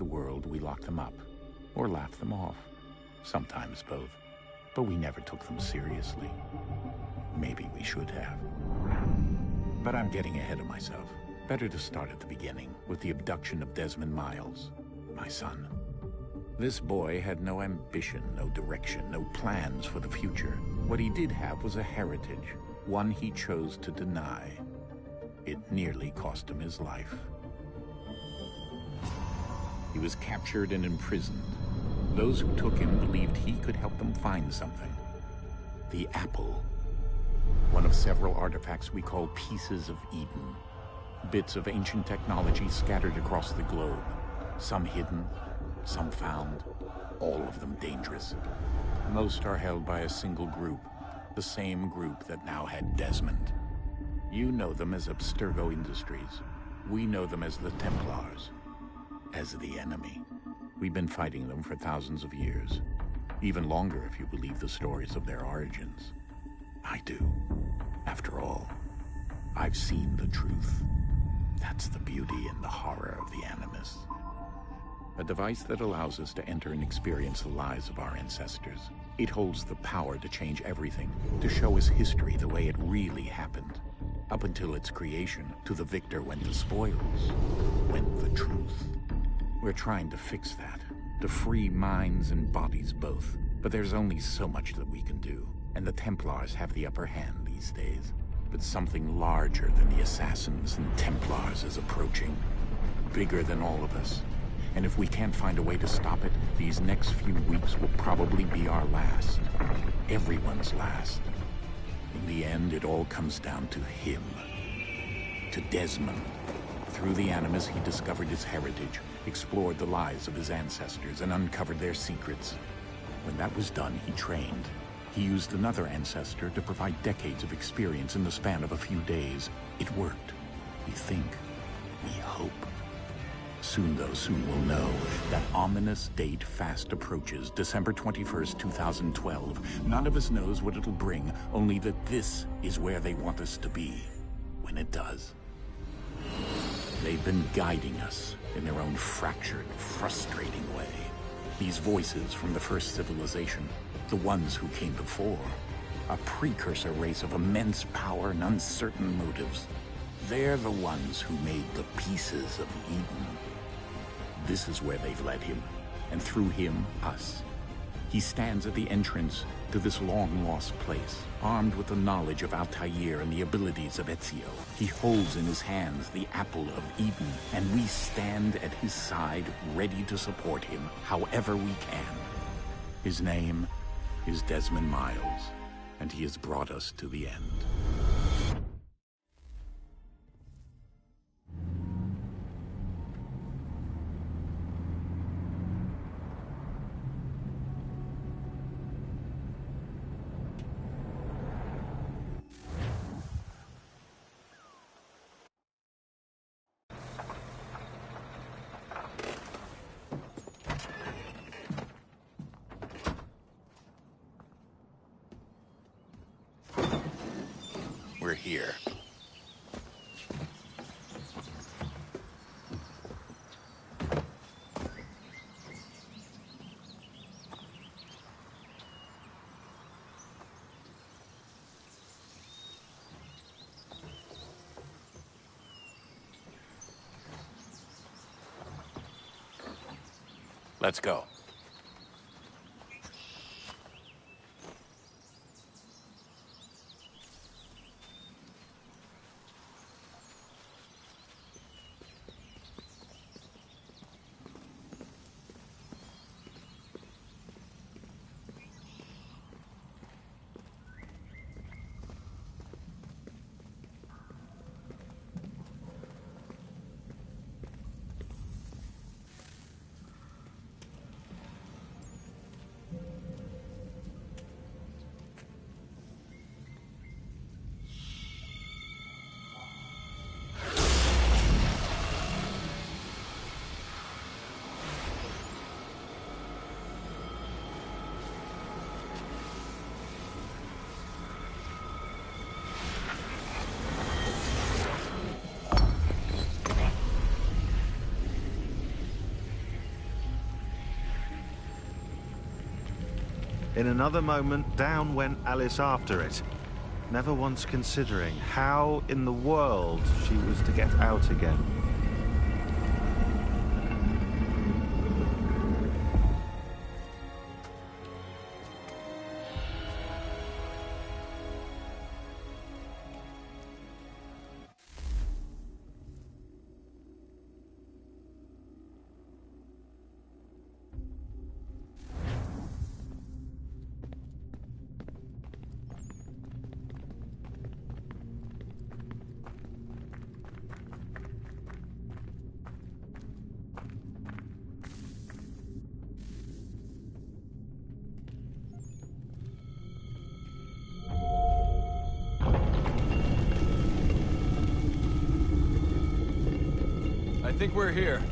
the world, we locked them up, or laughed them off. Sometimes both. But we never took them seriously. Maybe we should have. But I'm getting ahead of myself. Better to start at the beginning, with the abduction of Desmond Miles, my son. This boy had no ambition, no direction, no plans for the future. What he did have was a heritage, one he chose to deny. It nearly cost him his life. He was captured and imprisoned. Those who took him believed he could help them find something. The apple. One of several artifacts we call pieces of Eden. Bits of ancient technology scattered across the globe. Some hidden, some found, all of them dangerous. Most are held by a single group, the same group that now had Desmond. You know them as Abstergo Industries. We know them as the Templars, as the enemy. We've been fighting them for thousands of years, even longer if you believe the stories of their origins. I do. After all, I've seen the truth. That's the beauty and the horror of the Animus. A device that allows us to enter and experience the lives of our ancestors. It holds the power to change everything, to show us history the way it really happened. Up until its creation, to the victor went the spoils, went the truth. We're trying to fix that, to free minds and bodies both. But there's only so much that we can do, and the Templars have the upper hand these days. But something larger than the Assassins and Templars is approaching, bigger than all of us. And if we can't find a way to stop it, these next few weeks will probably be our last. Everyone's last. In the end, it all comes down to him. To Desmond. Through the Animus, he discovered his heritage, explored the lives of his ancestors, and uncovered their secrets. When that was done, he trained. He used another ancestor to provide decades of experience in the span of a few days. It worked. We think. We hope. Soon, though, soon we'll know. That ominous date fast approaches, December 21st, 2012. None of us knows what it'll bring, only that this is where they want us to be, when it does. They've been guiding us in their own fractured, frustrating way. These voices from the first civilization, the ones who came before, a precursor race of immense power and uncertain motives. They're the ones who made the pieces of Eden. This is where they've led him, and through him, us. He stands at the entrance to this long-lost place, armed with the knowledge of Altair and the abilities of Ezio. He holds in his hands the apple of Eden, and we stand at his side, ready to support him however we can. His name is Desmond Miles, and he has brought us to the end. We're here. Let's go. In another moment, down went Alice after it, never once considering how in the world she was to get out again. I think we're here.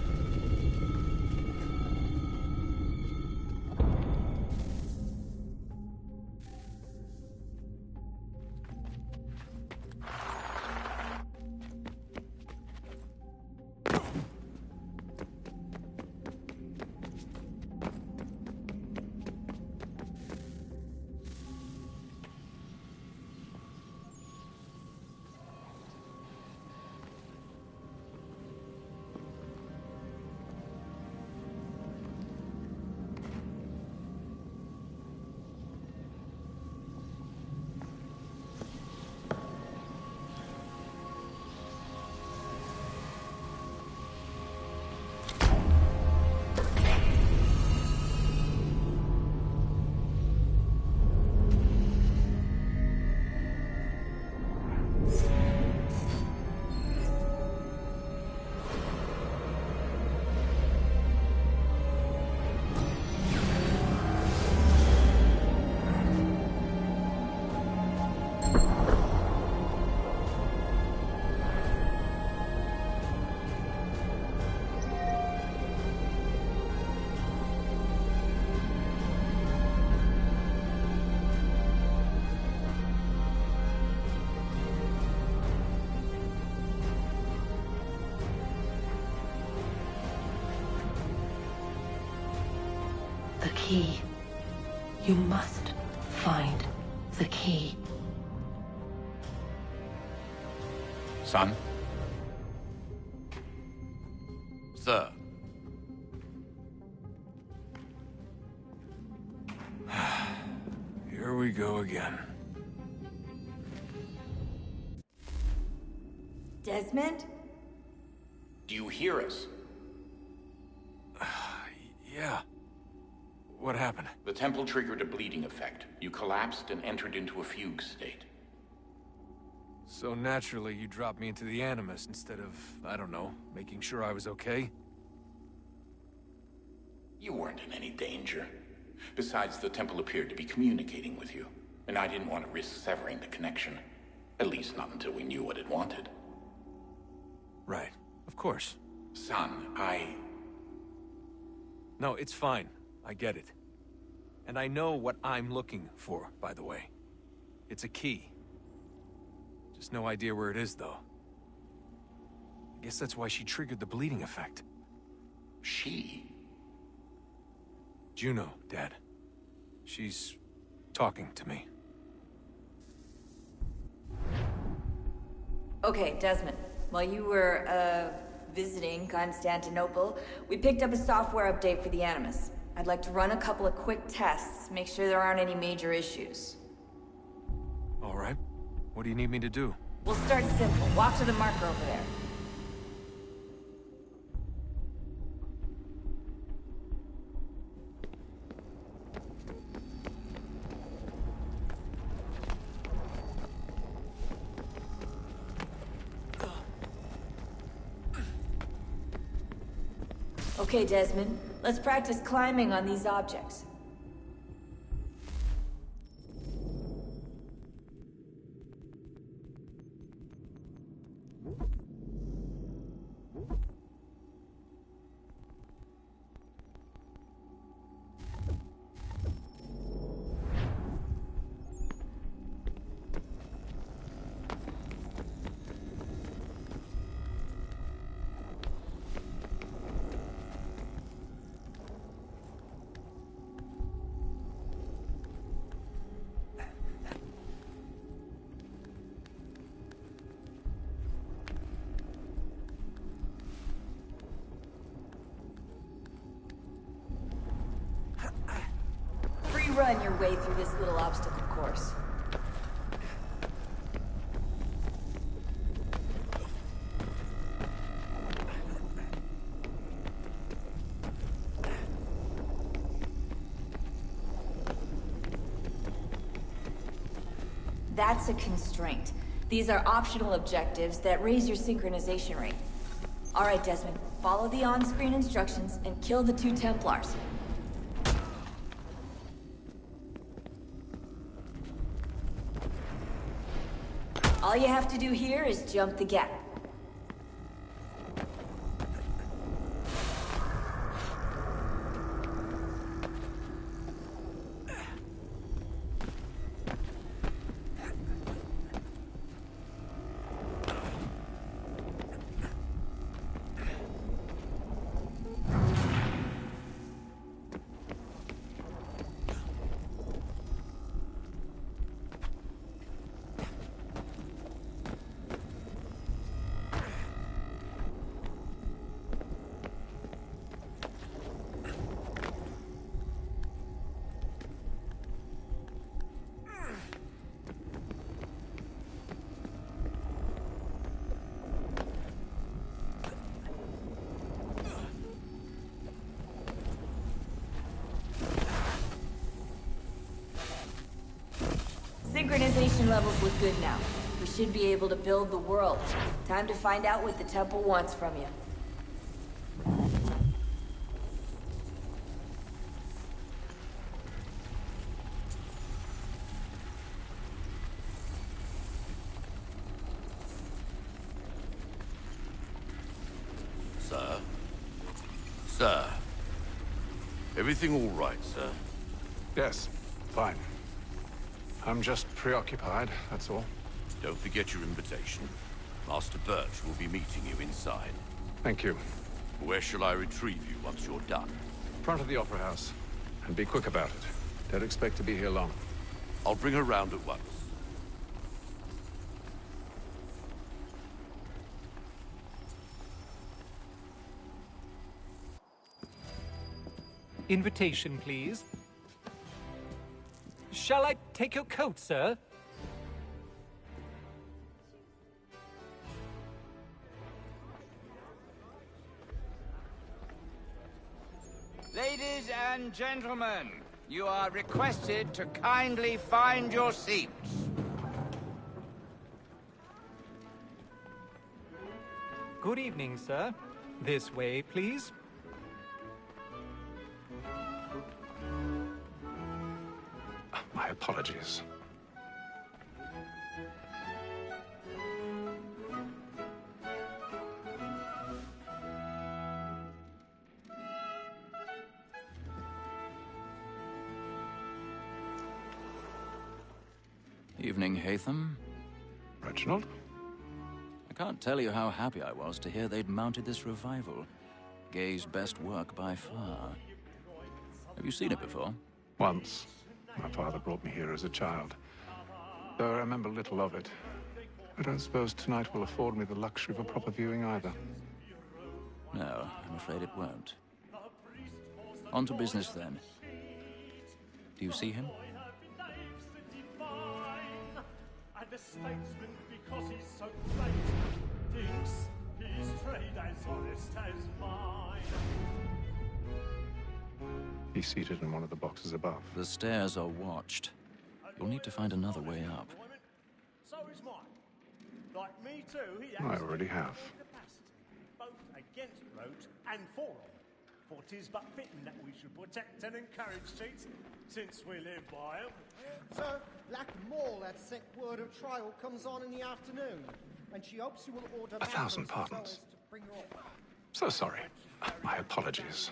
The key. You must find the key. Son? Sir. Here we go again. Desmond? Do you hear us? Yeah. What happened? The temple triggered a bleeding effect. You collapsed and entered into a fugue state. So naturally, you dropped me into the Animus instead of, I don't know, making sure I was okay? You weren't in any danger. Besides, the temple appeared to be communicating with you, and I didn't want to risk severing the connection. At least not until we knew what it wanted. Right. Of course. Son, No, it's fine. I get it. And I know what I'm looking for, by the way. It's a key. Just no idea where it is, though. I guess that's why she triggered the bleeding effect. She? Juno, Dad. She's talking to me. Okay, Desmond. While you were, visiting Constantinople, we picked up a software update for the Animus. I'd like to run a couple of quick tests, make sure there aren't any major issues. All right. What do you need me to do? We'll start simple. Walk to the marker over there. Okay, Desmond. Let's practice climbing on these objects. run your way through this little obstacle course. That's a constraint. These are optional objectives that raise your synchronization rate. Alright, Desmond, follow the on-screen instructions and kill the 2 Templars. All you have to do here is jump the gap. Synchronization levels look good now. We should be able to build the world. Time to find out what the temple wants from you. Sir? Sir? Everything all right, sir? Yes, fine. I'm just preoccupied, that's all. Don't forget your invitation. Master Birch will be meeting you inside. Thank you. Where shall I retrieve you once you're done? Front of the Opera House. And be quick about it. Don't expect to be here long. I'll bring her round at once. Invitation, please. Shall I take your coat, sir? Ladies and gentlemen, you are requested to kindly find your seats. Good evening, sir. This way, please. My apologies. Evening, Hatham. Reginald? I can't tell you how happy I was to hear they'd mounted this revival. Gay's best work by far. Have you seen it before? Once. My father brought me here as a child. Though I remember little of it. I don't suppose tonight will afford me the luxury of a proper viewing either. No, I'm afraid it won't. On to business then. Do you see him? The statesman, because he's so great, thinks his trade as honest as mine. He's seated in one of the boxes above. The stairs are watched. You'll need to find another way up. So is mine. Like me too, he I has already have. capacity, both against roach and for 'em. For 'tis but fitting that we should protect and encourage cheats, since we live by 'em. Sir, Black Mall had sent word of trial comes on in the afternoon, and she hopes you will order 1,000 lambs so pardons. as to bring her up. So sorry. My apologies.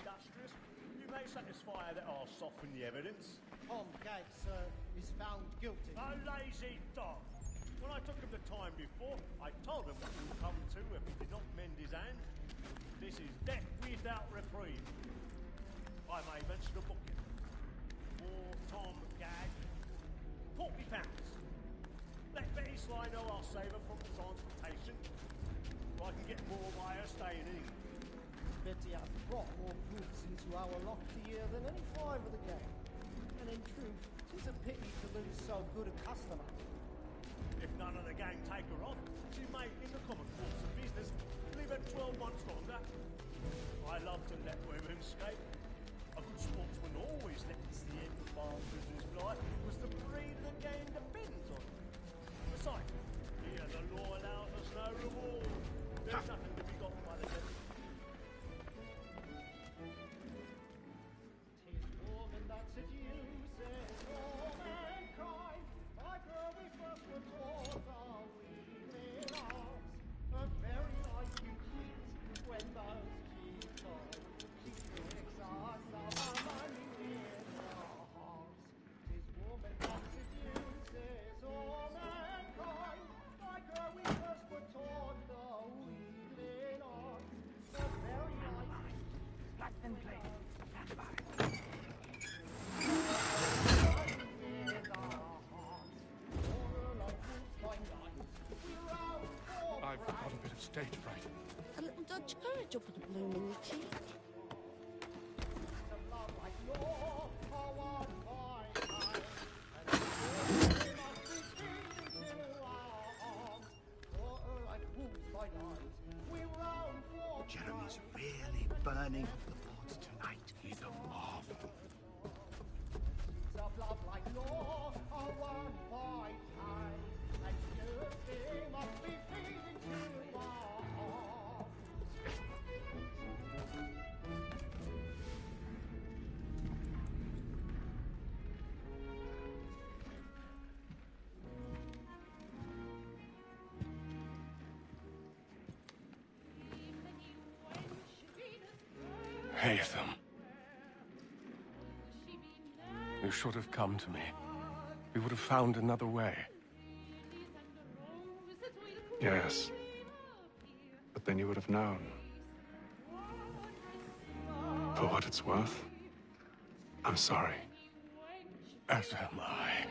You may satisfy her that I'll soften the evidence. Tom Gates, sir, is found guilty. A lazy dog. When I took him the time before, I told him what would come to if he did not mend his hand. This is death without reprieve. I may mention a booking. For Tom Gag, £40. Let Betty Sly know I'll save her from transportation. So I can get more by her staying in. Betty has brought more goods into our locked year than any 5 of the gang. And in truth, 'tis a pity to lose so good a customer. If none of the gang take her on, she may, in the common course of business, leave her 12 months longer. I love to let women escape. A good sportsman always lets the end of our business fly, because the breed of the game depends on it. Besides, here the law allows us no reward. There's nothing to be got by the devil. Tis woman that seduces all mankind. By her we first were taught our weaving arms. A very life you cheat when those keys fall. She tricks us of our money in our hearts. Tis woman that seduces all mankind. By her we first were taught the weaving arms. A very life you cheat. Let them play. Stand by. I've got a bit of stage fright. A little Dutch courage will put a bloom in your cheek. Jeremy's really burning up the boards tonight. He's a marvel. Of love like law are one by time, and you must be feeding to our hearts. Haytham. You should have come to me. We would have found another way. Yes. But then you would have known. For what it's worth, I'm sorry. As am I.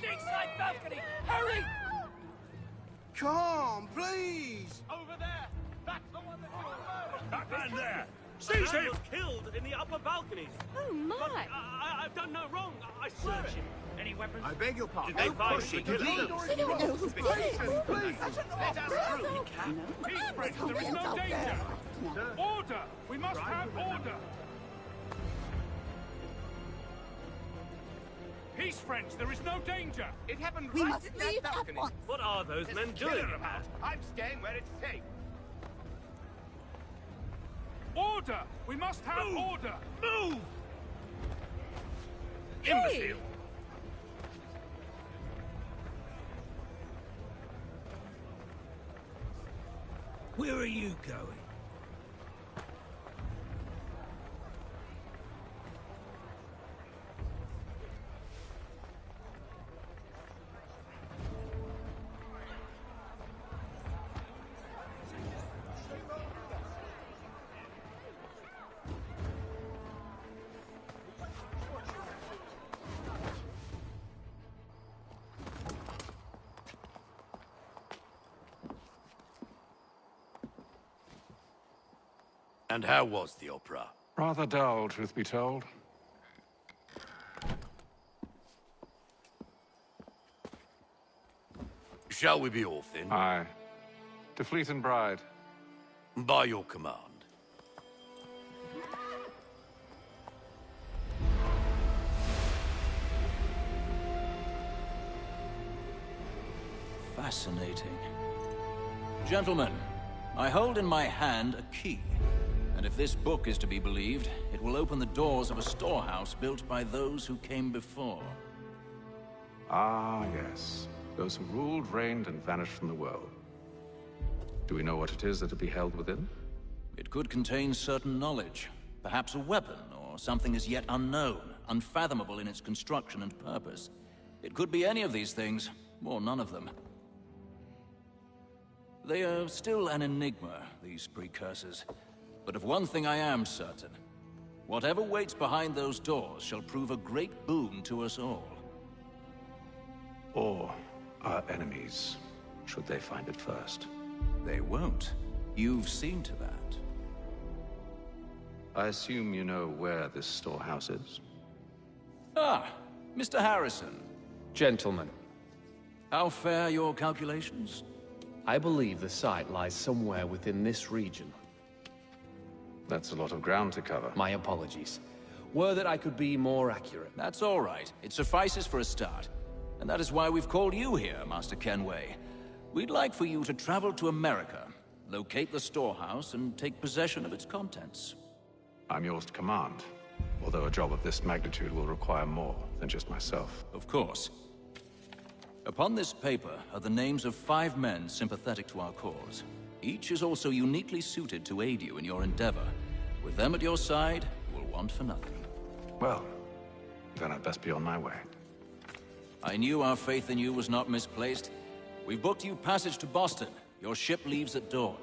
Stinkside balcony! Hurry! Come, please! Over there! That's the one that killed murdered! That man there! Seize him! was killed in the upper balconies. Oh, my! I've done no wrong. I swear it. Any weapons? I beg your pardon. Did they find the killer? They don't know who did it! Let us through! Peace, friends, there is no danger! Order! We must have order! Peace, friends, there is no danger! It happened We right must in that leave at balcony. once. What are those There's men a killer doing? about. I'm staying where it's safe. Order! We must have order! Move! Hey! Imbecile! Where are you going? And how was the opera? Rather dull, truth be told. Shall we be off then? Aye. To Fleet and Bride. By your command. Fascinating. Gentlemen, I hold in my hand a key. And if this book is to be believed, it will open the doors of a storehouse built by those who came before. Ah, yes. Those who ruled, reigned, and vanished from the world. Do we know what it is that will be held within? It could contain certain knowledge. Perhaps a weapon, or something as yet unknown, unfathomable in its construction and purpose. It could be any of these things, or none of them. They are still an enigma, these precursors. But of one thing I am certain. Whatever waits behind those doors shall prove a great boon to us all. Or our enemies, should they find it first. They won't. You've seen to that. I assume you know where this storehouse is? Ah, Mr. Harrison. Gentlemen. How fare your calculations? I believe the site lies somewhere within this region. That's a lot of ground to cover. My apologies. Were that I could be more accurate. That's all right. It suffices for a start. And that is why we've called you here, Master Kenway. We'd like for you to travel to America, locate the storehouse, and take possession of its contents. I'm yours to command, although a job of this magnitude will require more than just myself. Of course. Upon this paper are the names of 5 men sympathetic to our cause. Each is also uniquely suited to aid you in your endeavor. With them at your side, you will want for nothing. Well, then I'd best be on my way. I knew our faith in you was not misplaced. We've booked you passage to Boston. Your ship leaves at dawn.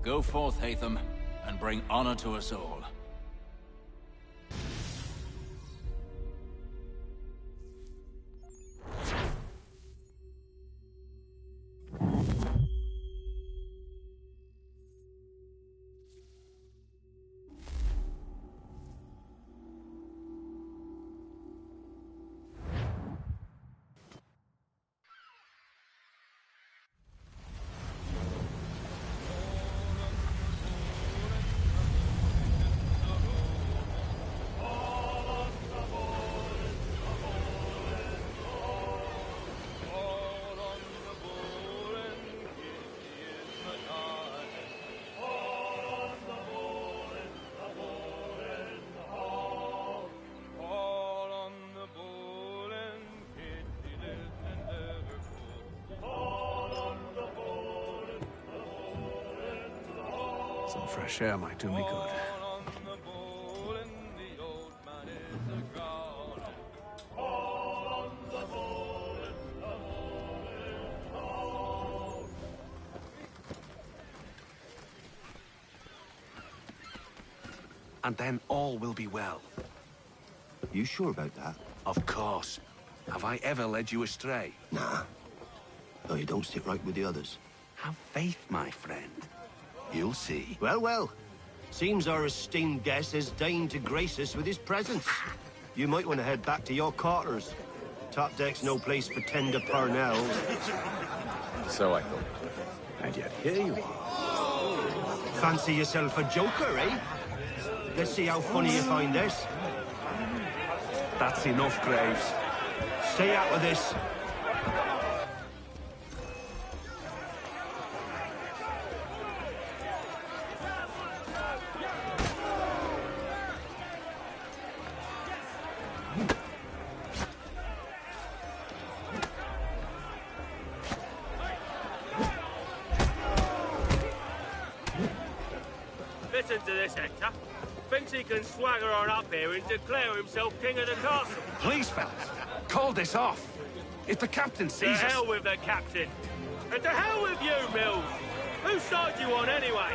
Go forth, Hatham, and bring honor to us all. Some fresh air might do me good. And then all will be well. You sure about that? Of course. Have I ever led you astray? Nah. Though you don't sit right with the others. Have faith, my friend. You'll see. Well, well. Seems our esteemed guest has deigned to grace us with his presence. You might want to head back to your quarters. Top deck's no place for tender parnells. So I thought. And yet here you are. Fancy yourself a joker, eh? Let's see how funny you find this. That's enough, Graves. Stay out of this. Listen to this, Hector. Thinks he can swagger on up here and declare himself king of the castle. Please, fellas, call this off. If the captain To sees us... hell with the captain. And to hell with you, Mills. Whose side you on, anyway?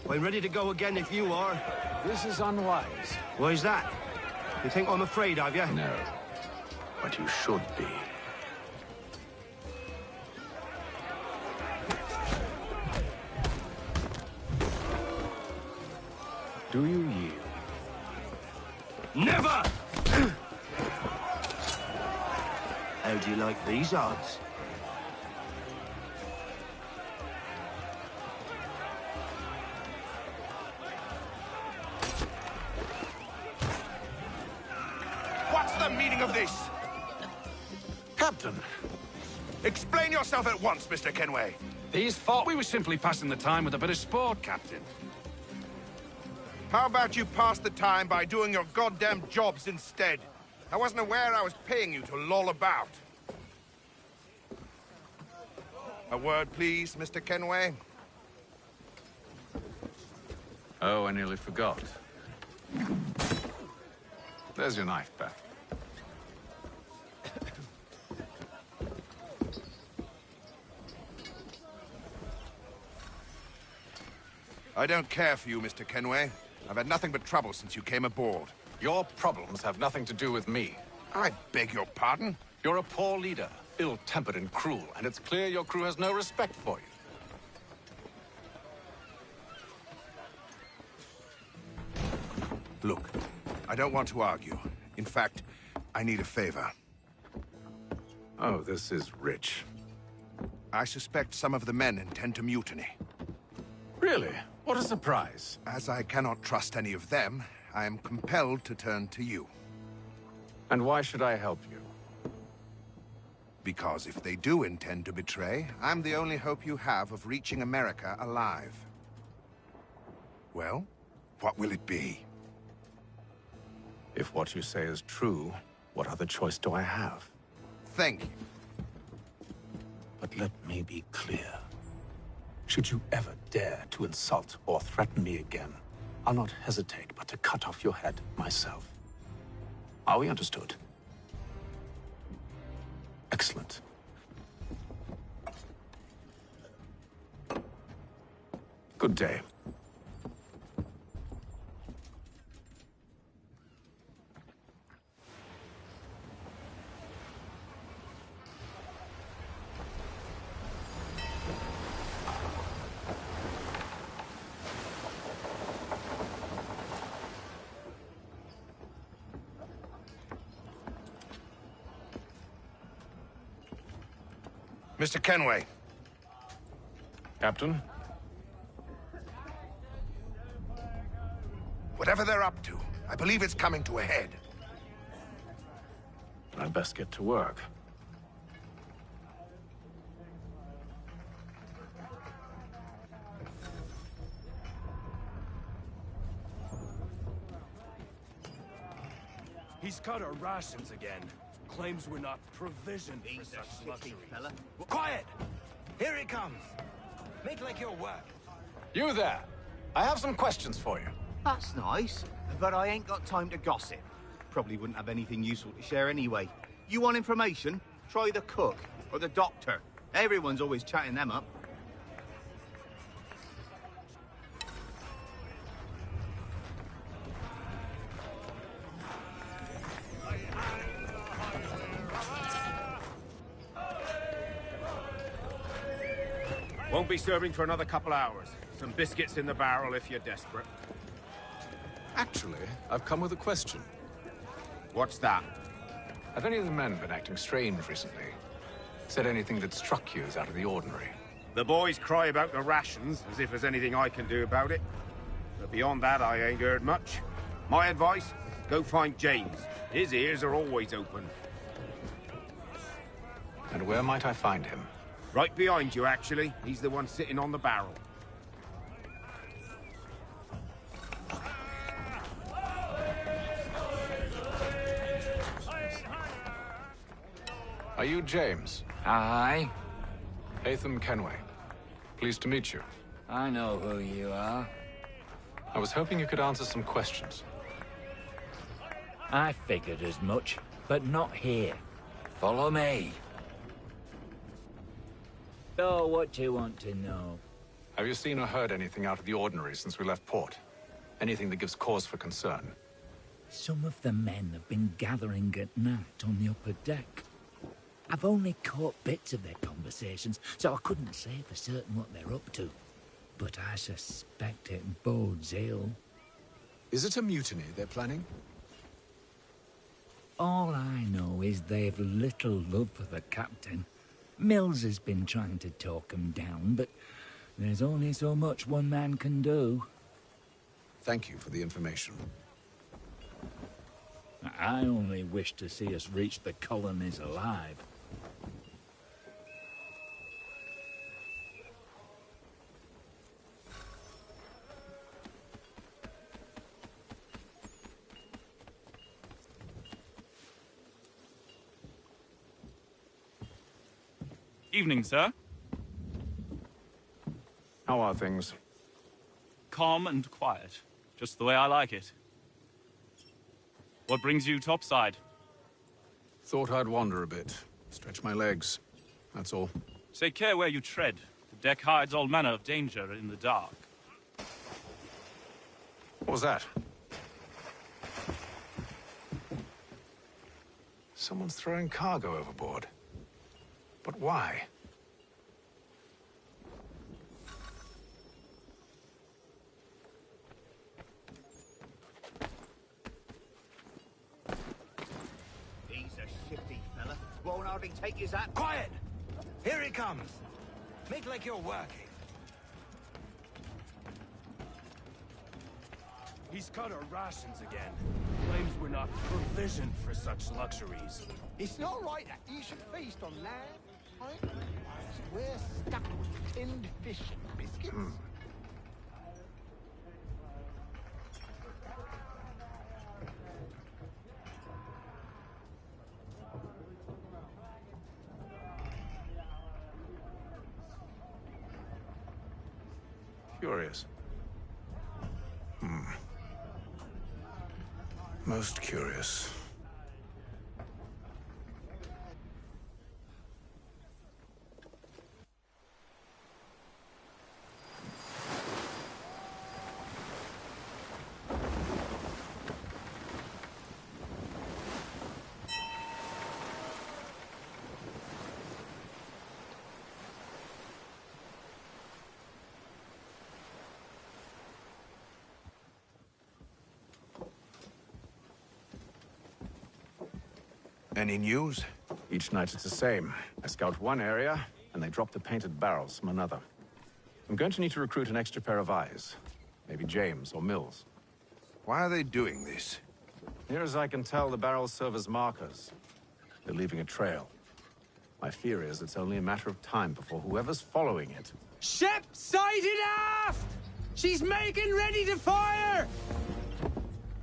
I'm ready to go again if you are. This is unwise. Why's that? You think I'm afraid of you? No. But you should be. Do you yield? Never! How do you like these odds? What's the meaning of this? Captain, Explain yourself at once, Mr. Kenway. These thought we were simply passing the time with a bit of sport, Captain. How about you pass the time by doing your goddamn jobs instead? I wasn't aware I was paying you to loll about. A word, please, Mr. Kenway. Oh, I nearly forgot. There's your knife back. I don't care for you, Mr. Kenway. I've had nothing but trouble since you came aboard. Your problems have nothing to do with me. I beg your pardon? You're a poor leader, ill-tempered and cruel, and it's clear your crew has no respect for you. Look, I don't want to argue. In fact, I need a favor. Oh, this is rich. I suspect some of the men intend to mutiny. Really? What a surprise. As I cannot trust any of them, I am compelled to turn to you. And why should I help you? Because if they do intend to betray, I'm the only hope you have of reaching America alive. Well, what will it be? If what you say is true, what other choice do I have? Thank you. But let me be clear. Should you ever dare to insult or threaten me again, I'll not hesitate but to cut off your head myself. Are we understood? Excellent. Good day. Mr. Kenway. Captain? Whatever they're up to, I believe it's coming to a head. I'd best get to work. He's cut our rations again. Claims we're not provisioned for such luxuries. Fella. Quiet! Here he comes. Make like your work. You there! I have some questions for you. That's nice, but I ain't got time to gossip. Probably wouldn't have anything useful to share anyway. You want information? Try the cook or the doctor. Everyone's always chatting them up. Won't be serving for another couple hours. Some biscuits in the barrel if you're desperate. Actually, I've come with a question. What's that? Have any of the men been acting strange recently? Said anything that struck you as out of the ordinary? The boys cry about the rations, as if there's anything I can do about it. But beyond that, I ain't heard much. My advice, go find James. His ears are always open. And where might I find him? Right behind you, actually. He's the one sitting on the barrel. Are you James? Aye. Atham Kenway. Pleased to meet you. I know who you are. I was hoping you could answer some questions. I figured as much, but not here. Follow me. So, what do you want to know? Have you seen or heard anything out of the ordinary since we left port? Anything that gives cause for concern? Some of the men have been gathering at night on the upper deck. I've only caught bits of their conversations, so I couldn't say for certain what they're up to. But I suspect it bodes ill. Is it a mutiny they're planning? All I know is they've little love for the captain. Mills has been trying to talk him down, but there's only so much one man can do. Thank you for the information. I only wish to see us reach the colonies alive. Evening, sir. How are things? Calm and quiet. Just the way I like it. What brings you topside? Thought I'd wander a bit. Stretch my legs. That's all. Take care where you tread. The deck hides all manner of danger in the dark. What was that? Someone's throwing cargo overboard. But why? He's a shifty fella. Won't hardly take his hat. Quiet! Here he comes. Make like you're working. He's cut our rations again. Claims we're not provisioned for such luxuries. It's not right that you should feast on land, right? We're stuck with tinned fish and biscuits. Curious. Most curious. Any news? Each night it's the same. I scout one area, and they drop the painted barrels from another. I'm going to need to recruit an extra pair of eyes. Maybe James or Mills. Why are they doing this? Near as I can tell, the barrels serve as markers. They're leaving a trail. My fear is it's only a matter of time before whoever's following it... Ship sighted aft! She's making ready to fire!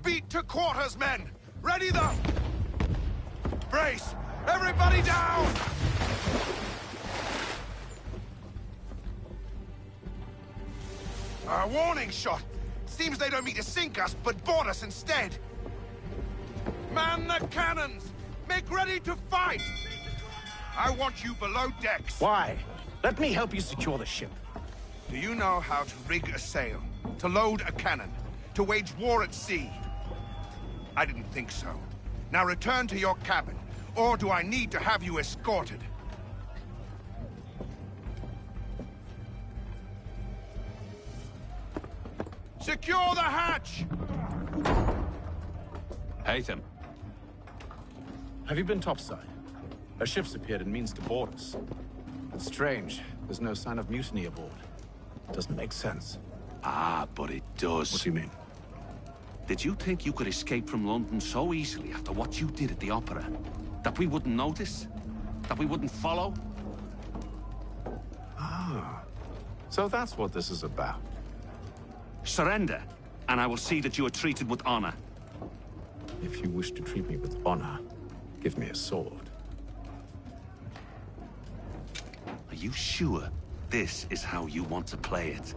Beat to quarters, men! Ready the... Brace! Everybody down! A warning shot! Seems they don't mean to sink us, but board us instead! Man the cannons! Make ready to fight! I want you below decks. Why? Let me help you secure the ship. Do you know how to rig a sail? To load a cannon? To wage war at sea? I didn't think so. Now return to your cabin, or do I need to have you escorted? Secure the hatch! Haytham. Have you been topside? A ship's appeared and means to board us. It's strange. There's no sign of mutiny aboard. Doesn't make sense. Ah, but it does. What do you mean? Did you think you could escape from London so easily after what you did at the opera? That we wouldn't notice? That we wouldn't follow? Ah. So that's what this is about. Surrender, and I will see that you are treated with honor. If you wish to treat me with honor, give me a sword. Are you sure this is how you want to play it?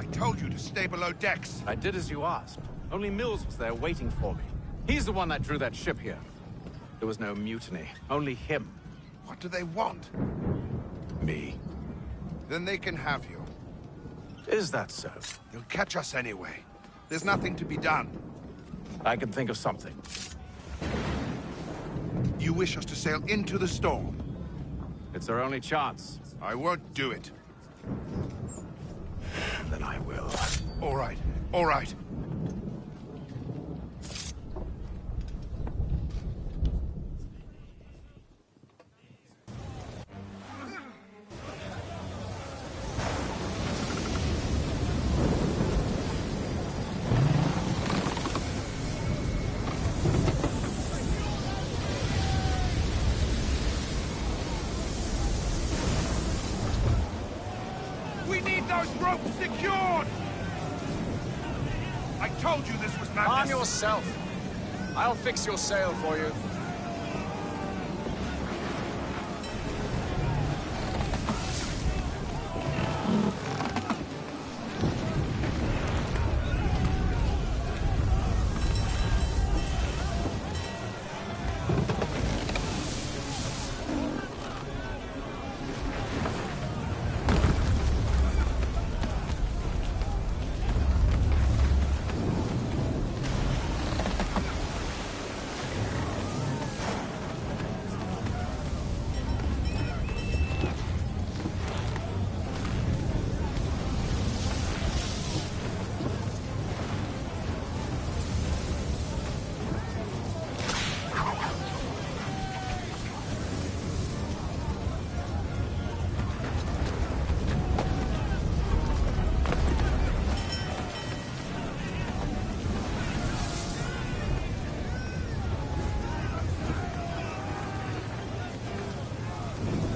I told you to stay below decks. I did as you asked. Only Mills was there waiting for me. He's the one that drew that ship here. There was no mutiny, only him. What do they want? Me. Then they can have you. Is that so? They'll catch us anyway. There's nothing to be done. I can think of something. You wish us to sail into the storm? It's our only chance. I won't do it. Then I will. All right, all right. We need those ropes secured! I told you this was madness. Arm yourself. I'll fix your sail for you.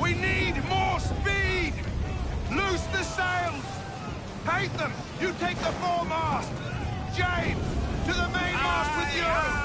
We need more speed! Loose the sails! Haytham, you take the foremast! James, to the mainmast with you!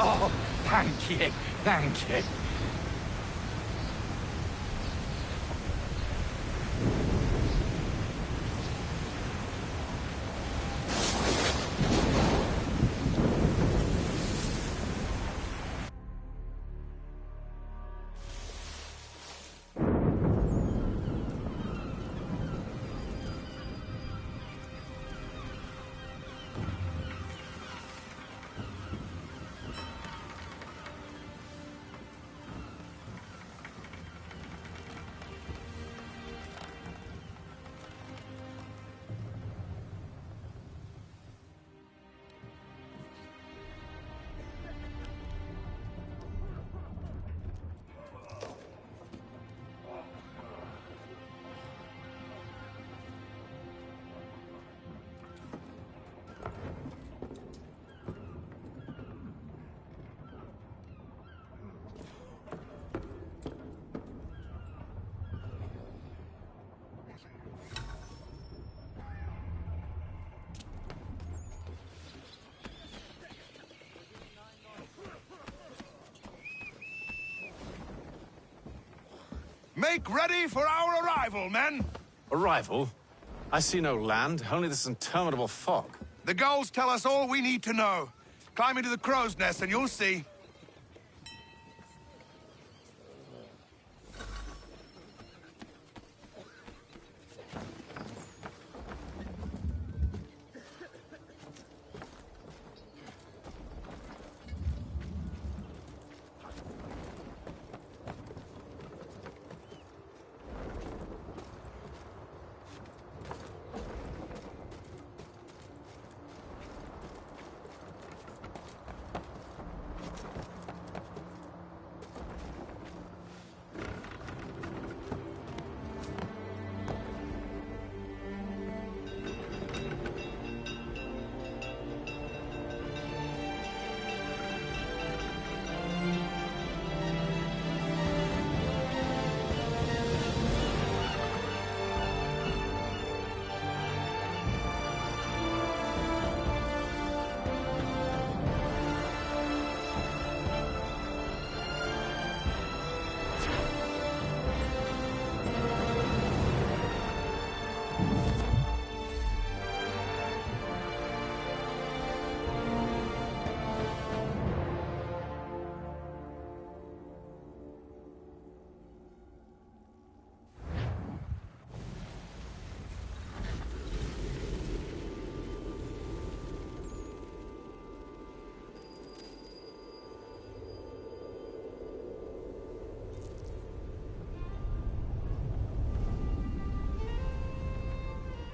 Oh, thank you, thank you. Make ready for our arrival, men! Arrival? I see no land, only this interminable fog. The gulls tell us all we need to know. Climb into the crow's nest and you'll see.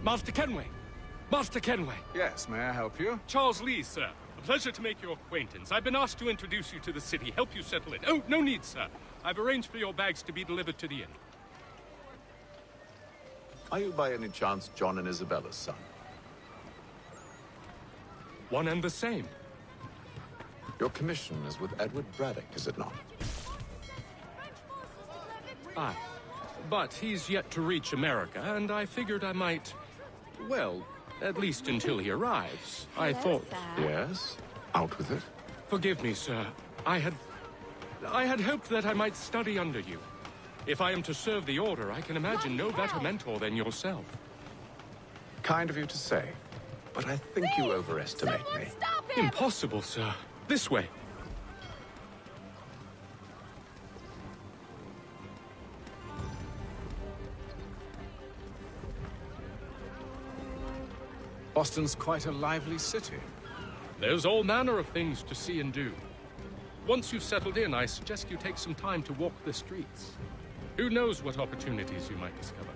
Master Kenway! Master Kenway! Yes, may I help you? Charles Lee, sir. A pleasure to make your acquaintance. I've been asked to introduce you to the city, help you settle it. Oh, no need, sir. I've arranged for your bags to be delivered to the inn. Are you by any chance John and Isabella's son? One and the same. Your commission is with Edward Braddock, is it not? Aye. But he's yet to reach America, and I figured I might... Well, at least until he arrives. I thought... Yes? Out with it. Forgive me, sir. I had hoped that I might study under you. If I am to serve the Order, I can imagine no better mentor than yourself. Kind of you to say, but I think you overestimate me. Impossible, sir. This way. Boston's quite a lively city. There's all manner of things to see and do. Once you've settled in, I suggest you take some time to walk the streets. Who knows what opportunities you might discover.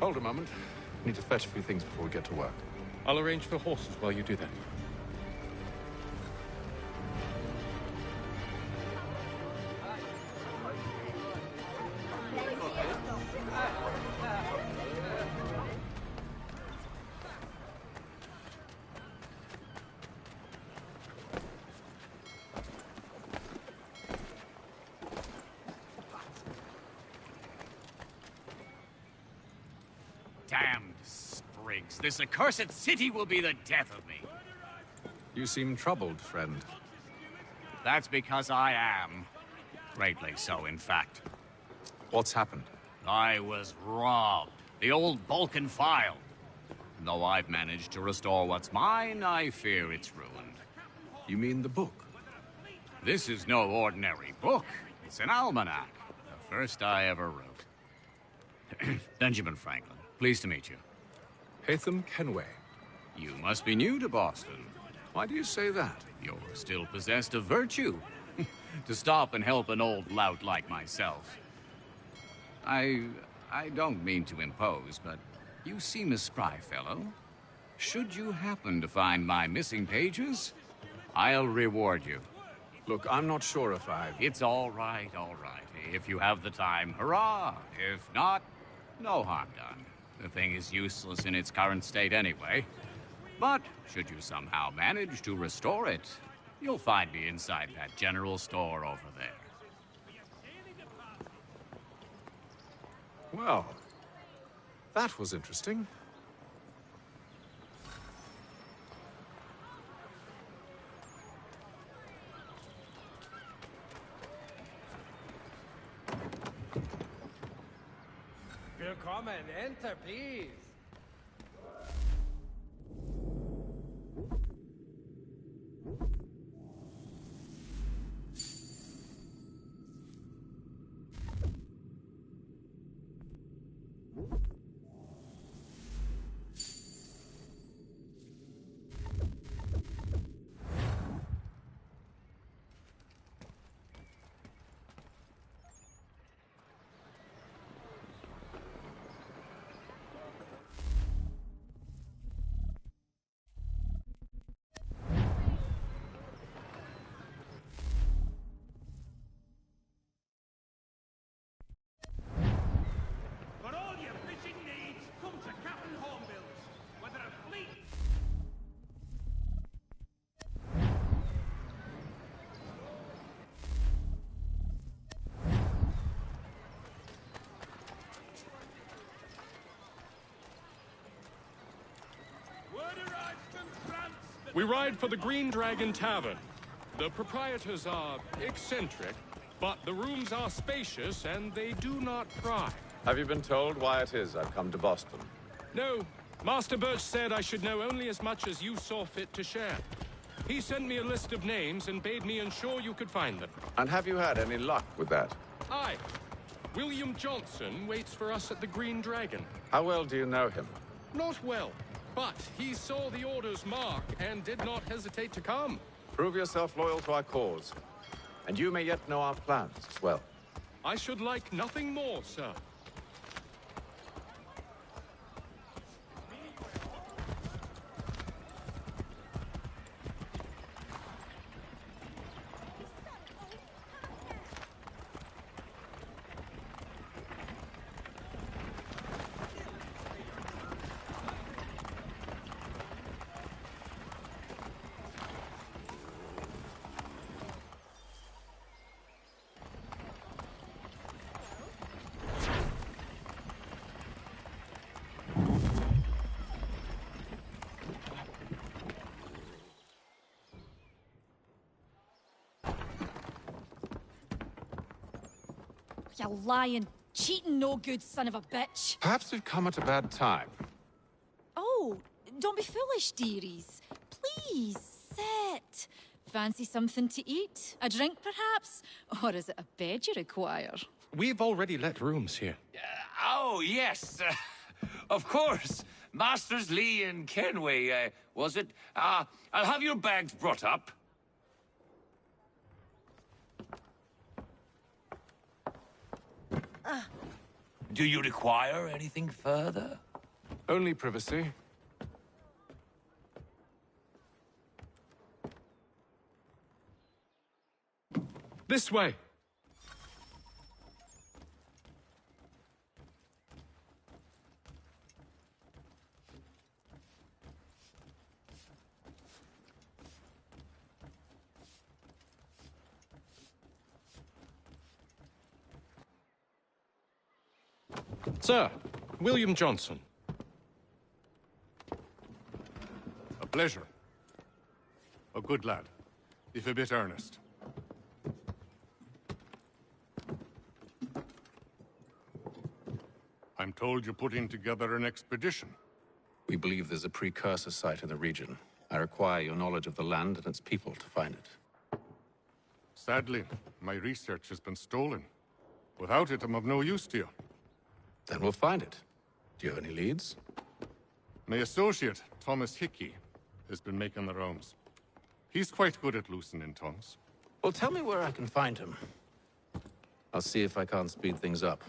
Hold a moment. Need to fetch a few things before we get to work. I'll arrange for horses while you do that. Damned sprigs. This accursed city will be the death of me. You seem troubled, friend. That's because I am. Greatly so, in fact. What's happened? I was robbed. The old Balkan file. Though I've managed to restore what's mine, I fear it's ruined. You mean the book? This is no ordinary book. It's an almanac. The first I ever wrote. Benjamin Franklin. Pleased to meet you. Hatham Kenway. You must be new to Boston. Why do you say that? You're still possessed of virtue. To stop and help an old lout like myself. I don't mean to impose, but you seem a spry fellow. Should you happen to find my missing pages, I'll reward you. Look, I'm not sure if I... It's all right, all right. If you have the time, hurrah! If not, no harm done. The thing is useless in its current state anyway. But should you somehow manage to restore it, you'll find me inside that general store over there. Well, that was interesting. Willkommen, enter, please. We ride for the Green Dragon Tavern. The proprietors are eccentric, but the rooms are spacious and they do not pry. Have you been told why it is I've come to Boston? No. Master Birch said I should know only as much as you saw fit to share. He sent me a list of names and bade me ensure you could find them. And have you had any luck with that? Aye. William Johnson waits for us at the Green Dragon. How well do you know him? Not well. But he saw the Order's mark and did not hesitate to come. Prove yourself loyal to our cause. And you may yet know our plans as well. I should like nothing more, sir. You lying, cheating, no good son of a bitch. Perhaps we've come at a bad time. Oh, don't be foolish, dearies. Please, sit. Fancy something to eat? A drink, perhaps? Or is it a bed you require? We've already let rooms here. Oh, yes. Of course. Masters Lee and Kenway, was it? I'll have your bags brought up. Do you require anything further? Only privacy. This way. Sir, William Johnson. A pleasure. A good lad, if a bit earnest. I'm told you're putting together an expedition. We believe there's a precursor site in the region. I require your knowledge of the land and its people to find it. Sadly, my research has been stolen. Without it, I'm of no use to you. Then we'll find it. Do you have any leads? My associate, Thomas Hickey, has been making the rounds. He's quite good at loosening tongues. Well, tell me where I can find him. I'll see if I can't speed things up.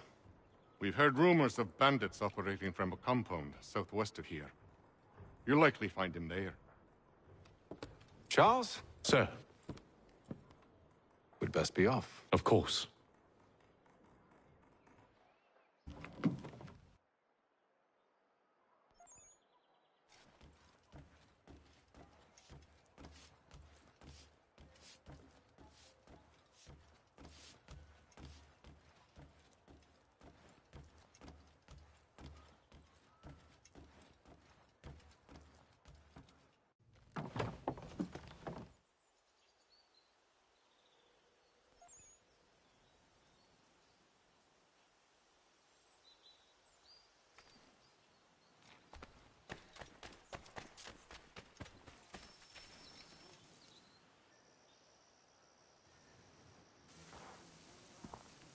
We've heard rumors of bandits operating from a compound southwest of here. You'll likely find him there. Charles? Sir. We'd best be off. Of course.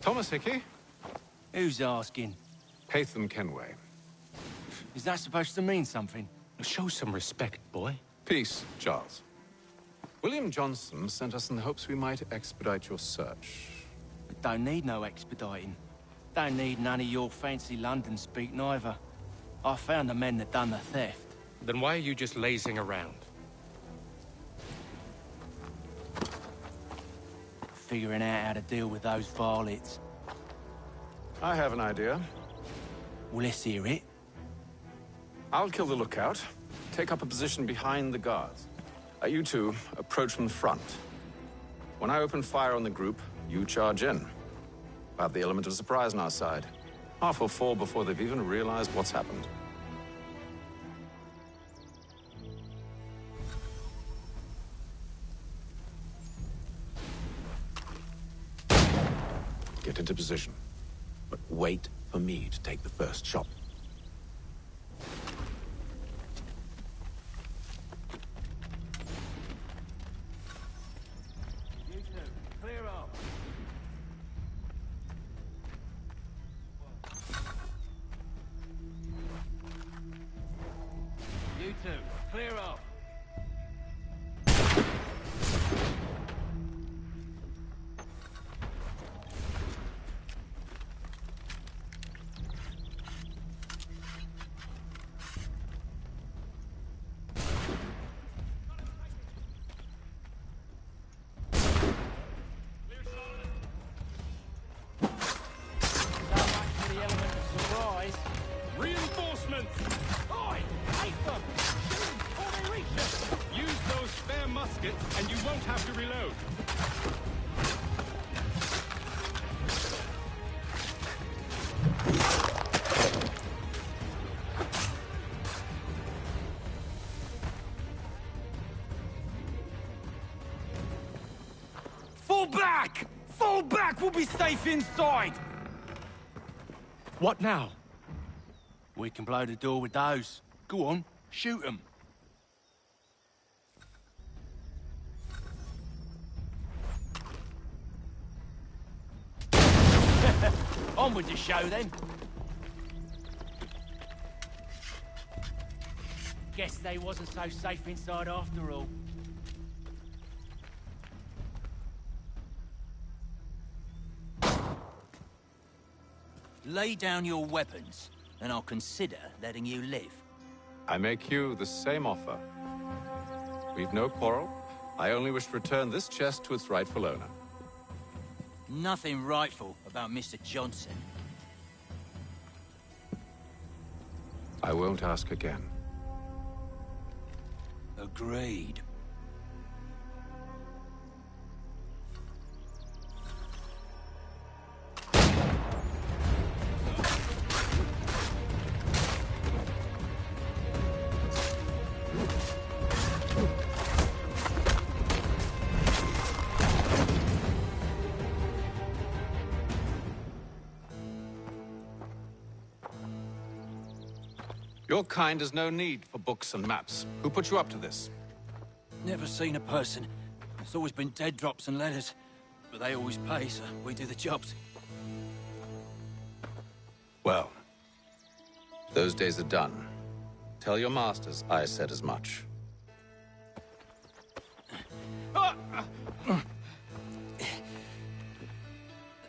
Thomas Hickey? Who's asking? Haytham Kenway. Is that supposed to mean something? Show some respect, boy. Peace, Charles. William Johnson sent us in the hopes we might expedite your search. We don't need no expediting. Don't need none of your fancy London speak neither. I found the men that done the theft. Then why are you just lazing around? Figuring out how to deal with those varlets. I have an idea. Well, let's hear it. I'll kill the lookout. Take up a position behind the guards. You two approach from the front. When I open fire on the group, you charge in. We'll have the element of surprise on our side. Half will fall before they've even realized what's happened. Get into position. But wait for me to take the first shot. You two, clear up. You two, clear up. Reinforcements! Oi! Hate them! Shoot before they reach us! Use those spare muskets and you won't have to reload. Fall back! Fall back! We'll be safe inside! What now? We can blow the door with those. Go on, shoot them. On with the show, then. Guess they wasn't so safe inside after all. Lay down your weapons, and I'll consider letting you live. I make you the same offer. We've no quarrel. I only wish to return this chest to its rightful owner. Nothing rightful about Mr. Johnson. I won't ask again. Agreed. Your kind has no need for books and maps. Who put you up to this? Never seen a person. It's always been dead drops and letters. But they always pay, so we do the jobs. Well, those days are done. Tell your masters I said as much.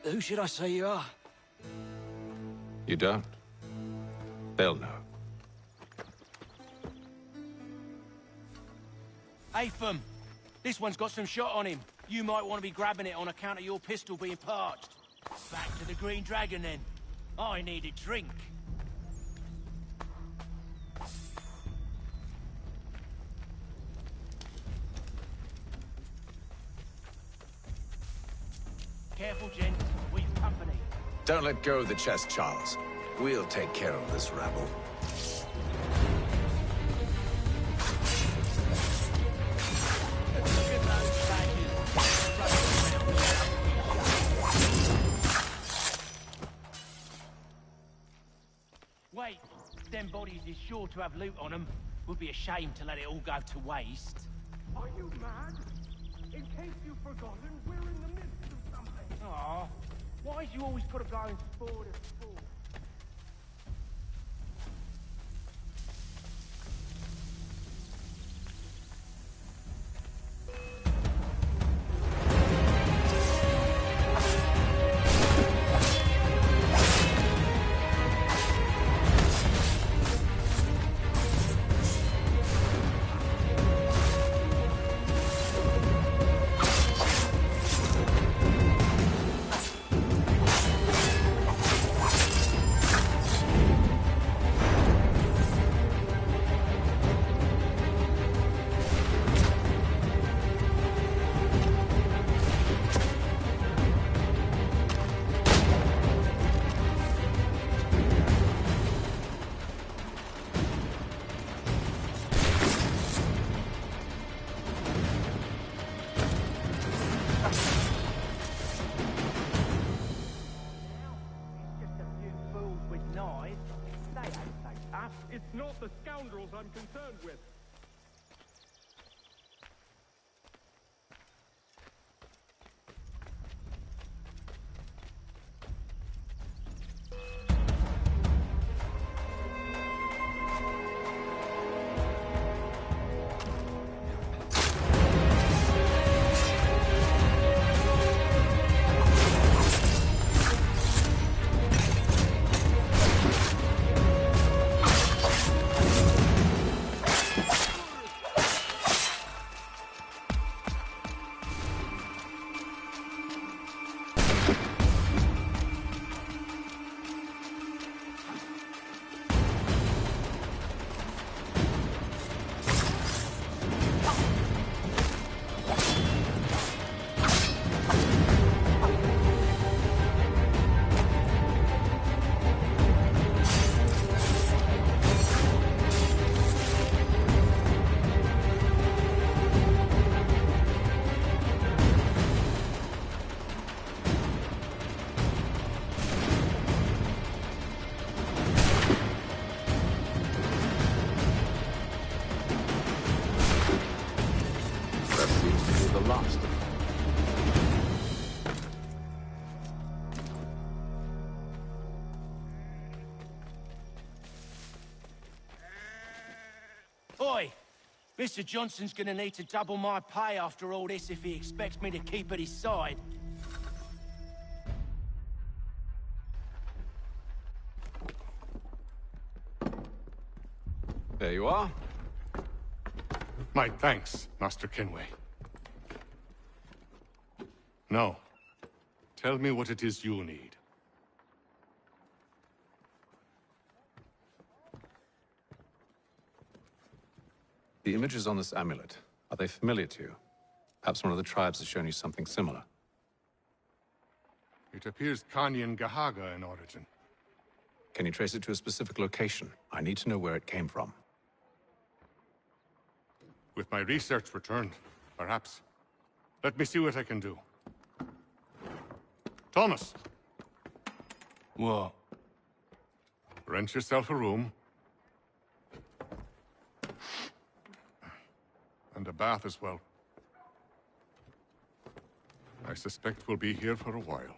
Who should I say you are? You don't? They'll know. Atham, this one's got some shot on him. You might want to be grabbing it on account of your pistol being parched. Back to the Green Dragon, then. I need a drink. Careful, gents. We've company. Don't let go of the chest, Charles. We'll take care of this rabble. Wait, them bodies is sure to have loot on them. Would be a shame to let it all go to waste. Are you mad? In case you've forgotten, we're in the midst of something. Aw, why's you always gotta go and spoil the sport? It's not the scoundrels I'm concerned with. Oi! Mr. Johnson's gonna need to double my pay after all this if he expects me to keep at his side. There you are. My thanks, Master Kenway. Now, tell me what it is you need. The images on this amulet, are they familiar to you? Perhaps one of the tribes has shown you something similar. It appears Kanyan Gahaga in origin. Can you trace it to a specific location? I need to know where it came from. With my research returned, perhaps. Let me see what I can do. Thomas! What? Rent yourself a room. And a bath as well. I suspect we'll be here for a while.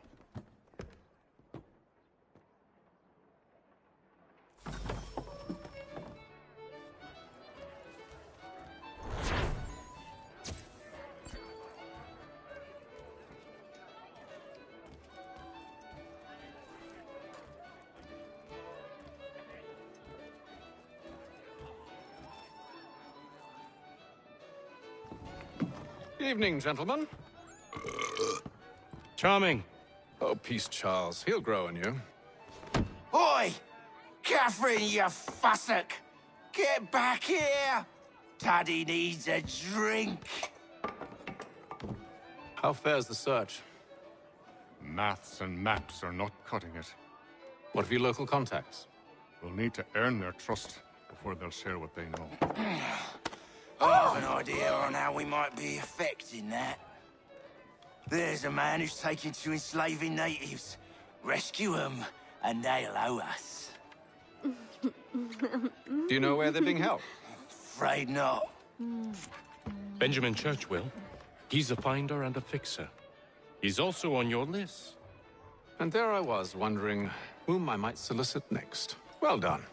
Evening, gentlemen. Charming. Oh, peace, Charles. He'll grow on you. Oi! Catherine, you fussock! Get back here! Daddy needs a drink. How fares the search? Maths and maps are not cutting it. What of your local contacts? We'll need to earn their trust before they'll share what they know. I have an idea on how we might be affecting that. There's a man who's taken to enslaving natives. Rescue them, and they'll owe us. Do you know where they're being held? Afraid not. Benjamin Church will. He's a finder and a fixer. He's also on your list. And there I was, wondering whom I might solicit next. Well done.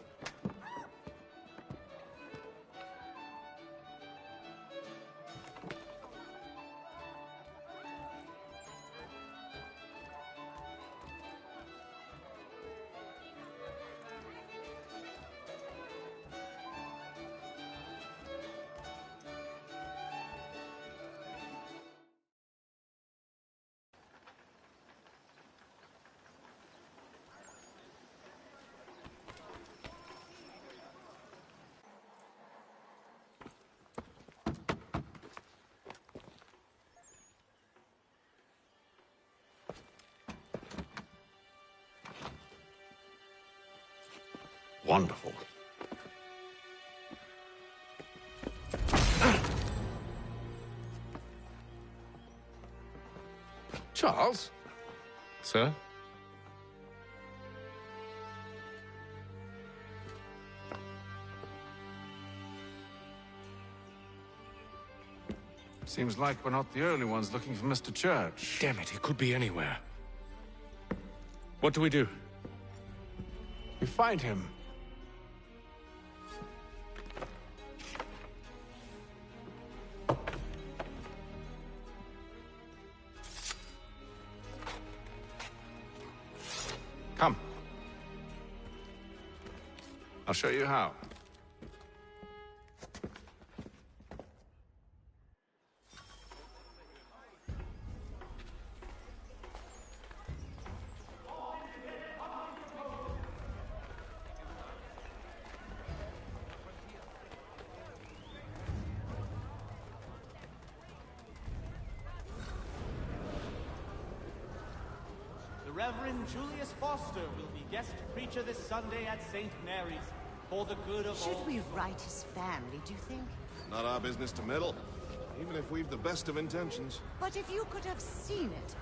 Wonderful. Charles? Sir? Seems like we're not the only ones looking for Mr. Church. Damn it, he could be anywhere. What do we do? We find him. Come. I'll show you how. The Reverend Julius Foster will be guest preacher this Sunday at St. Mary's for the good of all. Should we write his family, do you think? Not our business to meddle, even if we've the best of intentions. But if you could have seen it,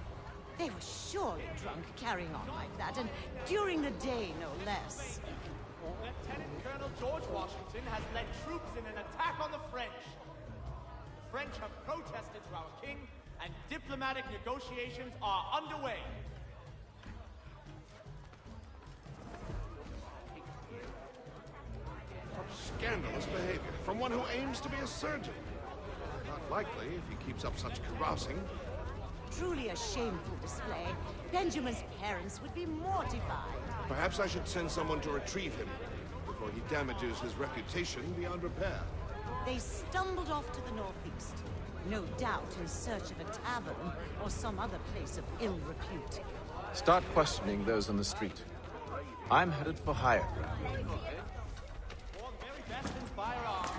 they were surely drunk carrying on like that, and during the day, no less. Lieutenant Colonel George Washington has led troops in an attack on the French. The French have protested to our king, and diplomatic negotiations are underway. Scandalous behavior. from one who aims to be a surgeon. Not likely if he keeps up such carousing. Truly a shameful display. Benjamin's parents would be mortified. Perhaps I should send someone to retrieve him before he damages his reputation beyond repair. They stumbled off to the northeast. No doubt in search of a tavern or some other place of ill repute. Start questioning those on the street. I'm headed for higher ground. For the very best in firearms,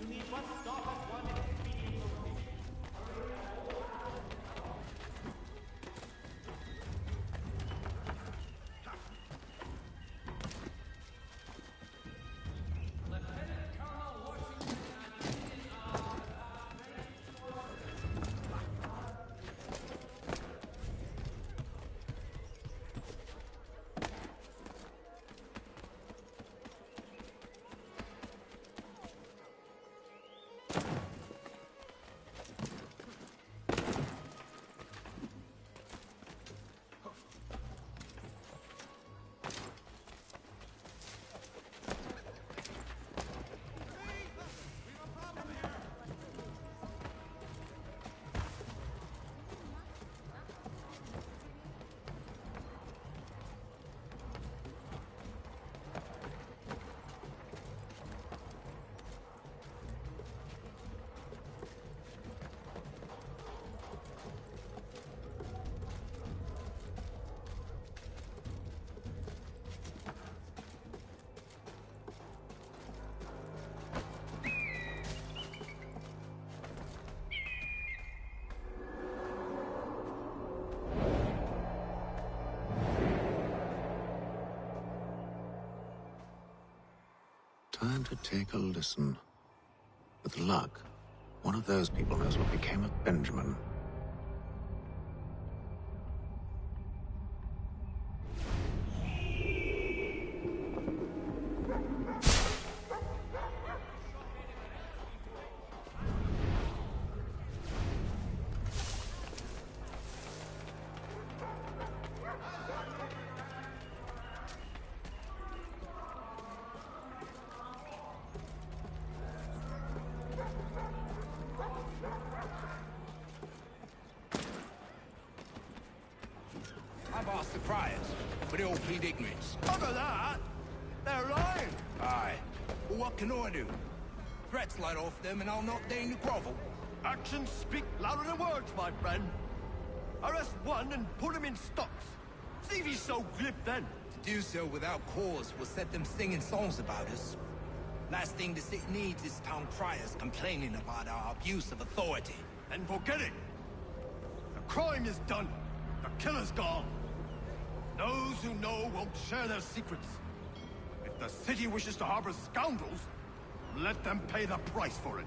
you need one stop at one convenient location. Time to take a listen. With luck, one of those people knows what became of Benjamin. I've asked the criers, but they all plead ignorance. Other that, they're lying. Aye. Well, what can I do? Threats light off them and I'll not deign to grovel. Actions speak louder than words, my friend. Arrest one and put him in stocks. See if he's so glib then. To do so without cause will set them singing songs about us. Last thing the city needs is town criers complaining about our abuse of authority. And forget it. The crime is done. The killer's gone. Those who know won't share their secrets. If the city wishes to harbor scoundrels, let them pay the price for it.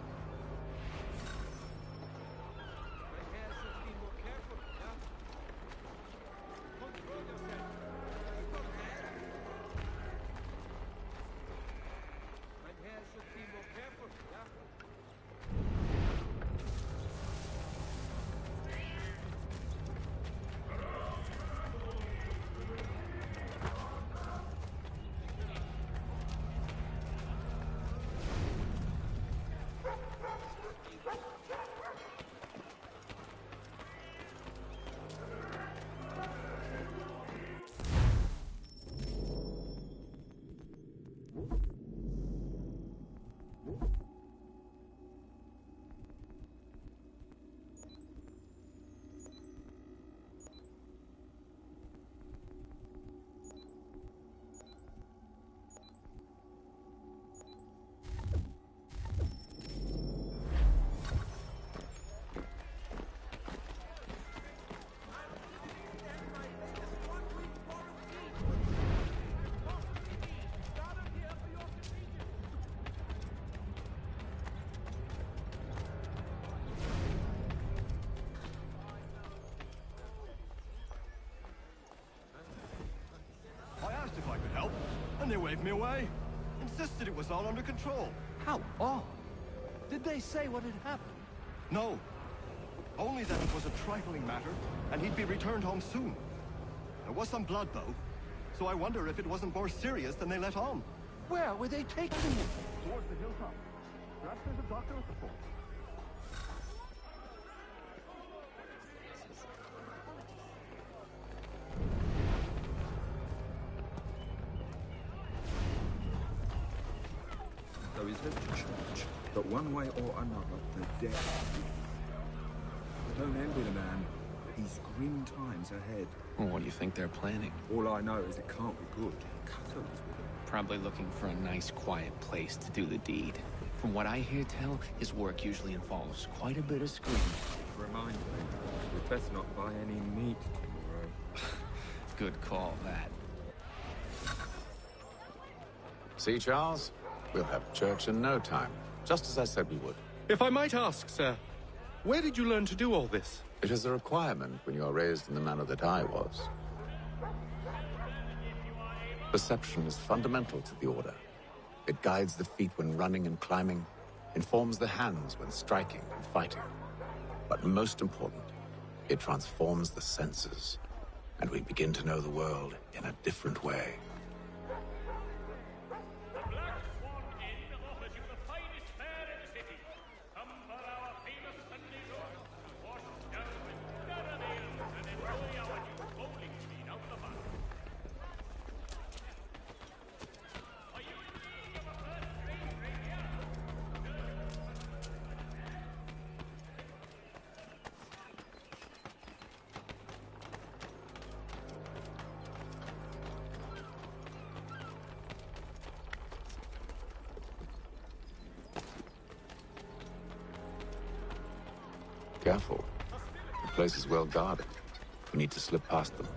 If I could help, and they waved me away. Insisted it was all under control. How odd. Did they say what had happened? No. Only that it was a trifling matter, and he'd be returned home soon. There was some blood, though, so I wonder if it wasn't more serious than they let on. Where were they taking him? Towards the hilltop. Perhaps there's a doctor at the fort. So he's left the church, but one way or another, the dead. Don't envy the man. He's grim times ahead. Well, what do you think they're planning? All I know is it can't be good. Cutter was with him. Probably looking for a nice, quiet place to do the deed. From what I hear tell, his work usually involves quite a bit of screaming. Remind me, we'd best not buy any meat tomorrow. Good call, that. See, Charles? We'll have church in no time, just as I said we would. If I might ask, sir, where did you learn to do all this? It is a requirement when you are raised in the manner that I was. Perception is fundamental to the Order. It guides the feet when running and climbing, informs the hands when striking and fighting. But most important, it transforms the senses, and we begin to know the world in a different way. Careful. The place is well guarded. We need to slip past them.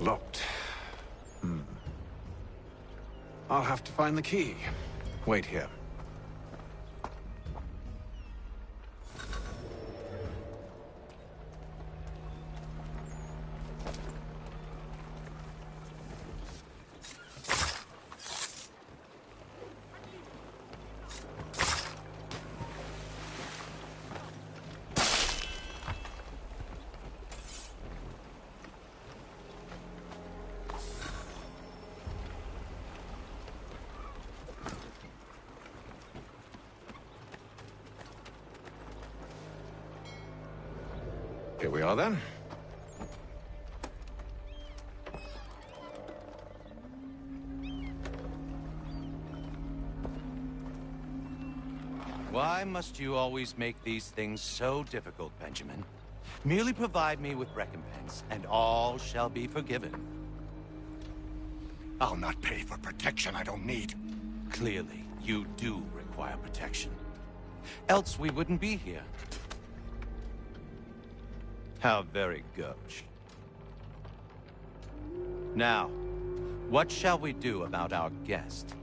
Locked. I'll have to find the key. Wait here. Here we are, then. Why must you always make these things so difficult, Benjamin? Merely provide me with recompense, and all shall be forgiven. I'll not pay for protection I don't need. Clearly, you do require protection. Else we wouldn't be here. How very gauche. Now, what shall we do about our guest?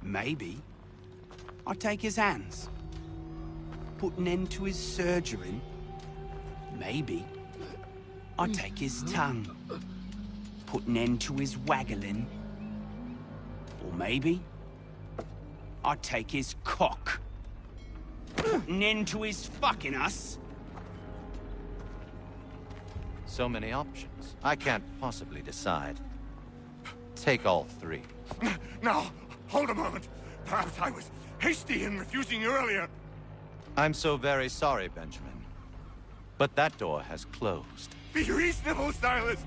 Maybe I take his hands, put an end to his surgery. Maybe I take his tongue, put an end to his waggling. Or maybe I take his cock, put an end to his fucking us. So many options. I can't possibly decide. Take all three. Now, hold a moment. Perhaps I was hasty in refusing you earlier. I'm so very sorry, Benjamin. But that door has closed. Be reasonable, Silas.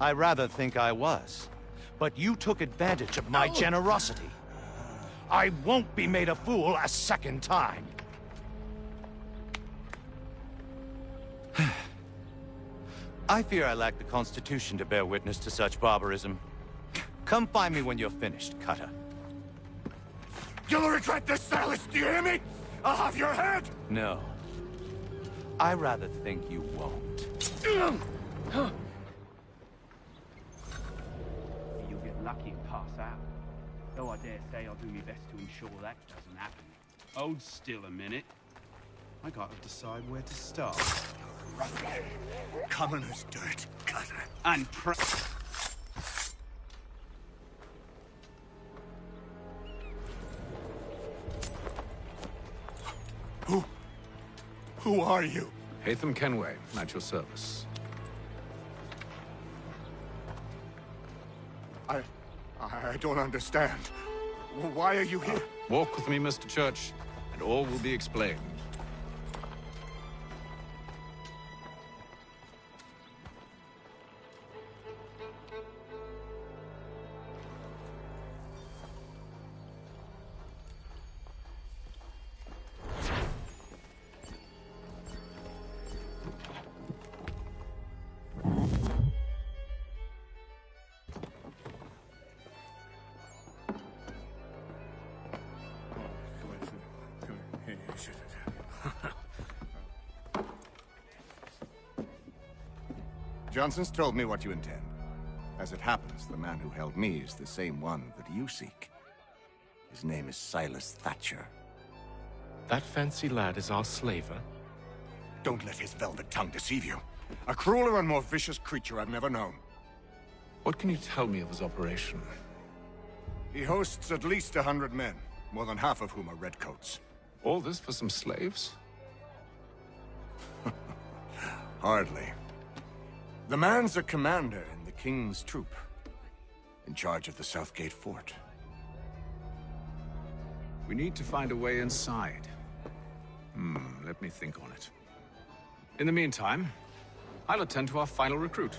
I rather think I was. But you took advantage of my generosity. I won't be made a fool a second time. I fear I lack the constitution to bear witness to such barbarism. Come find me when you're finished, Cutter. You'll regret this, Silas, do you hear me? I'll have your head! No. I rather think you won't. You'll get lucky and pass out. Though I dare say I'll do my best to ensure that doesn't happen. Hold still a minute. I gotta decide where to start. Commoner's dirt, gutter. And Who are you? Hatham Kenway, at your service. I don't understand. Why are you here? Walk with me, Mr. Church, and all will be explained. Johnson's told me what you intend. As it happens, the man who held me is the same one that you seek. His name is Silas Thatcher. That fancy lad is our slaver? Don't let his velvet tongue deceive you. A crueler and more vicious creature I've never known. What can you tell me of his operation? He hosts at least 100 men, more than half of whom are redcoats. All this for some slaves? Hardly. The man's a commander in the King's troop, in charge of the Southgate Fort. We need to find a way inside. Let me think on it. In the meantime, I'll attend to our final recruit.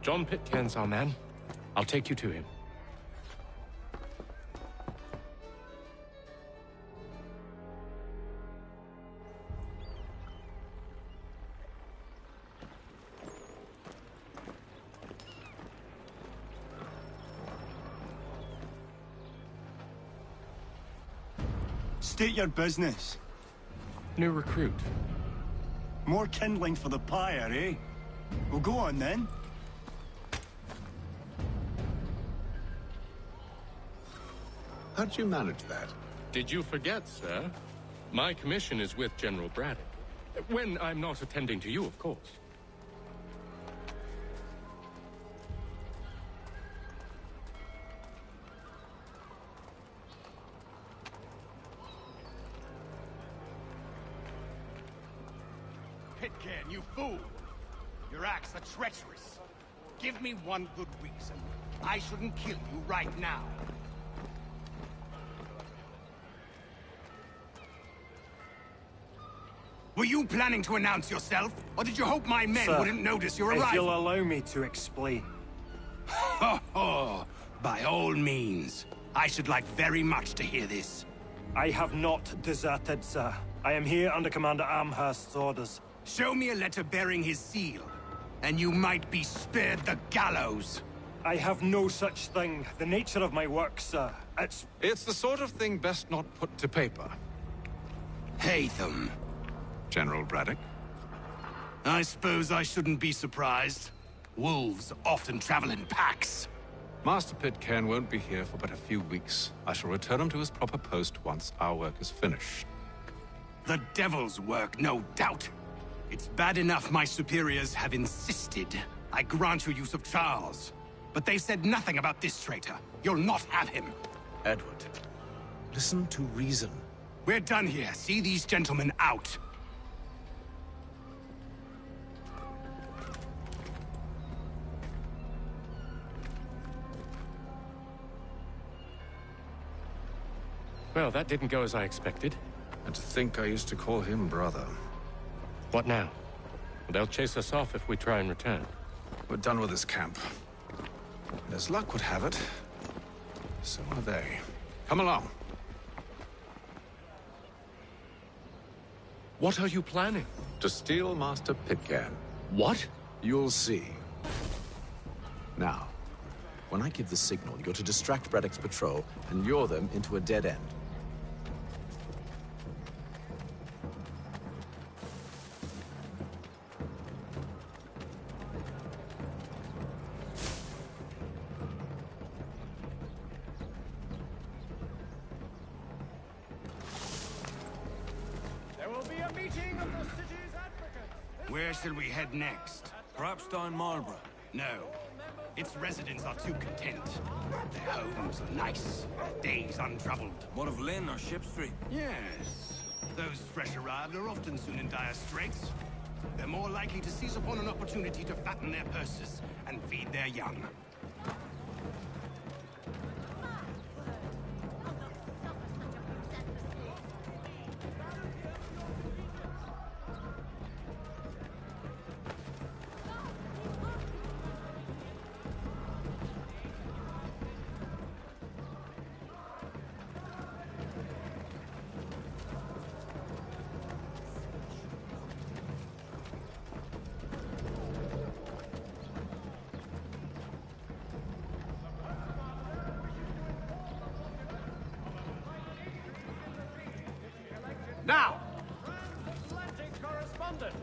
John Pitcairn's our man. I'll take you to him. State your business. New recruit. More kindling for the pyre, eh? Well, go on then. How'd you manage that? Did you forget, sir? My commission is with General Braddock. When I'm not attending to you, of course. Pitcairn, you fool! Your acts are treacherous. Give me one good reason. I shouldn't kill you right now. Were you planning to announce yourself? Or did you hope my men Sir, wouldn't notice your if arrival? you'll allow me to explain. Ho ho! By all means. I should like very much to hear this. I have not deserted, sir. I am here under Commander Amherst's orders. Show me a letter bearing his seal, and you might be spared the gallows. I have no such thing. The nature of my work, sir, It's the sort of thing best not put to paper. Hatham. General Braddock? I suppose I shouldn't be surprised. Wolves often travel in packs. Master Pitcairn won't be here for but a few weeks. I shall return him to his proper post once our work is finished. The devil's work, no doubt. It's bad enough my superiors have insisted I grant you use of Charles. But they've said nothing about this traitor. You'll not have him. Edward, listen to reason. We're done here. See these gentlemen out. Well, that didn't go as I expected. And to think I used to call him brother. What now? They'll chase us off if we try and return. We're done with this camp. And as luck would have it, so are they. Come along. What are you planning? To steal Master Pitcairn. What? You'll see. Now, when I give the signal, you're to distract Braddock's patrol and lure them into a dead end. a meeting of the city's advocates. Where shall we head next? Perhaps down Marlborough. No. Its residents are too content. Their homes are nice, their days untroubled. What of Lynn or Ship Street? Yes. Those fresh arrived are often soon in dire straits. They're more likely to seize upon an opportunity to fatten their purses and feed their young. Now, Atlantic correspondence.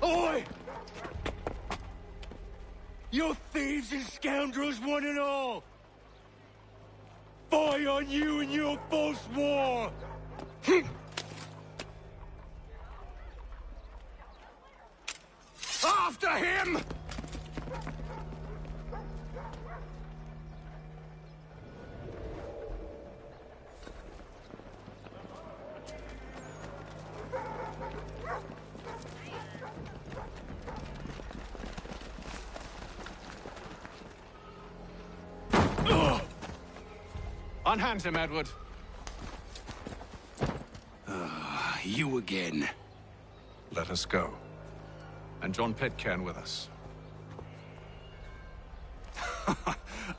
Oi! You thieves and scoundrels, one and all! Fire on you and your false war! After him! Unhand him, Edward. You again. Let us go. And John Pitcairn with us.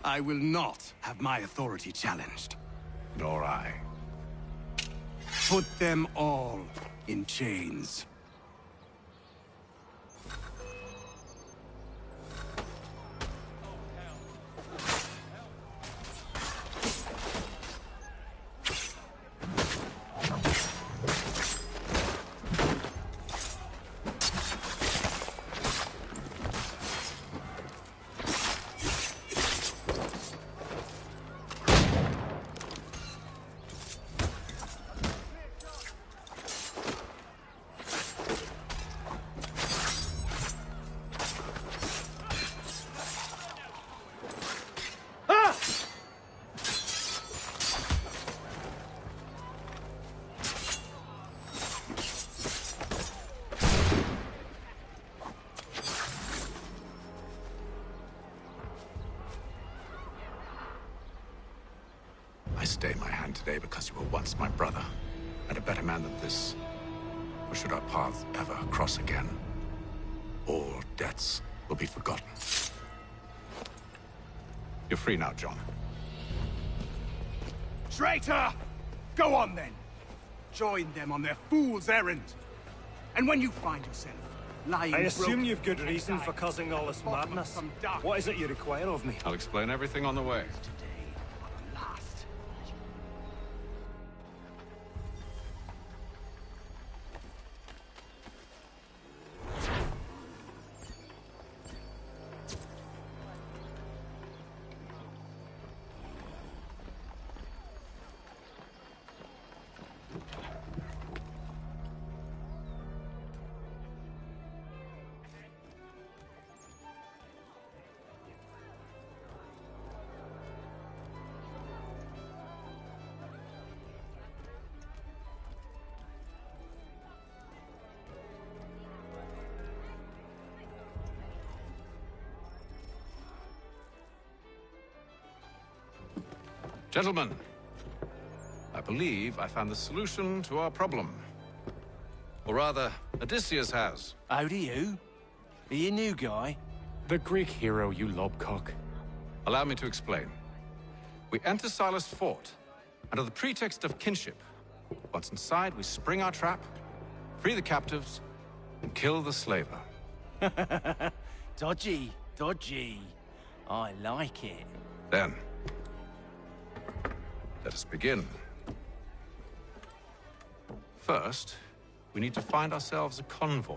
I will not have my authority challenged. Nor I. Put them all in chains. I stay my hand today because you were once my brother, and a better man than this. Or should our paths ever cross again, all debts will be forgotten. You're free now, John. Traitor! Go on then! Join them on their fool's errand. And when you find yourself lying I assume broken you've good reason for causing all this madness. What is it you require of me? I'll explain everything on the way. Gentlemen, I believe I found the solution to our problem. Or rather, Odysseus has. How do you? Are you a new guy? The Greek hero, you lobcock. Allow me to explain. We enter Silas' fort, under the pretext of kinship. Once inside, we spring our trap, free the captives, and kill the slaver. Dodgy, dodgy. I like it. Then, let us begin. First, we need to find ourselves a convoy.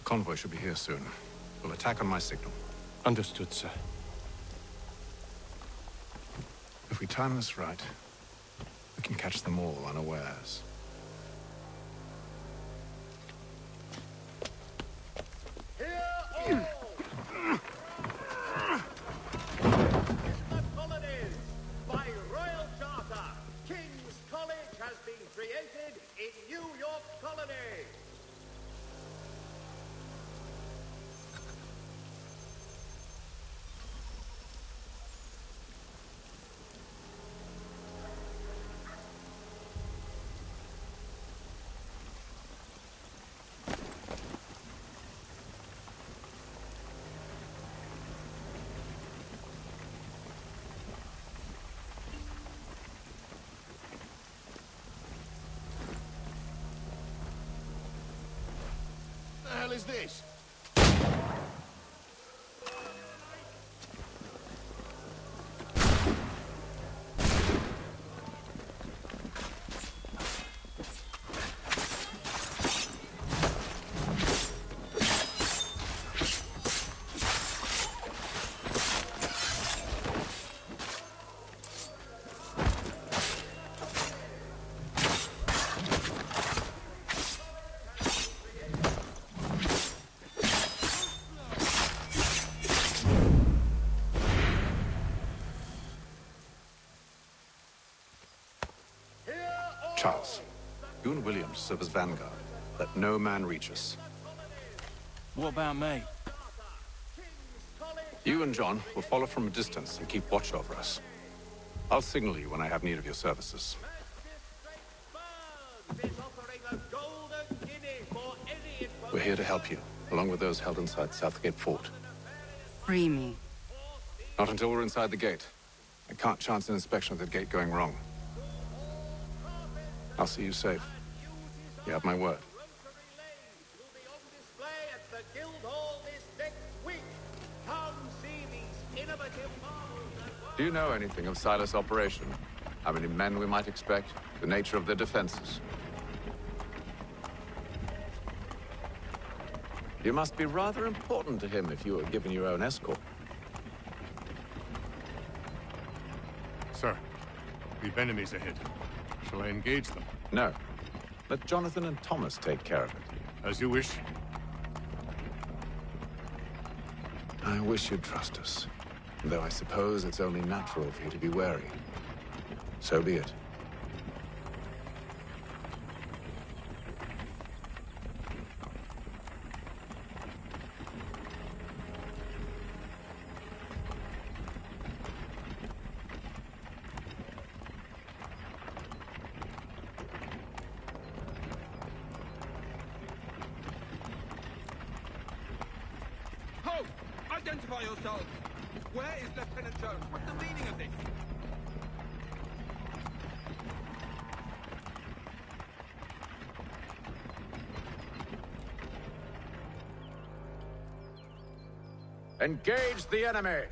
Convoy should be here soon. We'll attack on my signal. Understood, sir. If we time this right, we can catch them all unawares. Colonies, by royal charter, King's College has been created in New York Colony. What the hell is this? Charles, you and William serve as vanguard. Let no man reach us. What about me? You and John will follow from a distance and keep watch over us. I'll signal you when I have need of your services. We're here to help you, along with those held inside Southgate Fort. Free me. Not until we're inside the gate. I can't chance an inspection of the gate going wrong. I'll see you safe. You have my word. Do you know anything of Silas' operation? How many men we might expect? The nature of their defenses? You must be rather important to him if you were given your own escort. Sir, we've enemies ahead. Shall I engage them? No. Let Jonathan and Thomas take care of it. As you wish. I wish you'd trust us. Though I suppose it's only natural for you to be wary. So be it. Ho! Identify yourselves! Where is Lieutenant Jones? What's the meaning of this? Engage the enemy!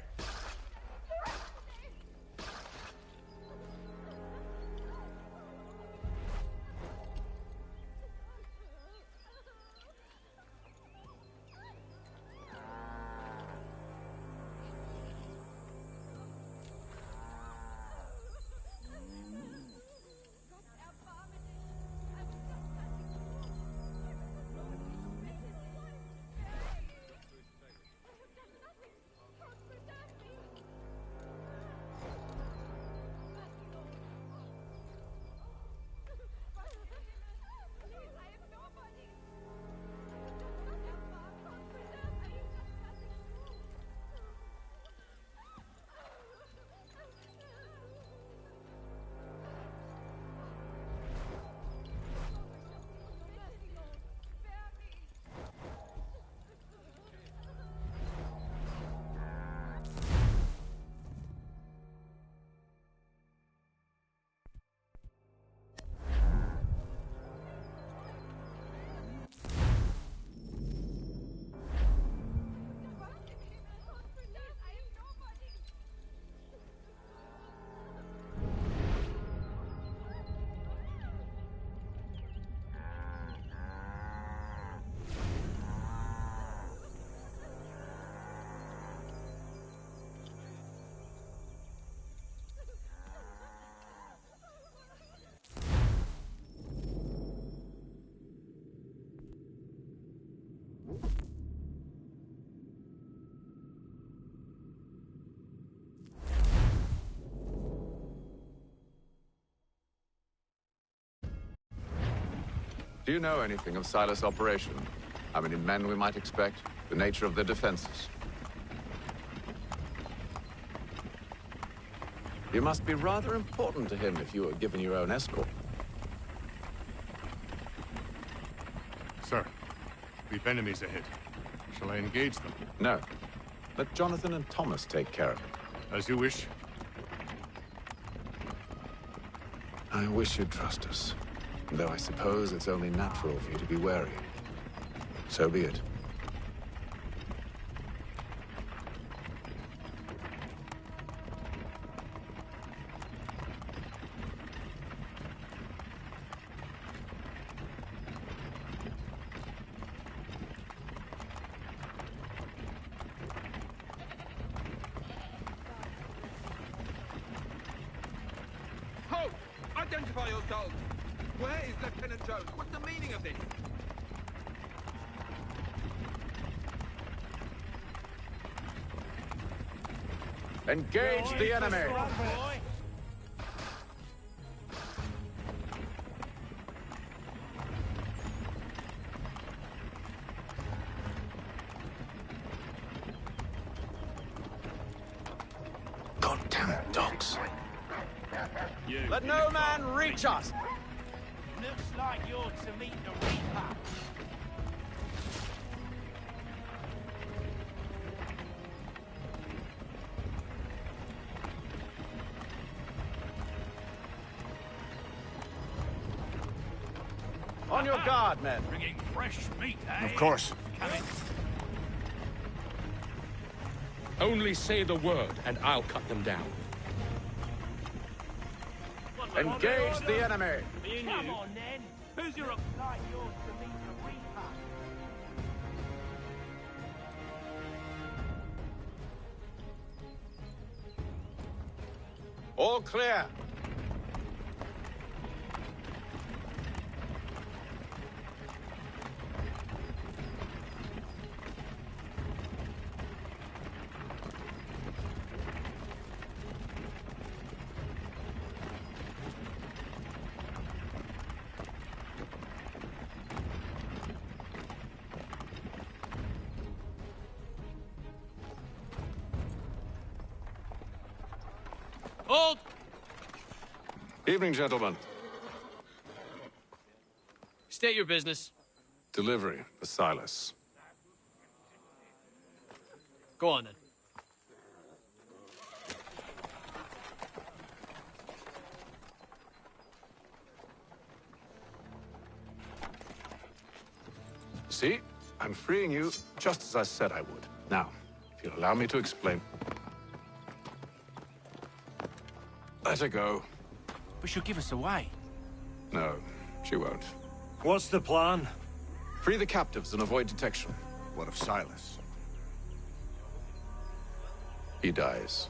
Do you know anything of Silas' operation? How many men we might expect? The nature of their defenses? You must be rather important to him if you were given your own escort. Sir, we've enemies ahead. Shall I engage them? No. Let Jonathan and Thomas take care of it. As you wish. I wish you'd trust us. Though I suppose it's only natural for you to be wary. So be it. Halt! Identify yourselves! Where is Lieutenant Jones? What's the meaning of this? Engage the enemy! Goddamn dogs. Let no man reach us! Looks like you're to meet the Reaper. On your guard, men. Bringing fresh meat, eh? Of course. Coming. Only say the word, and I'll cut them down. Engage the enemy! Come on, then. Who's your like yours to meet the Reaper? All clear. Hold! Evening, gentlemen. State your business. Delivery for Silas. Go on, then. See? I'm freeing you just as I said I would. Now, if you'll allow me to explain. Let her go. But she'll give us away. No, she won't. What's the plan? Free the captives and avoid detection. What of Silas? He dies.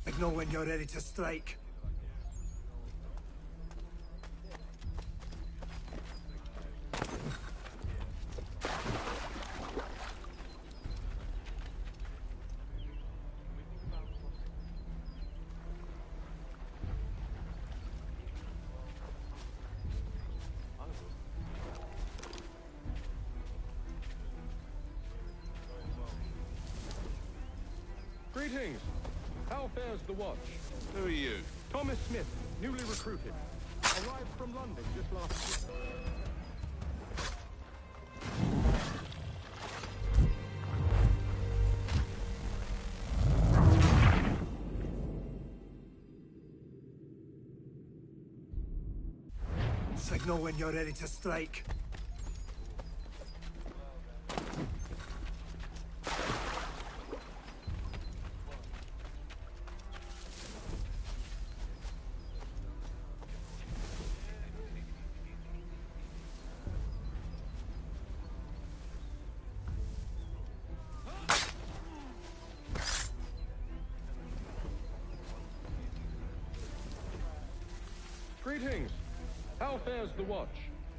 Signal when you're ready to strike. Greetings. How fares the watch? Who are you? Thomas Smith, newly recruited. Arrived from London just last week. Signal when you're ready to strike. Greetings. How fares the watch?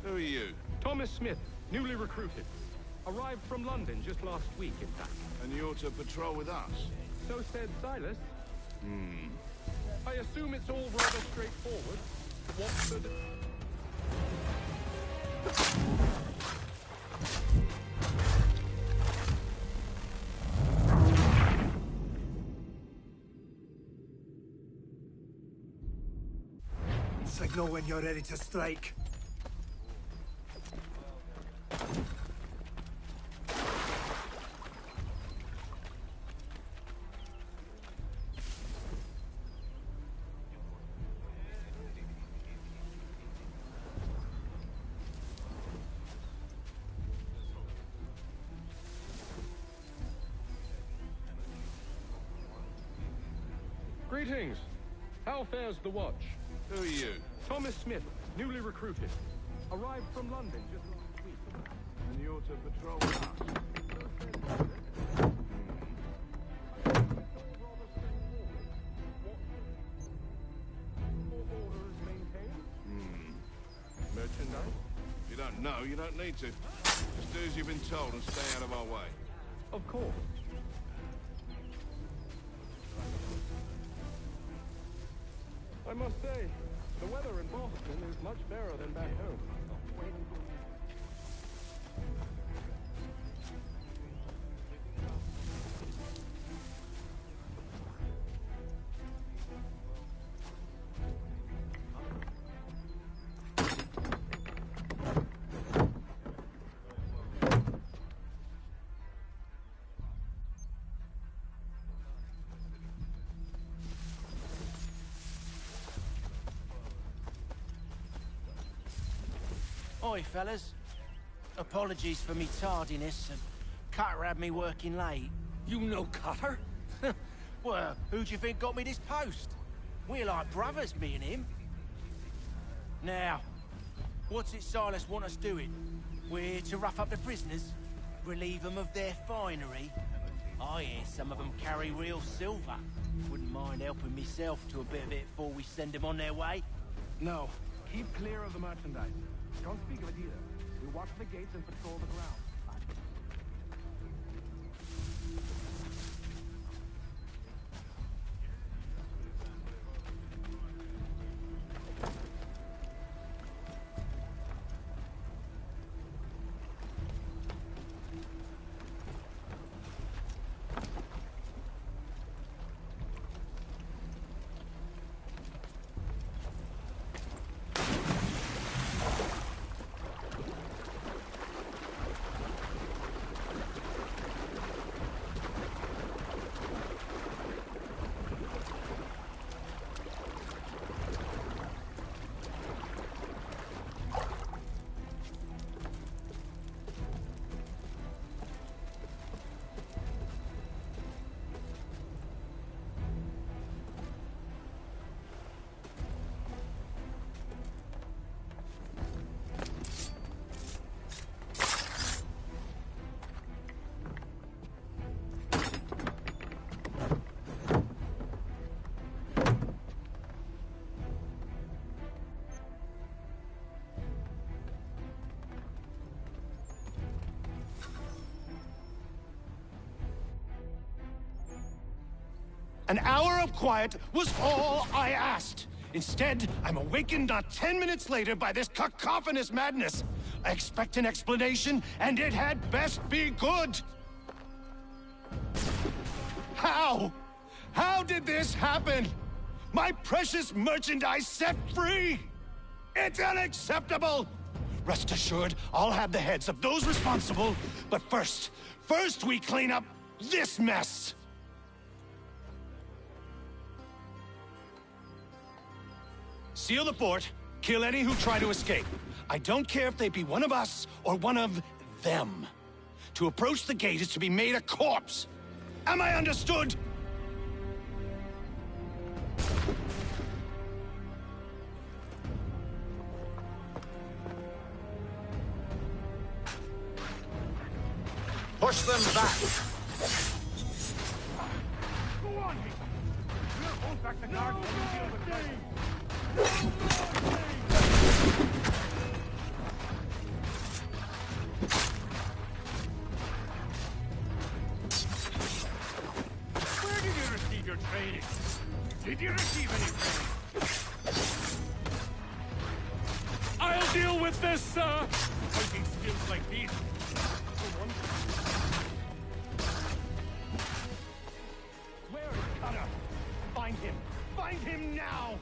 Who are you? Thomas Smith, newly recruited. Arrived from London just last week, in fact. And you're to patrol with us? So said Silas. I assume it's all rather straightforward. Watford. Signal when you're ready to strike. Greetings. How fares the watch? Who are you? Thomas Smith, newly recruited. Arrived from London just last week. And you're to patrol us? Merchandise? If you don't know, you don't need to. Just do as you've been told and stay out of our way. Of course. I must say, the weather in Boston is much better than back home. Oi, fellas. Apologies for me tardiness. Cutter had me working late. You know Cutter? Well, who do you think got me this post? We're like brothers, me and him. Now, what's it Silas want us doing? We're here to rough up the prisoners? Relieve them of their finery? I hear some of them carry real silver. Wouldn't mind helping myself to a bit of it before we send them on their way. No. Keep clear of the merchandise. Don't speak of it either. We watch the gates and patrol the ground. An hour of quiet was all I asked. Instead, I'm awakened not 10 minutes later by this cacophonous madness. I expect an explanation, and it had best be good. How? How did this happen? My precious merchandise set free! It's unacceptable! Rest assured, I'll have the heads of those responsible, but first we clean up this mess! Seal the fort, kill any who try to escape. I don't care if they be one of us or one of them. To approach the gate is to be made a corpse. Am I understood? Push them back! Go on, me! We'll hold back the guard while we deal with them. Where did you receive your training? Did you receive any training? Deal with this, sir! Fighting skills like these. Where is Cutter? Find him! Find him now!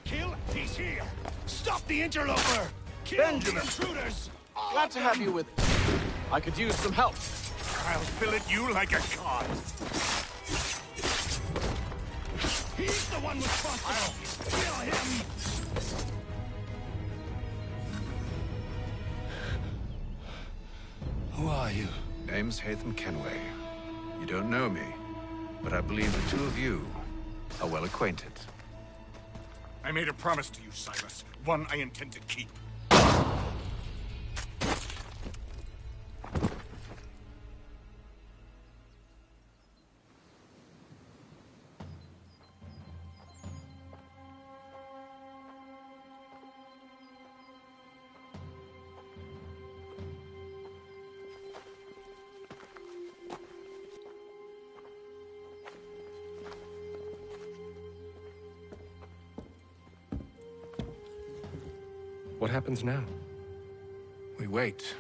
Kill? He's here! Stop the interloper! Kill Benjamin! the intruders! Glad to have you with us. I could use some help. I'll fillet you like a cod. He's the one responsible! Kill him! Who are you? Name's Hatham Kenway. You don't know me, but I believe the two of you are well acquainted. I made a promise to you, Silas. One I intend to keep. What happens now? We wait.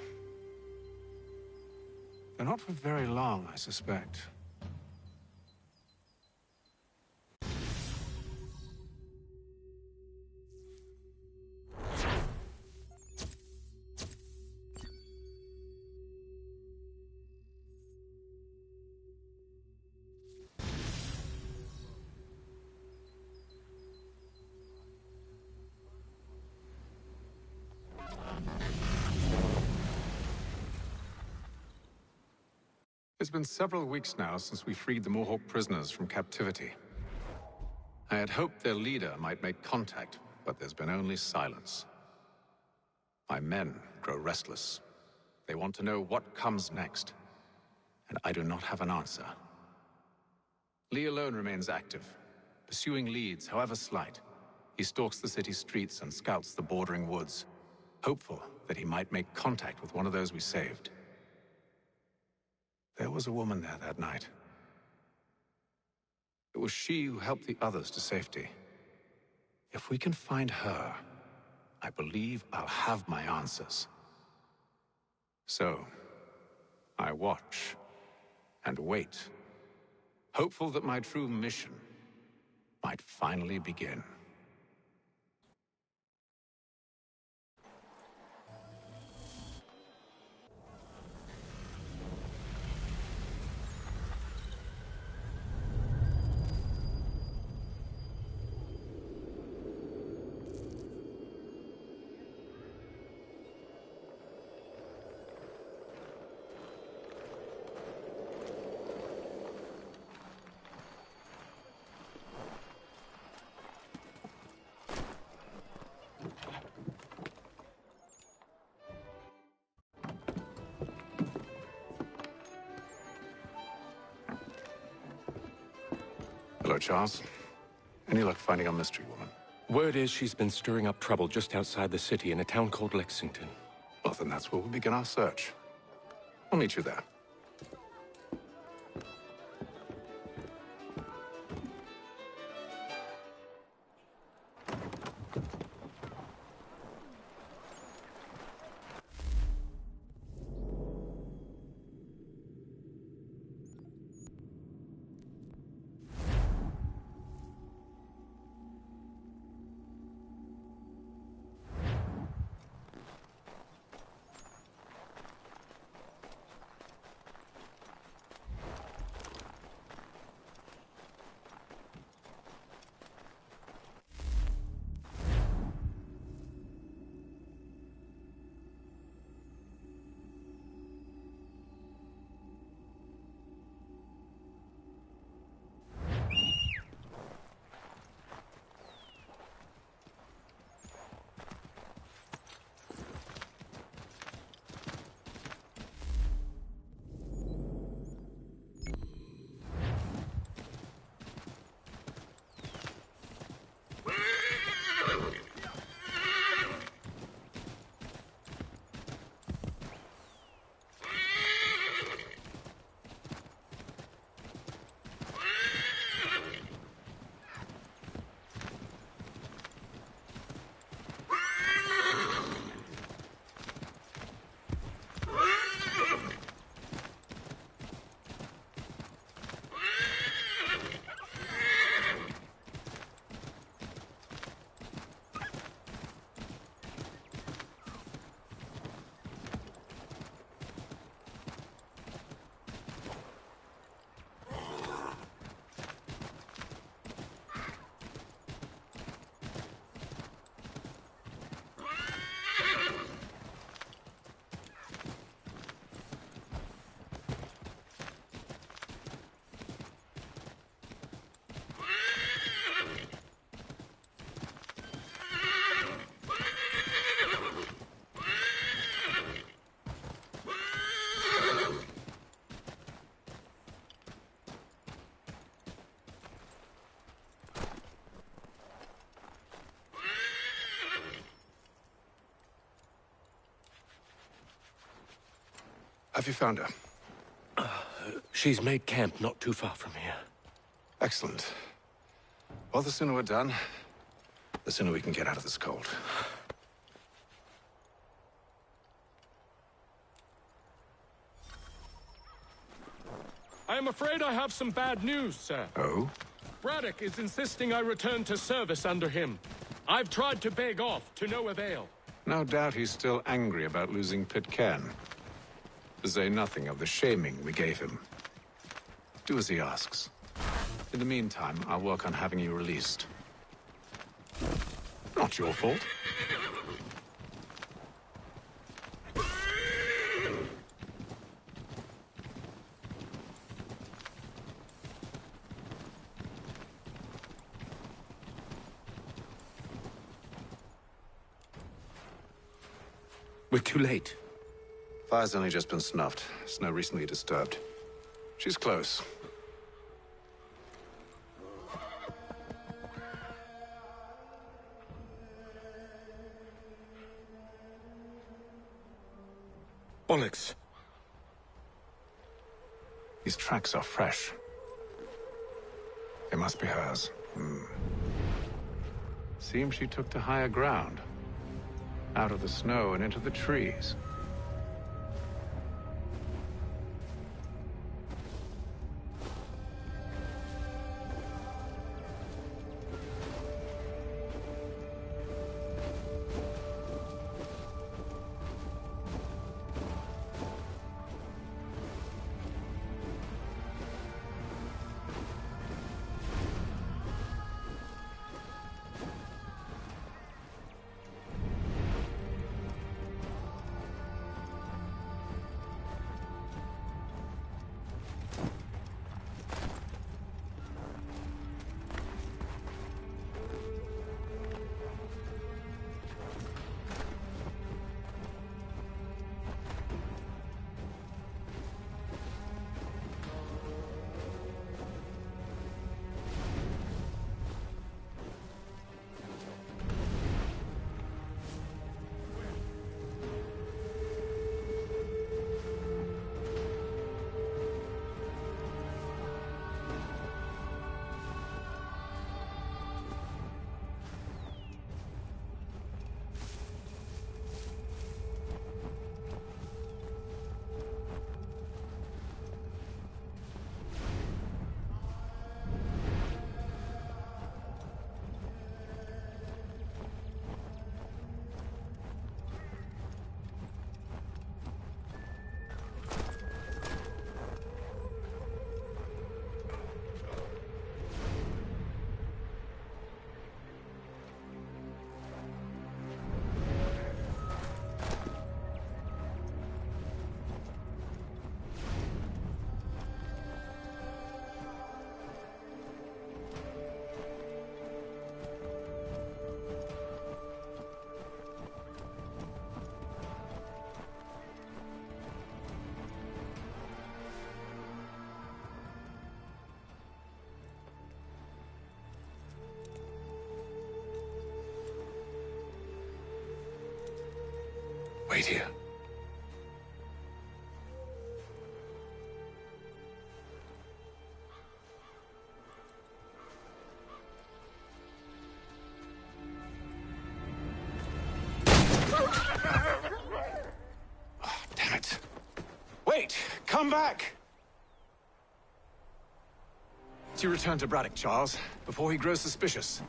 But not for very long, I suspect. It's been several weeks now since we freed the Mohawk prisoners from captivity. I had hoped their leader might make contact, but there's been only silence. My men grow restless. They want to know what comes next, and I do not have an answer. Lee alone remains active, pursuing leads, however slight. He stalks the city streets and scouts the bordering woods, hopeful that he might make contact with one of those we saved. There was a woman there that night. It was she who helped the others to safety. If we can find her, I believe I'll have my answers. So, I watch and wait, hopeful that my true mission might finally begin. Hello, Charles. Any luck finding our mystery woman? Word is she's been stirring up trouble just outside the city in a town called Lexington. Well, then that's where we'll begin our search. I'll meet you there. Have you found her? She's made camp not too far from here. Excellent. Well, the sooner we're done, the sooner we can get out of this cold. I am afraid I have some bad news, sir. Oh? Braddock is insisting I return to service under him. I've tried to beg off, to no avail. No doubt he's still angry about losing Pitcairn. To say nothing of the shaming we gave him. Do as he asks. In the meantime, I'll work on having you released. Not your fault. We're too late. Fire's only just been snuffed. Snow recently disturbed. She's close. Onyx. These tracks are fresh. They must be hers. Seems she took to higher ground. Out of the snow and into the trees. Wait here. Oh, damn it. Wait! Come back! You return to Braddock, Charles, before he grows suspicious.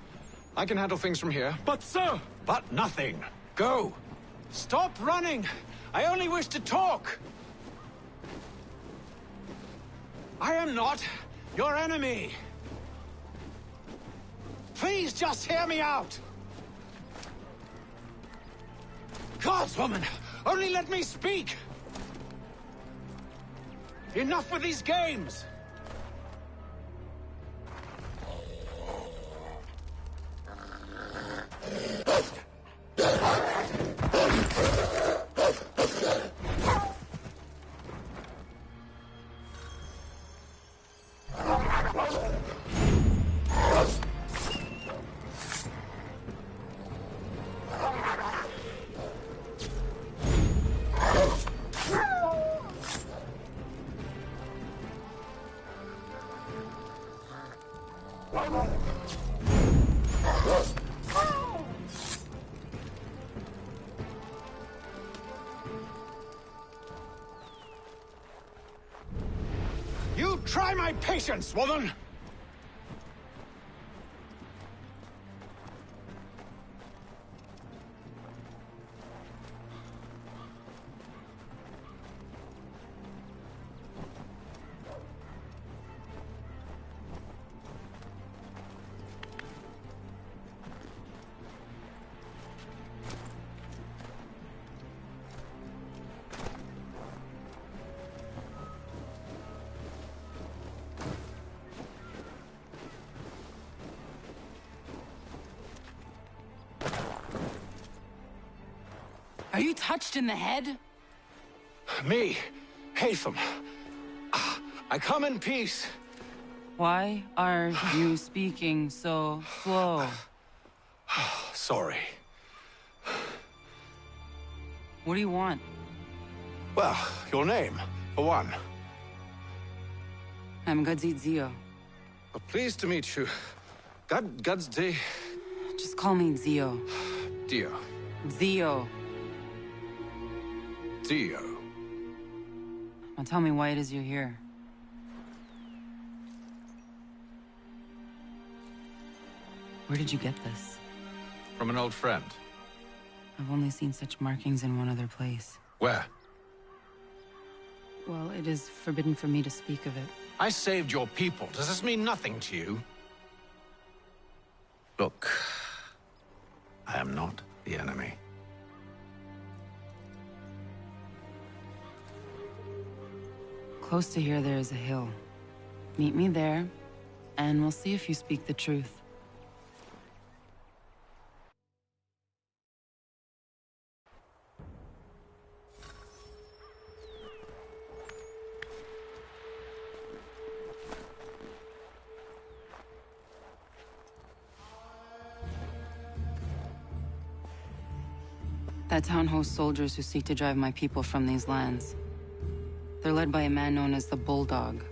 I can handle things from here. But, sir! But nothing. Go! Stop running! I only wish to talk! I am not your enemy! Please just hear me out! Gods, woman! Only let me speak! Enough with these games! You try my patience, woman! Are you touched in the head? Me, Hatham. I come in peace. Why are you speaking so slow? Sorry. What do you want? Well, your name, for one. I'm Gadzit Zio. Pleased to meet you. Gadzde. Just call me Zio. Dio. Zio. Dio. Now tell me why it is you're here. Where did you get this? From an old friend. I've only seen such markings in one other place. Where? Well, it is forbidden for me to speak of it. I saved your people. Does this mean nothing to you? Look, I am not the enemy. Close to here, there is a hill. Meet me there, and we'll see if you speak the truth. That town hosts soldiers who seek to drive my people from these lands. They're led by a man known as the Bulldog.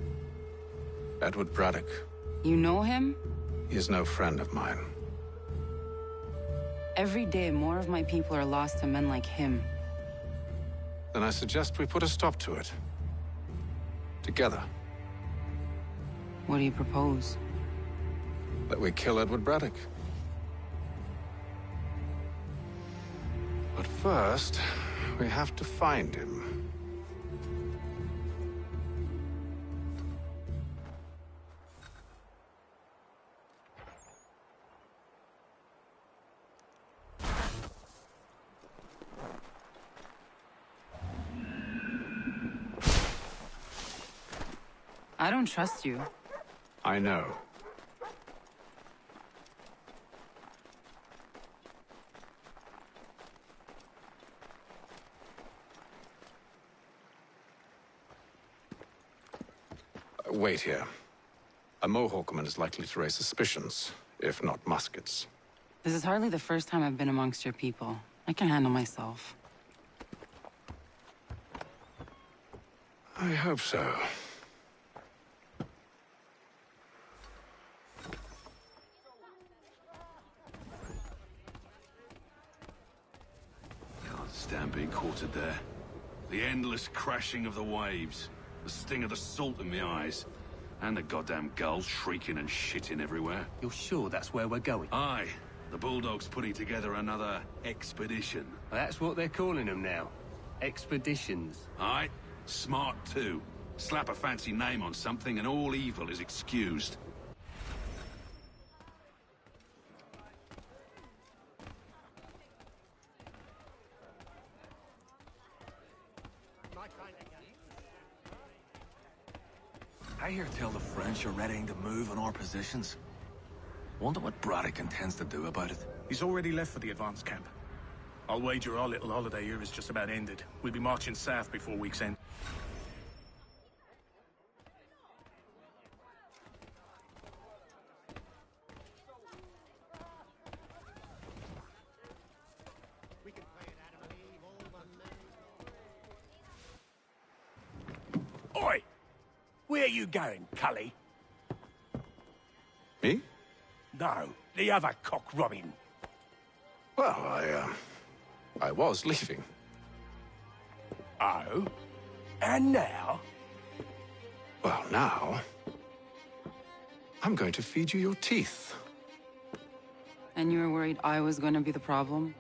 Edward Braddock. You know him? He is no friend of mine. Every day, more of my people are lost to men like him. Then I suggest we put a stop to it. Together. What do you propose? That we kill Edward Braddock. But first, we have to find him. I don't trust you. I know. Wait here. A Mohawkman is likely to raise suspicions, if not muskets. This is hardly the first time I've been amongst your people. I can handle myself. I hope so. Can't stand being quartered there. The endless crashing of the waves. The sting of the salt in my eyes. And the goddamn gulls shrieking and shitting everywhere. You're sure that's where we're going? Aye. The Bulldog's putting together another expedition. That's what they're calling them now. Expeditions. Aye. Smart too. Slap a fancy name on something and all evil is excused. I hear tell the French are readying to move on our positions. Wonder what Braddock intends to do about it. He's already left for the advance camp. I'll wager our little holiday here is just about ended. We'll be marching south before week's end. Oi! Where you going, Cully? Me? No, the other cock Robin. Well, I was leaving. Oh? And now? Well, now... I'm going to feed you your teeth. And you were worried I was going to be the problem?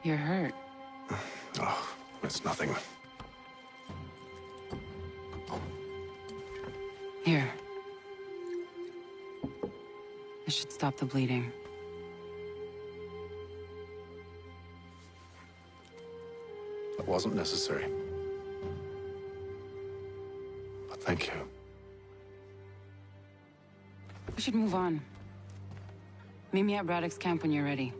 You're hurt. Oh, it's nothing. Here. This should stop the bleeding. That wasn't necessary. But thank you. We should move on. Meet me at Braddock's camp when you're ready.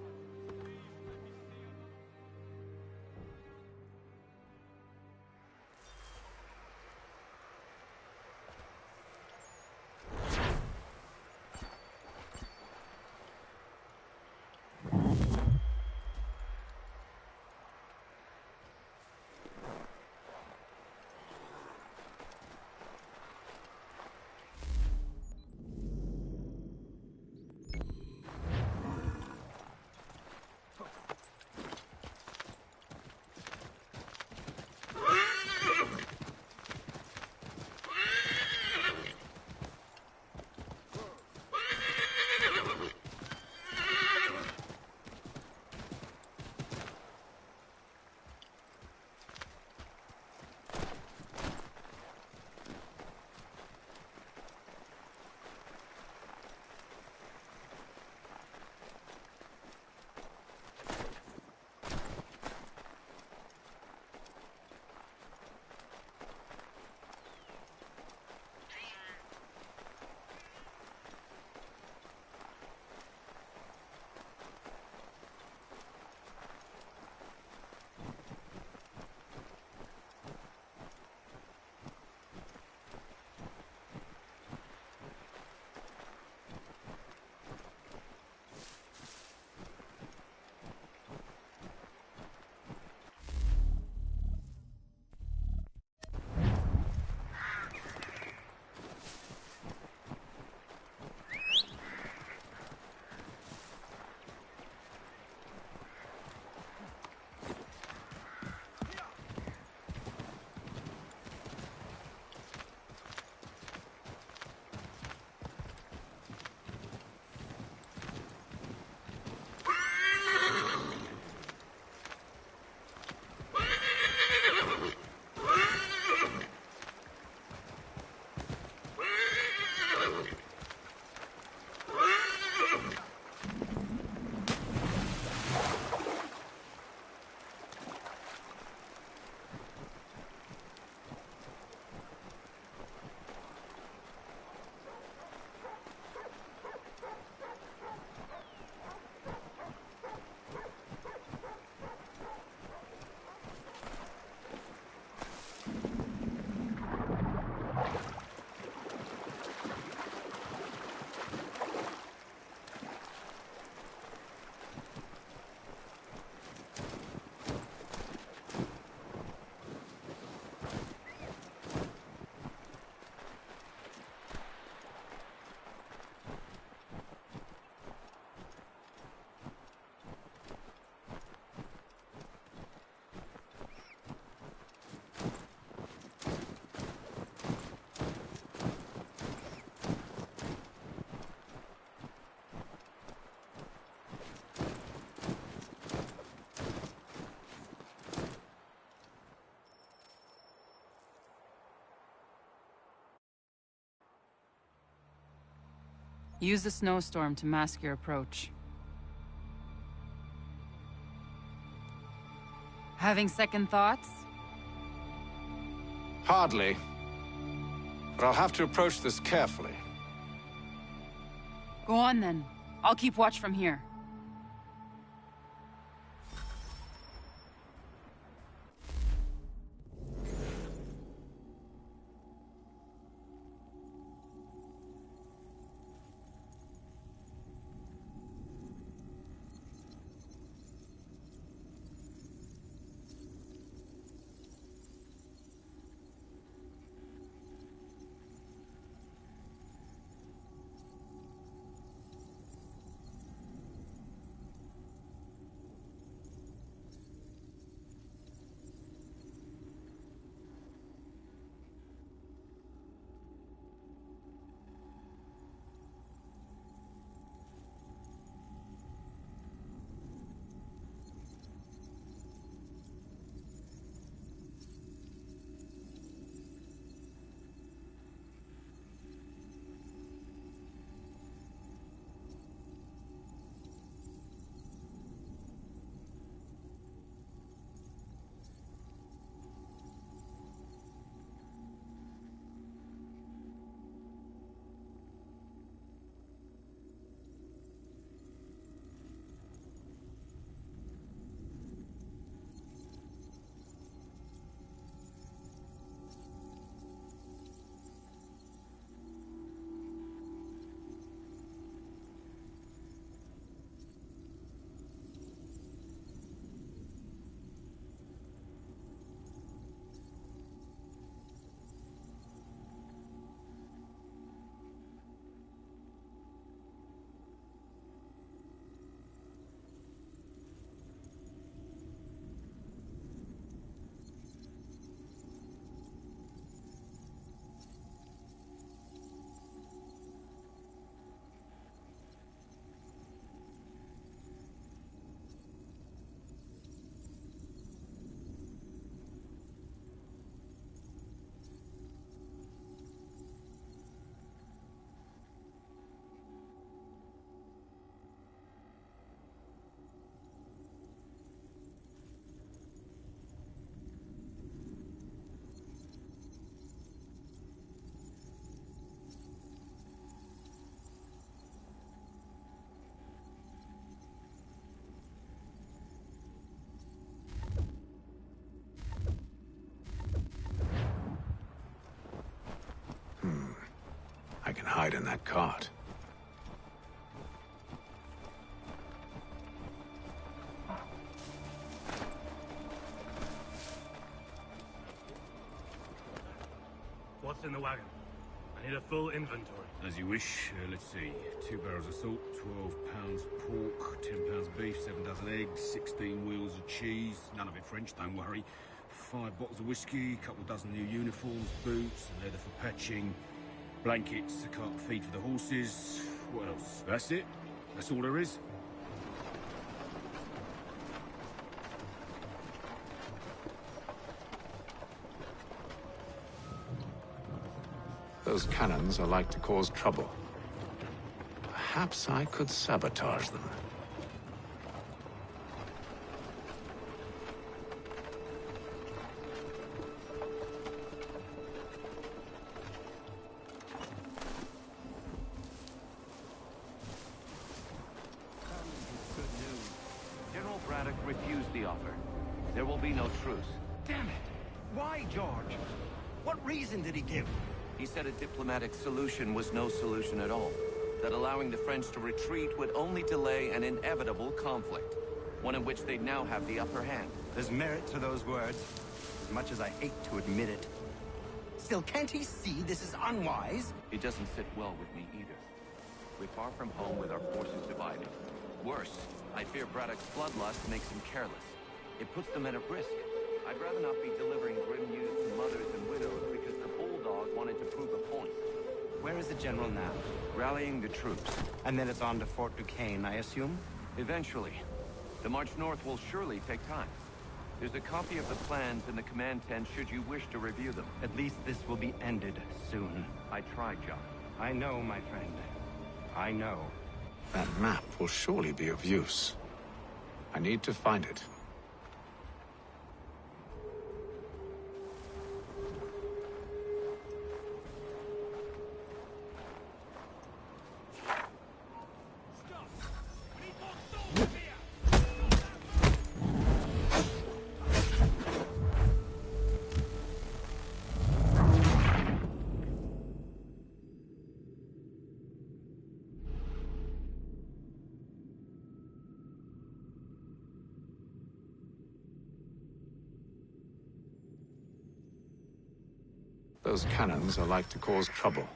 Use the snowstorm to mask your approach. Having second thoughts? Hardly. But I'll have to approach this carefully. Go on then. I'll keep watch from here. I can hide in that cart. What's in the wagon? I need a full inventory. As you wish. Let's see. 2 barrels of salt, 12 pounds pork, 10 pounds beef, 7 dozen eggs, 16 wheels of cheese. None of it French, don't worry. 5 bottles of whiskey, a couple dozen new uniforms, boots, and leather for patching, blankets, a cart of feed for the horses. What else? That's it. That's all there is. Those cannons are like to cause trouble. Perhaps I could sabotage them. General Braddock refused the offer. There will be no truce. Damn it! Why, George? What reason did he give? He said a diplomatic solution was no solution at all. That allowing the French to retreat would only delay an inevitable conflict. One in which they'd now have the upper hand. There's merit to those words, as much as I hate to admit it. Still, can't he see this is unwise? It doesn't sit well with me either. We're far from home with our forces divided. Worse, I fear Braddock's bloodlust makes him careless. It puts the men at risk. I'd rather not be delivering grim news to mothers and widows because the bulldog wanted to prove a point. Where is the general now? Rallying the troops. And then it's on to Fort Duquesne, I assume? Eventually. The march north will surely take time. There's a copy of the plans in the command tent should you wish to review them. At least this will be ended soon. I tried, John. I know, my friend. I know. That map will surely be of use. I need to find it. Those cannons are like to cause trouble.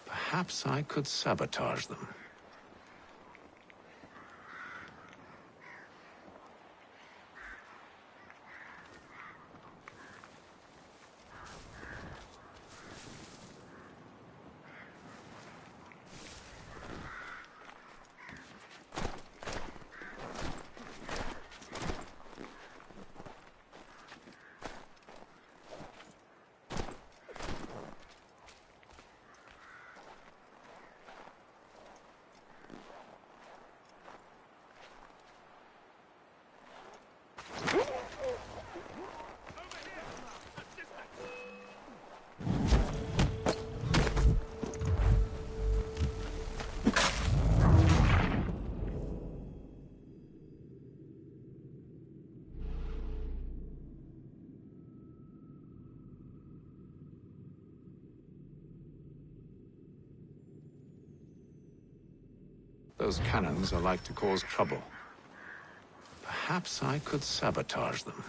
Perhaps I could sabotage them. Those cannons are like to cause trouble. Perhaps I could sabotage them.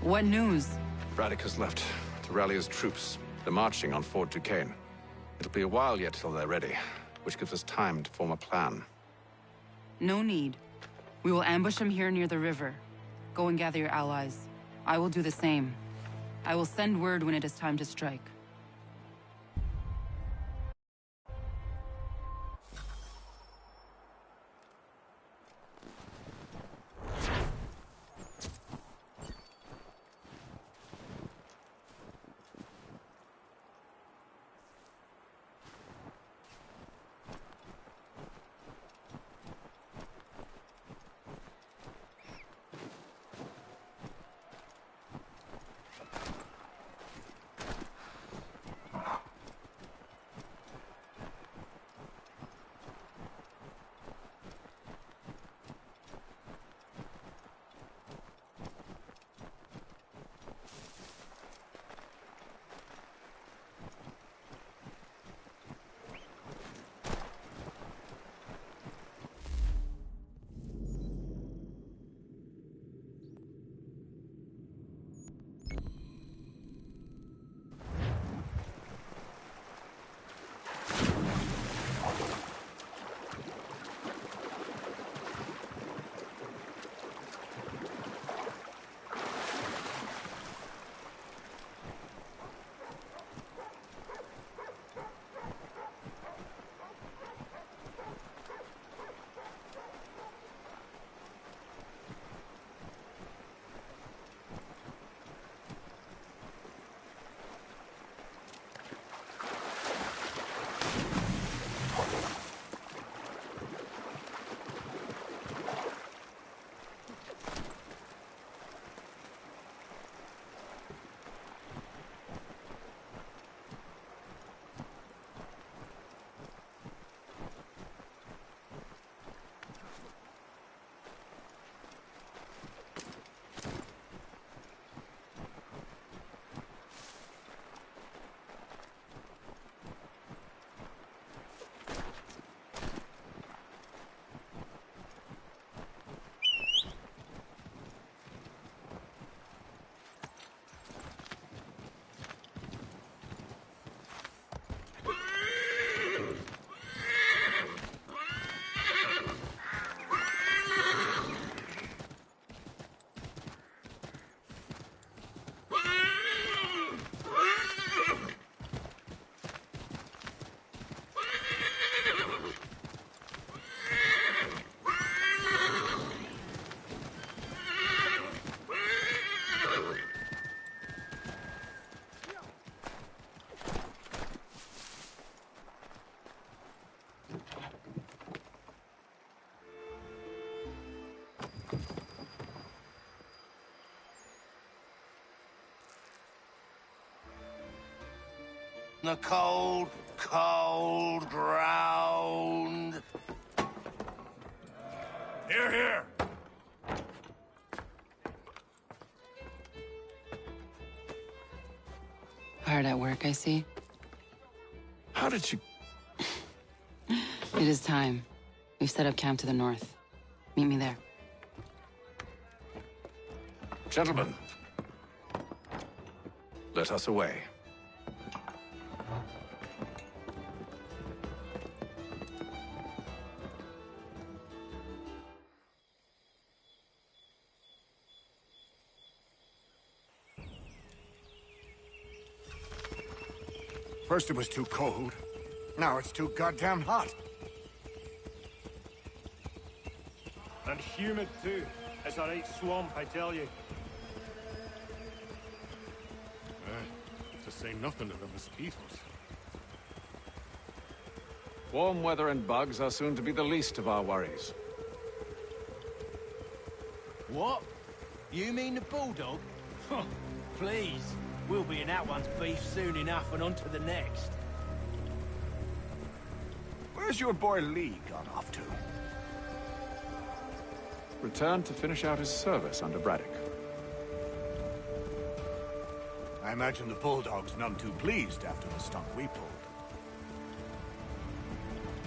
What news? Braddock has left to rally his troops. They're marching on Fort Duquesne. It'll be a while yet till they're ready, which gives us time to form a plan. No need. We will ambush them here near the river. Go and gather your allies. I will do the same. I will send word when it is time to strike. The cold, cold ground. Here, here. Hard at work, I see. How did you... It is time. We've set up camp to the north. Meet me there. Gentlemen, let us away. First it was too cold. Now it's too goddamn hot. And humid too. It's that 8 swamp, I tell you. To say nothing of the mosquitoes. Warm weather and bugs are soon to be the least of our worries. What? You mean the bulldog? Huh, please. We'll be in that one's beef soon enough and on to the next. Where's your boy Lee gone off to? Returned to finish out his service under Braddock. I imagine the Bulldog's none too pleased after the stunt we pulled.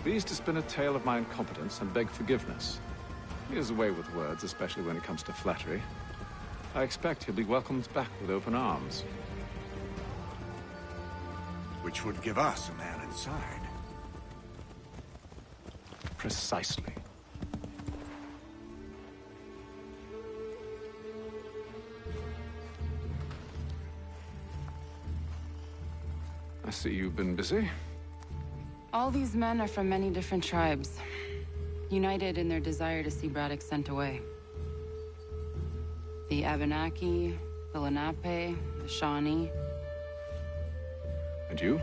Pleased to spin a tale of my incompetence and beg forgiveness. He has a way with words, especially when it comes to flattery. I expect he'll be welcomed back with open arms. Which would give us a man inside. Precisely. I see you've been busy. All these men are from many different tribes, united in their desire to see Braddock sent away. The Abenaki, the Lenape, the Shawnee. And you?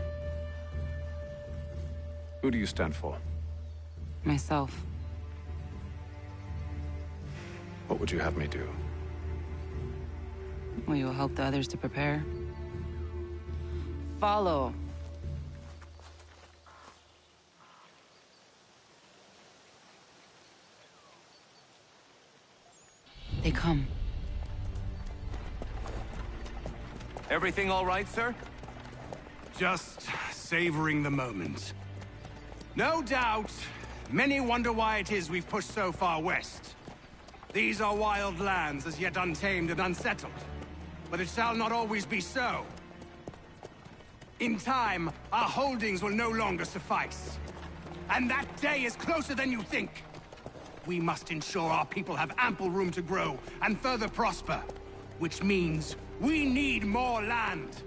Who do you stand for? Myself. What would you have me do? Will you help the others to prepare? Follow. They come. Everything all right, sir? Just savoring the moment. No doubt, many wonder why it is we've pushed so far west. These are wild lands, as yet untamed and unsettled. But it shall not always be so. In time, our holdings will no longer suffice. And that day is closer than you think. We must ensure our people have ample room to grow and further prosper. Which means we need more land.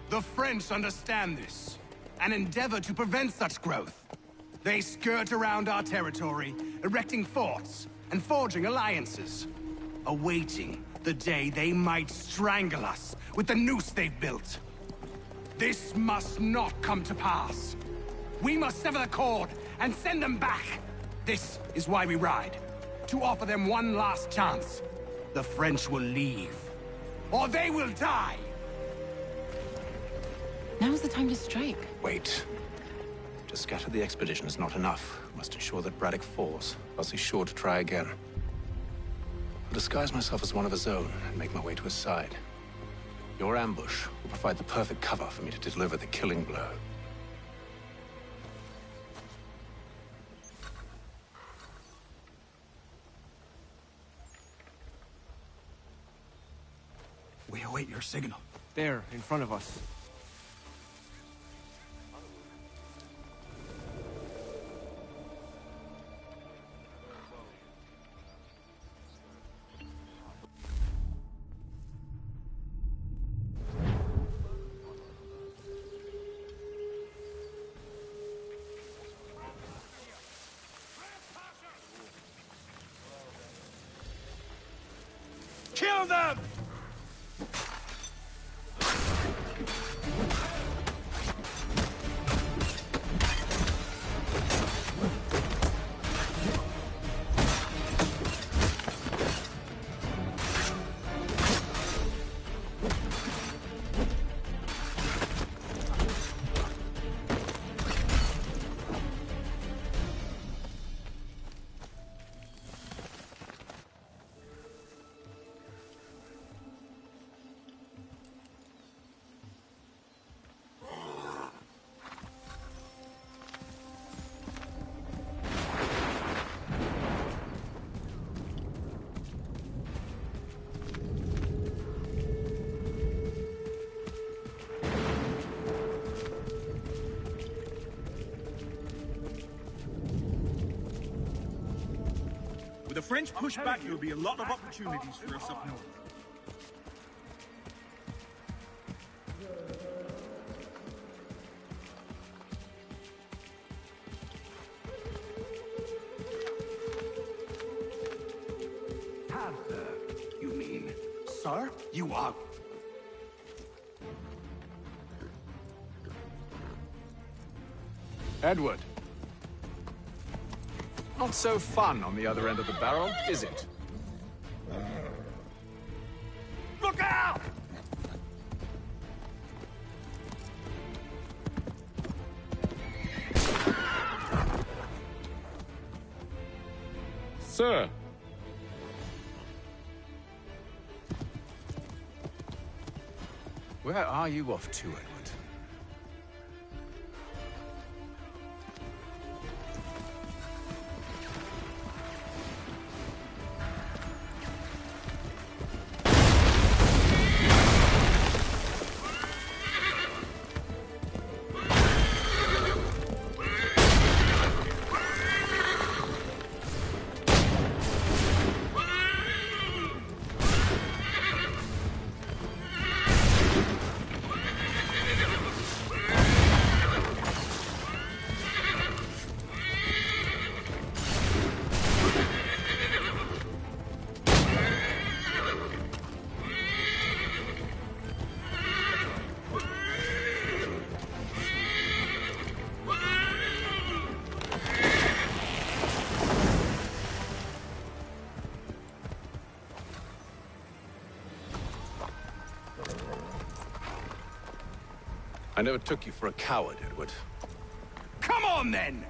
The French understand this, and endeavor to prevent such growth. They skirt around our territory, erecting forts and forging alliances, awaiting the day they might strangle us with the noose they've built. This must not come to pass. We must sever the cord and send them back. This is why we ride, to offer them one last chance. The French will leave, or they will die. Now's the time to strike. Wait. To scatter the expedition is not enough. We must ensure that Braddock falls, else he's sure to try again. I'll disguise myself as one of his own and make my way to his side. Your ambush will provide the perfect cover for me to deliver the killing blow. We await your signal. There, in front of us. Kill them! the French push back, there will be a lot of opportunities for us up north. You mean, sir? You are... Edward. Not so fun on the other end of the barrel, is it? Look out! Sir! Where are you off to, Edward? I never took you for a coward, Edward. Come on, then!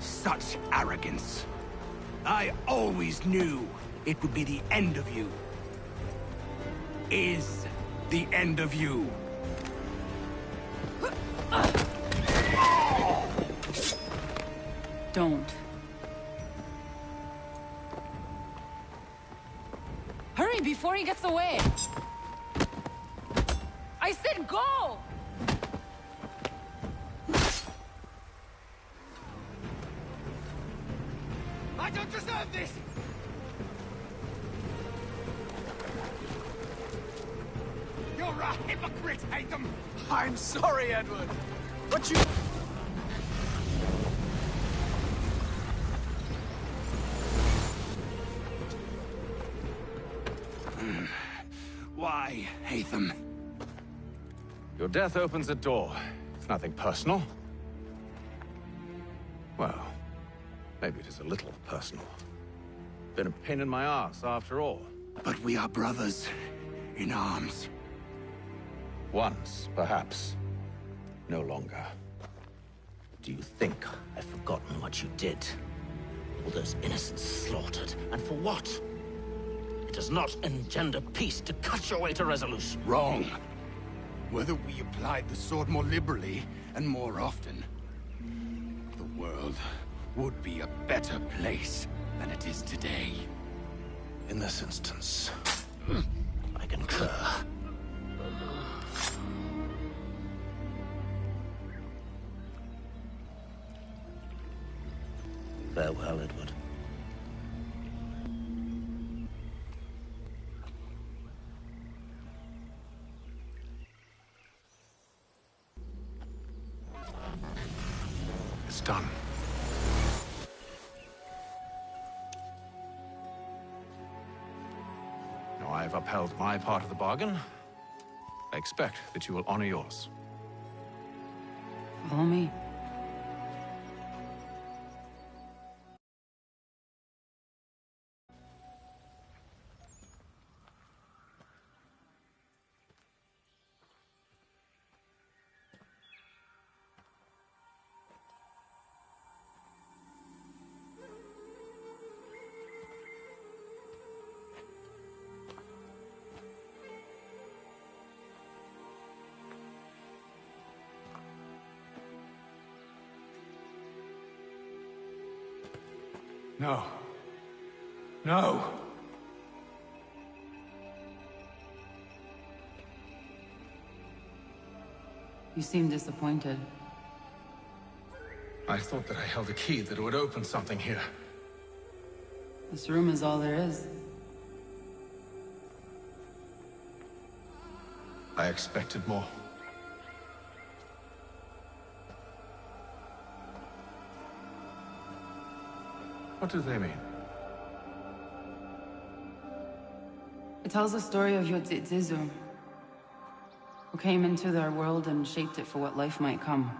Such arrogance. I always knew it would be the end of you. Is the end of you. Don't. Hurry before he gets away! I said go! I don't deserve this! You're a hypocrite, Hatham! I'm sorry, Edward, but you... Why, Hatham? Your death opens a door. It's nothing personal. Well, maybe it is a little personal. Been a pain in my ass, after all. But we are brothers in arms. Once, perhaps. No longer. Do you think I've forgotten what you did? All those innocents slaughtered, and for what? It does not engender peace to cut your way to resolution. Wrong. Whether we applied the sword more liberally and more often, the world would be a better place than it is today. In this instance, I concur. Farewell, Edward. it's done. Now I've upheld my part of the bargain. I expect that you will honor yours. Follow me. No. No! You seem disappointed. I thought that I held a key that would open something here. This room is all there is. I expected more. What do they mean? It tells the story of Yotzitzizu, who came into their world and shaped it for what life might come.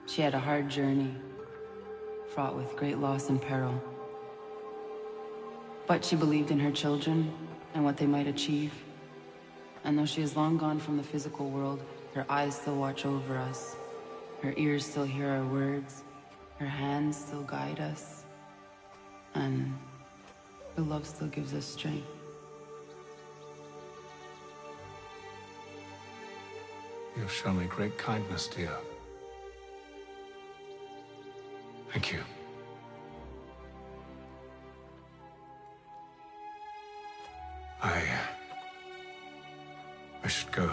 She had a hard journey, fraught with great loss and peril. But she believed in her children and what they might achieve. And though she is long gone from the physical world, her eyes still watch over us. Her ears still hear our words. Her hands still guide us. And her love still gives us strength. You have shown me great kindness, dear. Thank you. I should go.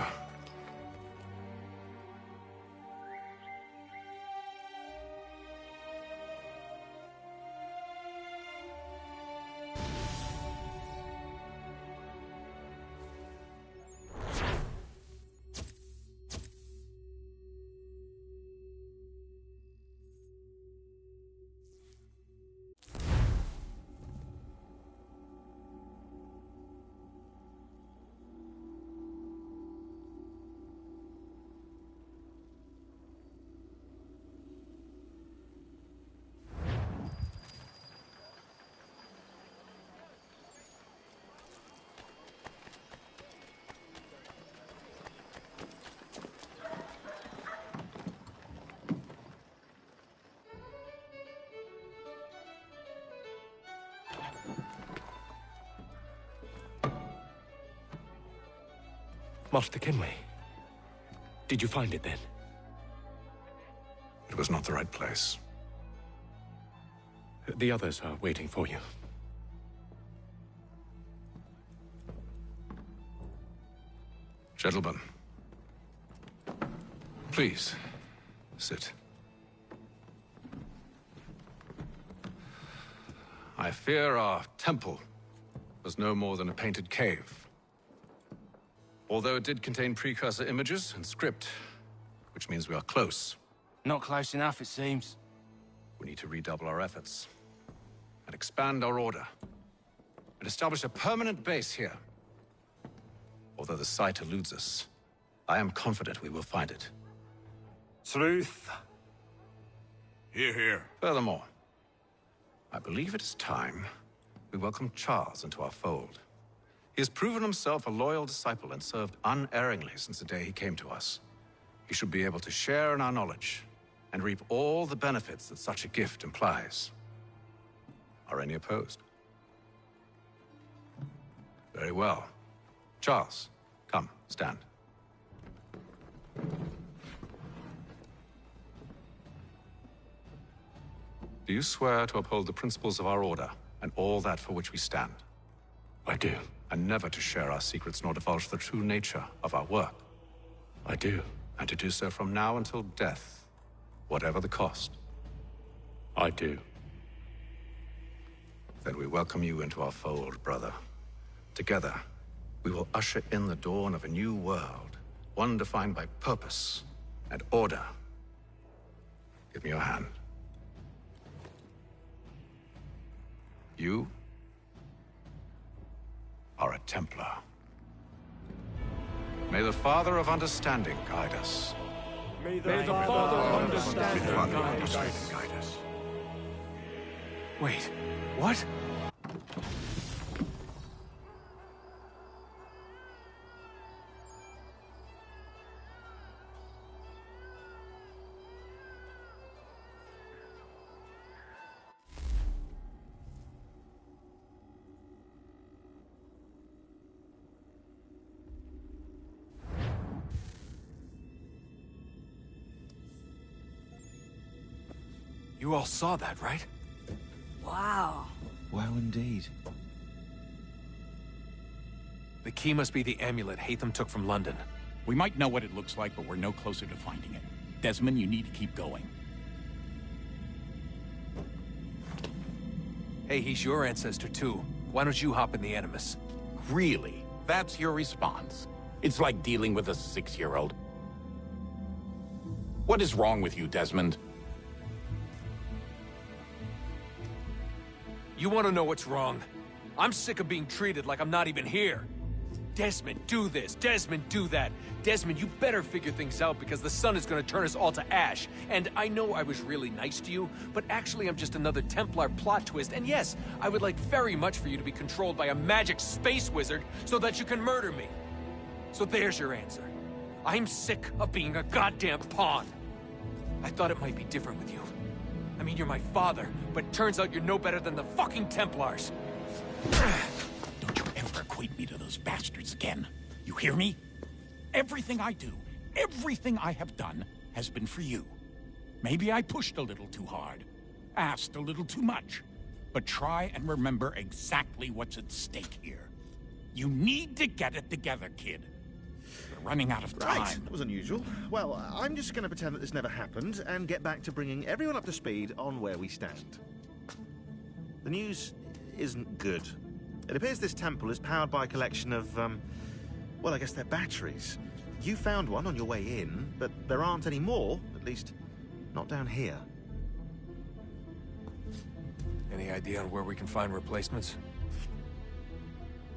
Master Kenway, did you find it then? It was not the right place. The others are waiting for you. Gentlemen, please, sit. I fear our temple was no more than a painted cave. Although it did contain precursor images and script, which means we are close. Not close enough, it seems. We need to redouble our efforts and expand our order and establish a permanent base here. Although the site eludes us, I am confident we will find it. Truth. Hear, hear. Furthermore, I believe it is time we welcome Charles into our fold. He has proven himself a loyal disciple and served unerringly since the day he came to us. He should be able to share in our knowledge and reap all the benefits that such a gift implies. Are any opposed? Very well. Charles, come, stand. Do you swear to uphold the principles of our order and all that for which we stand? I do. And never to share our secrets nor divulge the true nature of our work? I do. And to do so from now until death, whatever the cost? I do. Then we welcome you into our fold, brother. Together, we will usher in the dawn of a new world, one defined by purpose and order. Give me your hand. You are a Templar. May the Father of Understanding guide us. May the Father of Understanding guide us. Wait, what? You all saw that, right? Wow. Wow, indeed. The key must be the amulet Hatham took from London. We might know what it looks like, but we're no closer to finding it. Desmond, you need to keep going. Hey, he's your ancestor too. Why don't you hop in the Animus? Really? That's your response? It's like dealing with a 6-year-old. What is wrong with you, Desmond? You want to know what's wrong? I'm sick of being treated like I'm not even here. Desmond, do this. Desmond, do that. Desmond, you better figure things out because the sun is going to turn us all to ash. And I know I was really nice to you, but actually I'm just another Templar plot twist. And yes, I would like very much for you to be controlled by a magic space wizard so that you can murder me. So there's your answer. I'm sick of being a goddamn pawn. I thought it might be different with you. I mean, you're my father, but turns out you're no better than the fucking Templars. Don't you ever equate me to those bastards again. You hear me? Everything I do, everything I have done, has been for you. Maybe I pushed a little too hard, asked a little too much, but try and remember exactly what's at stake here. You need to get it together, kid. We're running out of time. Right, that was unusual. Well, I'm just going to pretend that this never happened and get back to bringing everyone up to speed on where we stand. The news isn't good. It appears this temple is powered by a collection of, well, I guess they're batteries. You found one on your way in, but there aren't any more, at least not down here. Any idea on where we can find replacements?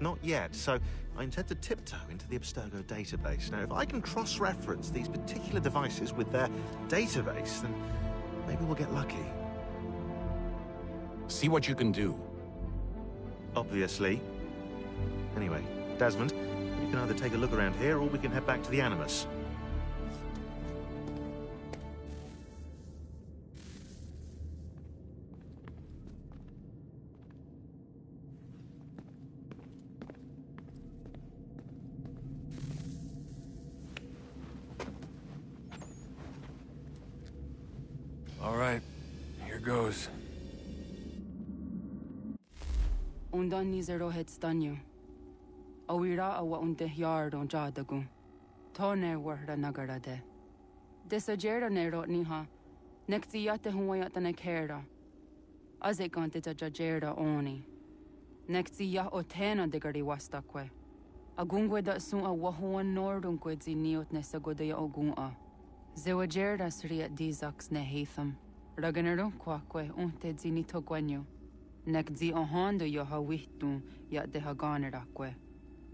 Not yet, so I intend to tiptoe into the Abstergo database. Now, if I can cross-reference these particular devices with their database, then maybe we'll get lucky. See what you can do. Obviously. Anyway, Desmond, you can either take a look around here, or we can head back to the Animus. All right, here goes. Undan nizero het stanyu. Awira awa unde yard on jadagu. Tone warda nagara de. Desajera nero niha. Nekti yate huayata nekera. Azekante jajera oni. Nekti ya otena degari wastakwe. Agungwe da sun a wahuan nordunque ziniot nesagodaya ogun'a. Zewajerda sriat dizax ne hatham. Raganero quaque unte zinito guanyo. Nek zi ohando yo hawihtun yat de haganeraque.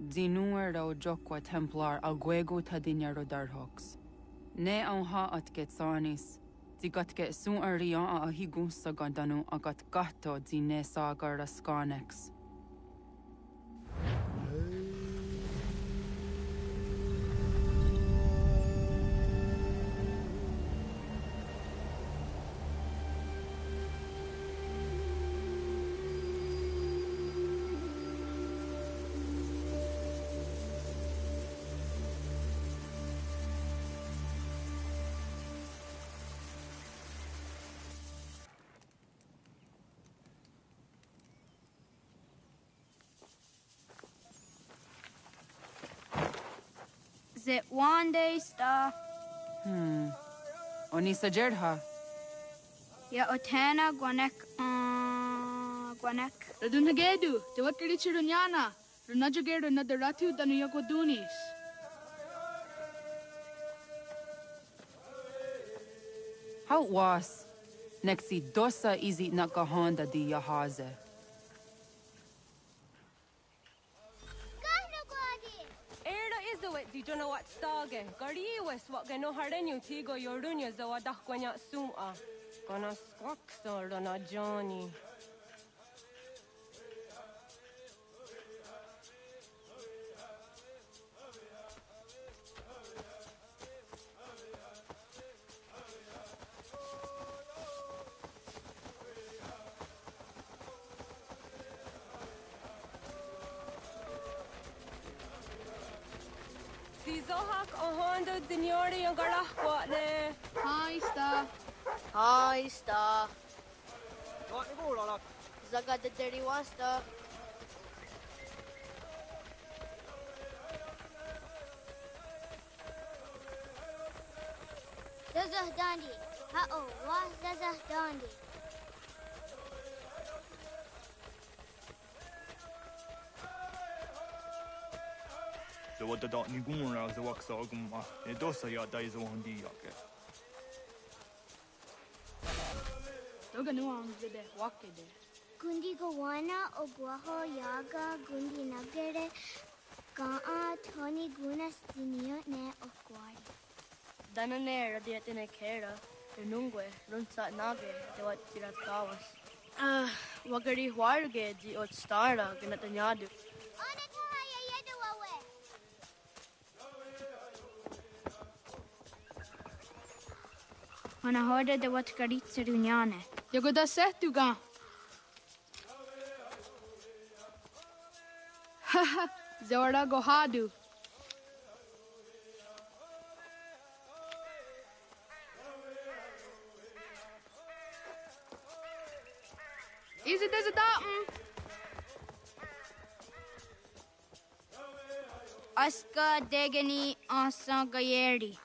Zinuero jokwa templar aguego tadinyaro darhox. Ne onha at getsanis. Zigat get sun arian a higun sagandanu agat gato zine sagar skanex. Is it one day stuff? Oni sajerha. Ya otana guanek guanek. Radunagedu, te wakari chirunyana. Runajagedu nadaratu danu yagodunis. How was? Nexi dosa izi nakahonda di yahaze. Di jono wat stage, gari wes wat geno hardenyu tigo yorunya zawadah kwanya sum'a. Gonna squawk sort on a Johnny. Zohak Honda Signori and Garahwatne. Hi, Star. Hi, Star. Zaga the dirty wasta. Zazah Dandi. Ha-oh, wa Zazah Dandi. The what the dot ni gun the wax ogma. It does ya dies on the yake. Doga nuang de wakede. Gundi Gawana Oguaho Yaga Gundi Nagere Gaa Tony Gunas Dinio Ne Okwari. Danane Radiatine Kera, Renungue, Runsa Nage, the what Tiratawas. Wagari Warge, the old Starla, Ganatanyadu. Mana horde de wat karitse runyane. Jogo da setuga. Haha, Zorda Gohadu. Is it as a datum? Aska Degani Asa Gayeri.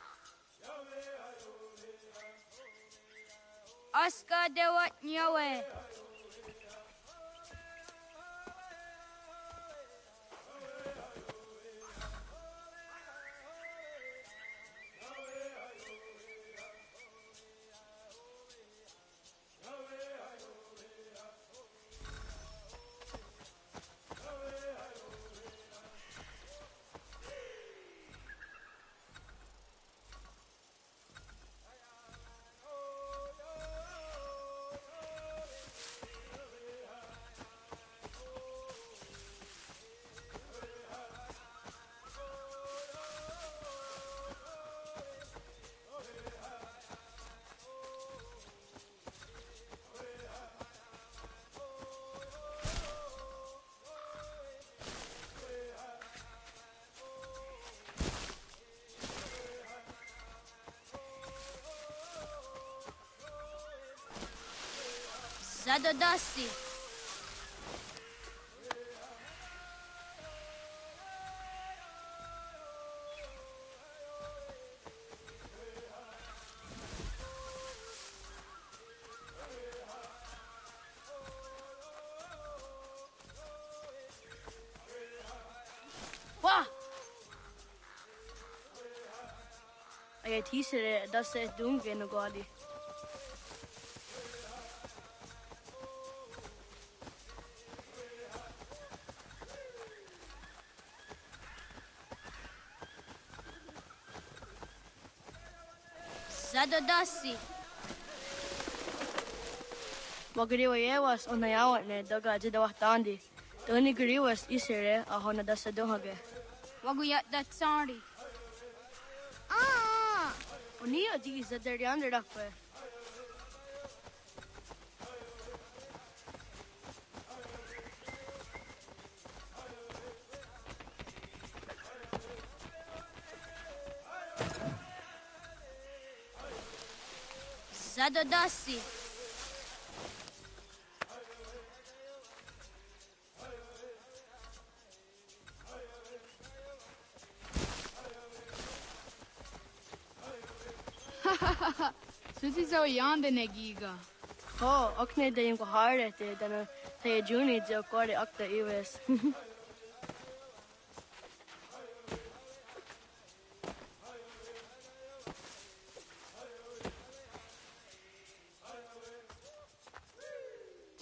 Aska de wat nyawe. Zadodasi. Wah! I teased it, that's it, don't get no gaudy. Zadodasi. Magariwa yewas on nayawat ne daga jidawatandi. Tony Gariwas isere ahona dasa dohage. Waguyat that sorry. Ah! Unia di is the under dakwe. Zadodasi. Susi so yande negiga. Oh, okne de yung kohare te dana tayo juni jo kore akta iwes.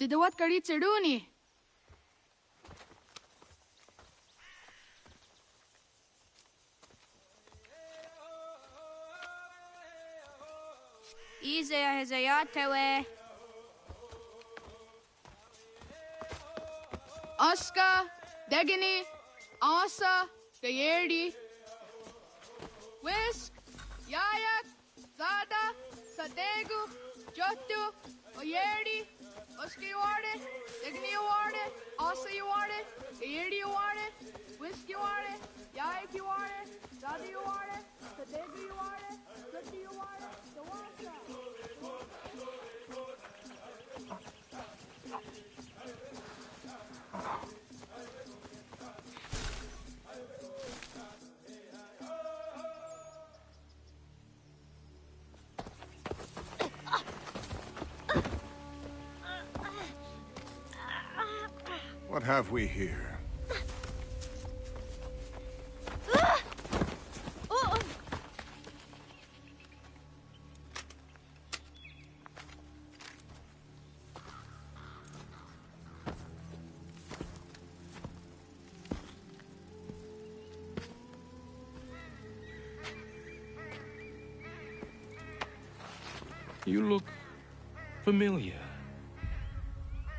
Jidawat karit seduni. Izaya hezayatewe. Aska, Degani, Asa, Gayerdi. Whisk, Yayak, Zada, Sadegu, Jotu, Oyerdi. Oscar, you want it? Degani, you want it? Asa, you want it? Gayerdi, you want it? Whisk, you want it? Yayak, you want it? Zada, you want it? Sadegu, you want it? Jotu, you want it? Dawasa. What have we here? You look familiar.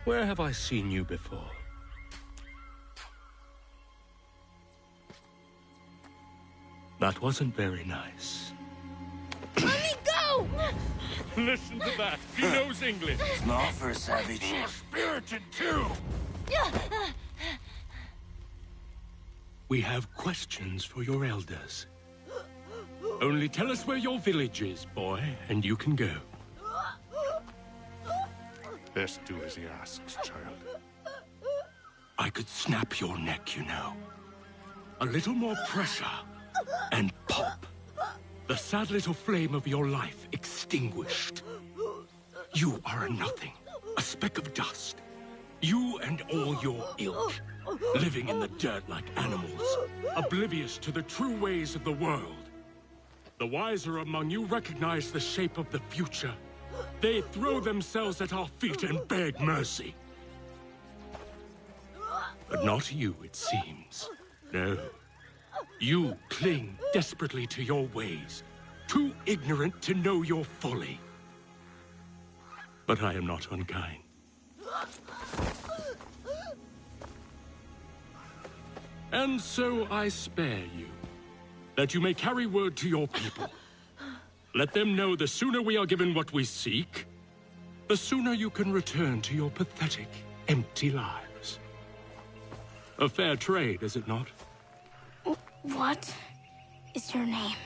Where have I seen you before? That wasn't very nice. Let me go! Listen to that. He knows English. Smart for a savage. You're spirited too. We have questions for your elders. Only tell us where your village is, boy, and you can go. Best do as he asks, child. I could snap your neck, you know. A little more pressure, and pop. The sad little flame of your life extinguished. You are a nothing, a speck of dust. You and all your ilk, living in the dirt like animals, oblivious to the true ways of the world. The wiser among you recognize the shape of the future. They throw themselves at our feet and beg mercy. But not you, it seems. No. You cling desperately to your ways, too ignorant to know your folly. But I am not unkind. And so I spare you, that you may carry word to your people. Let them know the sooner we are given what we seek, the sooner you can return to your pathetic, empty lives. A fair trade, is it not? What is your name?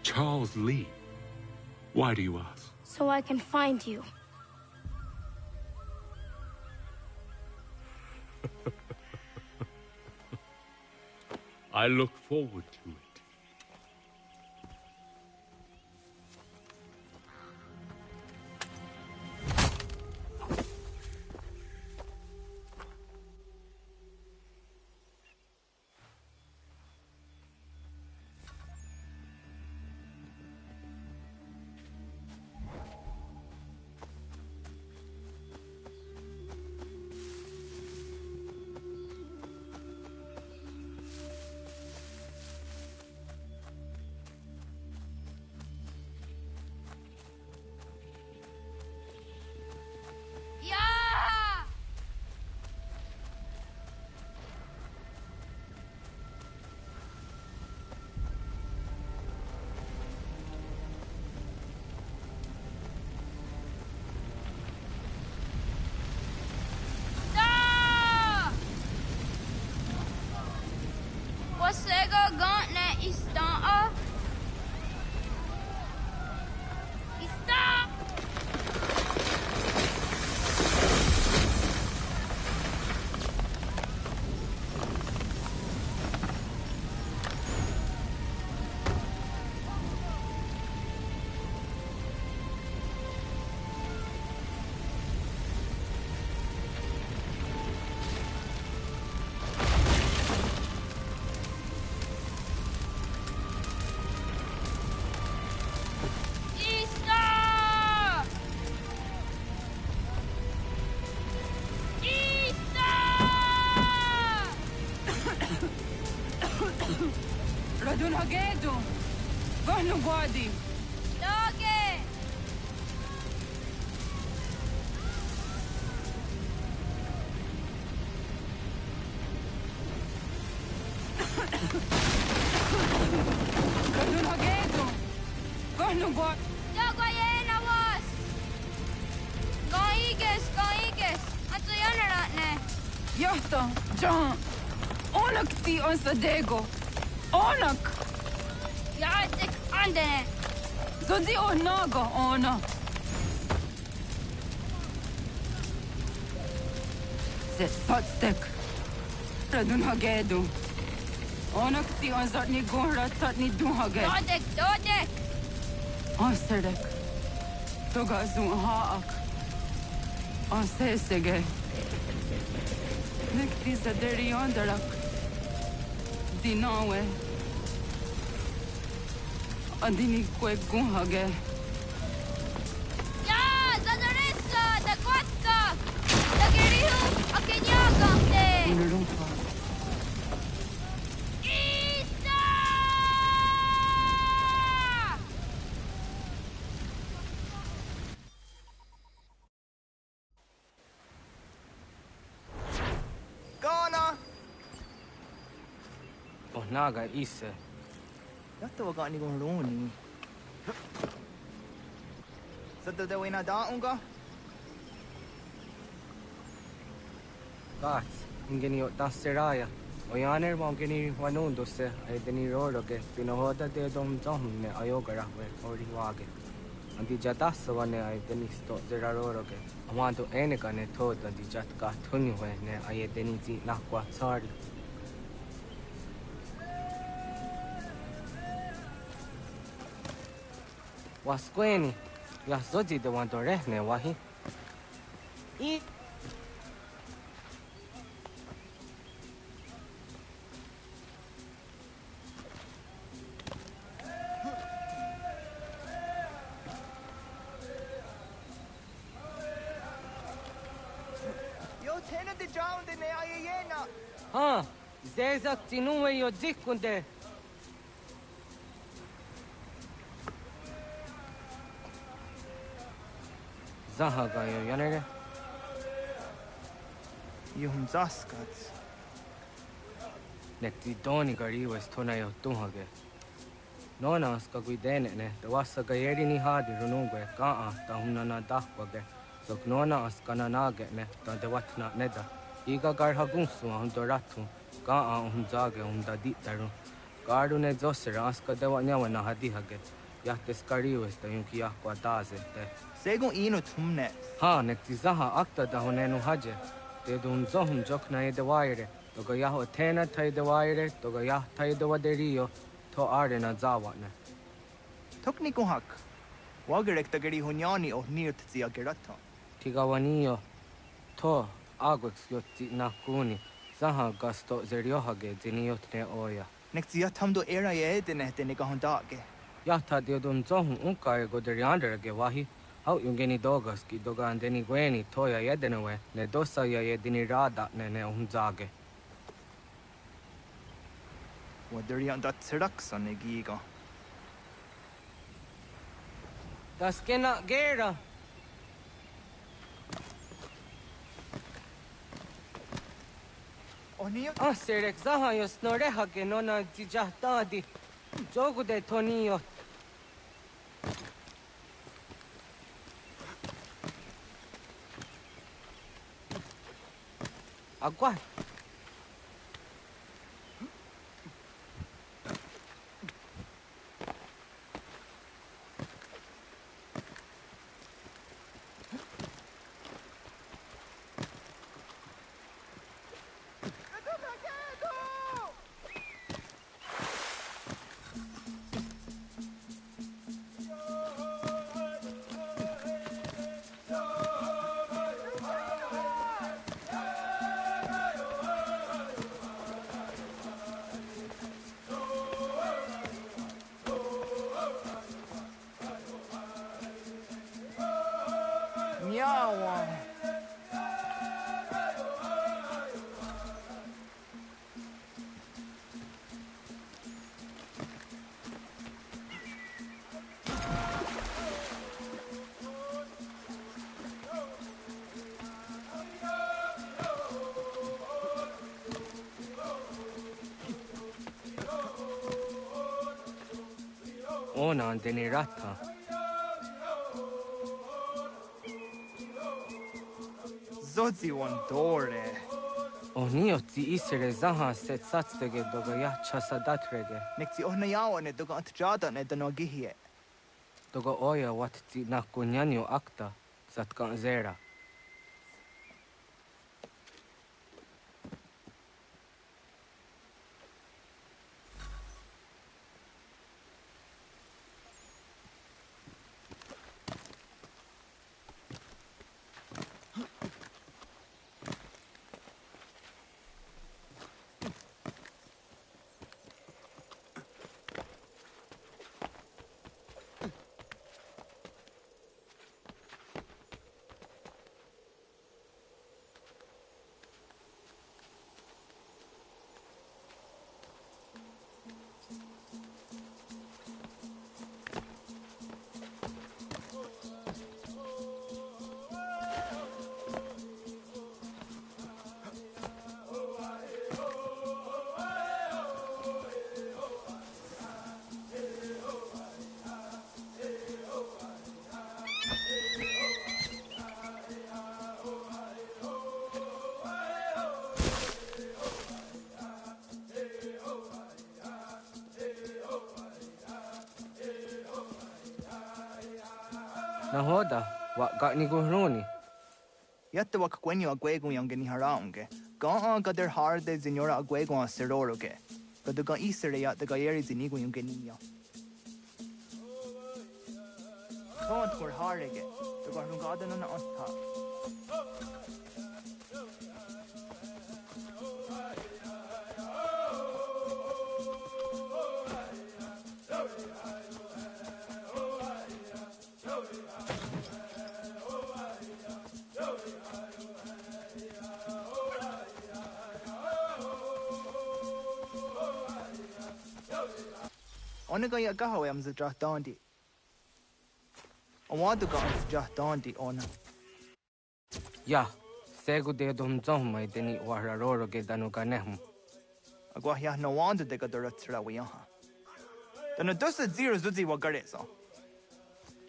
Charles Lee. Why do you ask? So I can find you. I look forward to it. Sega gauntlet istanta. Radun Hagedu! Vahnu Gwadi! Doge! Radun Hagedu! Vahnu Gwadi! Dogoyena was! Gaiges! Atso yanaratne! Yahta! John! Onak ti on Sadego! Onak! Yadik andene! Zodzi onaga ona! Zet patstek! Radun Hagedu! Onak ti on zatni gonra tatni duhaged! Dodek! Amsterdek! Toga zun haak! Ansesege. Nekti sa deri ondarak. Dinawe. Andini kwe gunhage. Ya, Zadaressa, da Quatta, da Gerihu, a Kenyagante. Unurumpa. Ghana! Oh, naga ise. Yatta wa gani gon roni. Sadda da wena da unga? Gats, ingeni o taseraya. O yaner mo ingeni wanundo se ay deni roro ke pinohoda de dom ne ayogara we ori wage. Andi jatasa wane ay deni sto zera roro ke. Amanto eneka ne toda di jatka thuni we ne ay deni zi nakwa tsari. Wasqueni, ya zodi de wanto rehne wahi. I Yo tena de jaun de ne ayena. ha, zezak tinuwe yo zikunde. Zahaga yo yanere. Yuhum zaskats. Nekti doni gari wes tona yo tuhage. Nona ska guidene ne, te wassa gayeri ni hadi runungwe kaa ta hunna na dahwage. Sok nona askana nage ne, ta de watna neda. Iga gar hagunsu hundo ratu, kaa hunzage hunda ditaru. Garu ne zosera aska dewa nyawa na hadihage. Yahte skari wes ta yunki yahkwa daze te. Segun ino tumne. Ha, nekti zaha akta da hunenu haje. Te dun zohun jokna ede waire. Toga yaho tena taide waire, toga yah taide waderio. To arena zawane. Tokni kuhak. Wagerek da geri hunyani o nirt zia gerata. Tigawanio. To agwex yotti nakuni. Zaha gasto zeriohage ziniotne oya. Nek zia tamdo era ye dene dene gahondage. Yahta diodun zohun unka ego derianderage wahi. Hau yungeni dogas ki doga andeni gweni toya yedenewe. Ne dosa ya yedini rada ne unzage. Waderian da tsiraksa ne giga. Das kena gera. Onio? Serek zaha yo snoreha ke nona zijahtadi. Jogu de tonio. Agua. Nyawa. Ona andeni rata. Zodzi wan dore. Onioti isere zaha set satstege doga ya chasadatrege. Nekti ohna yawa ne doga antjada ne dano gihie. Doga oya watti nakunyanyo akta satkan zera. hoda, wa got ni guruni. Yatte wak kwenyo agwego yang geni haraunge. Ga gader harde zinora agwego a seroroge. Gaduga isere ya the gayeri zinigo yung geniya. Don't were harege. The garnugada na onta. Onega ya gaho am za drahtandi. Awadu ga am za drahtandi ona. Ya, segu de dum zomai deni wararoro ge danu ganehum. Agwa ya no wanda de gadara trawiyaha. Danu dosa zero zuzi wa gareza.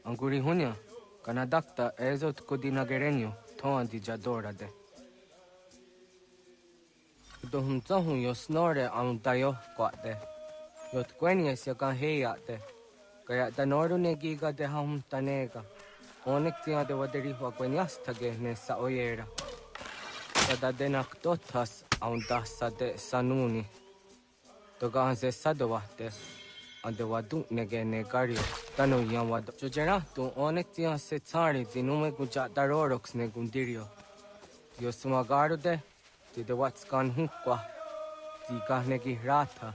Anguri hunya, kanadakta ezot kodina gerenyo, toan di jadora de. Dum zohun yo snore am dayo kwate. Yot kwenya siya kan heyate. Kaya danoru ne giga de ham tanega. Onek tiya de waderi wa kwenyas tage ne sa oyera. Sada denak totas am dasa de sanuni. Toga anse sadowate. Ande wadu nege ne gario. Tano yan wadu. Jojera tu onek tiya se tsari zinume guja daroroks ne gundirio. Yo sumagaru de. Ti de watskan hukwa. Ti kahnegi rata.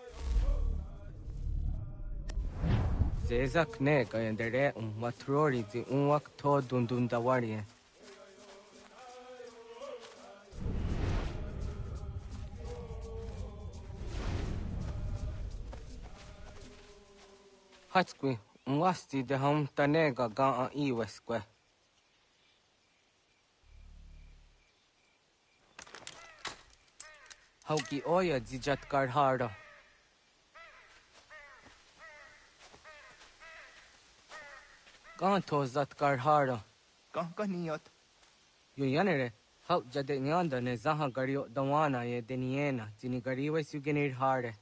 Zezak ne kayandere matrori zi unwak to dundundawari. Hatskwi unwasti de ham tanega ga iweskwe. Hauki oya zijat karhara. Ganto zat karhara. Ganiyot. Yo yanere, hau jade nyanda ne zaha gario dawana ye deniena, zini gariwe sugenir hare.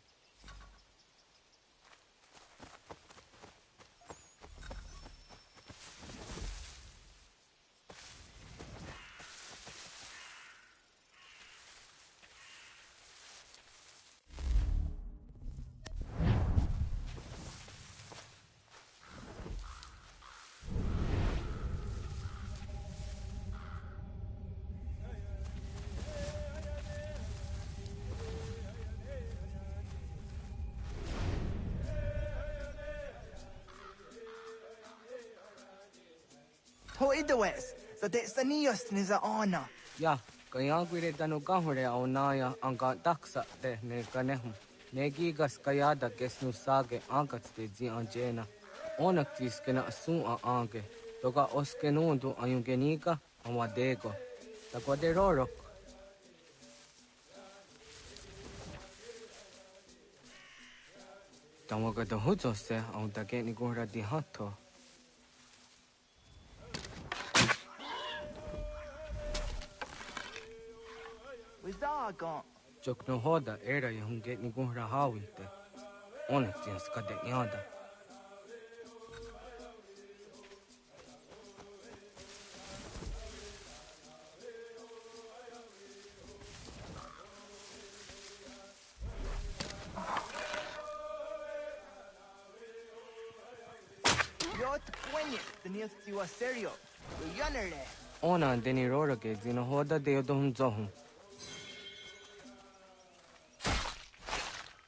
To idawes, so de saniyos ni za ona. Ya, kaya gwire danu gahure au naya anga daksa de ne ganehum. Negigas kayada kesnu sage angats de zi anjena. Onak tiskena asun a ange. Toga oskenundu ayungeniga amadego. Tagwade rorok. Tamaga da huzo se au dageni gura di hato. Wizaga. Jokno hoda era ya hunget ni gura hawite. Onak tias kade yada. Yot kwenye, denios tiwa serio. Yo yanere. Ona deni roro ke zino hoda de odom zohum.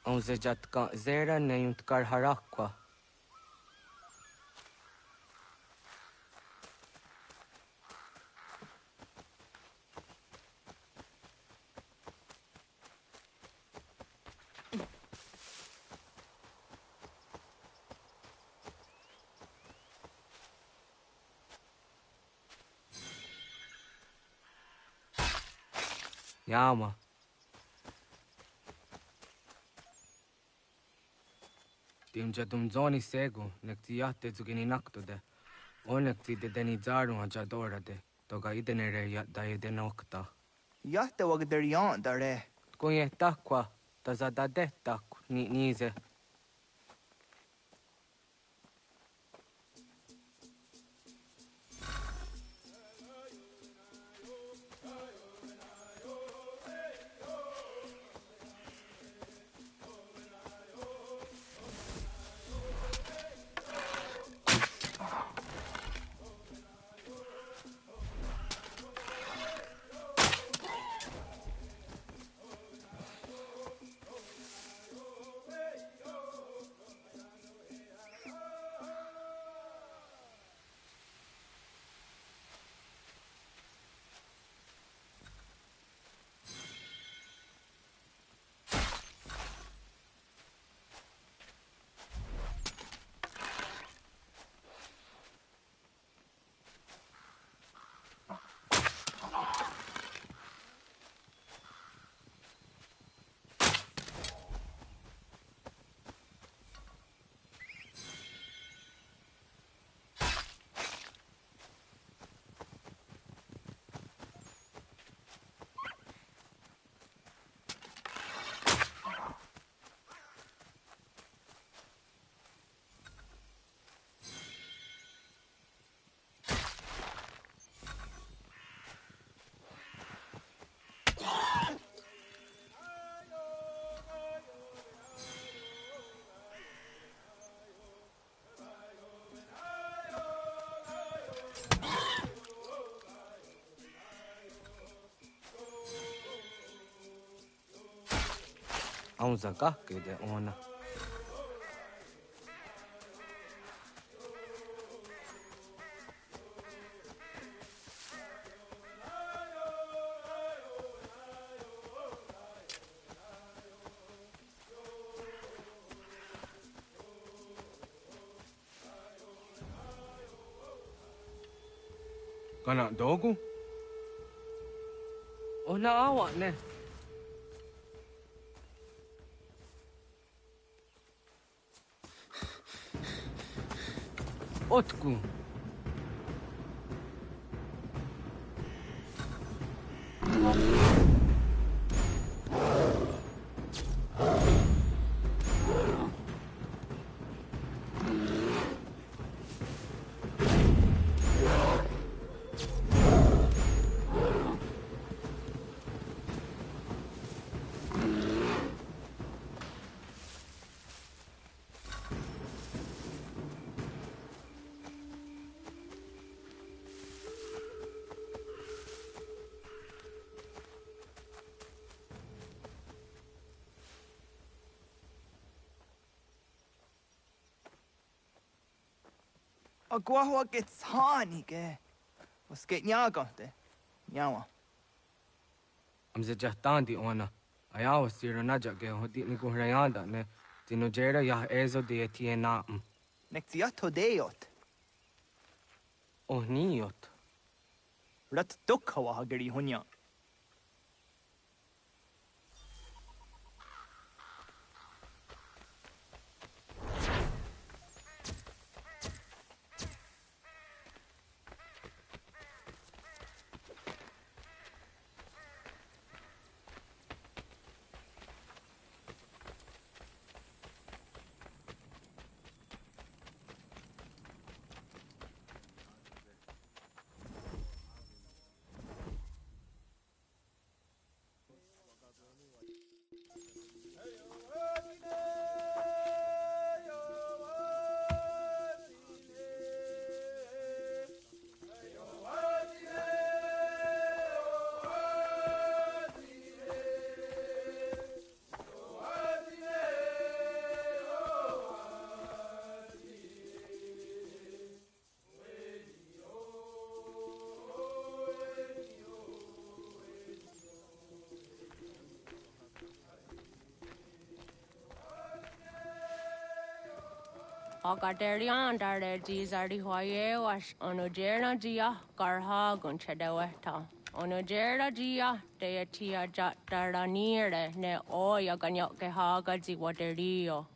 Onze jatka zera ne yuntkar harakwa. Yama. Timja dumzoni segu, nekti yatte zugini naktude. Onekti de deni zaru ajadora de. Toga idenere ya daide nokta. Yatte wagder yan dare. Kunye takwa, tazadade tak ni nize. Aún saca que de ona. Kana dogu? Ona awak ne. Otku. Agua gets honey, ke. Was geht nyaga de? Nyawa. Am ze jahtandi ona. Ayaw siro naja ge hodi ni guhrayanda ne. Tino jera ya ezo de tiena. Nexiato deot. Oh niot. Rat dukhawa hageri hunya. Agaderian dare dizardi hoye was onojera dia garha gunchedeweta. Onojera dia deatia jat daranire ne oya ganyok ke haga zi waterio.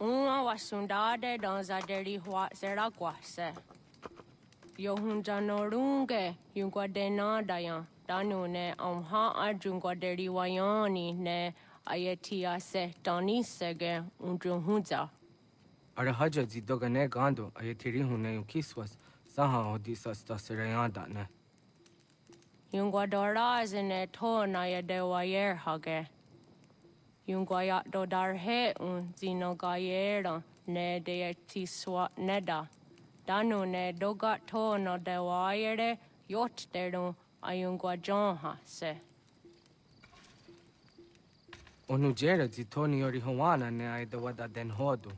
Uma wasundade donzaderi hua serakwase. Yohunjanorunge yungwadenadayan danune amha ajungwaderi wayani ne Ayatia se Dani sege unjunhuza. Arahaja zidogane gando ayatiri hune yukiswas saha odisa stasirayanda ne. Yungwadora zine to na yadewayer hage. Yungwayat dodarhe zinogayera ne deetiswa neda. Danu ne dogat to no dewayere yot deru ayungwajonha se. Onujera zitoni yori hawana ne aidawada den hodu.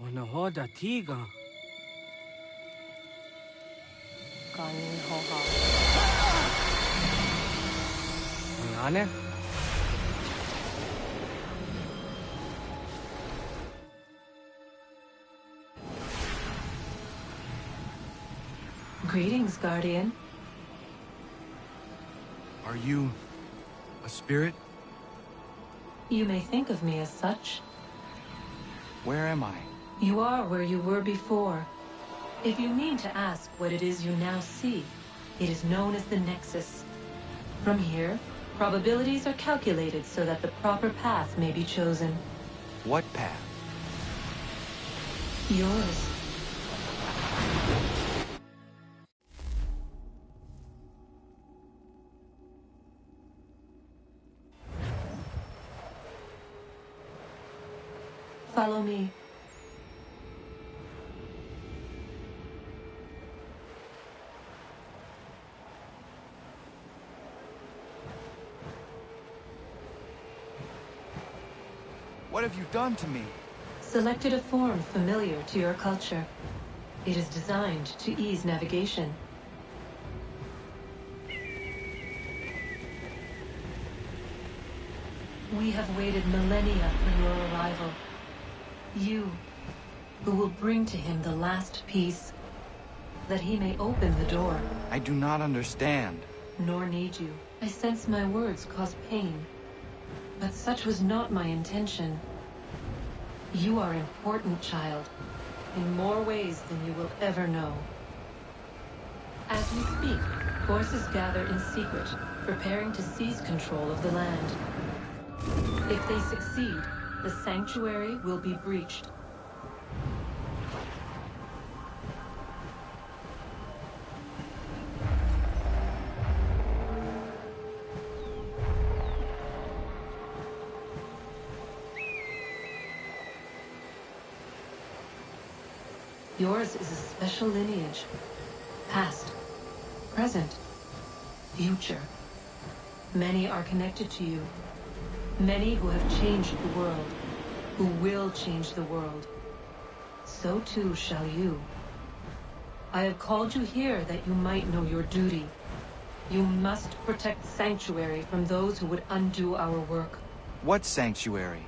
Ona hoda tiga. Kanin hoha. Ane? Greetings, Guardian. Are you a spirit? You may think of me as such. Where am I? You are where you were before. If you need to ask what it is you now see, it is known as the Nexus. From here, probabilities are calculated so that the proper path may be chosen. What path? Yours. Follow me. What have you done to me? Selected a form familiar to your culture. It is designed to ease navigation. We have waited millennia for your arrival. You, who will bring to him the last piece, that he may open the door. I do not understand. Nor need you. I sense my words cause pain. But such was not my intention. You are important, child, in more ways than you will ever know. As we speak, forces gather in secret, preparing to seize control of the land. If they succeed, the sanctuary will be breached. Yours is a special lineage. Past, present, future. Many are connected to you. Many who have changed the world, who will change the world. So too shall you. I have called you here that you might know your duty. You must protect Sanctuary from those who would undo our work. What sanctuary?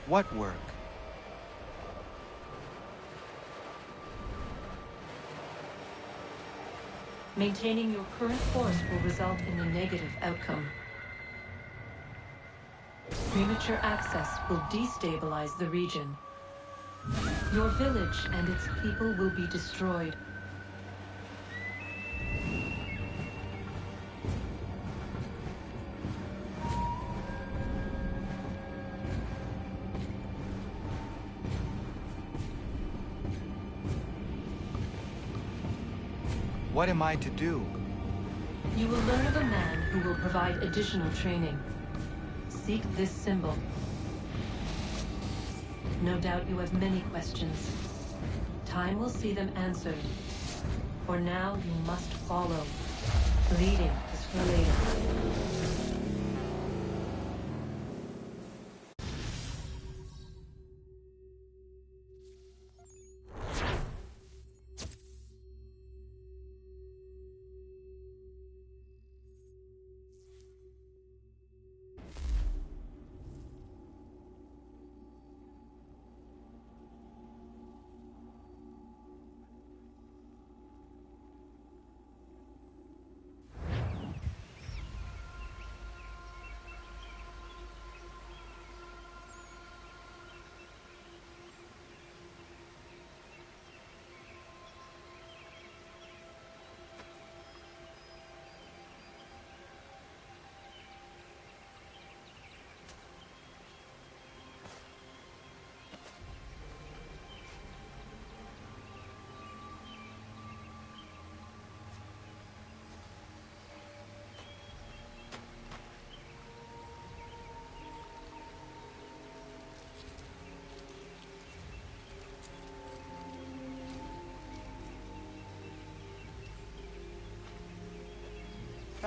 What work? Maintaining your current course will result in a negative outcome. Premature access will destabilize the region. Your village and its people will be destroyed. What am I to do? You will learn of a man who will provide additional training. Seek this symbol. No doubt you have many questions. Time will see them answered. For now, you must follow. Leading is for later.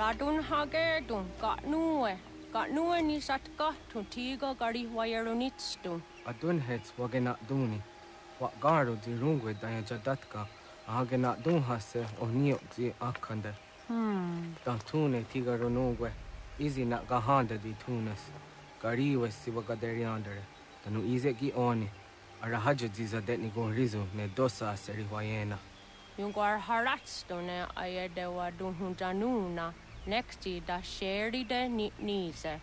Radun hage dun got nue ni satka to tiga gari wayarunitstu. Adun heads wagena duni. What garu di rungwe daya jadatka. Ahagena dun hase o niok di akande. Tune tiga runungwe. Easy na gahanda di tunas. Gari was siwagaderiandere. Tanu izeki oni. Arahaja diza detni go rizu ne dosa seri wayena. Yungar haratstone ayadewa dunhunjanuna. Nexti da sheri de nise.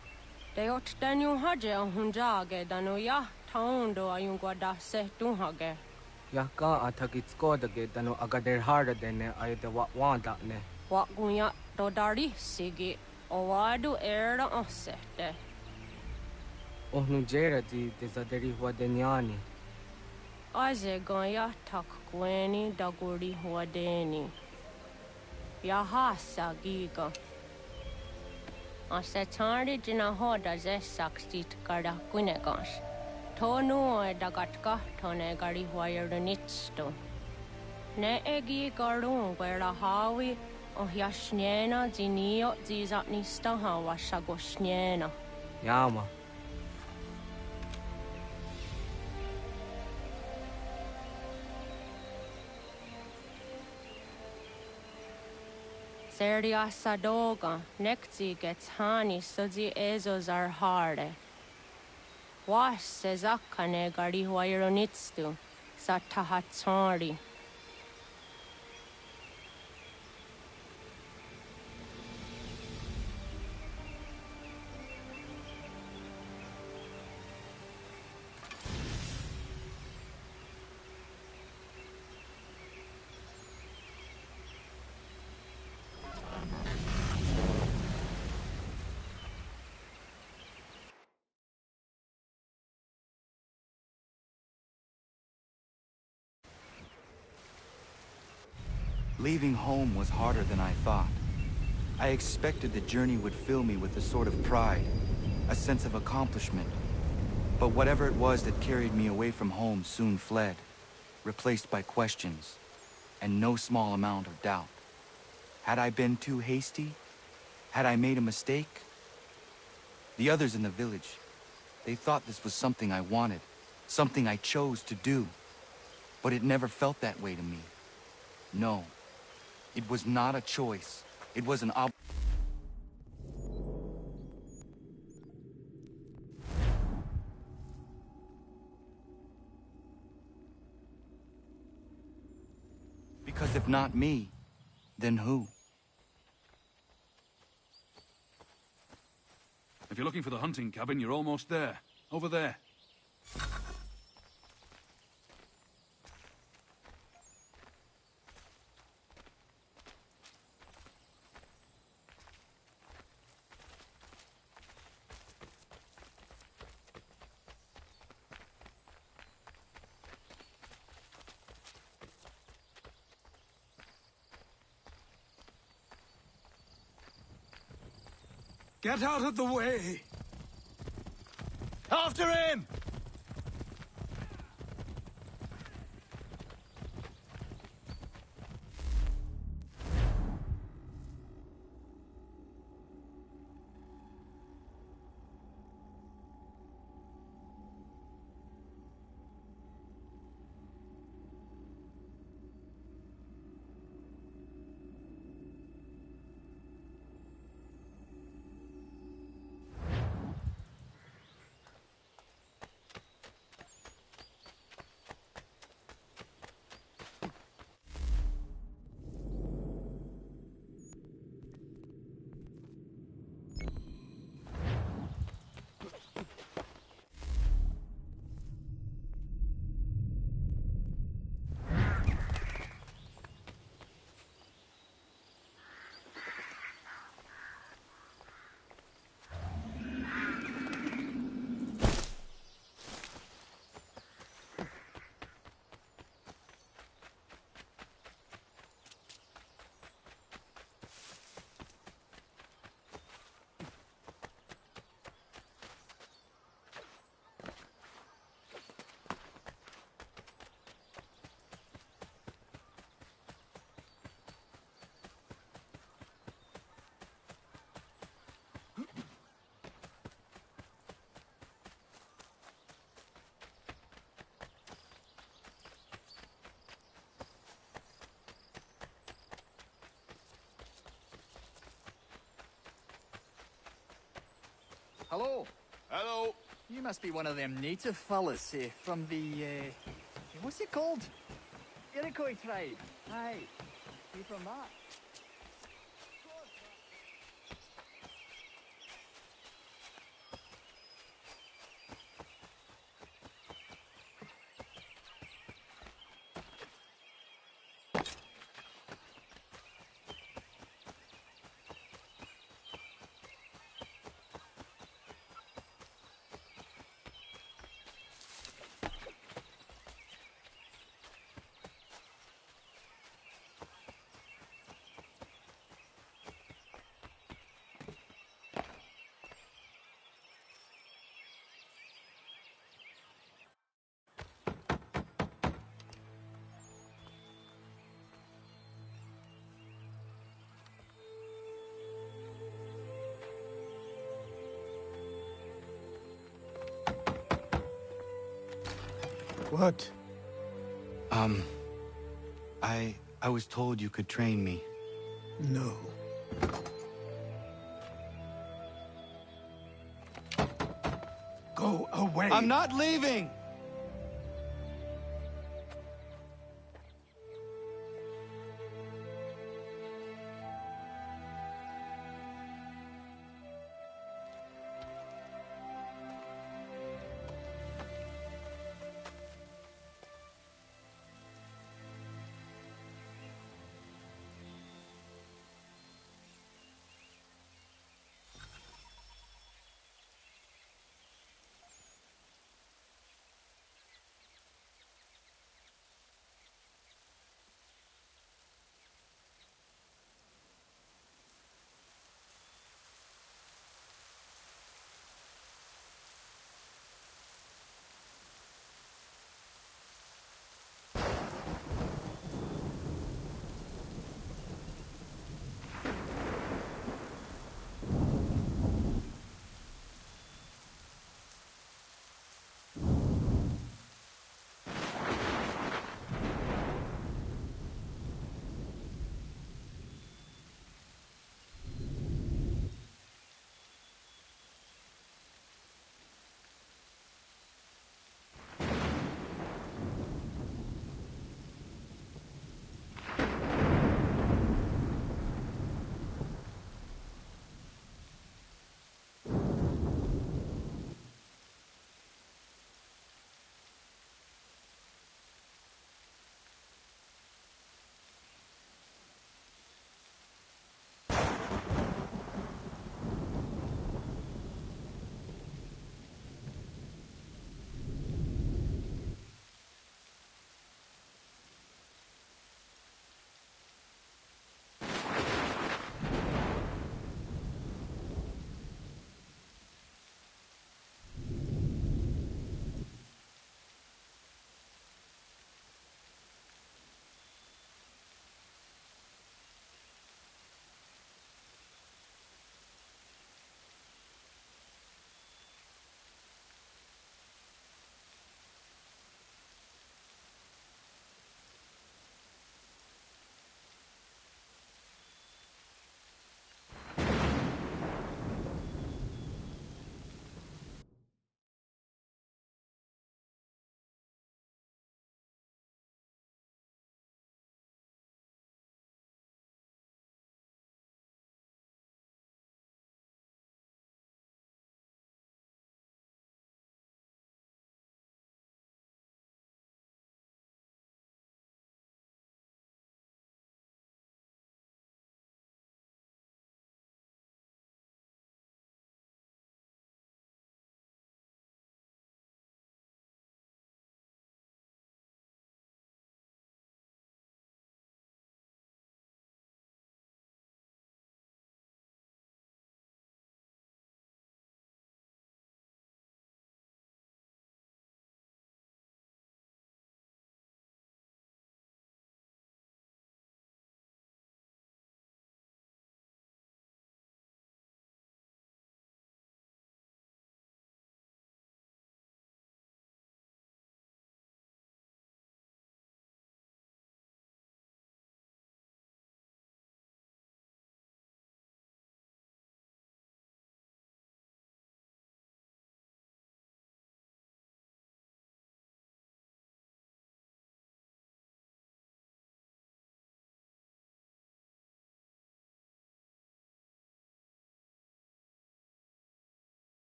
De ot danu haje hunjage danu ya taundo ayungwa da se dunhage. Yaka atakitskodige danu agader harda dene ayadewa wanda ne. Wat gunya do dari sigi owadu era osete. Ohnu jera di dezaderi huadenyani. Aze gaya tak gweni daguri huadeni. Yahasa giga. Ase tardi jina hoda ze sakstit karda gunegas. Tonu e dagatka tone gari wire the nitsto. Ne egi garun where a hawi o yashnena zinio zizat nista hawa shagoshnena. Yama. Serdia sadoga, nekti gets hani sudzi ezos are harde. Was sezakane gari waironitstu, satahatsori. Leaving home was harder than I thought. I expected the journey would fill me with a sort of pride, a sense of accomplishment. But whatever it was that carried me away from home soon fled, replaced by questions, and no small amount of doubt. Had I been too hasty? Had I made a mistake? The others in the village, they thought this was something I wanted, something I chose to do. But it never felt that way to me. No. It was not a choice. It was an Because if not me, then who? If you're looking for the hunting cabin, you're almost there. Over there. Get out of the way! After him! Hello. Hello. You must be one of them native fellas, from the, what's it called? Iroquois tribe. Aye. You from that? What? I was told you could train me. No. Go away. I'm not leaving!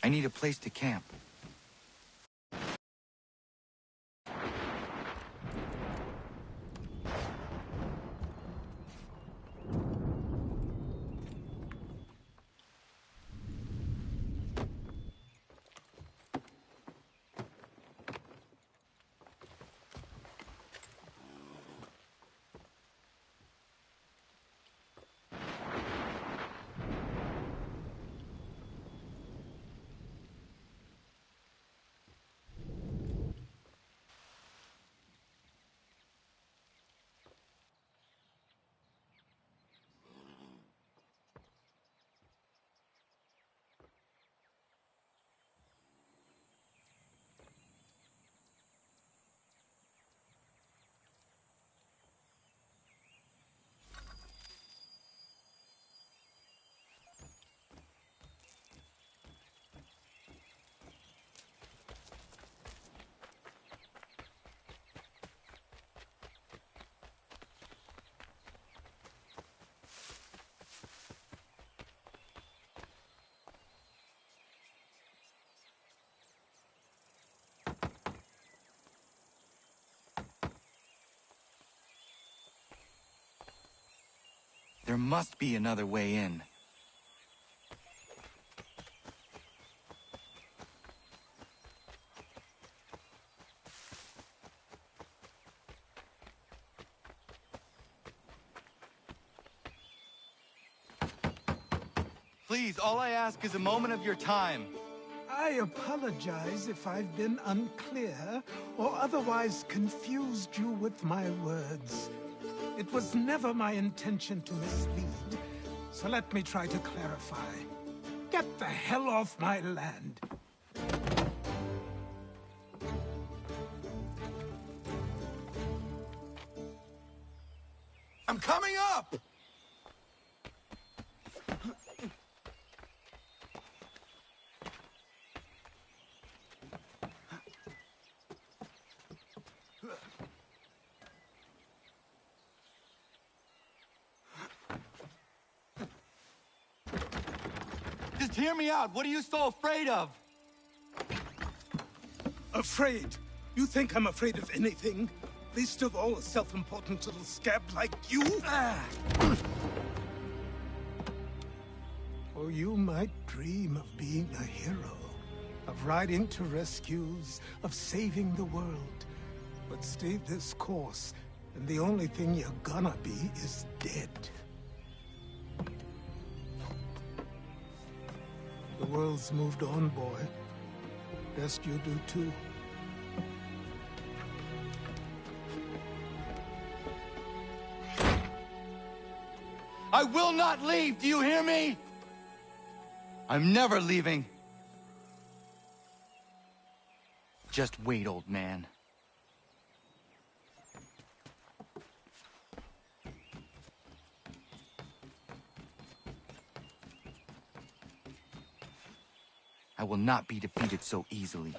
I need a place to camp. There must be another way in. Please, all I ask is a moment of your time. I apologize if I've been unclear or otherwise confused you with my words. It was never my intention to mislead, so let me try to clarify. Get the hell off my land. I'm coming up! Just hear me out. What are you so afraid of? Afraid? You think I'm afraid of anything? Least of all a self-important little scab like you? Or you might dream of being a hero, of riding to rescues, of saving the world. But stay this course, and the only thing you're gonna be is dead. The world's moved on, boy. Best you do too. I will not leave, do you hear me? I'm never leaving. Just wait, old man. I will not be defeated so easily.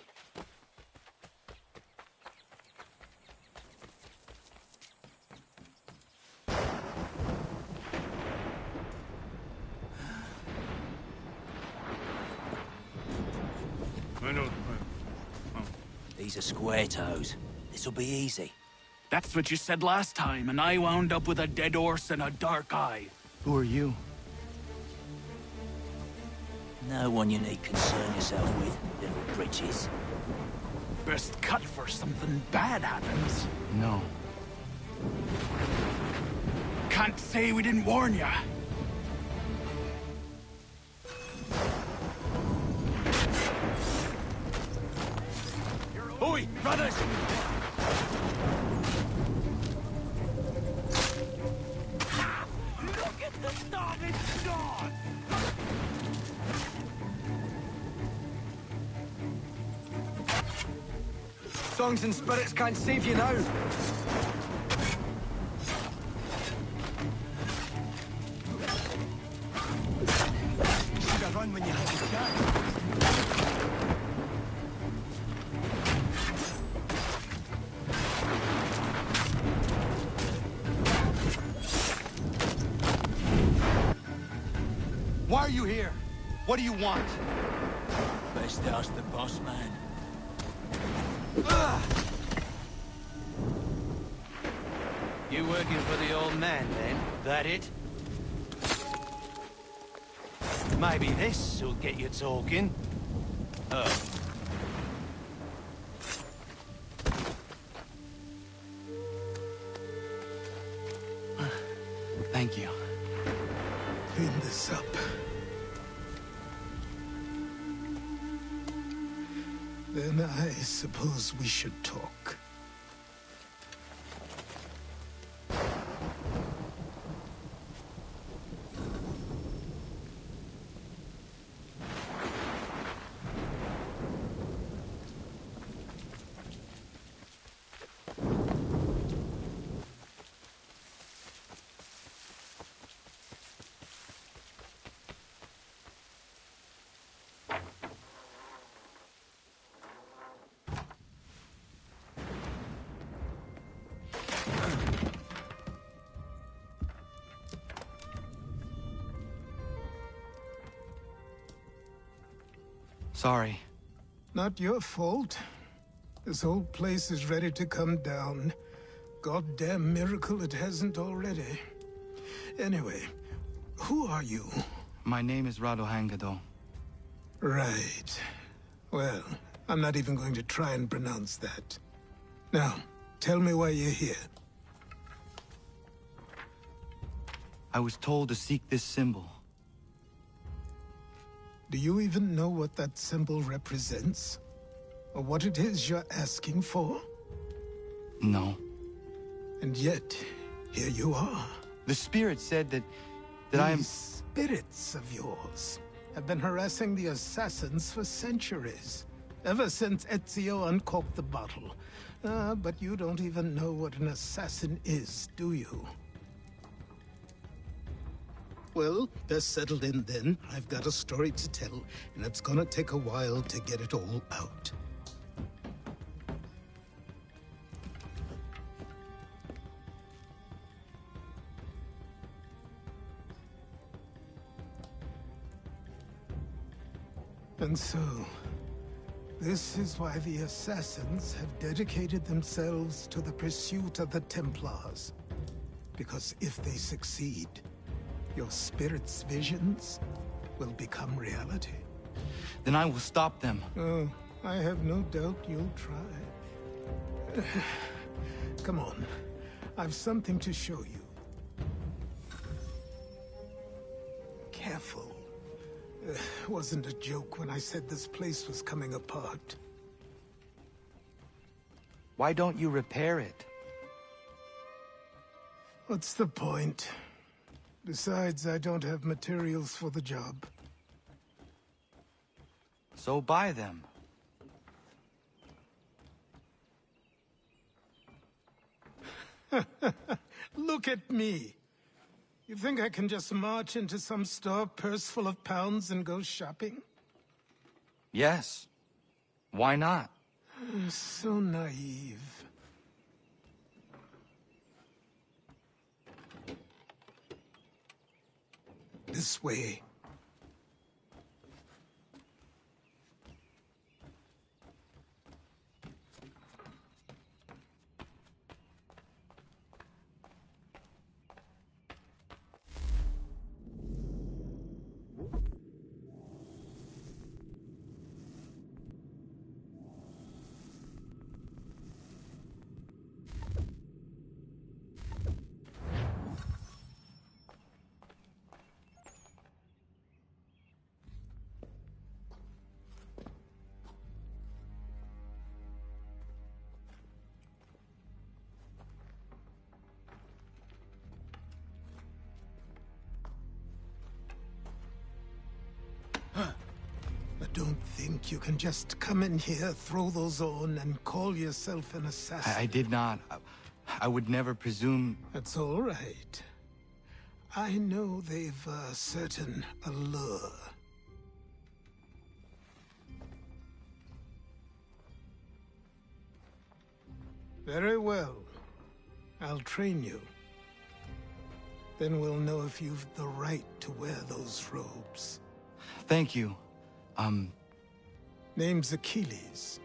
These are square toes. This'll be easy. That's what you said last time, and I wound up with a dead horse and a dark eye. Who are you? No one you need concern yourself with, little britches. Best cut for something bad happens. No. Can't say we didn't warn ya. Oi, brothers! Look at the starving dog! Songs and spirits can't save you now. Should have run when you had the chance. Why are you here? What do you want? The Let's ask the boss man. You working for the old man, then? That it? Maybe this will get you talking. Oh. Thank you. Clean this up. Then I suppose we should talk. Sorry. Not your fault. This whole place is ready to come down. Goddamn miracle it hasn't already. Anyway, who are you? My name is Radohangado. Right. Well, I'm not even going to try and pronounce that. Now, tell me why you're here. I was told to seek this symbol. Do you even know what that symbol represents? Or what it is you're asking for? No. And yet, here you are. The spirit said that I am... These spirits of yours have been harassing the assassins for centuries. Ever since Ezio uncorked the bottle. But you don't even know what an assassin is, do you? Well, they're settled in then. I've got a story to tell, and it's gonna take a while to get it all out. And so, this is why the Assassins have dedicated themselves to the pursuit of the Templars. Because if they succeed, your spirit's visions will become reality. Then I will stop them. Oh, I have no doubt you'll try. Come on. I've something to show you. Careful. Wasn't a joke when I said this place was coming apart. Why don't you repair it? What's the point? Besides, I don't have materials for the job. So buy them. Look at me. You think I can just march into some store, purse full of pounds, and go shopping? Yes. Why not? So naive. This way. Don't think you can just come in here, throw those on, and call yourself an assassin. I did not. I would never presume... That's all right. I know they've a certain allure. Very well. I'll train you. Then we'll know if you've the right to wear those robes. Thank you. Name's Achilles.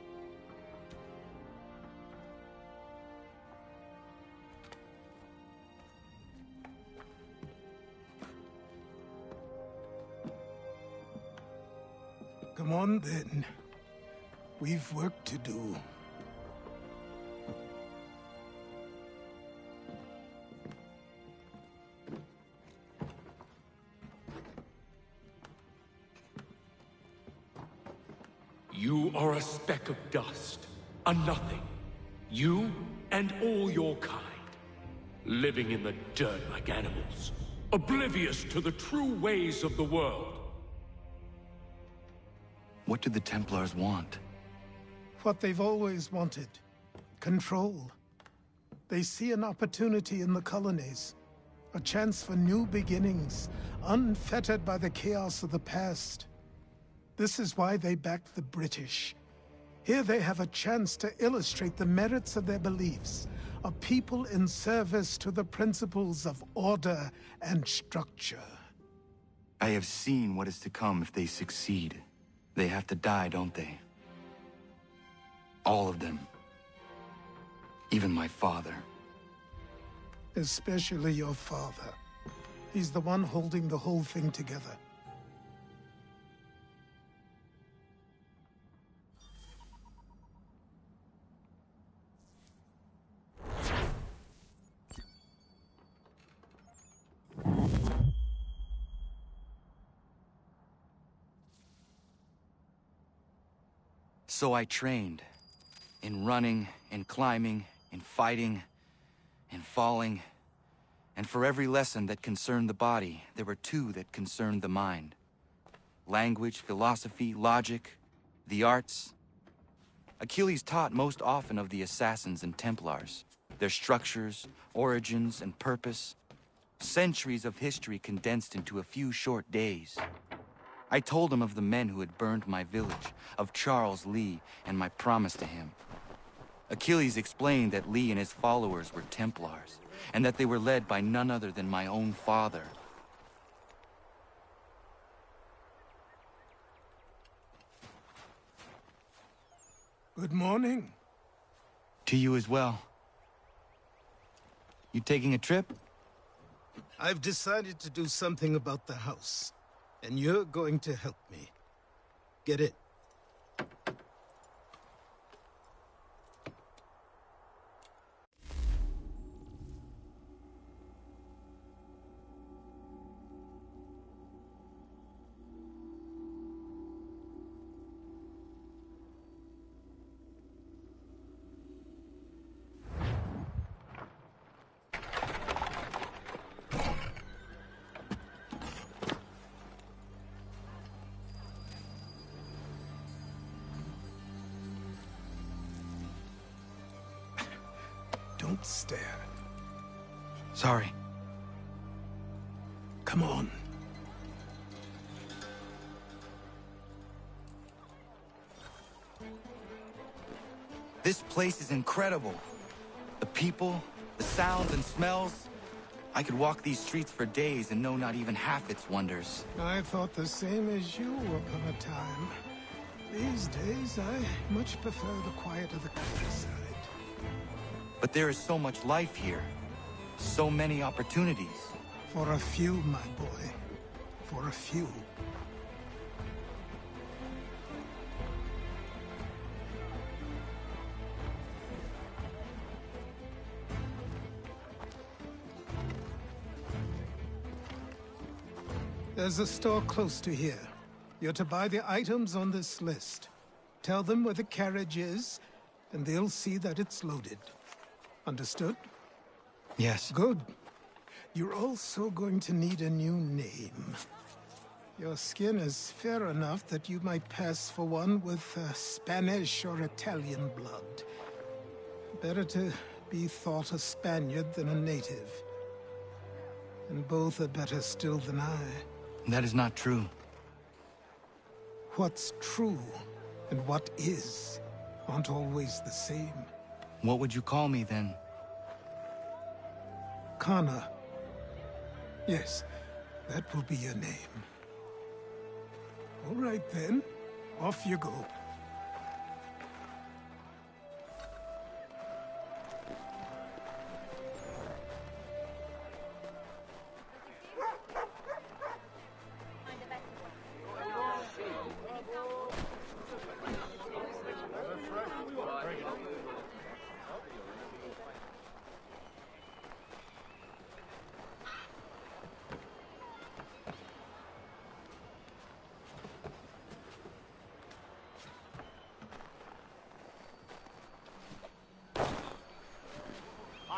Come on, then. We've work to do. You are a speck of dust, a nothing. You and all your kind. Living in the dirt like animals. Oblivious to the true ways of the world. What do the Templars want? What they've always wanted. Control. They see an opportunity in the colonies. A chance for new beginnings, unfettered by the chaos of the past. This is why they backed the British. Here they have a chance to illustrate the merits of their beliefs. A people in service to the principles of order and structure. I have seen what is to come if they succeed. They have to die, don't they? All of them. Even my father. Especially your father. He's the one holding the whole thing together. So I trained. In running, in climbing, in fighting, in falling. And for every lesson that concerned the body, there were two that concerned the mind. Language, philosophy, logic, the arts. Achilles taught most often of the Assassins and Templars. Their structures, origins, and purpose. Centuries of history condensed into a few short days. I told him of the men who had burned my village, of Charles Lee, and my promise to him. Achilles explained that Lee and his followers were Templars, and that they were led by none other than my own father. Good morning. To you as well. You taking a trip? I've decided to do something about the house, and you're going to help me. Get it? Don't stare. Sorry. Come on. This place is incredible. The people, the sounds and smells. I could walk these streets for days and know not even half its wonders. I thought the same as you upon a time. These days, I much prefer the quiet of the countryside. But there is so much life here. So many opportunities. For a few, my boy. For a few. There's a store close to here. You're to buy the items on this list. Tell them where the carriage is, and they'll see that it's loaded. Understood? Yes. Good. You're also going to need a new name. Your skin is fair enough that you might pass for one with Spanish or Italian blood. Better to be thought a Spaniard than a native. And both are better still than I. That is not true. What's true and what is aren't always the same. What would you call me then? Kana. Yes, that will be your name. All right then, off you go.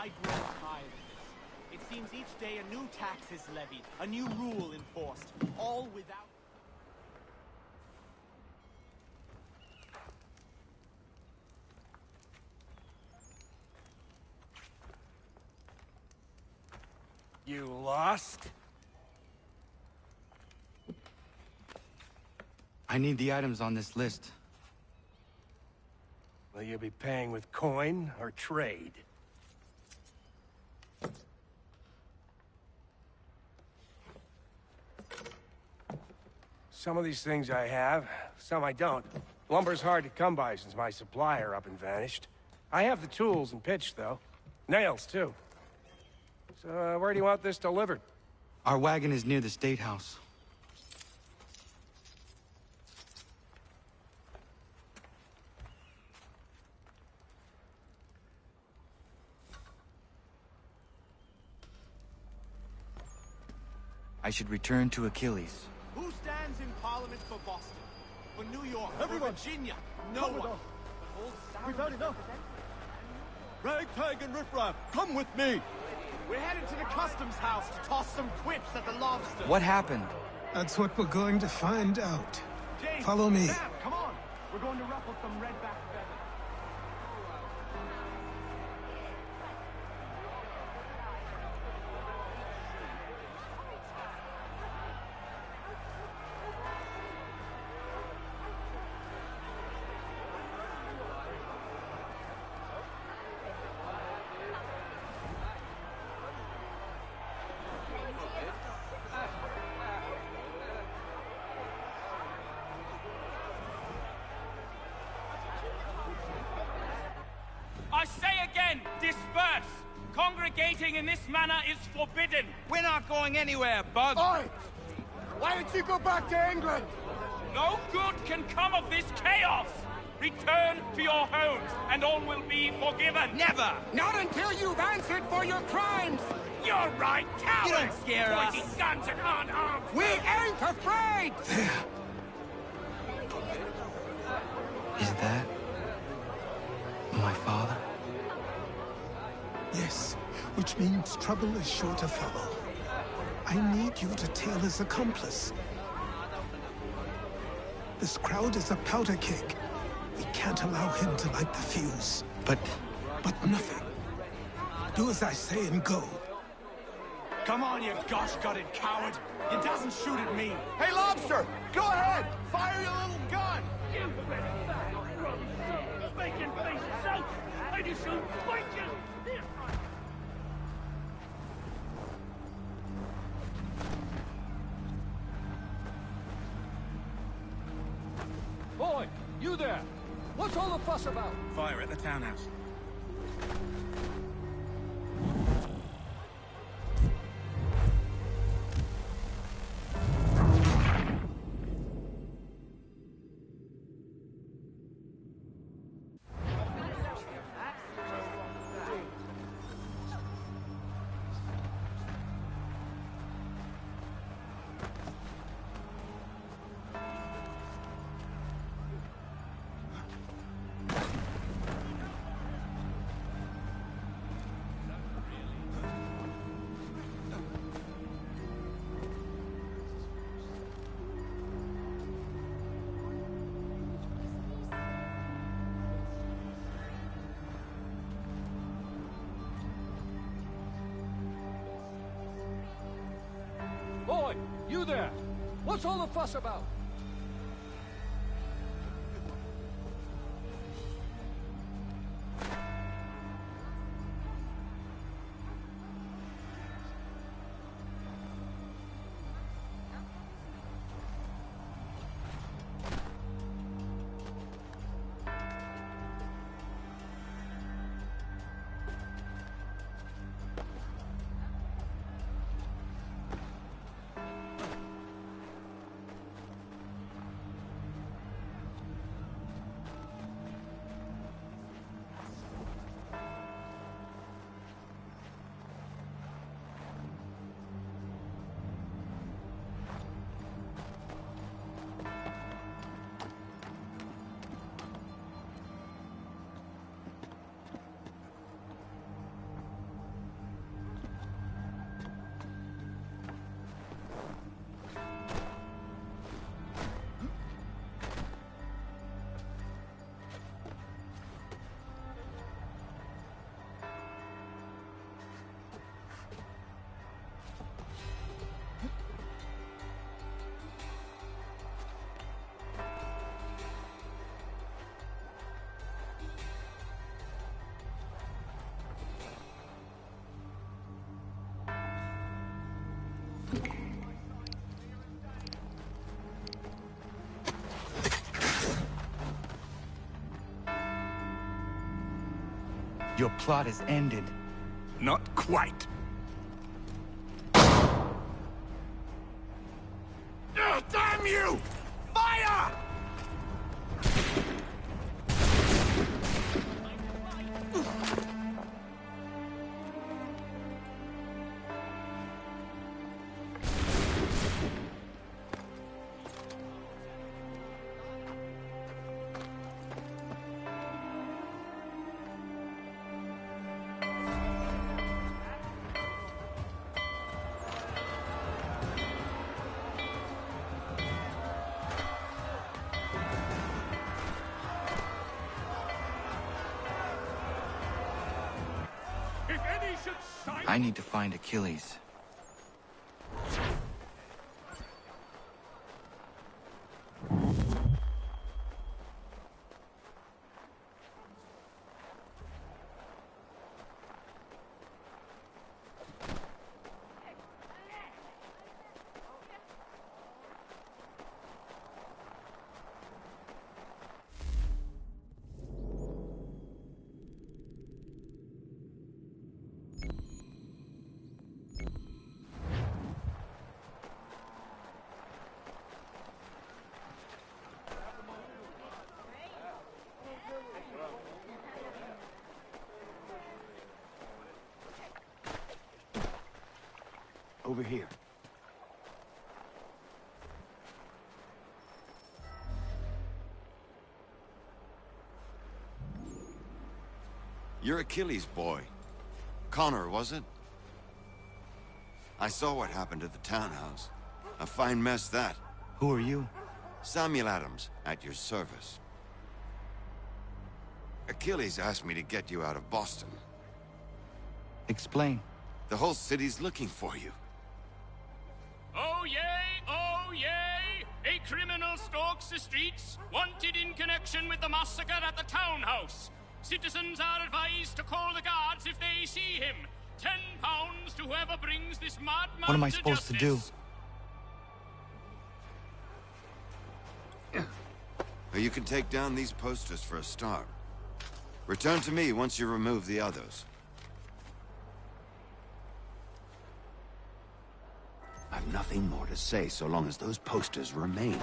I grow tired of this. It seems each day a new tax is levied, a new rule enforced, all without... You lost? I need the items on this list. Will you be paying with coin or trade? Some of these things I have, some I don't. Lumber's hard to come by since my supplier up and vanished. I have the tools and pitch, though. Nails, too. So, where do you want this delivered? Our wagon is near the State House. I should return to Achilles. Who stands in Parliament for Boston? For New York? Everyone. For Virginia? No Come one. with us. We've had enough. Ragtag and riffraff, come with me. We're headed to the customs house to toss some quips at the lobster. What happened? That's what we're going to find out. James, Follow me. Sam, come on. We're going to ruffle some redback feathers. I say again, disperse! Congregating in this manner is forbidden! We're not going anywhere, Bug! Oi! Why don't you go back to England? No good can come of this chaos! Return to your homes, and all will be forgiven! Never! Not until you've answered for your crimes! You're right, cowards! You don't scare us! Pointing guns and unarmed! We ain't afraid! Is that... my father? Yes, which means trouble is sure to follow. I need you to tail his accomplice. This crowd is a powder keg. We can't allow him to light the fuse. But nothing. Do as I say and go. Come on, you gosh-gutted coward! You doesn't shoot at me! Hey, Lobster! Go ahead! Fire your little gun! You red fat, bacon face out! I just soon bite you! Boy, you there! What's all the fuss about? Fire at the townhouse. Boy, you there! What's all the fuss about? Your plot is ended. Not quite. Damn you! Fire! I need to find Achilles. Over here. You're Achilles' boy. Connor, was it? I saw what happened at the townhouse. A fine mess, that. Who are you? Samuel Adams, at your service. Achilles asked me to get you out of Boston. Explain. The whole city's looking for you. Oh yay, oh yay! A criminal stalks the streets, wanted in connection with the massacre at the townhouse. Citizens are advised to call the guards if they see him. £10 to whoever brings this madman What am I supposed to do? You can take down these posters for a start. Return to me once you remove the others. I've nothing more to say so long as those posters remain.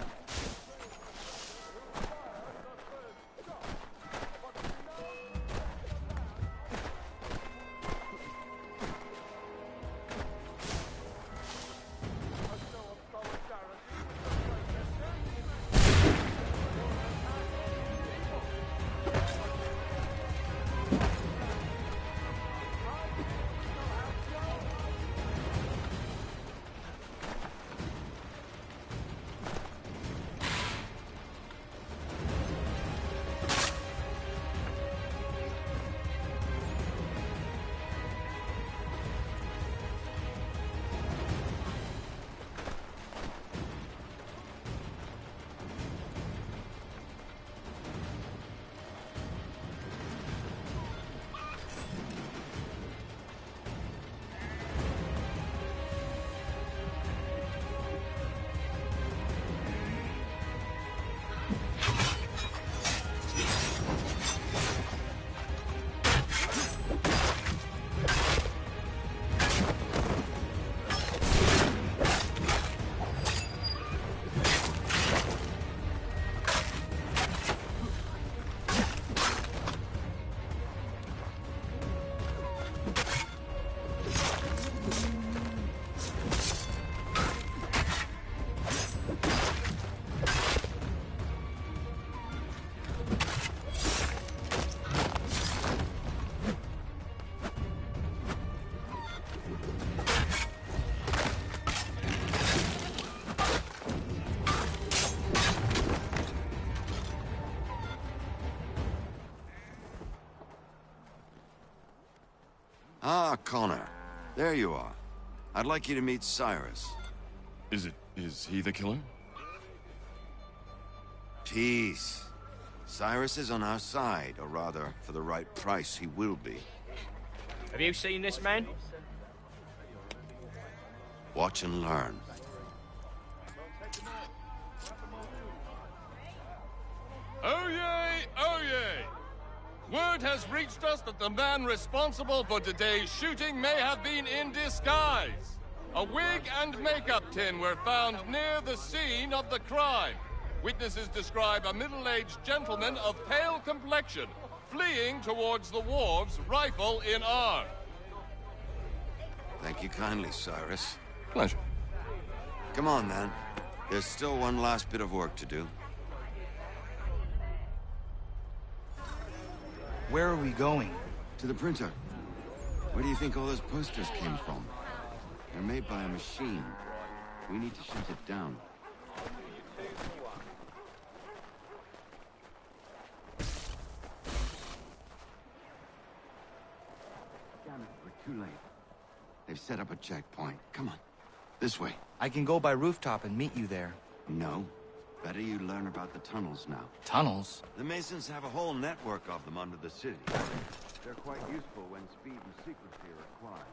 Ah, Connor. There you are. I'd like you to meet Cyrus. Is he the killer? Peace. Cyrus is on our side, or rather, for the right price, he will be. Have you seen this man? Watch and learn. Oh yay! Oh yay! Word has reached us that the man responsible for today's shooting may have been in disguise. A wig and makeup tin were found near the scene of the crime. Witnesses describe a middle-aged gentleman of pale complexion fleeing towards the wharves, rifle in arm. Thank you kindly, Cyrus. Pleasure. Come on, then. There's still one last bit of work to do. Where are we going? To the printer. Where do you think all those posters came from? They're made by a machine. We need to shut it down. Damn it, we're too late. They've set up a checkpoint. Come on. This way. I can go by rooftop and meet you there. No. Better you learn about the tunnels now. Tunnels? The Masons have a whole network of them under the city. They're quite useful when speed and secrecy are required.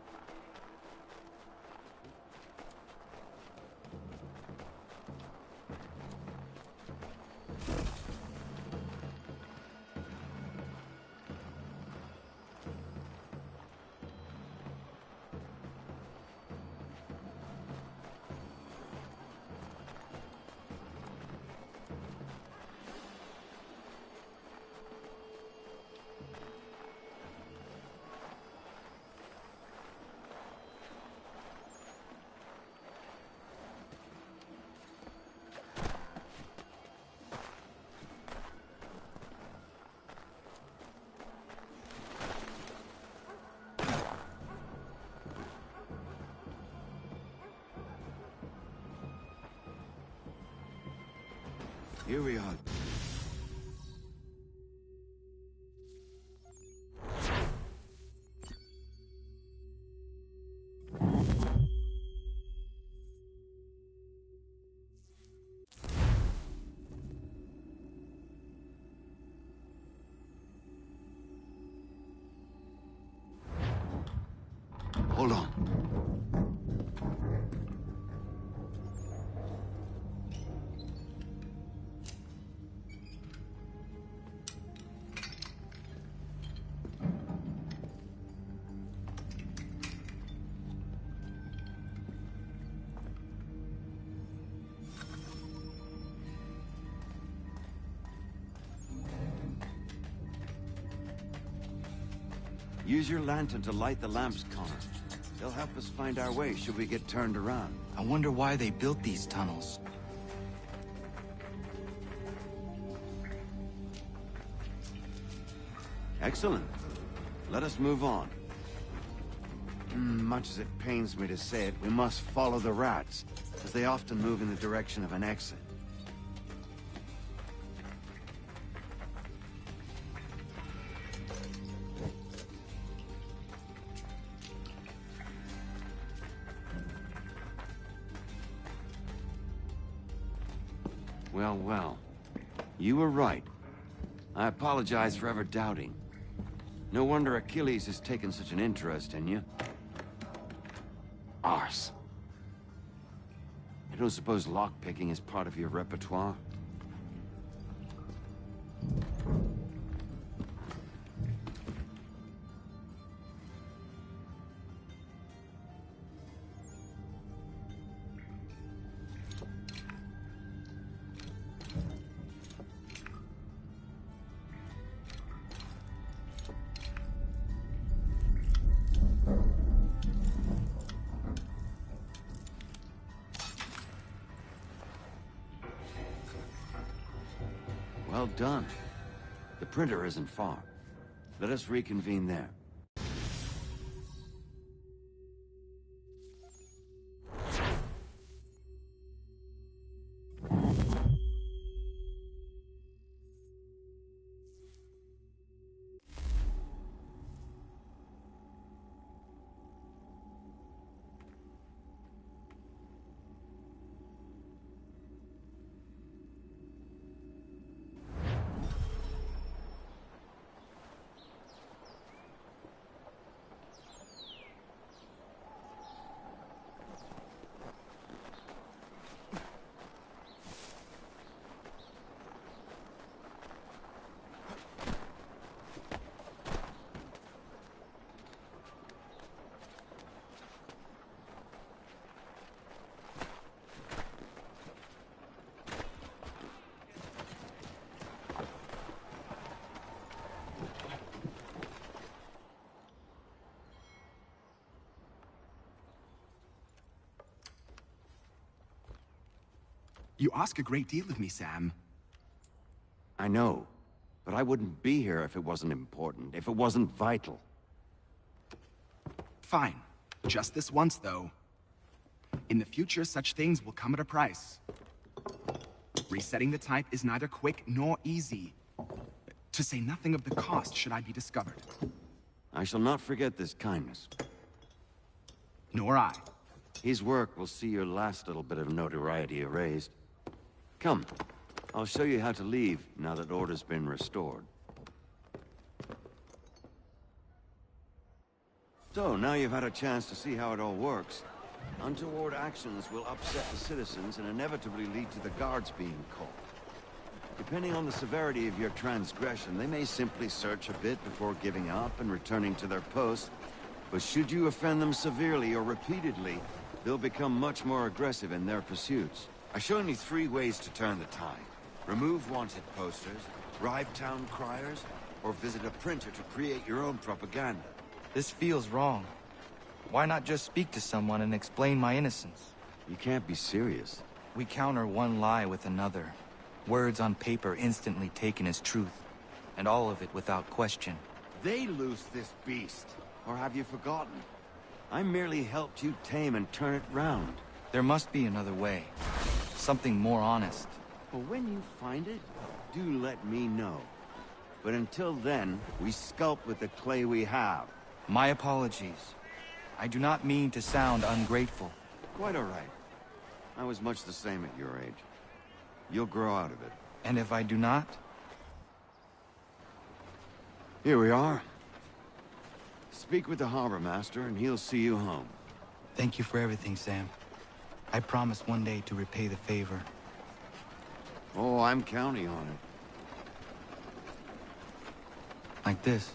Here we are. Hold on. Use your lantern to light the lamps, Connor. They'll help us find our way should we get turned around. I wonder why they built these tunnels. Excellent. Let us move on. Much as it pains me to say it, we must follow the rats, as they often move in the direction of an exit. Well, well. You were right. I apologize for ever doubting. No wonder Achilles has taken such an interest in you. Arse. I don't suppose lockpicking is part of your repertoire? Well done. The printer isn't far. Let us reconvene there. You ask a great deal of me, Sam. I know, but I wouldn't be here if it wasn't important, if it wasn't vital. Fine. Just this once, though. In the future, such things will come at a price. Resetting the type is neither quick nor easy. To say nothing of the cost should I be discovered. I shall not forget this kindness. Nor I. His work will see your last little bit of notoriety erased. Come, I'll show you how to leave now that order's been restored. So, now you've had a chance to see how it all works. Untoward actions will upset the citizens and inevitably lead to the guards being called. Depending on the severity of your transgression, they may simply search a bit before giving up and returning to their post. But should you offend them severely or repeatedly, they'll become much more aggressive in their pursuits. I've shown you 3 ways to turn the tide. Remove wanted posters, bribe town criers, or visit a printer to create your own propaganda. This feels wrong. Why not just speak to someone and explain my innocence? You can't be serious. We counter one lie with another. Words on paper instantly taken as truth, and all of it without question. They loose this beast, or have you forgotten? I merely helped you tame and turn it round. There must be another way. Something more honest. But when you find it, do let me know. But until then, we sculpt with the clay we have. My apologies. I do not mean to sound ungrateful. Quite all right. I was much the same at your age. You'll grow out of it. And if I do not? Here we are. Speak with the harbor master and he'll see you home. Thank you for everything, Sam. I promise one day to repay the favor. Oh, I'm counting on it. Like this.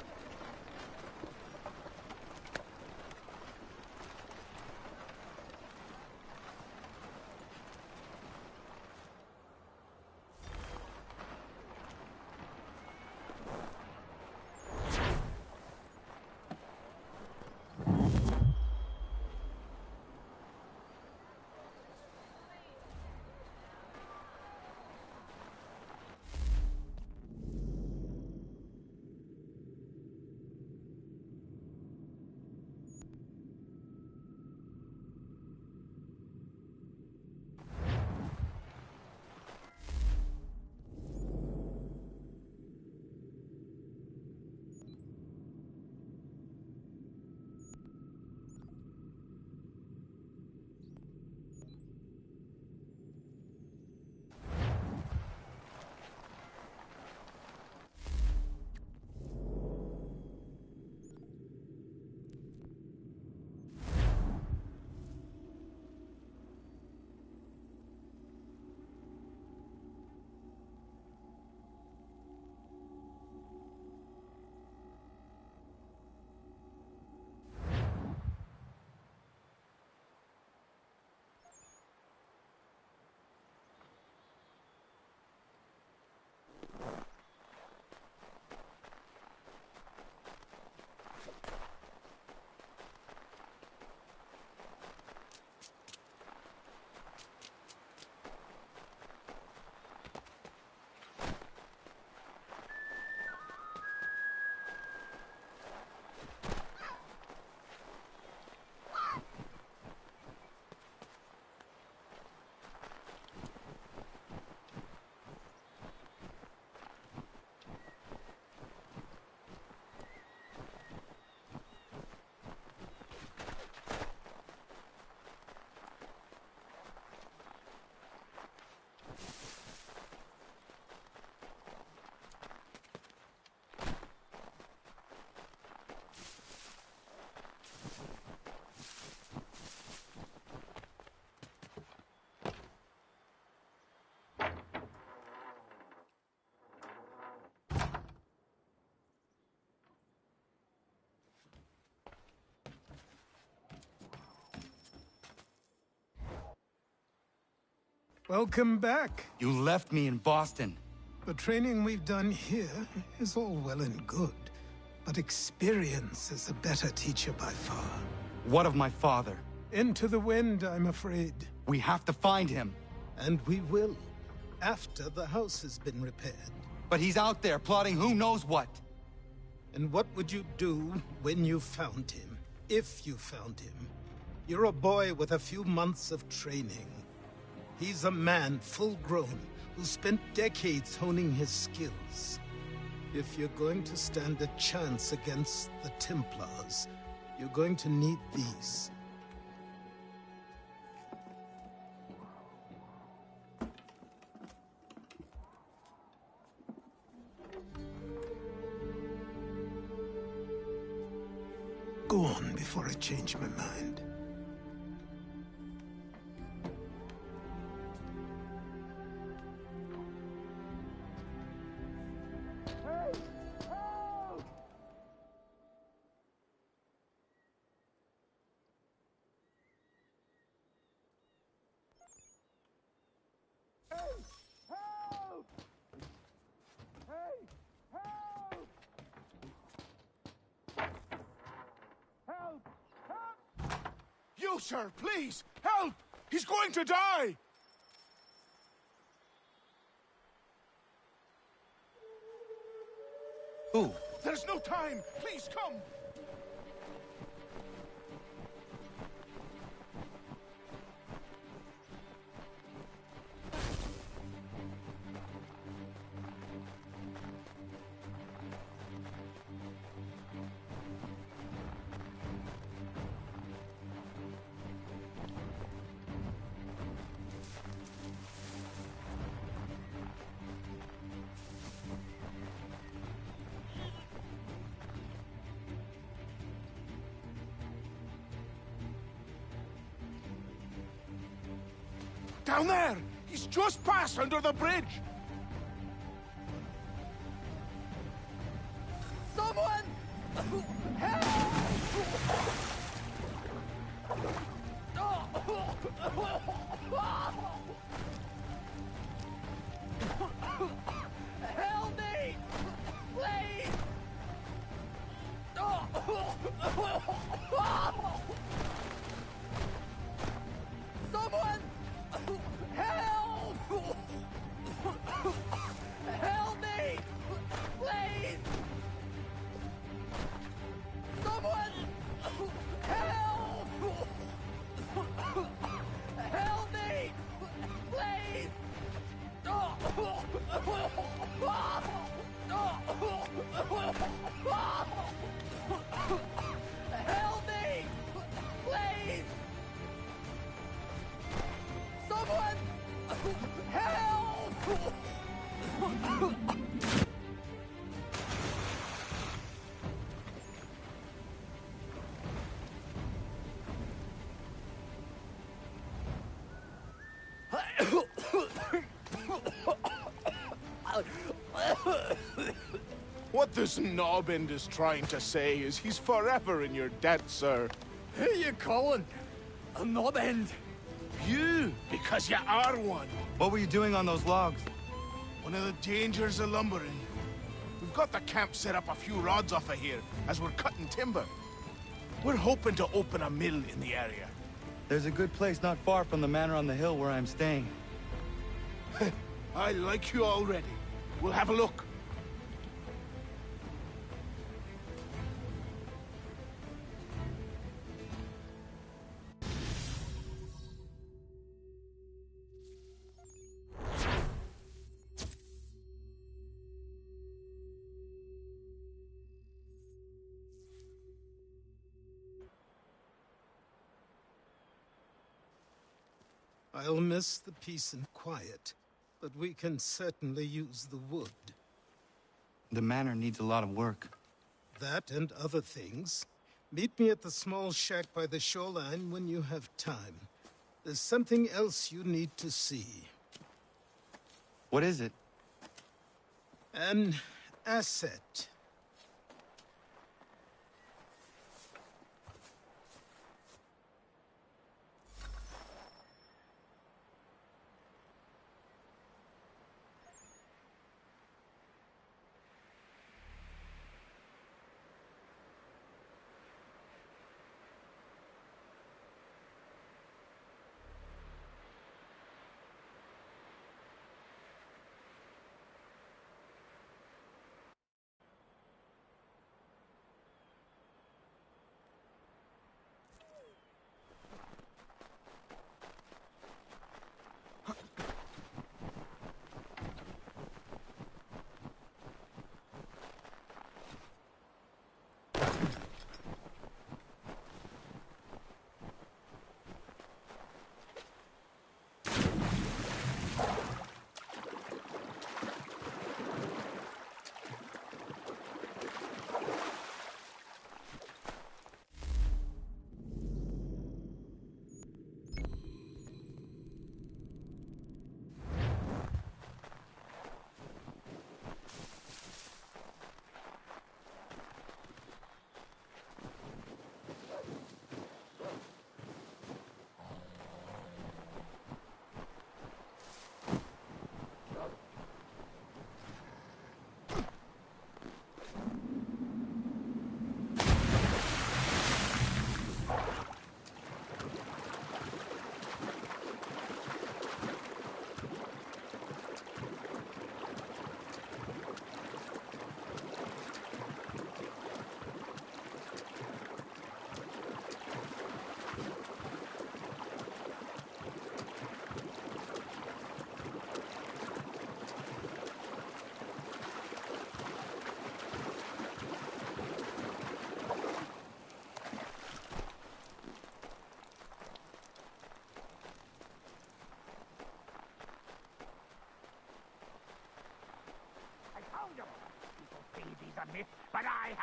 Welcome back. You left me in Boston. The training we've done here is all well and good, but experience is a better teacher by far. What of my father? Into the wind, I'm afraid. We have to find him. And we will, after the house has been repaired. But he's out there plotting who knows what. And what would you do when you found him? If you found him? You're a boy with a few months of training. He's a man, full-grown, who spent decades honing his skills. If you're going to stand a chance against the Templars, you're going to need these. Go on before I change my mind. You, sir, please! Help! He's going to die! Who? There's no time! Please, come! Down there! He's just passed under the bridge! Someone! Help me! Please! Someone! Help! Help me! Please! Someone! Help! Help me! Please! Help me! Please! Someone! Help! What this knobbend is trying to say is he's forever in your debt, sir. Who you calling? A knob-end? You, because you are one. What were you doing on those logs? One of the dangers of lumbering. We've got the camp set up a few rods off of here, as we're cutting timber. We're hoping to open a mill in the area. There's a good place not far from the manor on the hill where I'm staying. I like you already. We'll have a look. I'll miss the peace and quiet, but we can certainly use the wood. The manor needs a lot of work. That and other things. Meet me at the small shack by the shoreline when you have time. There's something else you need to see. What is it? An asset.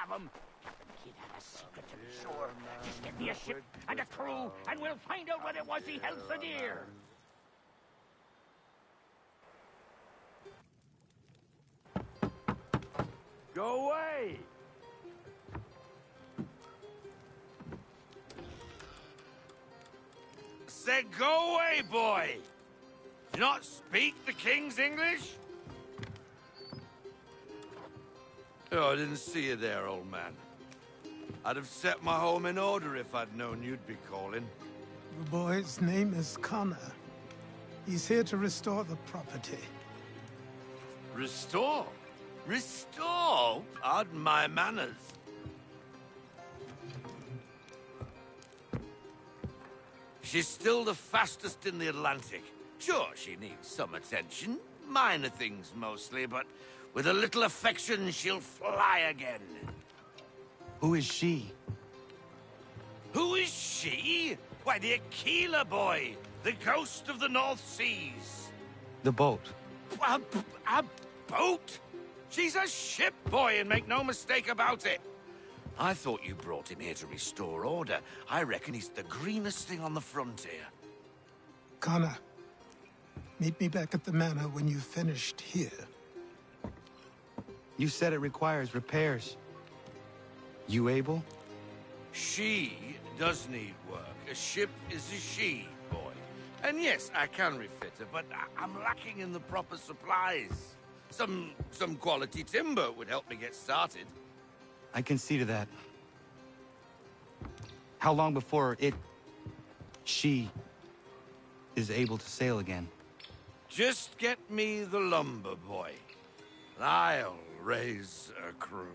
have them. Kid had a secret to be sure. Just get me a ship and a crew, and we'll find out what it was he held so dear. Go away! Said go away, boy! Do you not speak the King's English? Oh, I didn't see you there, old man. I'd have set my home in order if I'd known you'd be calling. The boy's name is Connor. He's here to restore the property. Restore? Restore? Pardon my manners. She's still the fastest in the Atlantic. Sure, she needs some attention. Minor things mostly, but with a little affection, she'll fly again. Who is she? Who is she? Why, the Aquila boy, the ghost of the North Seas. The boat. A boat? She's a ship, boy, and make no mistake about it. I thought you brought him here to restore order. I reckon he's the greenest thing on the frontier. Connor, meet me back at the manor when you've finished here. You said it requires repairs. You able? She does need work. A ship is a she, boy. And yes, I can refit her, but I'm lacking in the proper supplies. Some quality timber would help me get started. I can see to that. How long before she is able to sail again? Just get me the lumber, boy. And I'll raise a crew.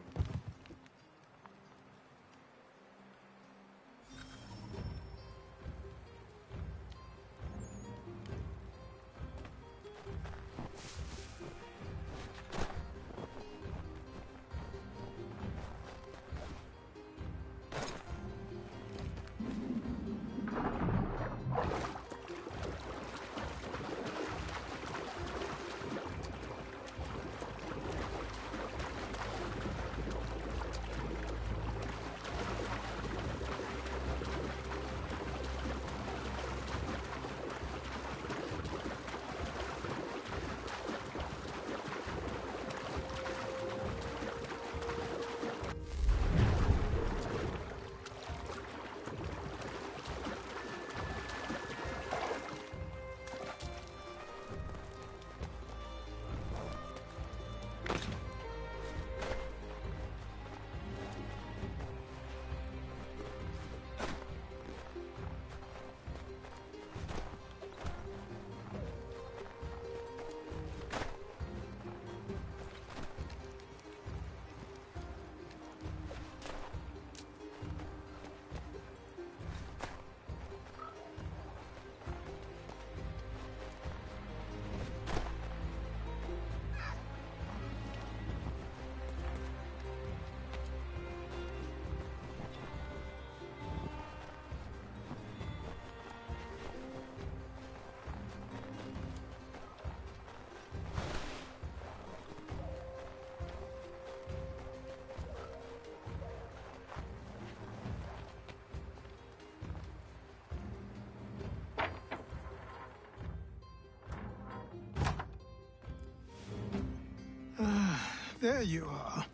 There you are.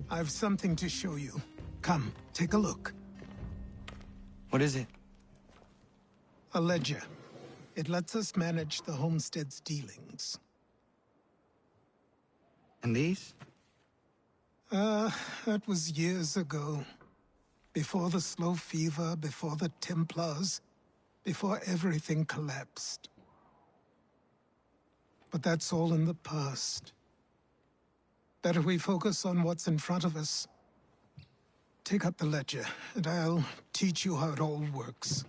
I've something to show you. Come, take a look. What is it? A ledger. It lets us manage the homestead's dealings. And these? That was years ago. Before the slow fever, before the Templars, before everything collapsed. But that's all in the past. Better we focus on what's in front of us. Take up the ledger, and I'll teach you how it all works.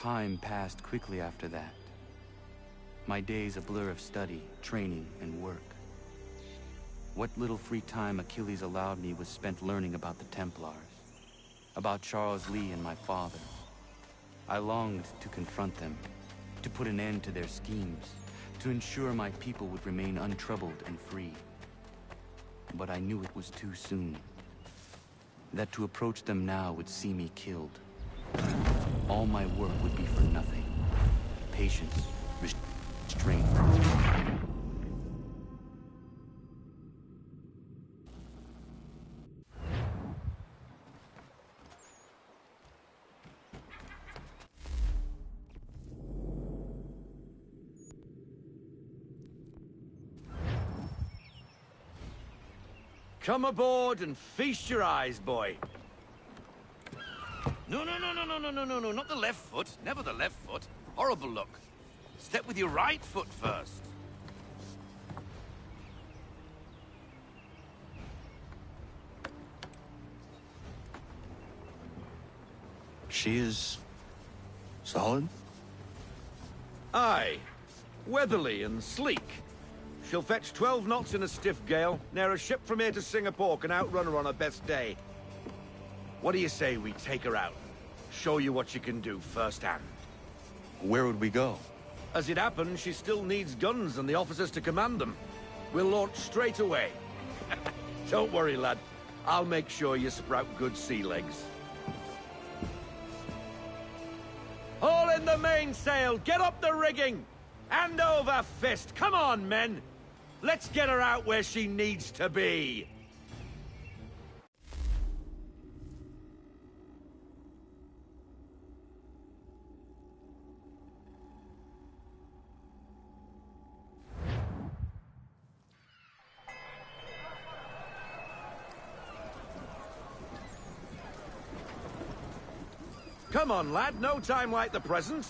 Time passed quickly after that. My days a blur of study, training, and work. What little free time Achilles allowed me was spent learning about the Templars, about Charles Lee and my father. I longed to confront them, to put an end to their schemes, to ensure my people would remain untroubled and free. But I knew it was too soon. That to approach them now would see me killed. All my work would be for nothing. Patience, restraint. Come aboard and feast your eyes, boy. No, not the left foot. Never the left foot. Horrible look. Step with your right foot first. She is... solid? Aye. Weatherly and sleek. She'll fetch 12 knots in a stiff gale, ne'er a ship from here to Singapore can outrun her on her best day. What do you say we take her out? Show you what she can do firsthand. Where would we go? As it happens, she still needs guns and the officers to command them. We'll launch straight away. Don't worry, lad. I'll make sure you sprout good sea legs. Haul in the mainsail! Get up the rigging! Hand over fist! Come on, men! Let's get her out where she needs to be! Come on, lad. No time like the present.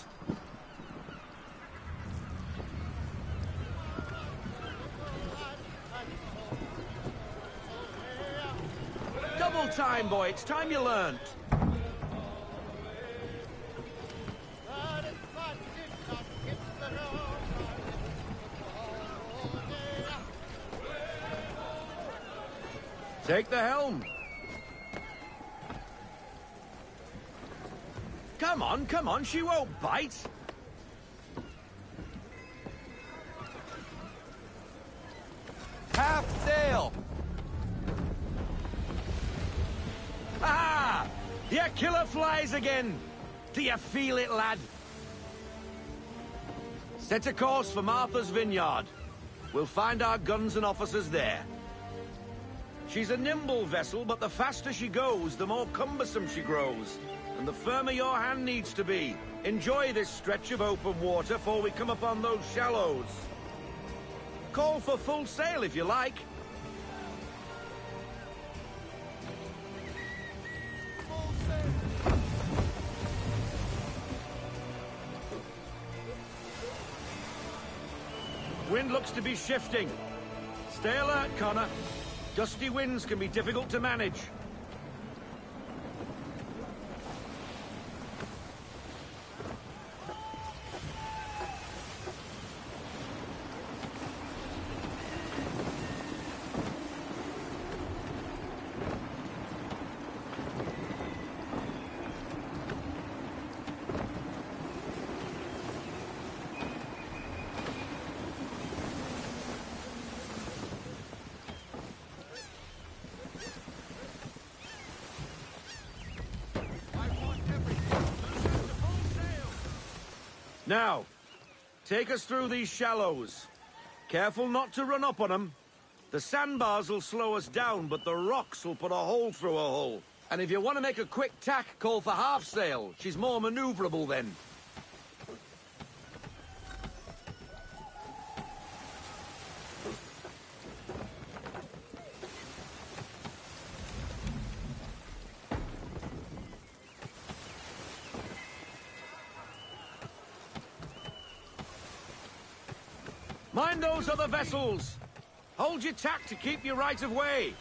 Double time, boy. It's time you learned. Take the helm. Come on, she won't bite. Half sail! Ah! Your killer flies again! Do you feel it, lad? Set a course for Martha's Vineyard. We'll find our guns and officers there. She's a nimble vessel, but the faster she goes, the more cumbersome she grows. And the firmer your hand needs to be. Enjoy this stretch of open water before we come upon those shallows. Call for full sail if you like. Wind looks to be shifting. Stay alert, Connor. Gusty winds can be difficult to manage. Now, take us through these shallows. Careful not to run up on them. The sandbars will slow us down, but the rocks will put a hole through a hull. And if you want to make a quick tack, call for half sail. She's more maneuverable then. Mind those other vessels! Hold your tack to keep your right of way!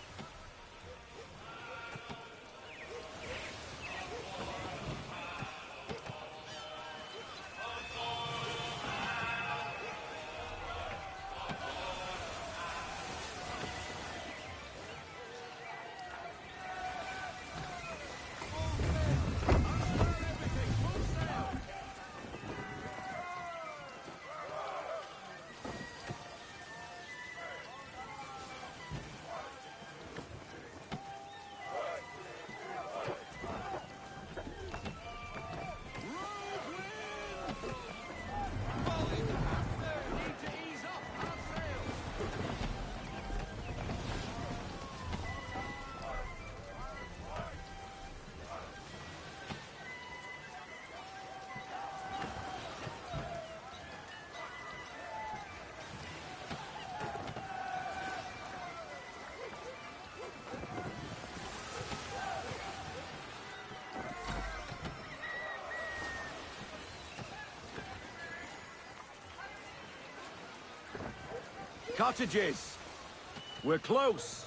Cottages. We're close.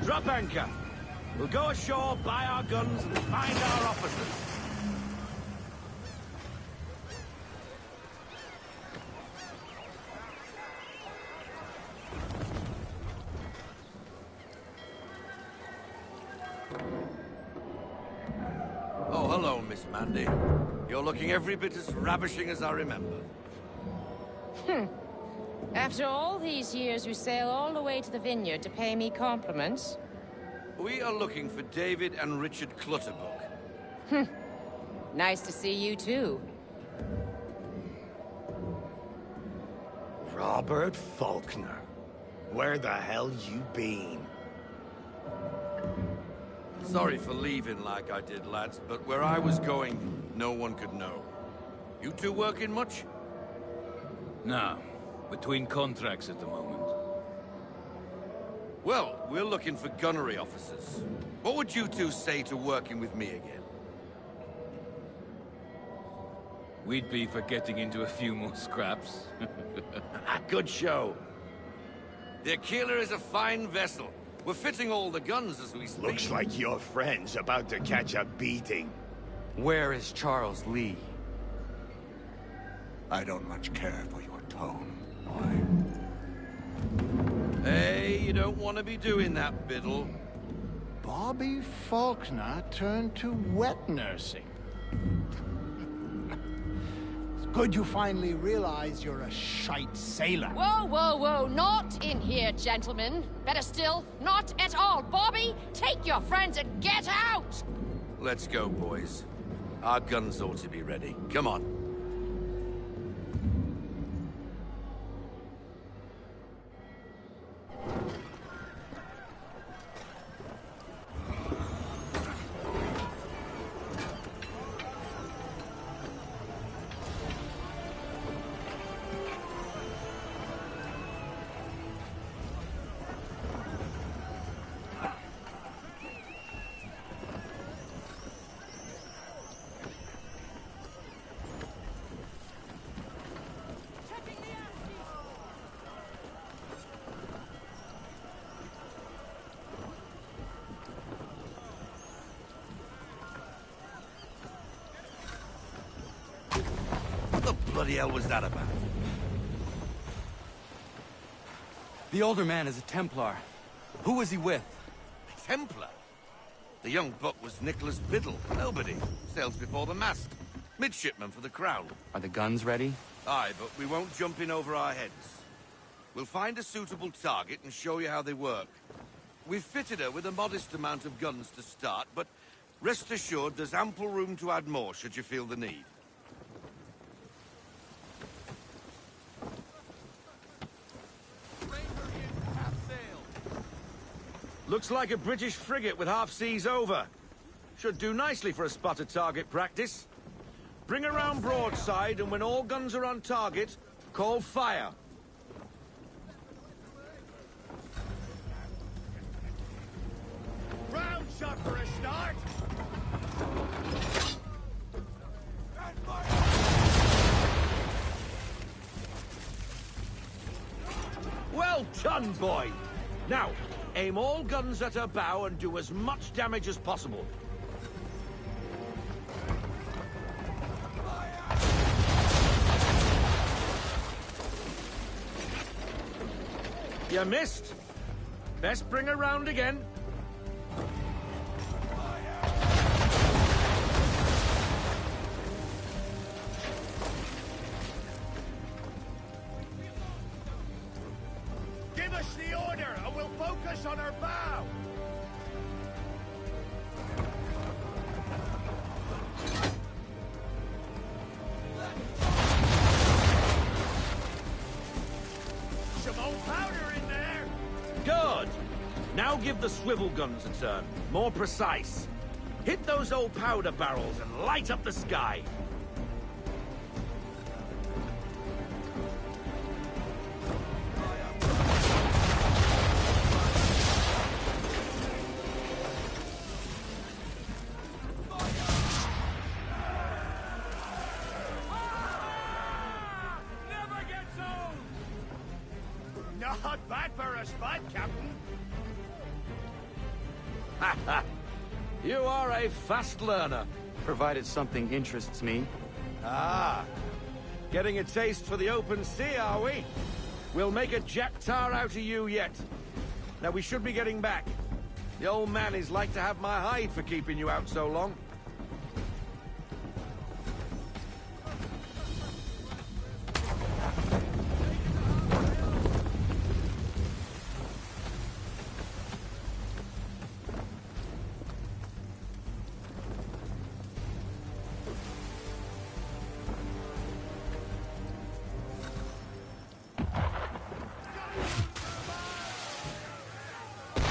Drop anchor. We'll go ashore, buy our guns, and find our officers. Oh, hello, Miss Mandy. You're looking every bit as ravishing as I remember. After all these years, you sail all the way to the vineyard to pay me compliments? We are looking for David and Richard Clutterbuck. Nice to see you, too. Robert Faulkner. Where the hell you been? Sorry for leaving like I did, lads, but where I was going, no one could know. You two working much? No. Between contracts at the moment. Well, we're looking for gunnery officers. What would you two say to working with me again? We'd be for getting into a few more scraps. Good show. The Aquila is a fine vessel. We're fitting all the guns as we speak. Looks like your friend's about to catch a beating. Where is Charles Lee? I don't much care for your tone. Hey, you don't want to be doing that, Biddle. Bobby Faulkner turned to wet nursing. It's good you finally realize you're a shite sailor. Whoa, whoa, whoa, not in here, gentlemen. Better still, not at all. Bobby, take your friends and get out! Let's go, boys. Our guns ought to be ready. Come on. What the bloody hell was that about? The older man is a Templar. Who was he with? A Templar? The young buck was Nicholas Biddle. Nobody. Sails before the mast. Midshipman for the Crown. Are the guns ready? Aye, but we won't jump in over our heads. We'll find a suitable target and show you how they work. We've fitted her with a modest amount of guns to start, but rest assured there's ample room to add more should you feel the need. Looks like a British frigate with half seas over. Should do nicely for a spotted target practice. Bring around broadside, and when all guns are on target, call fire. Round shot for a start! Well done, boy! Now, aim all guns at her bow and do as much damage as possible. You missed. Best bring her round again. Give us the order, and we'll focus on our bow! Some old powder in there! Good! Now give the swivel guns a turn. More precise. Hit those old powder barrels and light up the sky. Not bad for a spot, Captain. Ha! You are a fast learner. Provided something interests me. Ah, getting a taste for the open sea, are we? We'll make a jack tar out of you yet. Now we should be getting back. The old man is like to have my hide for keeping you out so long.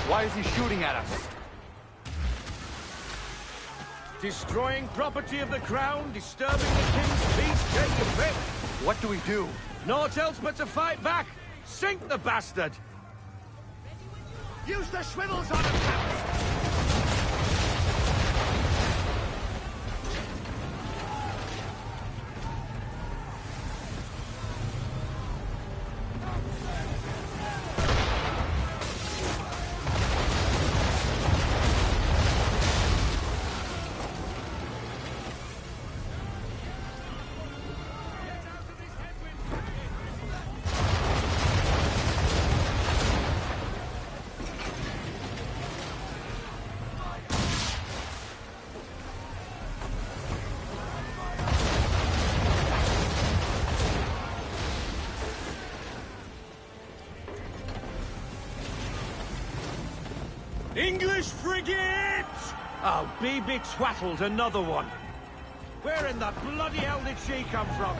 Why is he shooting at us? Destroying property of the crown, disturbing the king's peace, take your pick. What do we do? Naught else but to fight back. Sink the bastard. Use the swivels on him, Captain. English frigate! Oh, be betwattled, another one. Where in the bloody hell did she come from?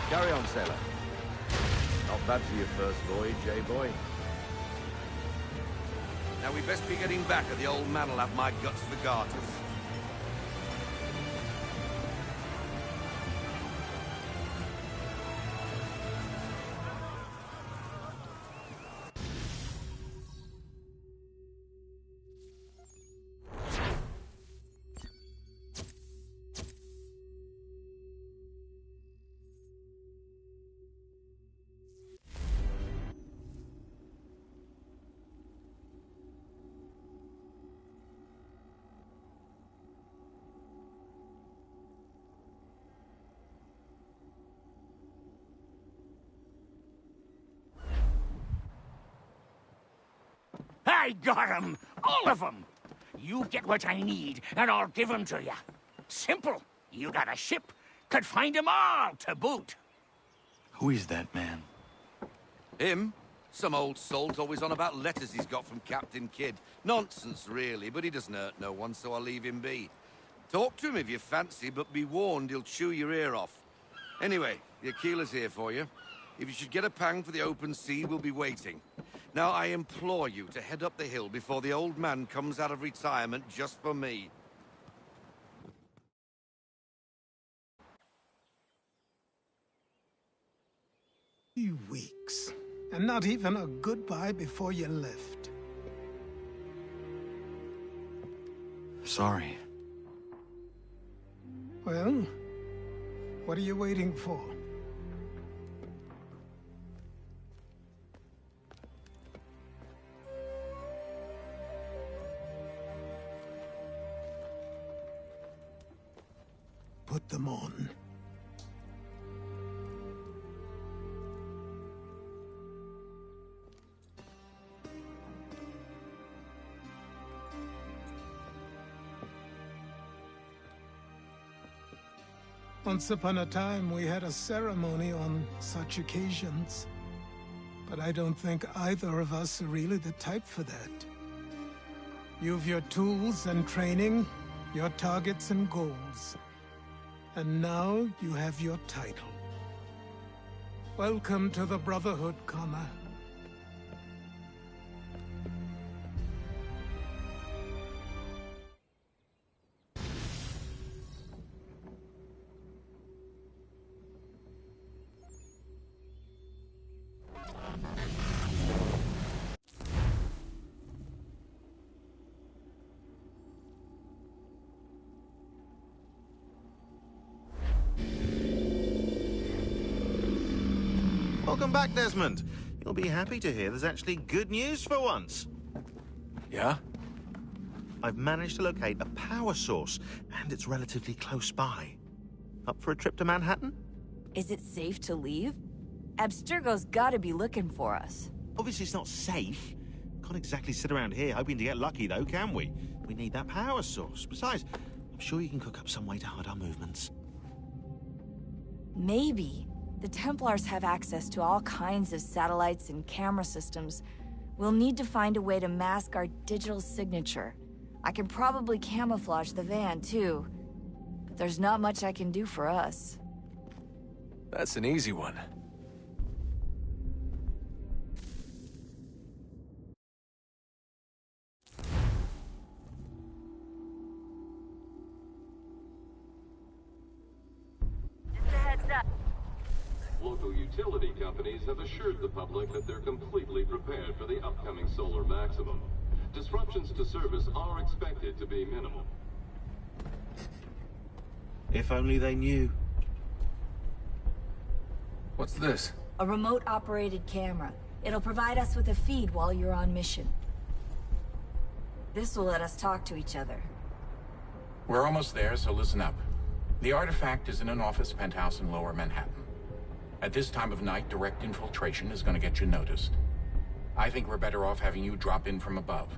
Carry on, sailor. Not bad for your first voyage, eh, boy? Now we best be getting back, or the old man'll have my guts for garters. I got 'em! All of 'em! You get what I need, and I'll give 'em to you. Simple. You got a ship. Could find 'em all to boot. Who is that man? Him? Some old salt always on about letters he's got from Captain Kidd. Nonsense, really, but he doesn't hurt no one, so I'll leave him be. Talk to him if you fancy, but be warned he'll chew your ear off. Anyway, the Aquila's here for you. If you should get a pang for the open sea, we'll be waiting. Now, I implore you to head up the hill before the old man comes out of retirement just for me. Few weeks, and not even a goodbye before you left. Sorry. Well, what are you waiting for? Put them on. Once upon a time, we had a ceremony on such occasions. But I don't think either of us are really the type for that. You've your tools and training, your targets and goals. And now you have your title. Welcome to the Brotherhood, Connor. Welcome back, Desmond. You'll be happy to hear there's actually good news for once. Yeah? I've managed to locate a power source, and it's relatively close by. Up for a trip to Manhattan? Is it safe to leave? Abstergo's gotta be looking for us. Obviously it's not safe. Can't exactly sit around here hoping to get lucky, though, can we? We need that power source. Besides, I'm sure you can cook up some way to hide our movements. Maybe. The Templars have access to all kinds of satellites and camera systems. We'll need to find a way to mask our digital signature. I can probably camouflage the van, too. But there's not much I can do for us. That's an easy one. Just a heads up. Local utility companies have assured the public that they're completely prepared for the upcoming solar maximum. Disruptions to service are expected to be minimal. If only they knew. What's this? A remote-operated camera. It'll provide us with a feed while you're on mission. This will let us talk to each other. We're almost there, so listen up. The artifact is in an office penthouse in Lower Manhattan. At this time of night, direct infiltration is going to get you noticed. I think we're better off having you drop in from above.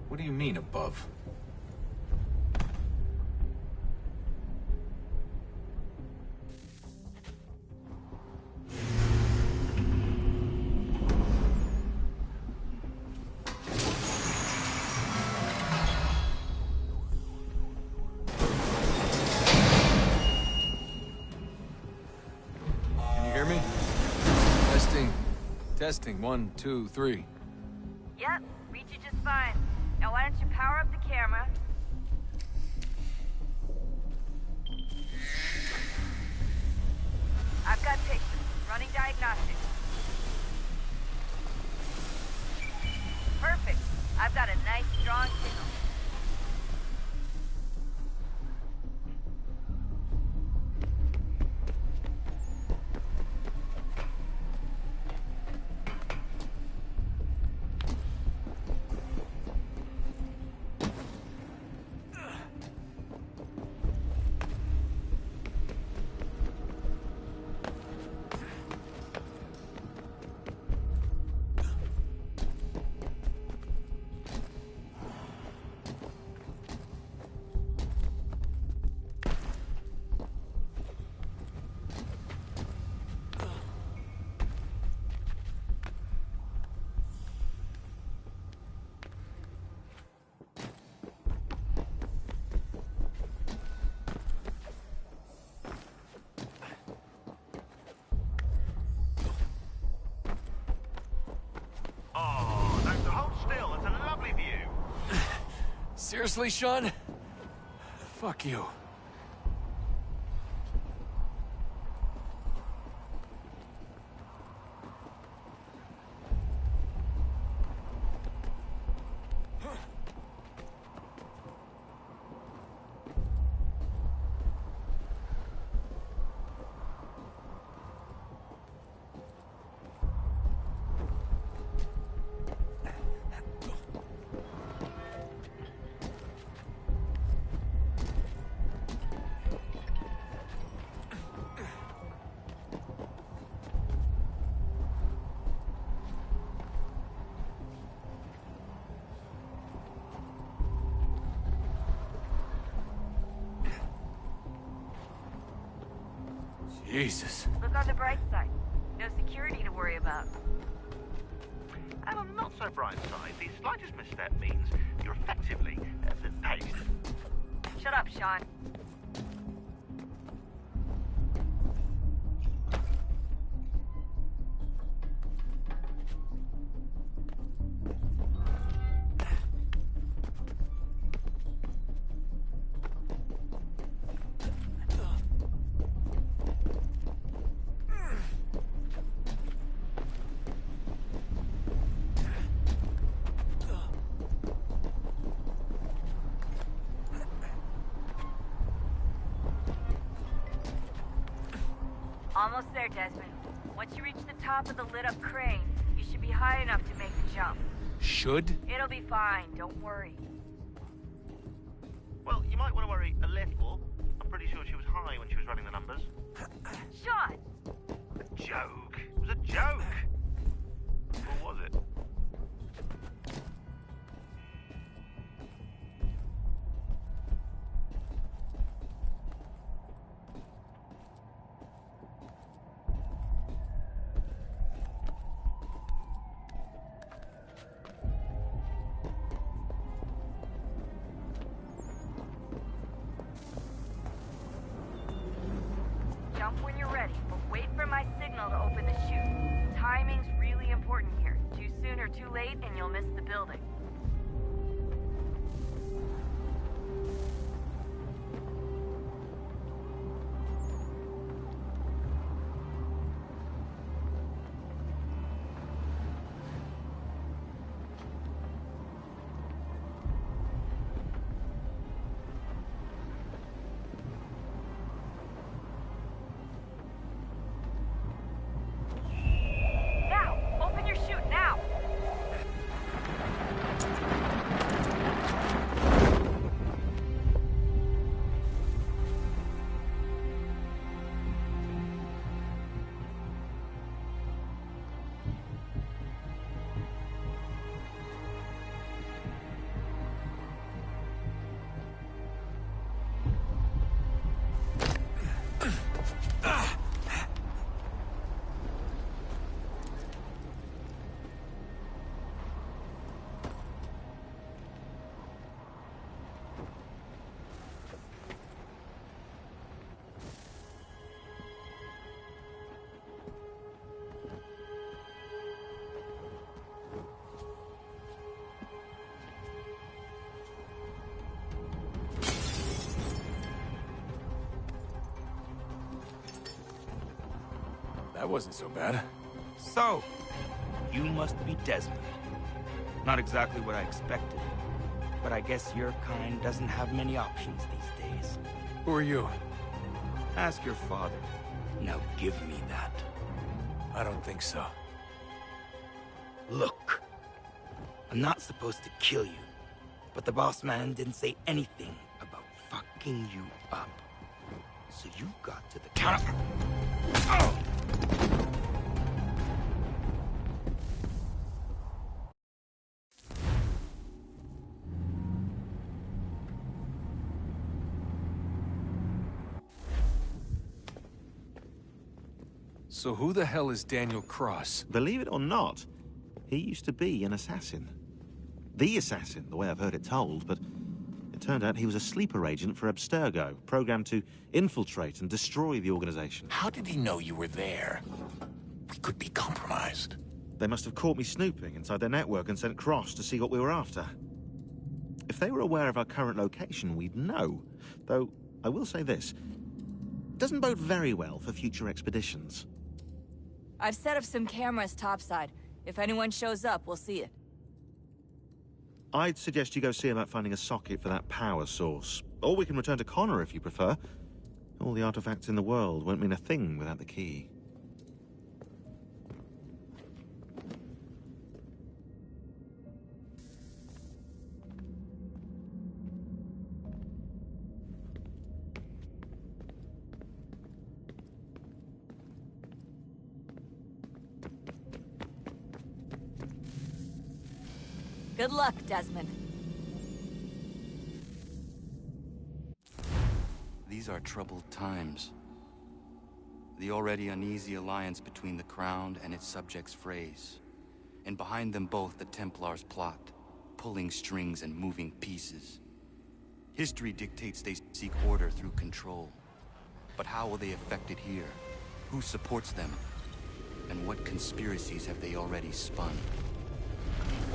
What do you mean, above? Testing, 1, 2, 3. Yep, reach you just fine. Now why don't you power up the camera? I've got pictures. Running diagnostics. Perfect. I've got a nice, strong signal. Seriously, Sean? Fuck you. Jesus. Look on the bright side. No security to worry about. And on the not so bright side, the slightest misstep means you're effectively paced. Shut up, Sean. Almost there, Desmond. Once you reach the top of the lit-up crane, you should be high enough to make the jump. Should? It'll be fine, don't worry. Well, you might want to worry a little. I'm pretty sure she was high when she was running the numbers. Sean! A joke. It was a joke. Or was it? Jump when you're ready, but wait for my signal to open the chute. Timing's really important here. Too soon or too late, and you'll miss the building. That wasn't so bad. So, you must be Desmond. Not exactly what I expected, but I guess your kind doesn't have many options these days. Who are you? Ask your father. Now give me that. I don't think so. Look, I'm not supposed to kill you, but the boss man didn't say anything about fucking you up. So you got to the counter. Oh! So who the hell is Daniel Cross? Believe it or not, he used to be an assassin. The assassin, the way I've heard it told, but it turned out he was a sleeper agent for Abstergo, programmed to infiltrate and destroy the organization. How did he know you were there? We could be compromised. They must have caught me snooping inside their network and sent Cross to see what we were after. If If they were aware of our current location, we'd know. Though, I will say this. It doesn't bode very well for future expeditions. I've set up some cameras topside. If anyone shows up, we'll see it. I'd suggest you go see about finding a socket for that power source. Or we can return to Connor if you prefer. All the artifacts in the world won't mean a thing without the key. Good luck, Desmond. These are troubled times. The already uneasy alliance between the Crown and its subjects frays. And behind them both the Templars plot, pulling strings and moving pieces. History dictates they seek order through control. But how will they affect it here? Who supports them? And what conspiracies have they already spun?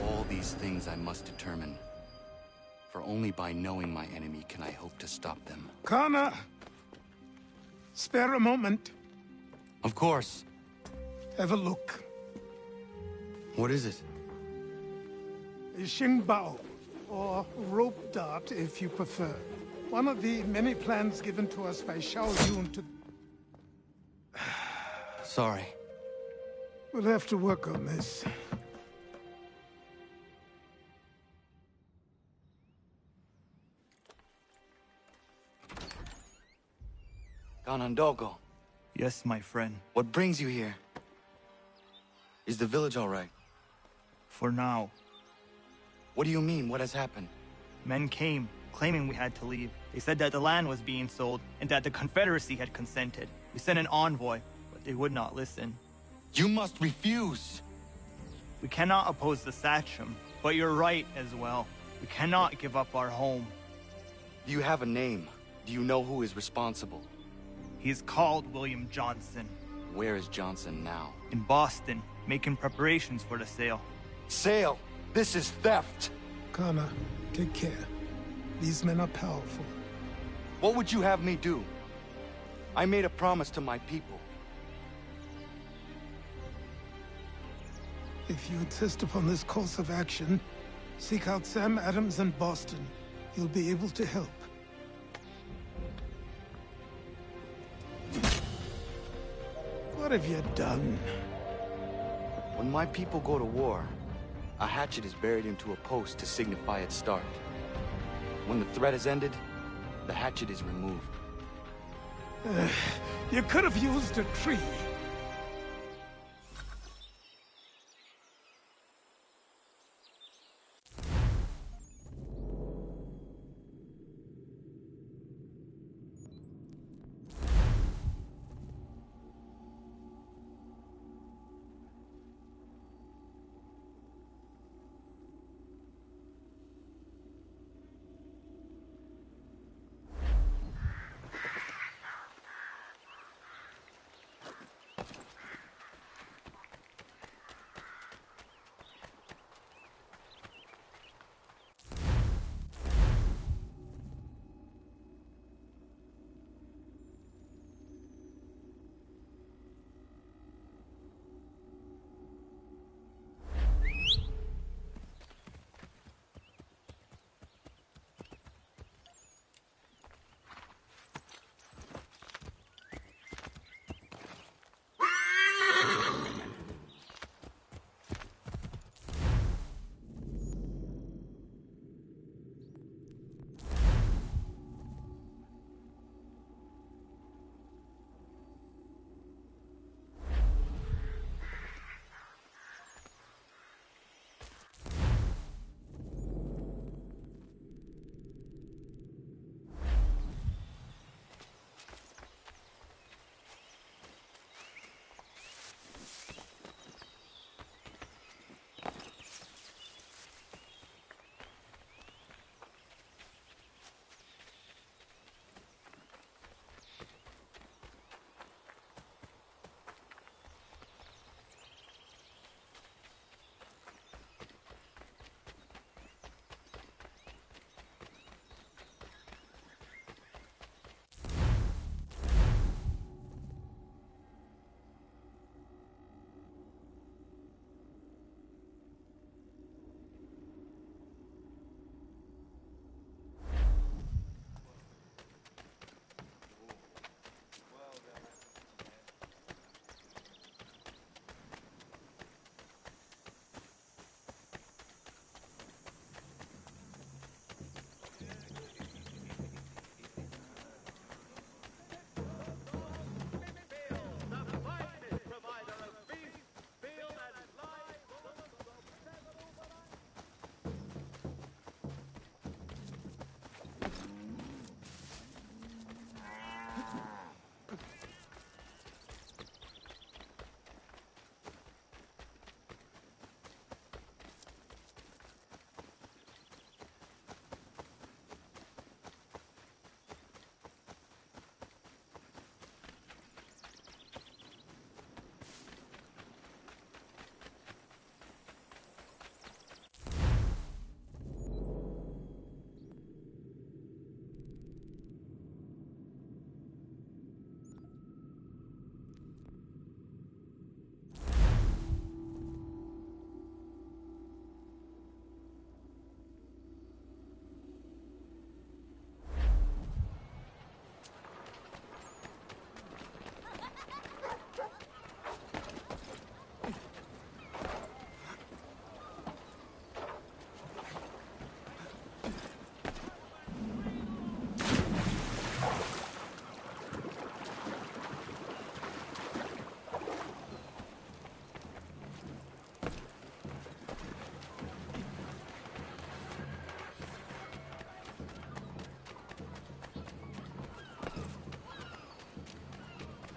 All these things I must determine. For only by knowing my enemy can I hope to stop them. Connor! Spare a moment. Of course. Have a look. What is it? A Xingbao, or rope dart if you prefer. One of the many plans given to us by Xiao Yun to... Sorry. We'll have to work on this. Ganondogo. Yes, my friend. What brings you here? Is the village all right? For now. What do you mean? What has happened? Men came, claiming we had to leave. They said that the land was being sold, and that the Confederacy had consented. We sent an envoy, but they would not listen. You must refuse! We cannot oppose the Sachem, but you're right as well. We cannot give up our home. Do you have a name? Do you know who is responsible? He is called William Johnson. Where is Johnson now? In Boston, making preparations for the sale. Sale? This is theft! Connor, take care. These men are powerful. What would you have me do? I made a promise to my people. If you insist upon this course of action, seek out Sam Adams in Boston. He'll be able to help. What have you done? When my people go to war, a hatchet is buried into a post to signify its start. When the threat is ended, the hatchet is removed. You could have used a tree.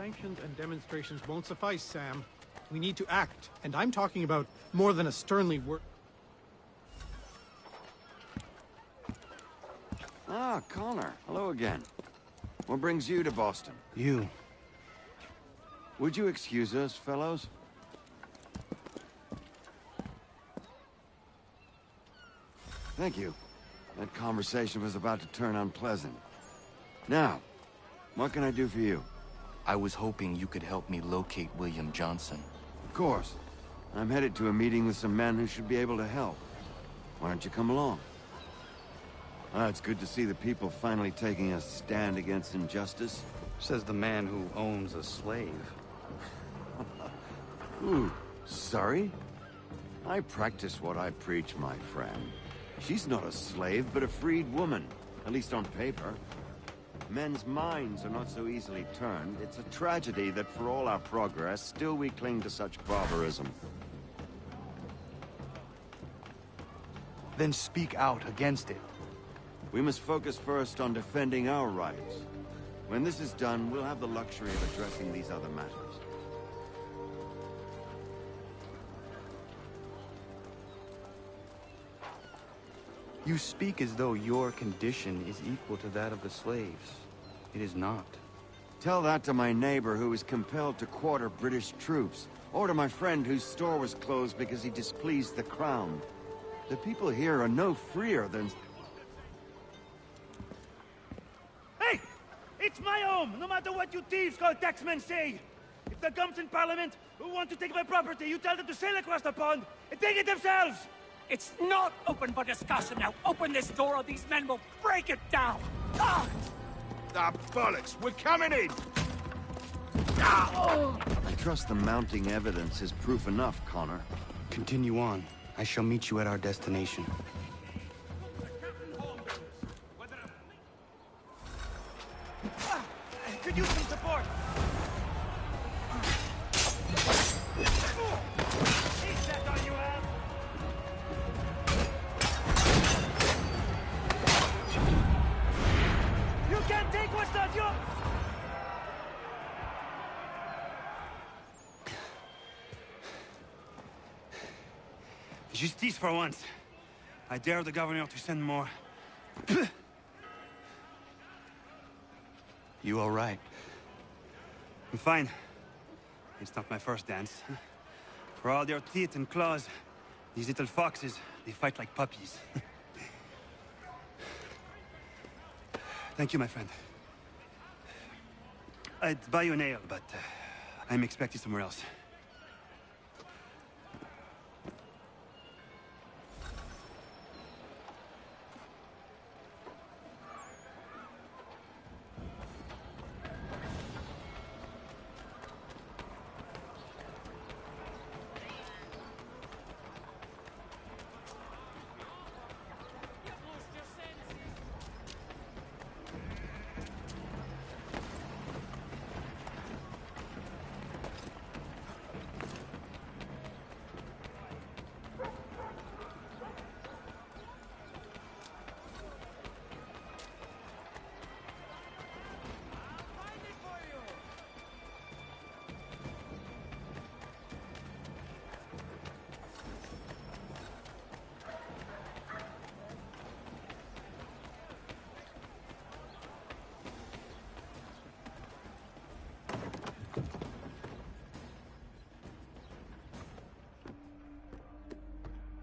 Sanctions and demonstrations won't suffice, Sam. We need to act, and I'm talking about more than a sternly word. Ah, Connor. Hello again. What brings you to Boston? You. Would you excuse us, fellows? Thank you. That conversation was about to turn unpleasant. Now, what can I do for you? I was hoping you could help me locate William Johnson. Of course. I'm headed to a meeting with some men who should be able to help. Why don't you come along? It's good to see the people finally taking a stand against injustice. Says the man who owns a slave. Ooh, sorry? I practice what I preach, my friend. She's not a slave, but a freed woman, at least on paper. Men's minds are not so easily turned. It's a tragedy that for all our progress, still we cling to such barbarism. Then speak out against it. We must focus first on defending our rights. When this is done, we'll have the luxury of addressing these other matters. You speak as though your condition is equal to that of the slaves. It is not. Tell that to my neighbor who was compelled to quarter British troops, or to my friend whose store was closed because he displeased the crown. The people here are no freer than... Hey! It's my home, no matter what you thieves called taxmen say! If the gums in Parliament who want to take my property, you tell them to sail across the pond and take it themselves! It's not open for discussion now. Open this door or these men will break it down. Ah! Ah, bollocks! We're coming in! I trust the mounting evidence is proof enough, Connor. Continue on. I shall meet you at our destination. Could use some support! He's set on you, Al! You can't take what's not yours! Justice for once. I dare the governor to send more. You all right? I'm fine. It's not my first dance. For all their teeth and claws, these little foxes, they fight like puppies. Thank you, my friend. I'd buy you an ale, but I'm expected somewhere else.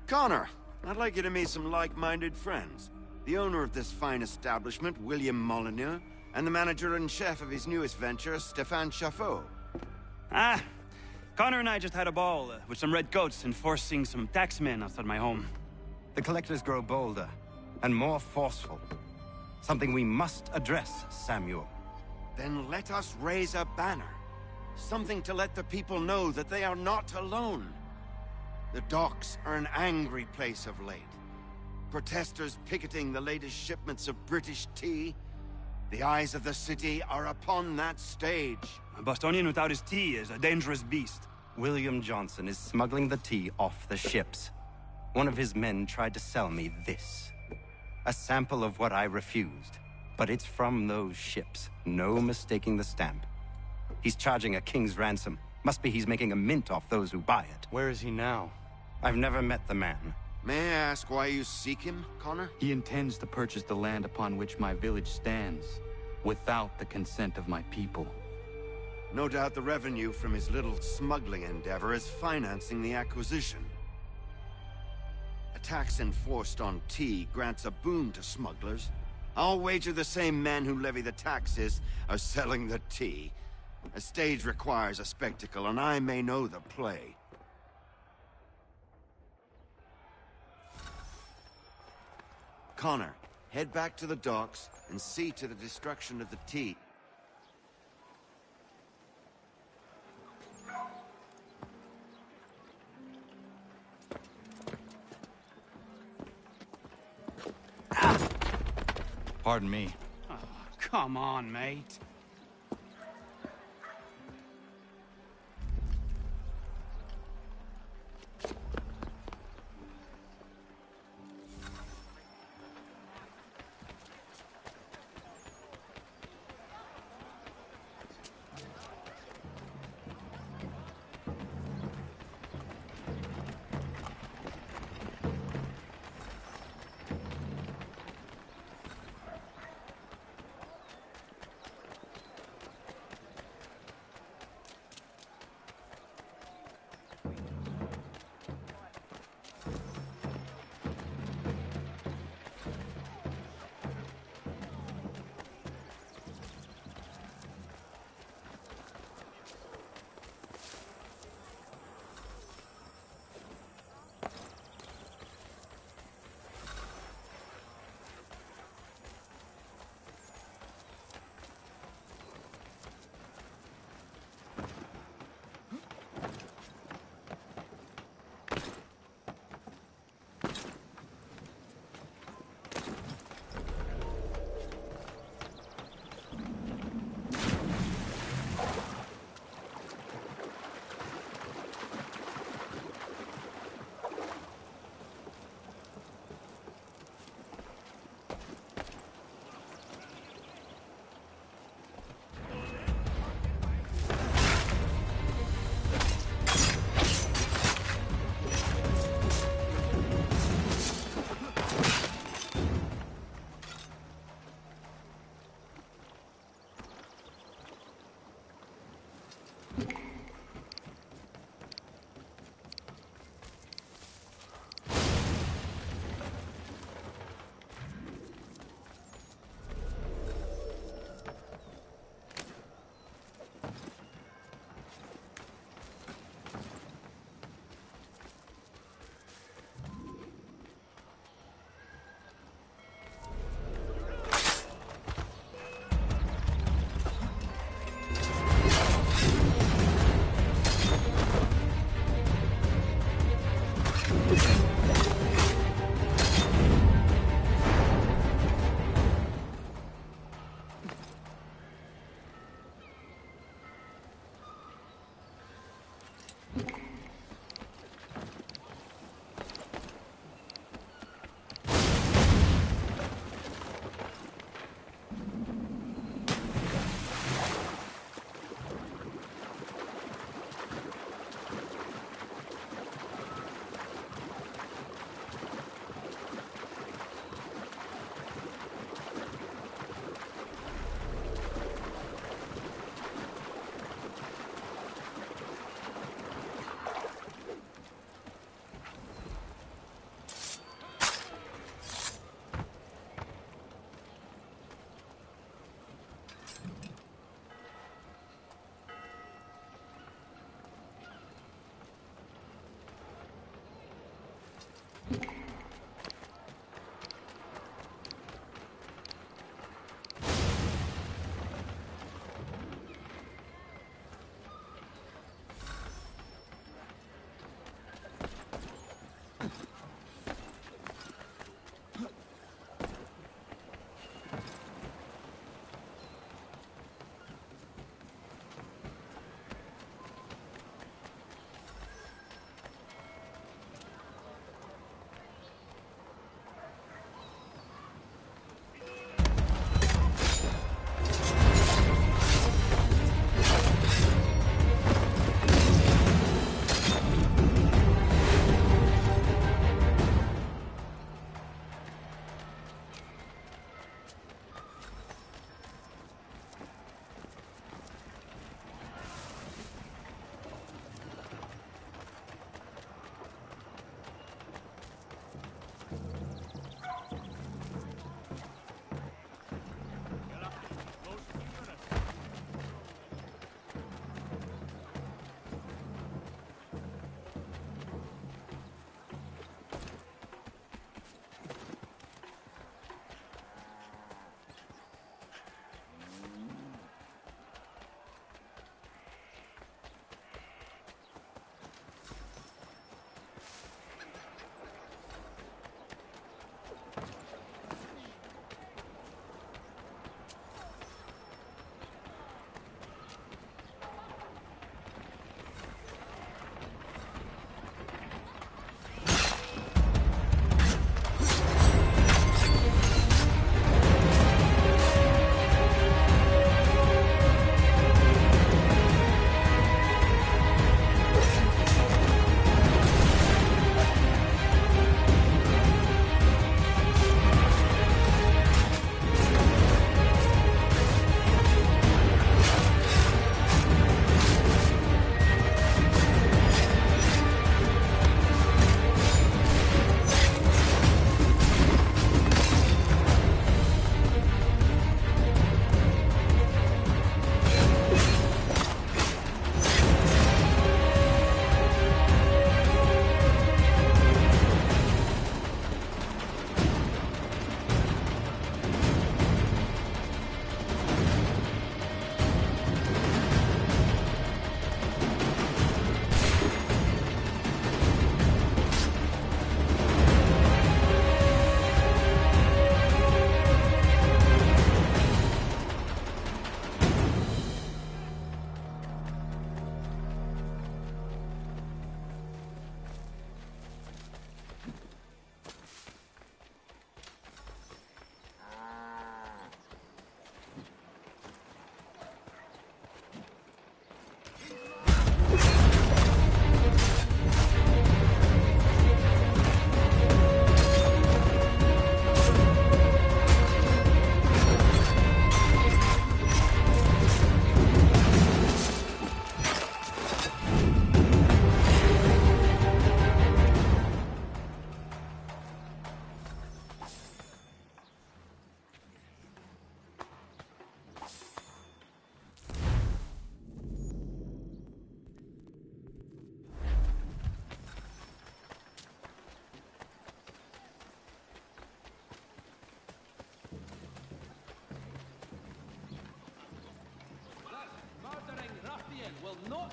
Connor, I'd like you to meet some like-minded friends. The owner of this fine establishment, William Molyneux, and the manager and chef of his newest venture, Stéphane Chaffeau. Ah, Connor and I just had a ball with some redcoats enforcing some taxmen outside my home. The collectors grow bolder and more forceful. Something we must address, Samuel. Then let us raise a banner. Something to let the people know that they are not alone. The docks are an angry place of late. Protesters picketing the latest shipments of British tea. The eyes of the city are upon that stage. A Bostonian without his tea is a dangerous beast. William Johnson is smuggling the tea off the ships. One of his men tried to sell me this. A sample of what I refused. But it's from those ships. No mistaking the stamp. He's charging a king's ransom. Must be he's making a mint off those who buy it. Where is he now? I've never met the man. May I ask why you seek him, Connor? He intends to purchase the land upon which my village stands, without the consent of my people. No doubt the revenue from his little smuggling endeavor is financing the acquisition. A tax enforced on tea grants a boon to smugglers. I'll wager the same men who levy the taxes are selling the tea. A stage requires a spectacle, and I may know the play. Connor, head back to the docks and see to the destruction of the tea. Pardon me. Oh, come on, mate.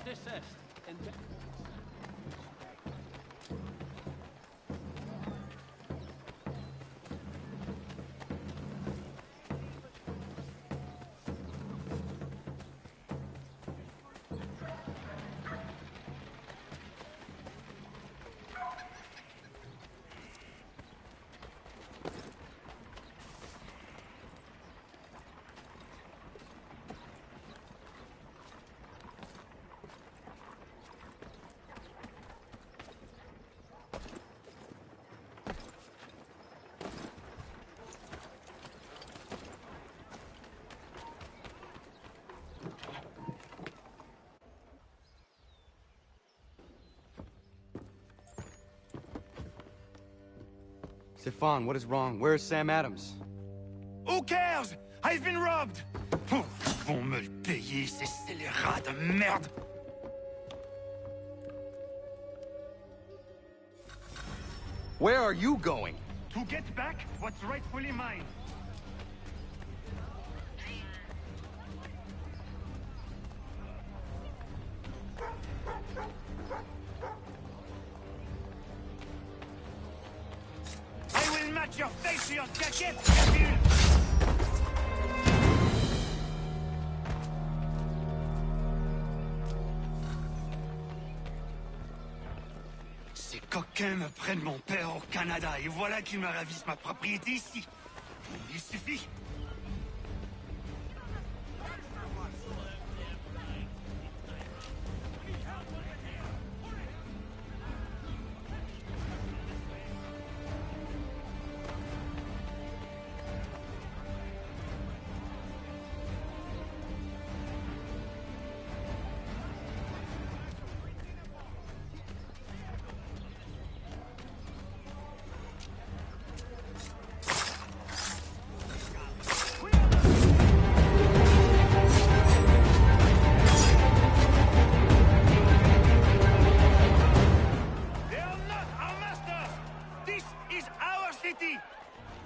desist. Stefan, what is wrong? Where is Sam Adams? Who cares? I've been robbed! Oh, ils vont me le payer, ces scélérats de merde! Where are you going? To get back what's rightfully mine. I will match your face to your jacket, Capule! Ces coquins me prennent mon père au Canada, et voilà qu'ils me ravissent ma propriété ici. Il suffit.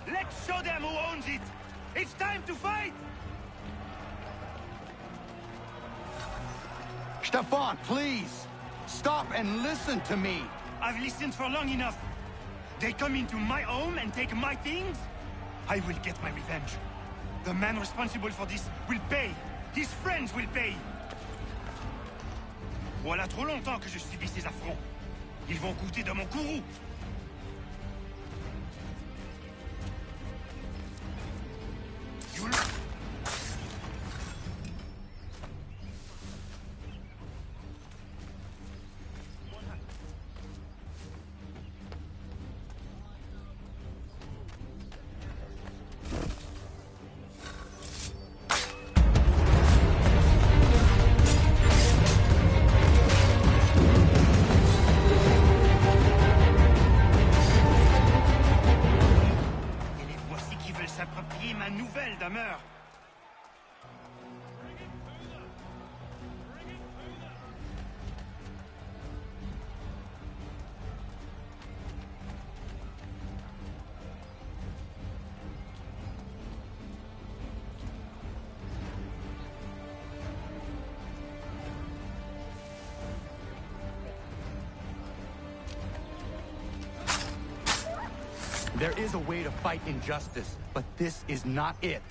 Let's show them who owns it! It's time to fight! Stefan, please! Stop and listen to me! I've listened for long enough. They come into my home and take my things? I will get my revenge. The man responsible for this will pay. His friends will pay. Voilà trop longtemps que je subis ces affronts. Ils vont goûter de mon courroux. S'approprier ma nouvelle demeure. There is a way to fight injustice, but this is not it.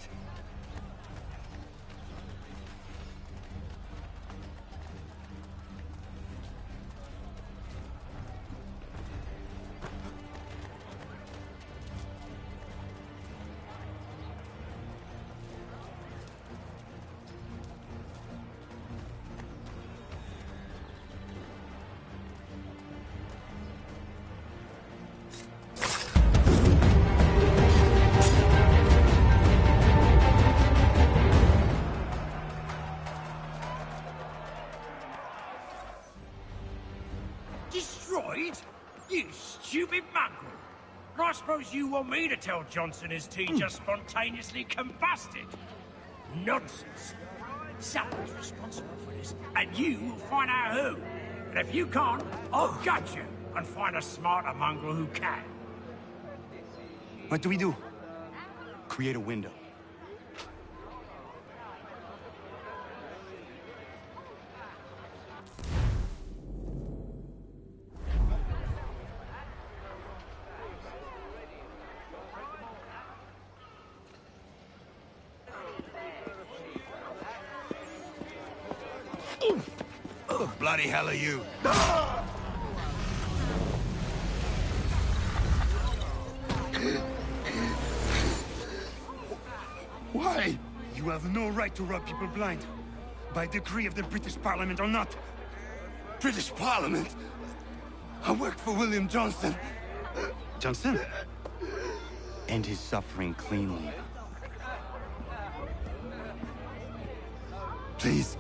Destroyed? You stupid mongrel! I suppose you want me to tell Johnson his tea just spontaneously combusted? Nonsense. Someone's responsible for this, and you will find out who. And if you can't, I'll gut you and find a smarter mongrel who can. What do we do? Create a window. bloody hell are you? Why? You have no right to rob people blind. By decree of the British Parliament or not. British Parliament? I worked for William Johnson. Johnson? End his suffering cleanly. Please.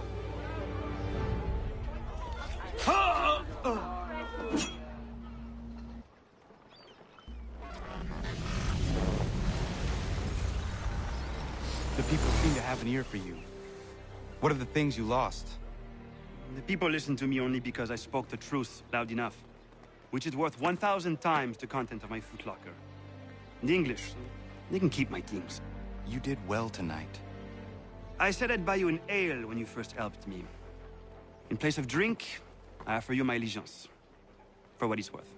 The people seem to have an ear for you. What are the things you lost? The people listen to me only because I spoke the truth loud enough. Which is worth 1,000 times the content of my footlocker. The English, they can keep my things. You did well tonight. I said I'd buy you an ale when you first helped me. In place of drink, I offer you my allegiance. For what it's worth.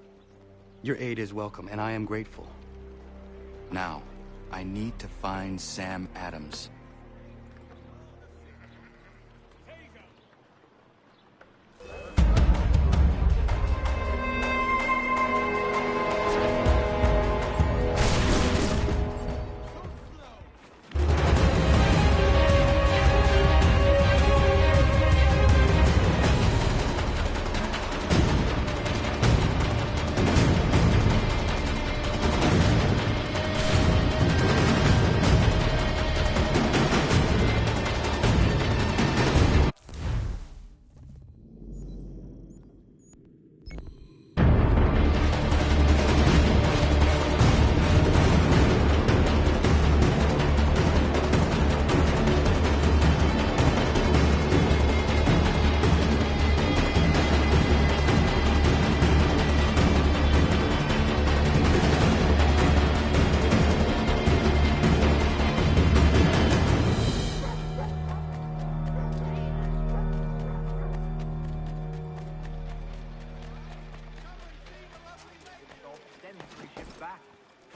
Your aid is welcome, and I am grateful. Now, I need to find Sam Adams.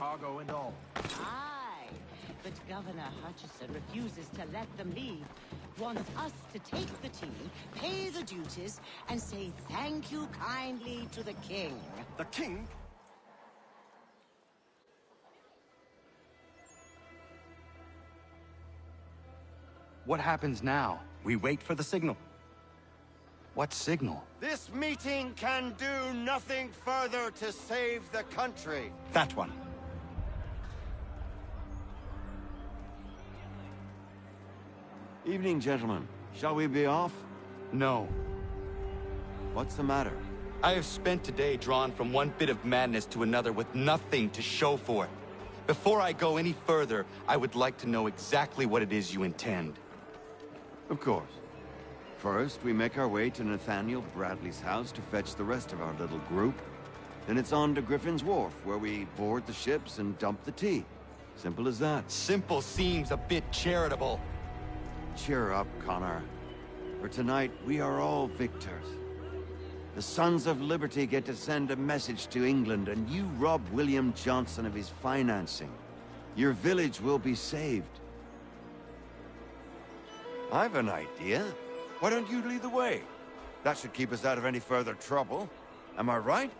Cargo and all. Aye, but Governor Hutchison refuses to let them leave. Wants us to take the tea, pay the duties, and say thank you kindly to the king. The king? What happens now? We wait for the signal. What signal? This meeting can do nothing further to save the country. That one. Evening, gentlemen. Shall we be off? No. What's the matter? I have spent today drawn from one bit of madness to another with nothing to show for it. Before I go any further, I would like to know exactly what it is you intend. Of course. First, we make our way to Nathaniel Bradley's house to fetch the rest of our little group. Then it's on to Griffin's Wharf, where we board the ships and dump the tea. Simple as that. Simple seems a bit charitable. Cheer up, Connor. For tonight, we are all victors. The Sons of Liberty get to send a message to England, and you rob William Johnson of his financing. Your village will be saved. I've an idea. Why don't you lead the way? That should keep us out of any further trouble. Am I right?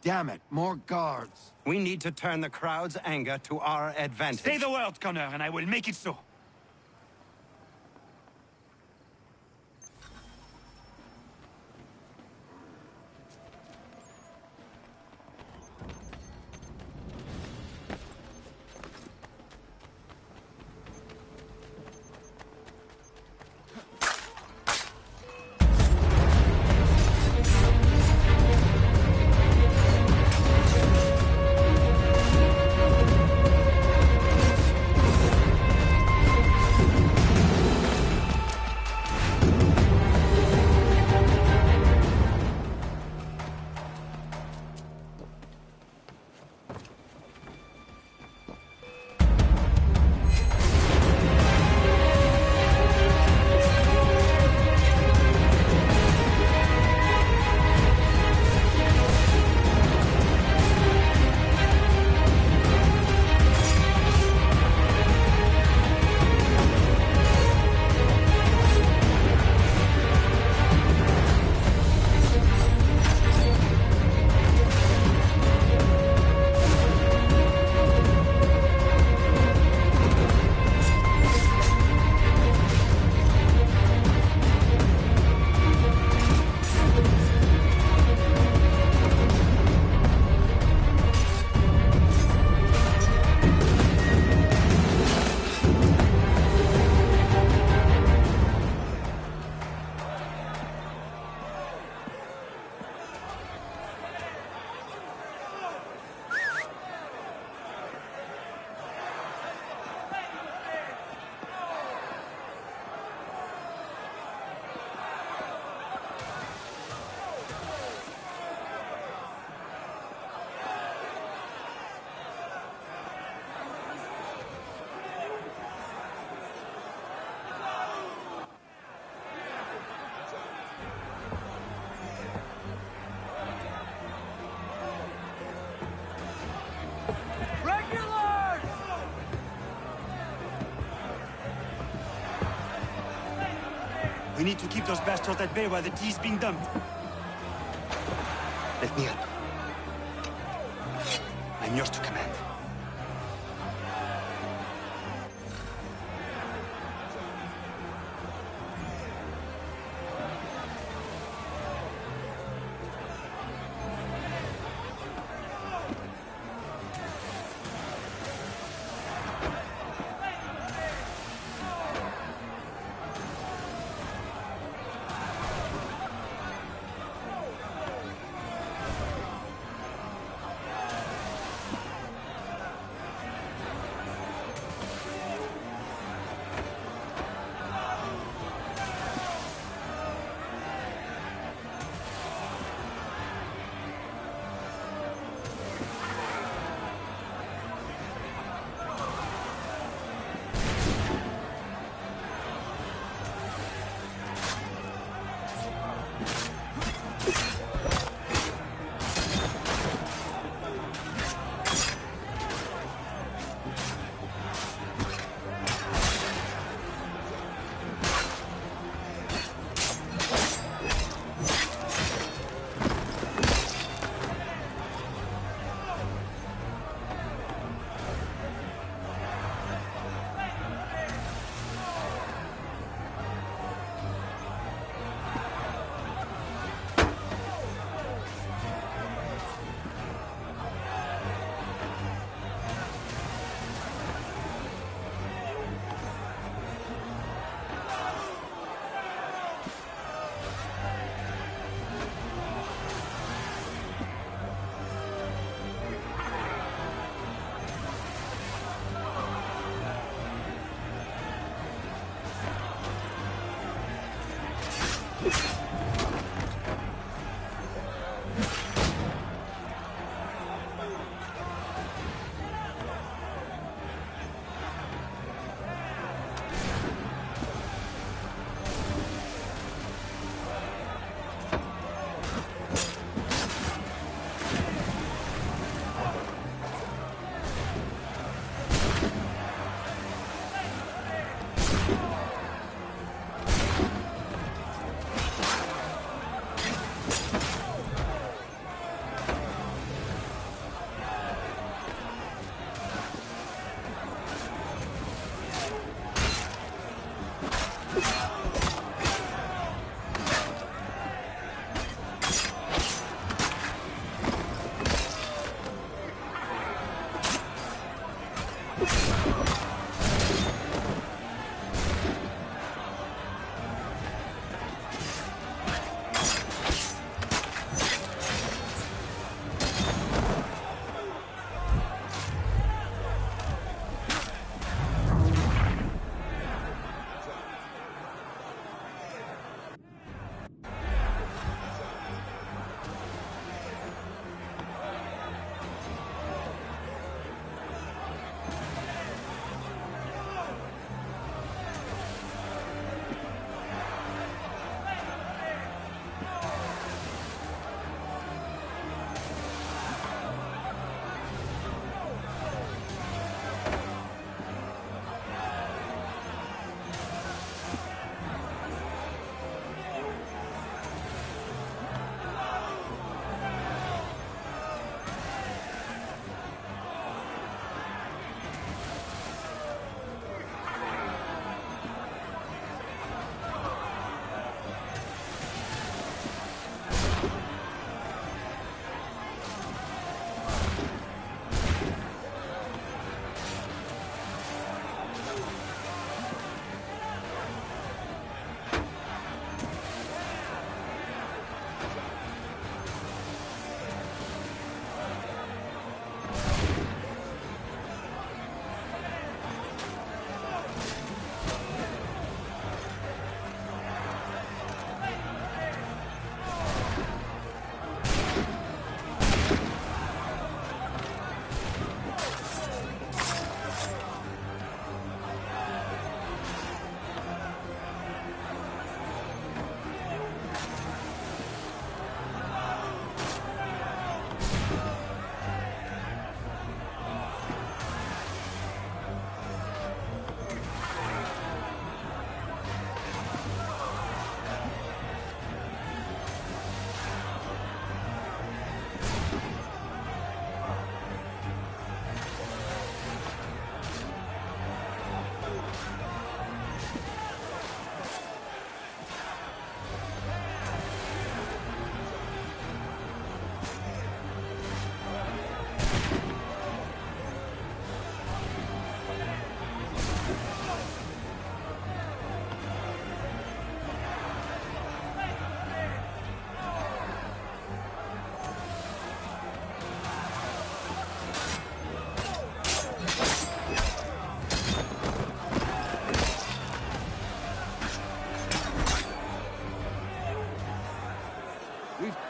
Damn it, more guards. We need to turn the crowd's anger to our advantage. Say the word, Connor, and I will make it so. We need to keep those bastards at bay while the tea's being dumped. Let me help. I'm yours to command.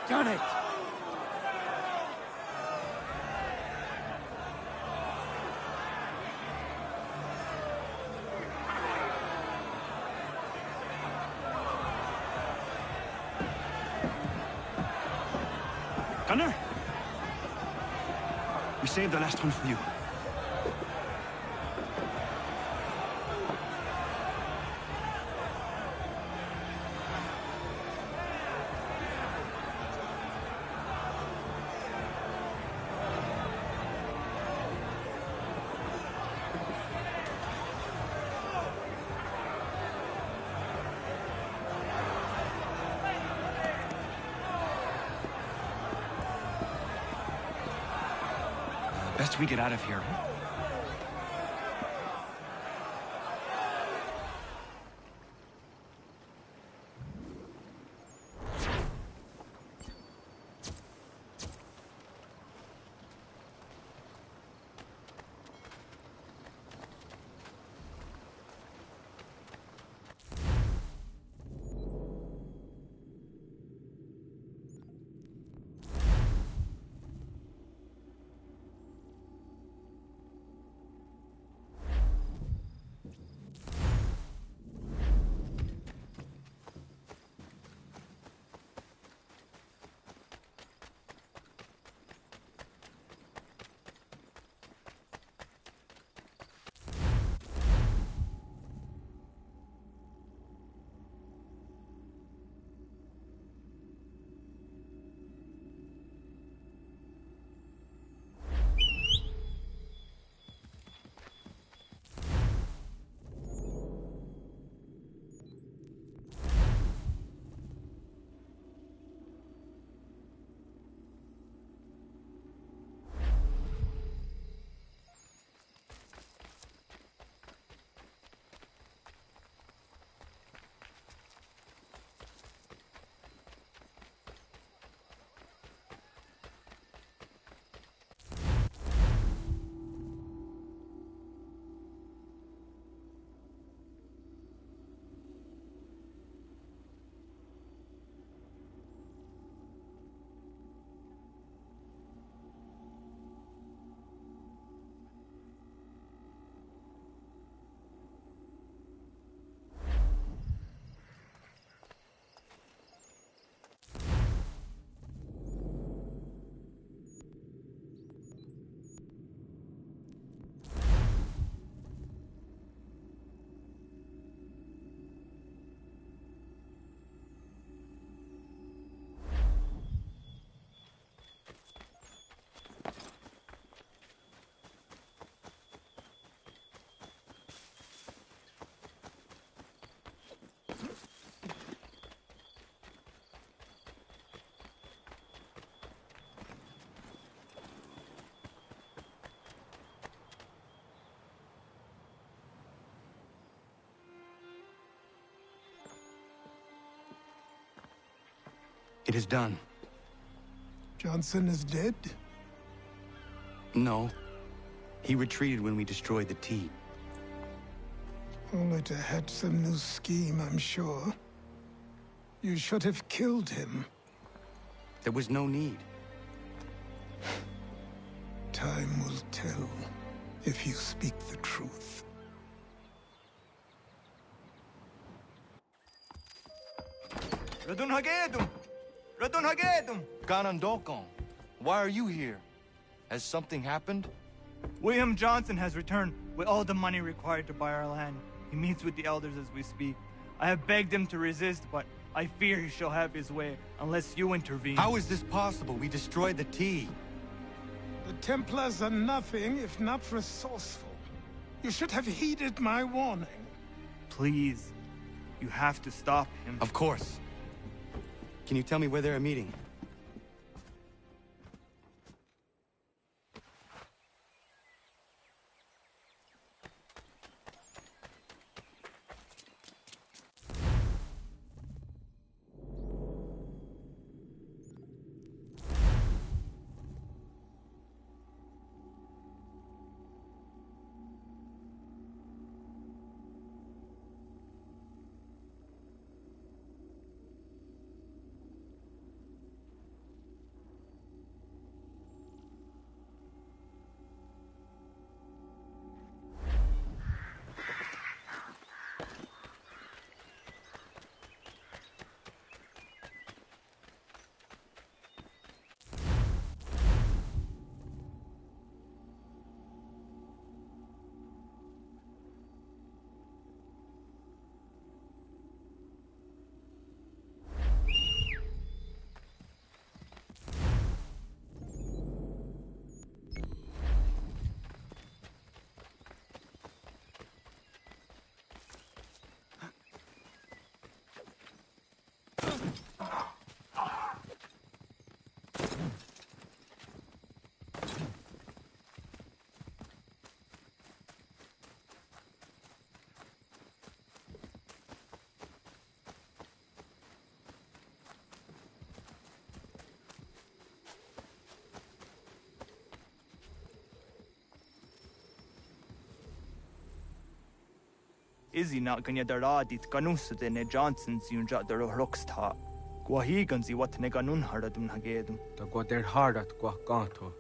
Done it! Gunner? We saved the last one for you. Best we get out of here. It is done. Johnson is dead? No. He retreated when we destroyed the T. Only to hatch some new scheme, I'm sure. You should have killed him. There was no need. Time will tell if you speak the truth. Radun Hagedum! Radun Hagedum! Ganondokon, why are you here? Has something happened? William Johnson has returned with all the money required to buy our land. He meets with the elders as we speak. I have begged him to resist, but I fear he shall have his way unless you intervene. How is this possible? We destroyed the T. The Templars are nothing if not resourceful. You should have heeded my warning. Please, you have to stop him. Of course. Can you tell me where they're meeting? Izzy not ganya daradit ganusa de ne Johnson's yunja der rocksta. Guahiganzi what ne ganun haradum hagedum. The Guader Hardat Guacanto.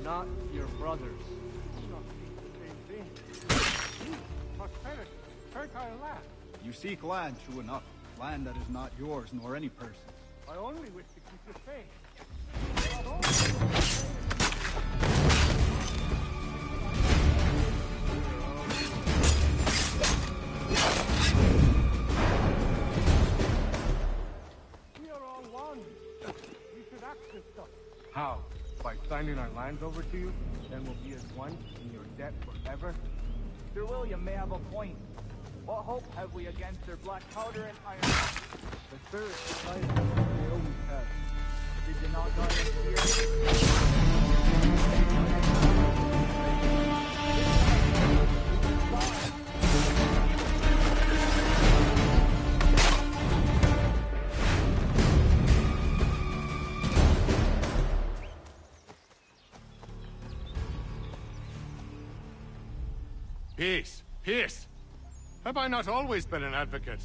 Not your brothers. Prosperity, fertile land. You seek land, true enough. Land that is not yours nor any person's. I only wish to keep the faith. We are all one. We should act this stuff. How? By signing our lands over to you? Then we'll be as one in your debt forever? Sir William may have a point. What hope have we against their black powder and iron? The spirit fight they always have. Did you not die in Peace! Peace! Have I not always been an advocate?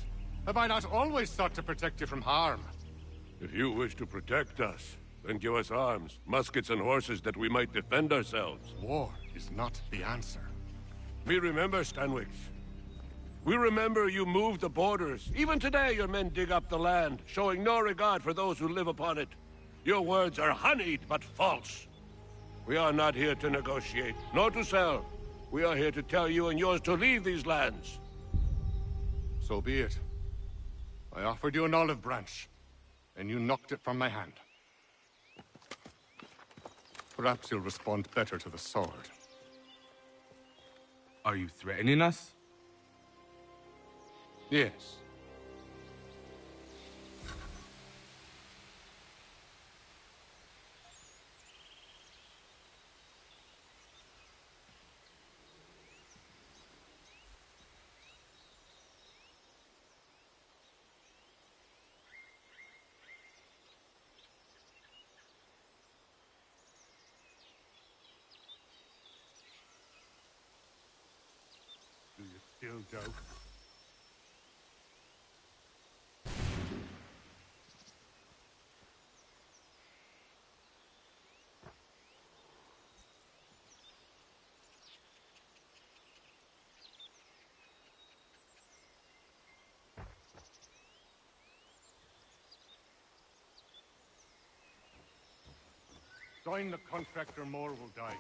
Have I not always sought to protect you from harm? If you wish to protect us, then give us arms, muskets and horses that we might defend ourselves. War is not the answer. We remember, Stanwix. We remember you moved the borders. Even today your men dig up the land, showing no regard for those who live upon it. Your words are honeyed, but false. We are not here to negotiate, nor to sell. We are here to tell you and yours to leave these lands. So be it. I offered you an olive branch, and you knocked it from my hand. Perhaps you'll respond better to the sword. Are you threatening us? Yes. doubt. Sign the contract or more will die.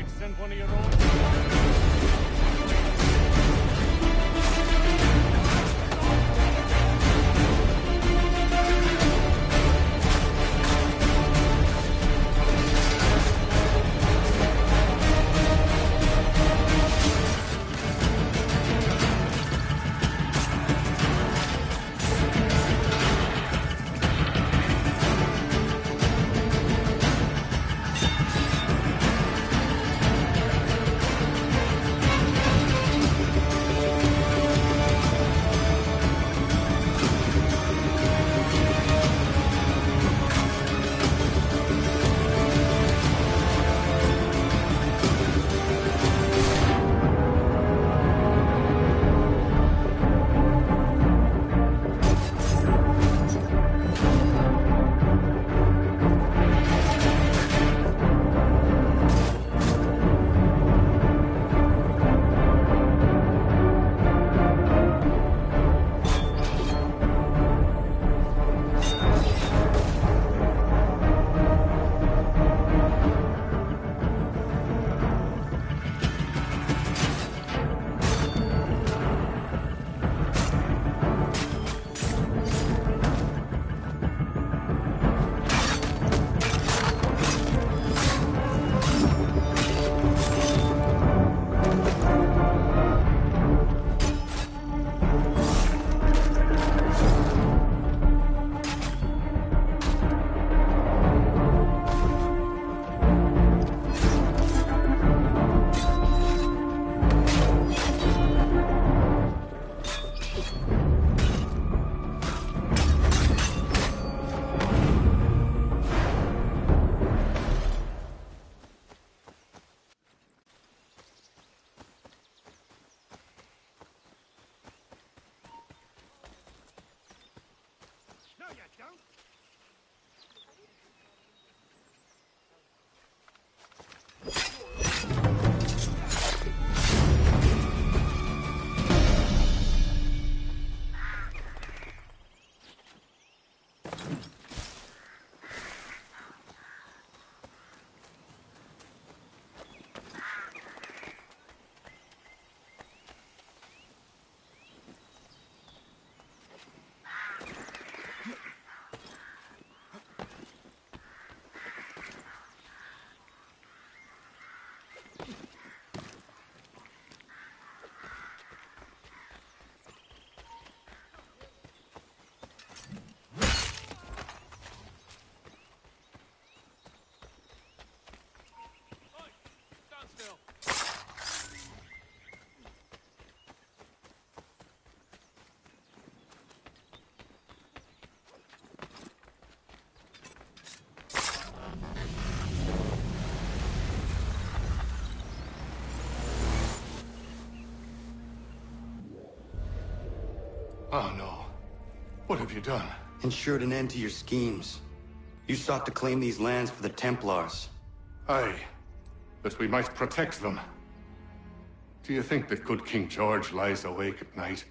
like send one of your own. Oh no. What have you done? Ensured an end to your schemes. You sought to claim these lands for the Templars. Aye, that we might protect them. Do you think that good King George lies awake at night,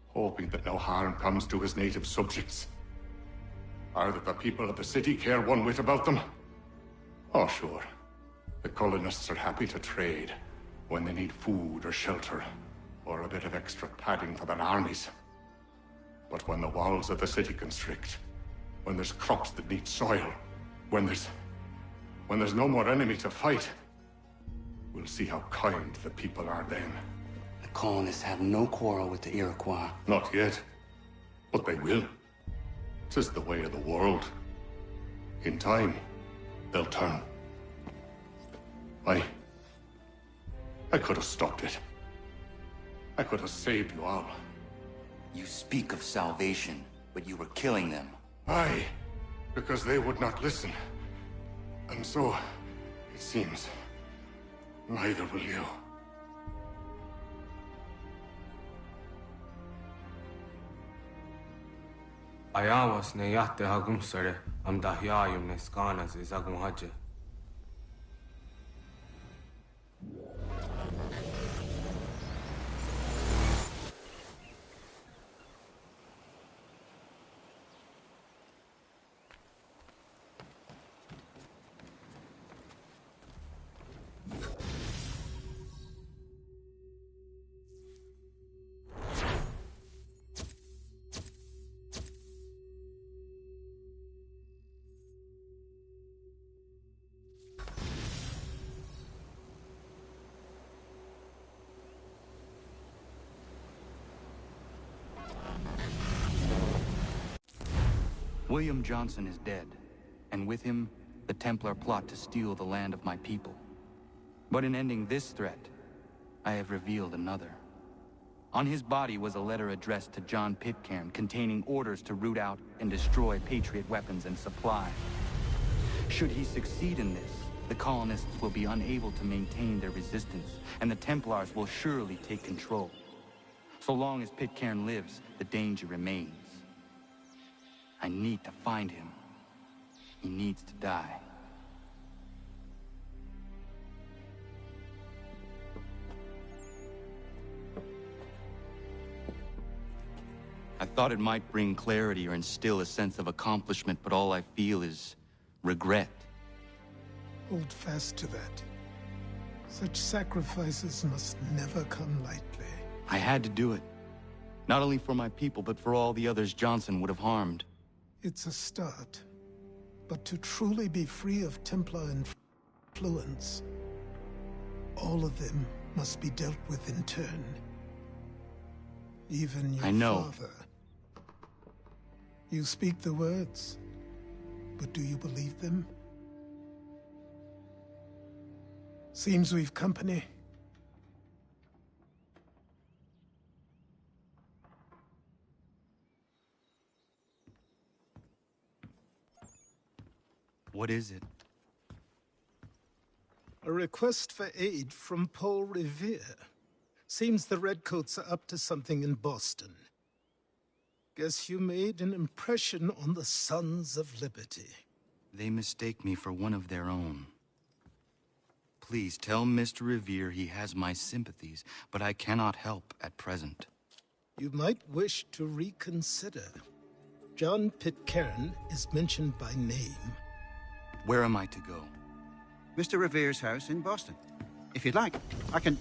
hoping that no harm comes to his native subjects? Or that the people of the city care one whit about them? Oh, sure. The colonists are happy to trade when they need food or shelter, or a bit of extra padding for their armies. But when the walls of the city constrict, when there's crops that need soil, when there's no more enemy to fight, we'll see how kind the people are then. The colonists have no quarrel with the Iroquois. Not yet, but they will. 'Tis the way of the world. In time, they'll turn. I could have stopped it. I could have saved you all. You speak of salvation, but you were killing them. Aye, because they would not listen. And so, it seems, neither will you. Ayawas ne yate hagum sare am dahyayum ne skanas is agum haje. William Johnson is dead, and with him, the Templar plot to steal the land of my people. But in ending this threat, I have revealed another. On his body was a letter addressed to John Pitcairn containing orders to root out and destroy Patriot weapons and supply. Should he succeed in this, the colonists will be unable to maintain their resistance, and the Templars will surely take control. So long as Pitcairn lives, the danger remains. I need to find him. He needs to die. I thought it might bring clarity or instill a sense of accomplishment, but all I feel is regret. Hold fast to that. Such sacrifices must never come lightly. I had to do it. Not only for my people, but for all the others Johnson would have harmed. It's a start. But to truly be free of Templar influence, all of them must be dealt with in turn. Even your I know. father. You speak the words, but do you believe them? Seems we've company. What is it? A request for aid from Paul Revere. Seems the Redcoats are up to something in Boston. Guess you made an impression on the Sons of Liberty. They mistake me for one of their own. Please tell Mr. Revere he has my sympathies, but I cannot help at present. You might wish to reconsider. John Pitcairn is mentioned by name. Where am I to go? Mr. Revere's house in Boston. If you'd like, I can...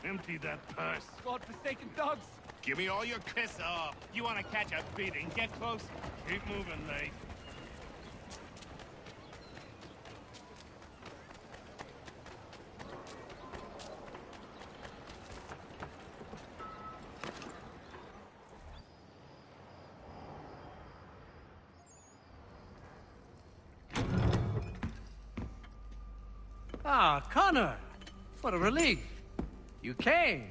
Empty that purse. God-forsaken dogs! Give me all your piss off. You want to catch a beating? Get close. Keep moving, mate. Ah, Connor! What a relief. You came.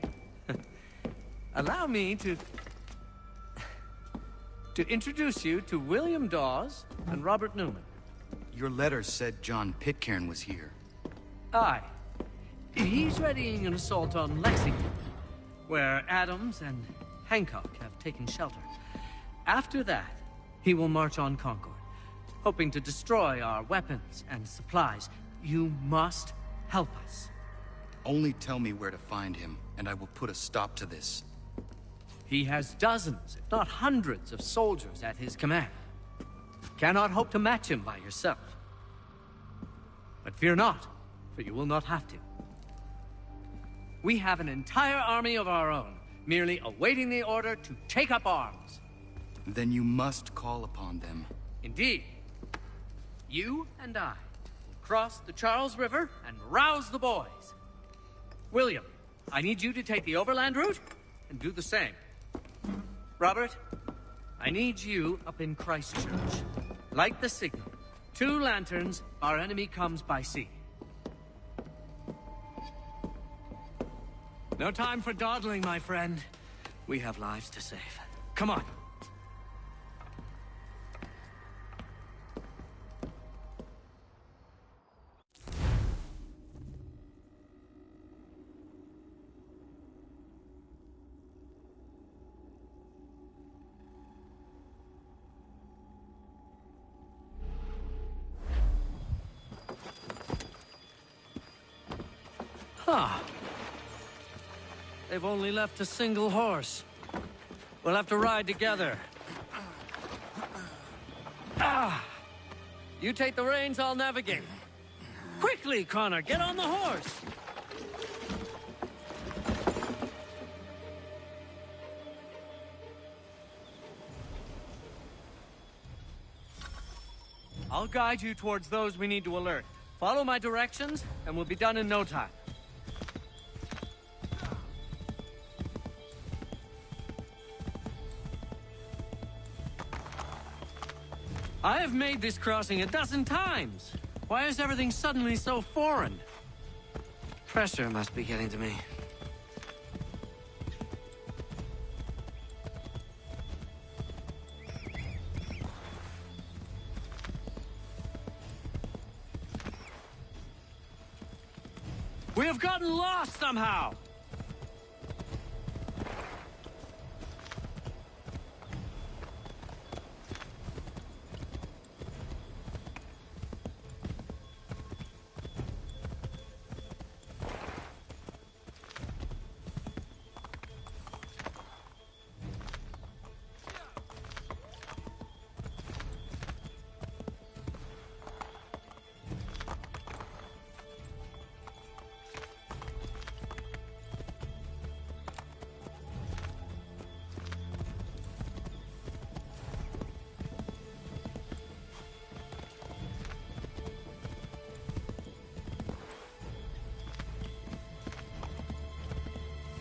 Allow me to introduce you to William Dawes and Robert Newman. Your letter said John Pitcairn was here. Aye. He's readying an assault on Lexington, where Adams and Hancock have taken shelter. After that, he will march on Concord, hoping to destroy our weapons and supplies. You must help us. Only tell me where to find him, and I will put a stop to this. He has dozens, if not hundreds, of soldiers at his command. Cannot hope to match him by yourself. But fear not, for you will not have to. We have an entire army of our own, merely awaiting the order to take up arms. Then you must call upon them. Indeed. You and I will cross the Charles River and rouse the boys. William, I need you to take the overland route and do the same. Robert, I need you up in Christchurch. Light the signal. 2 lanterns, our enemy comes by sea. No time for dawdling, my friend. We have lives to save. Come on. Huh. They've only left a single horse. We'll have to ride together. You take the reins, I'll navigate. Quickly, Connor, get on the horse! I'll guide you towards those we need to alert. Follow my directions, and we'll be done in no time. I have made this crossing a dozen times. Why is everything suddenly so foreign? Pressure must be getting to me. We have gotten lost somehow!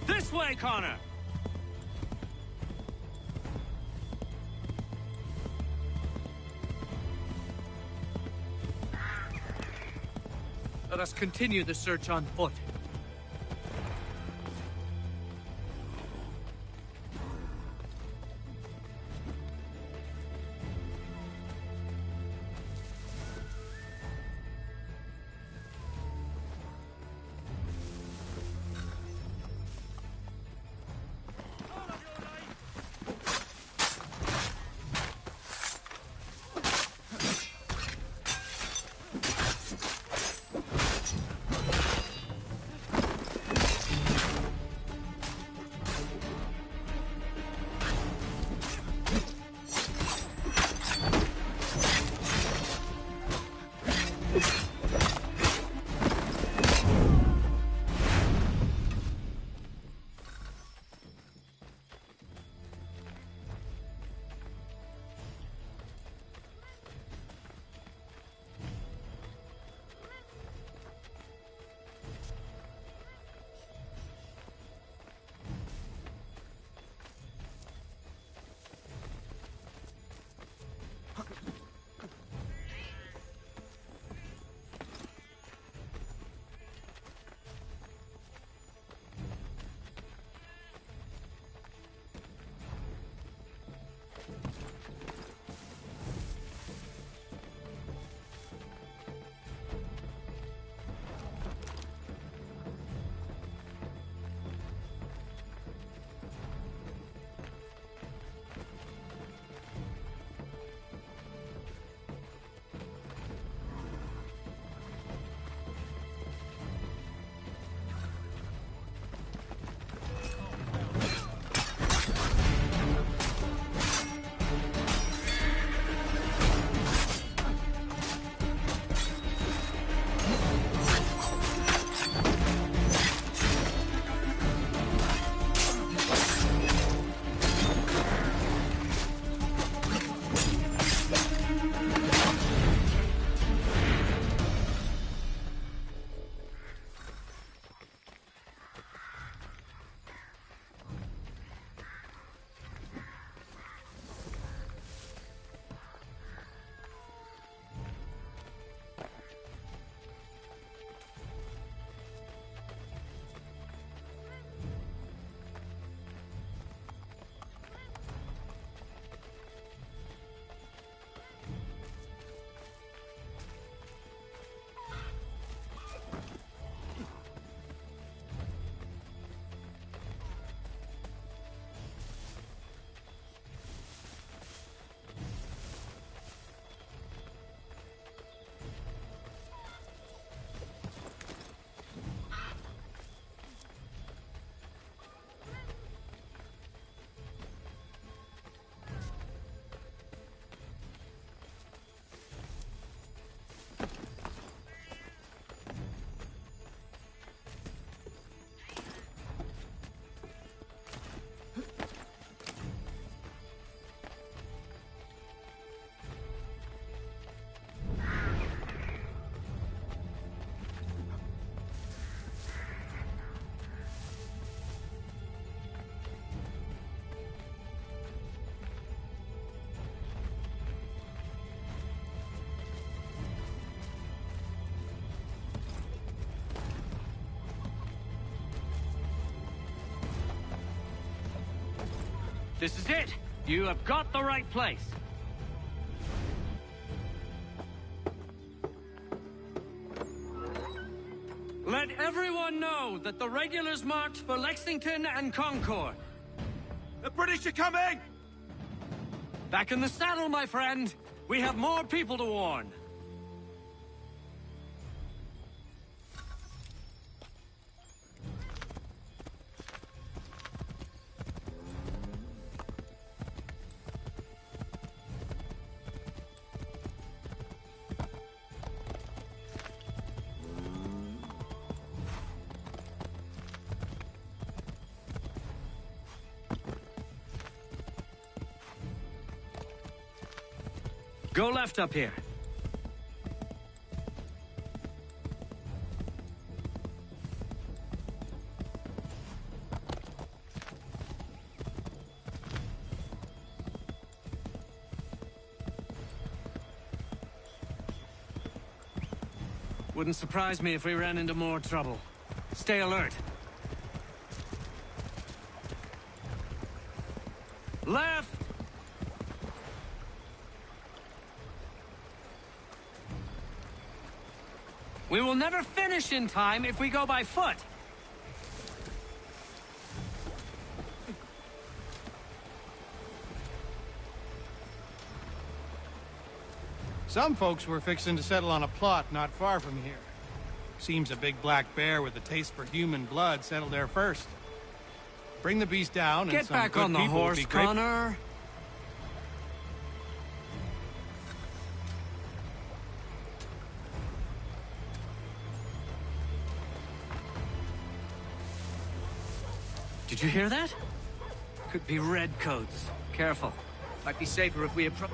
This way, Connor! Let us continue the search on foot. This is it! You have got the right place! Let everyone know that the regulars marched for Lexington and Concord. The British are coming! Back in the saddle, my friend! We have more people to warn. Go left up here. Wouldn't surprise me if we ran into more trouble. Stay alert. Left! We will never finish in time if we go by foot. Some folks were fixing to settle on a plot not far from here. Seems a big black bear with a taste for human blood settled there first. Bring the beast down and Get some back good on the people will horse, be great. Connor. Did you hear that? Could be redcoats. Careful. Might be safer if we approach.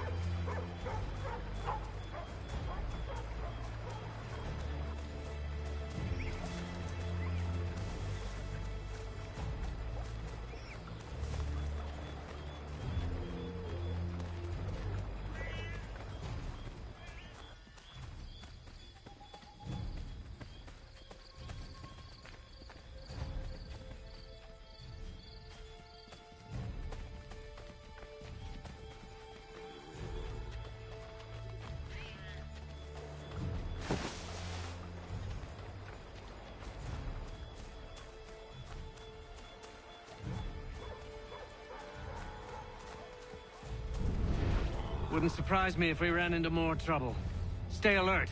Wouldn't surprise me if we ran into more trouble. Stay alert.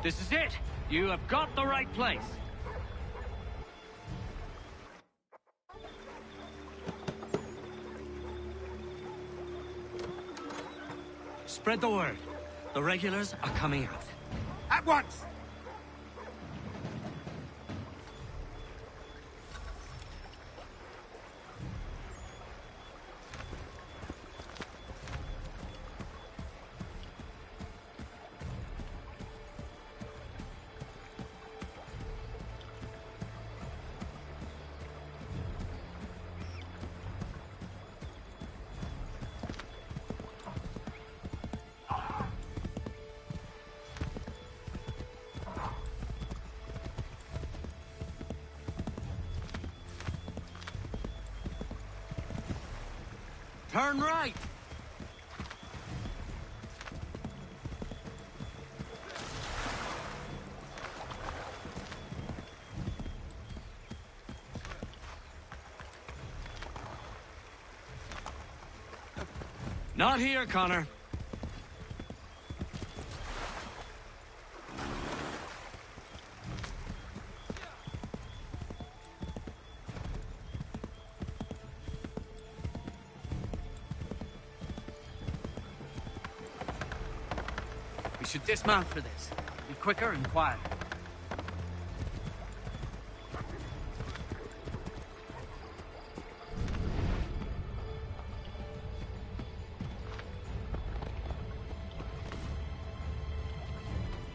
This is it! You have got the right place! Spread the word. The regulars are coming out. At once! Turn right! Not here, Connor. should dismount for this. Be quicker and quieter.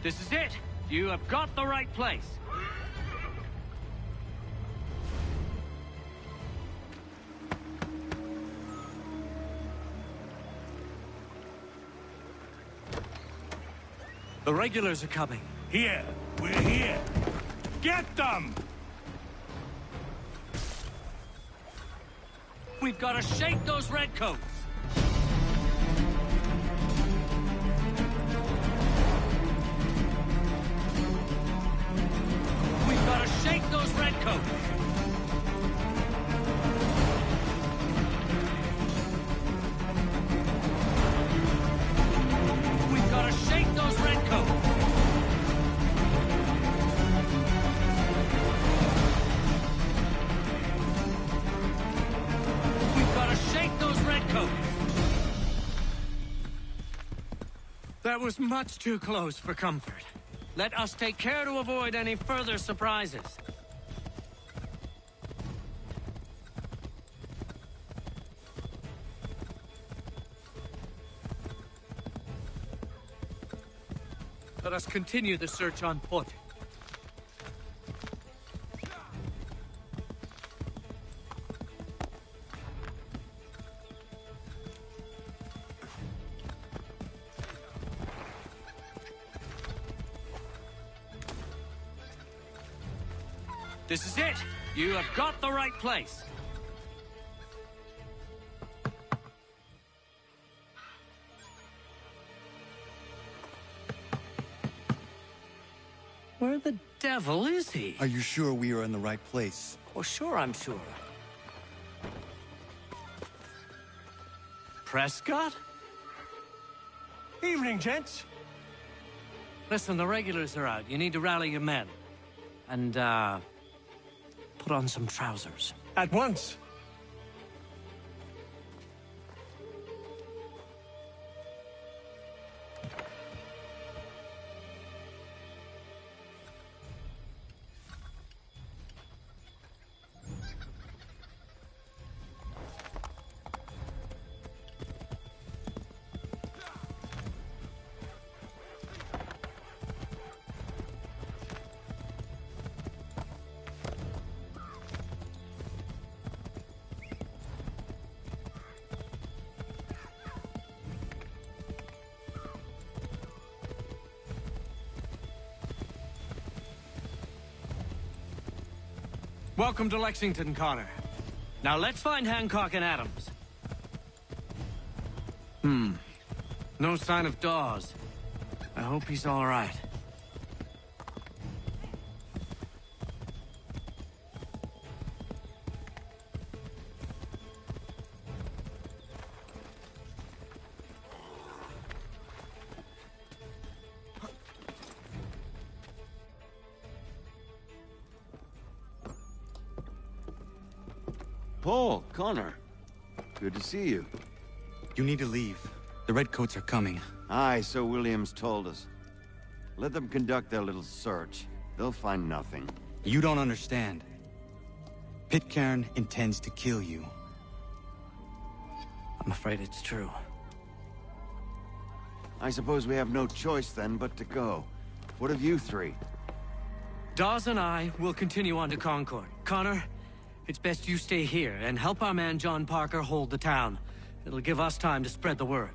This is it. You have got the right place. The regulars are coming. Here. We're here. Get them! We've got to shake those redcoats. We've got to shake those redcoats. We've got to shake those redcoats. We've got to shake those redcoats. That was much too close for comfort. Let us take care to avoid any further surprises. Let us continue the search on foot. This is it! You have got the right place! Where the devil is he? Are you sure we are in the right place? Oh, sure, I'm sure. Prescott? Evening, gents. Listen, the regulars are out. You need to rally your men. And, put on some trousers. At once. Welcome to Lexington, Connor. Now let's find Hancock and Adams. No sign of Dawes. I hope he's all right. Paul, Connor. Good to see you. You need to leave. The Redcoats are coming. Aye, so Williams told us. Let them conduct their little search. They'll find nothing. You don't understand. Pitcairn intends to kill you. I'm afraid it's true. I suppose we have no choice then but to go. What of you three? Dawes and I will continue on to Concord. Connor, it's best you stay here and help our man John Parker hold the town. It'll give us time to spread the word.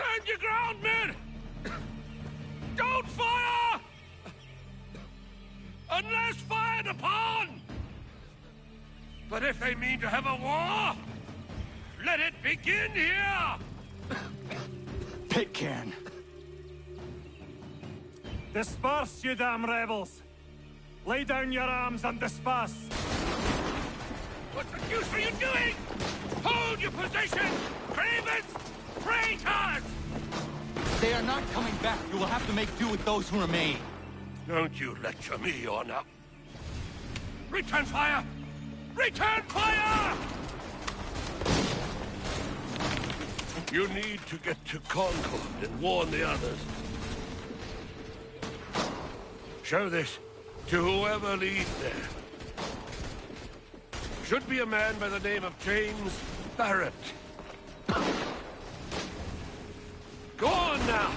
Stand your ground, men! Don't fire! Unless fired upon! But if they mean to have a war, let it begin here! Pitcairn. Disperse, you damn rebels! Lay down your arms and disperse! What the deuce are you doing? Hold your position! Cravens! Traitors! They are not coming back. You will have to make do with those who remain. Don't you lecture me, Honor. Return fire! Return fire! You need to get to Concord and warn the others. Show this to whoever leads there. Should be a man by the name of James Barrett. Go on now!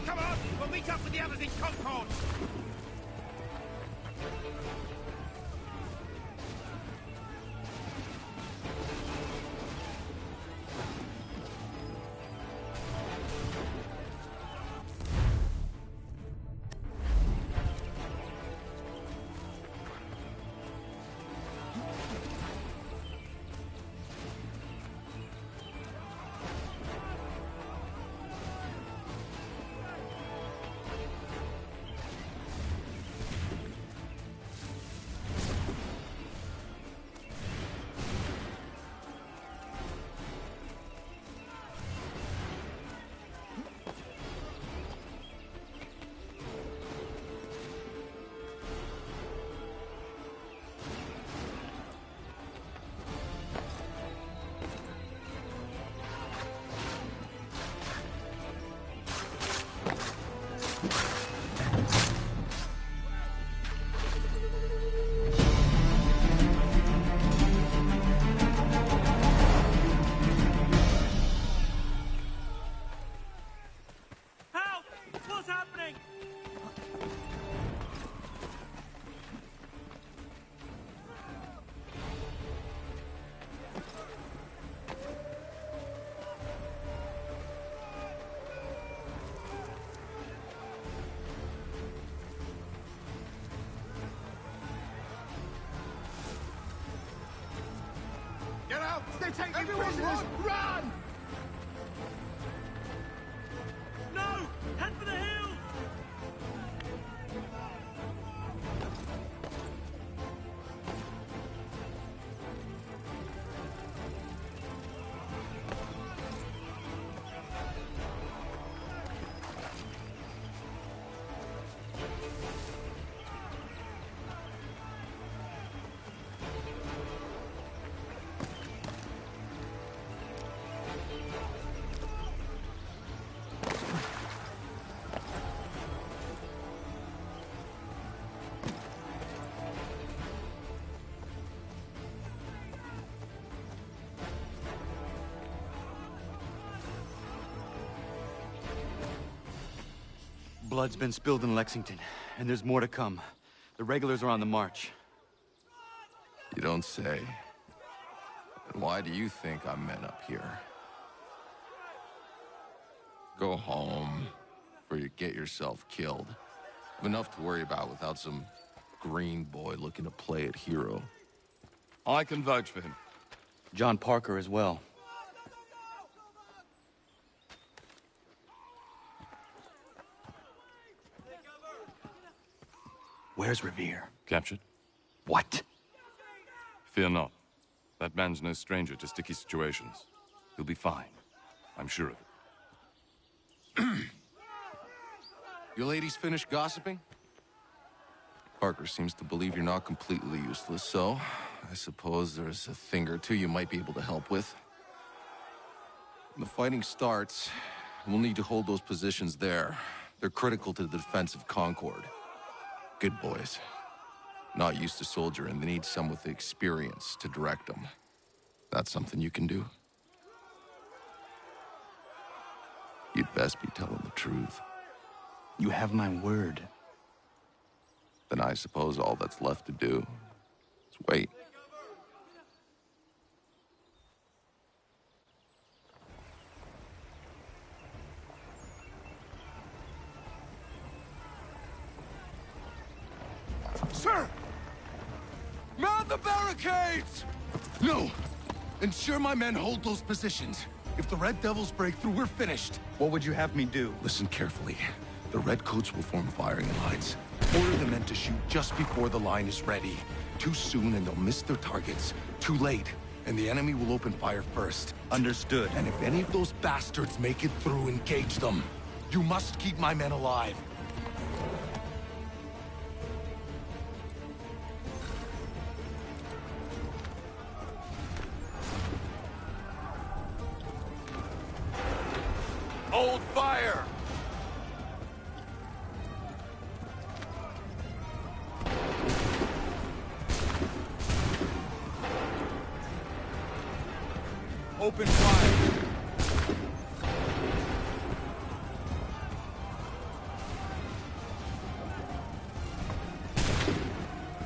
Come on, we'll meet up with the others in Concord! Get out! They're taking prisoners! Run! No! Head for the hills! Blood's been spilled in Lexington, and there's more to come. The regulars are on the march. You don't say. And why do you think I'm men up here? Go home, or you get yourself killed. I've enough to worry about without some green boy looking to play it hero. I can vouch for him. John Parker as well. Where's Revere? Captured? What? Fear not. That man's no stranger to sticky situations. He'll be fine. I'm sure of it. You ladies finished gossiping? Parker seems to believe you're not completely useless, so I suppose there's a thing or two you might be able to help with. When the fighting starts, we'll need to hold those positions there. They're critical to the defense of Concord. Good boys. Not used to soldiering, they need some with the experience to direct them. That's something you can do? You'd best be telling the truth. You have my word. Then I suppose all that's left to do Let's wait. Sir! Mount the barricades! No! Ensure my men hold those positions. If the Red Devils break through, we're finished. What would you have me do? Listen carefully. The Redcoats will form firing lines. Order the men to shoot just before the line is ready. Too soon and they'll miss their targets. Too late, and the enemy will open fire first. Understood. And if any of those bastards make it through, engage them. You must keep my men alive. Hold fire! Open fire!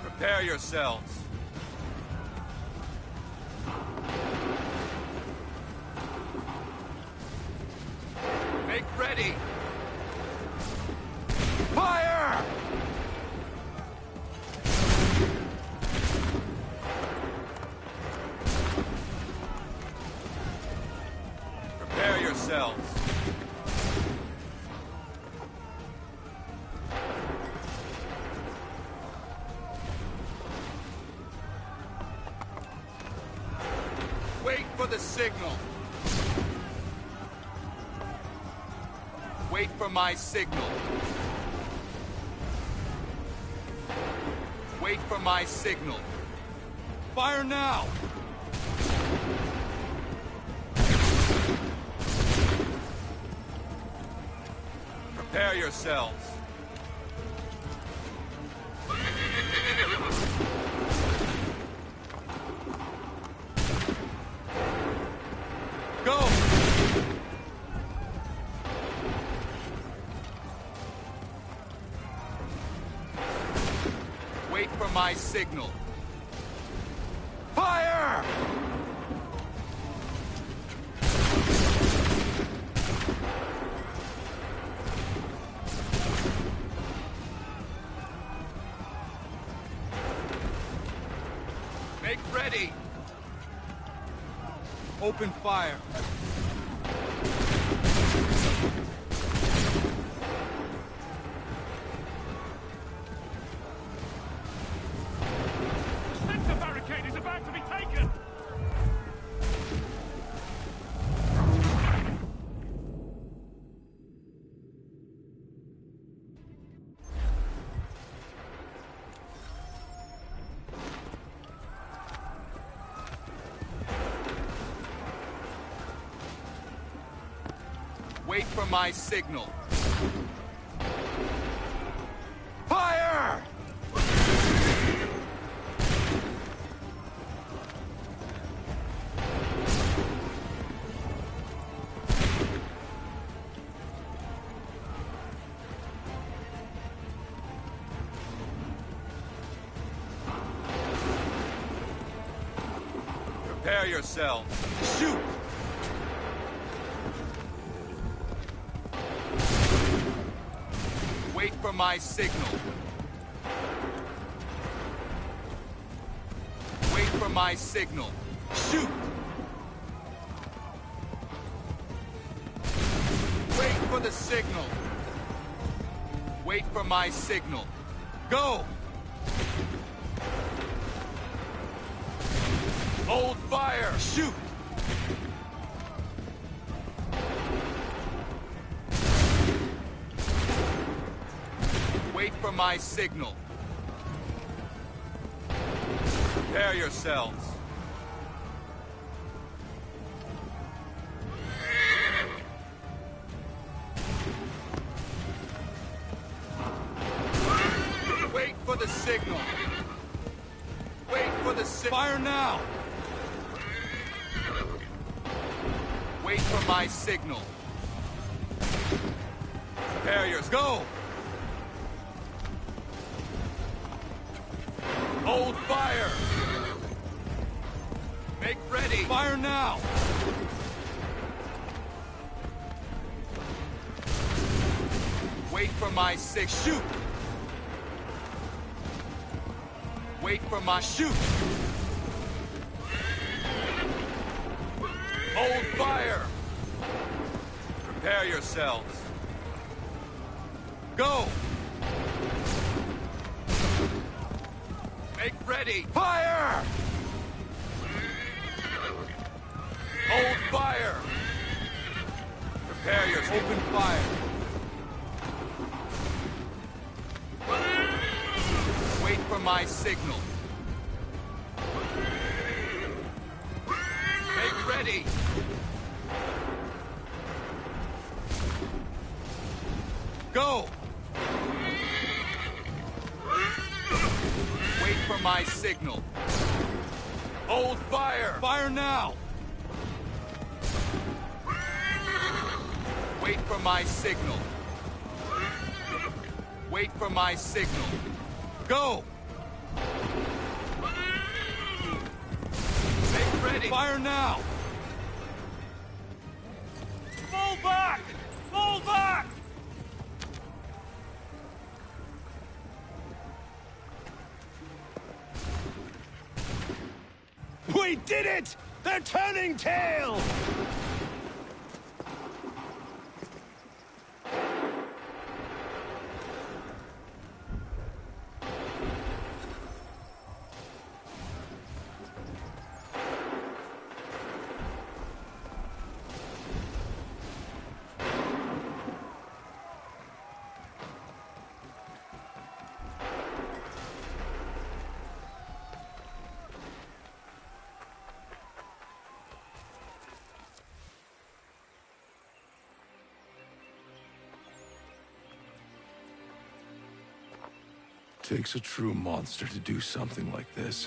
Prepare yourselves. Make ready! Fire! Prepare yourselves. Wait for the signal. Wait for my signal. Wait for my signal. Fire now! Prepare yourselves. Go! Wait for my signal. Fire! Make ready. Open fire. The barricade is about to be taken! Wait for my signal. Fire! Prepare yourselves. Shoot! Wait for my signal. Wait for my signal. Shoot! Wait for the signal. Wait for my signal. Go! Hold fire! Shoot! Wait for my signal. Prepare yourselves. Wait for the signal. Wait for the signal. Fire now! Wait for my signal. Prepare yours. Go! Hold fire! Make ready! Fire now! Wait for my six. Shoot! Wait for my shoot! Hold fire! Prepare yourselves. Go! Make ready! Fire! Hold fire! Prepare yourselves. Open fire. Wait for my signal. Make ready! Go! Wait for my signal. Hold fire! Fire now! Wait for my signal. Wait for my signal. Go! Make ready! Fire now! Fall back! Fall back! We did it! They're turning tail! Takes a true monster to do something like this.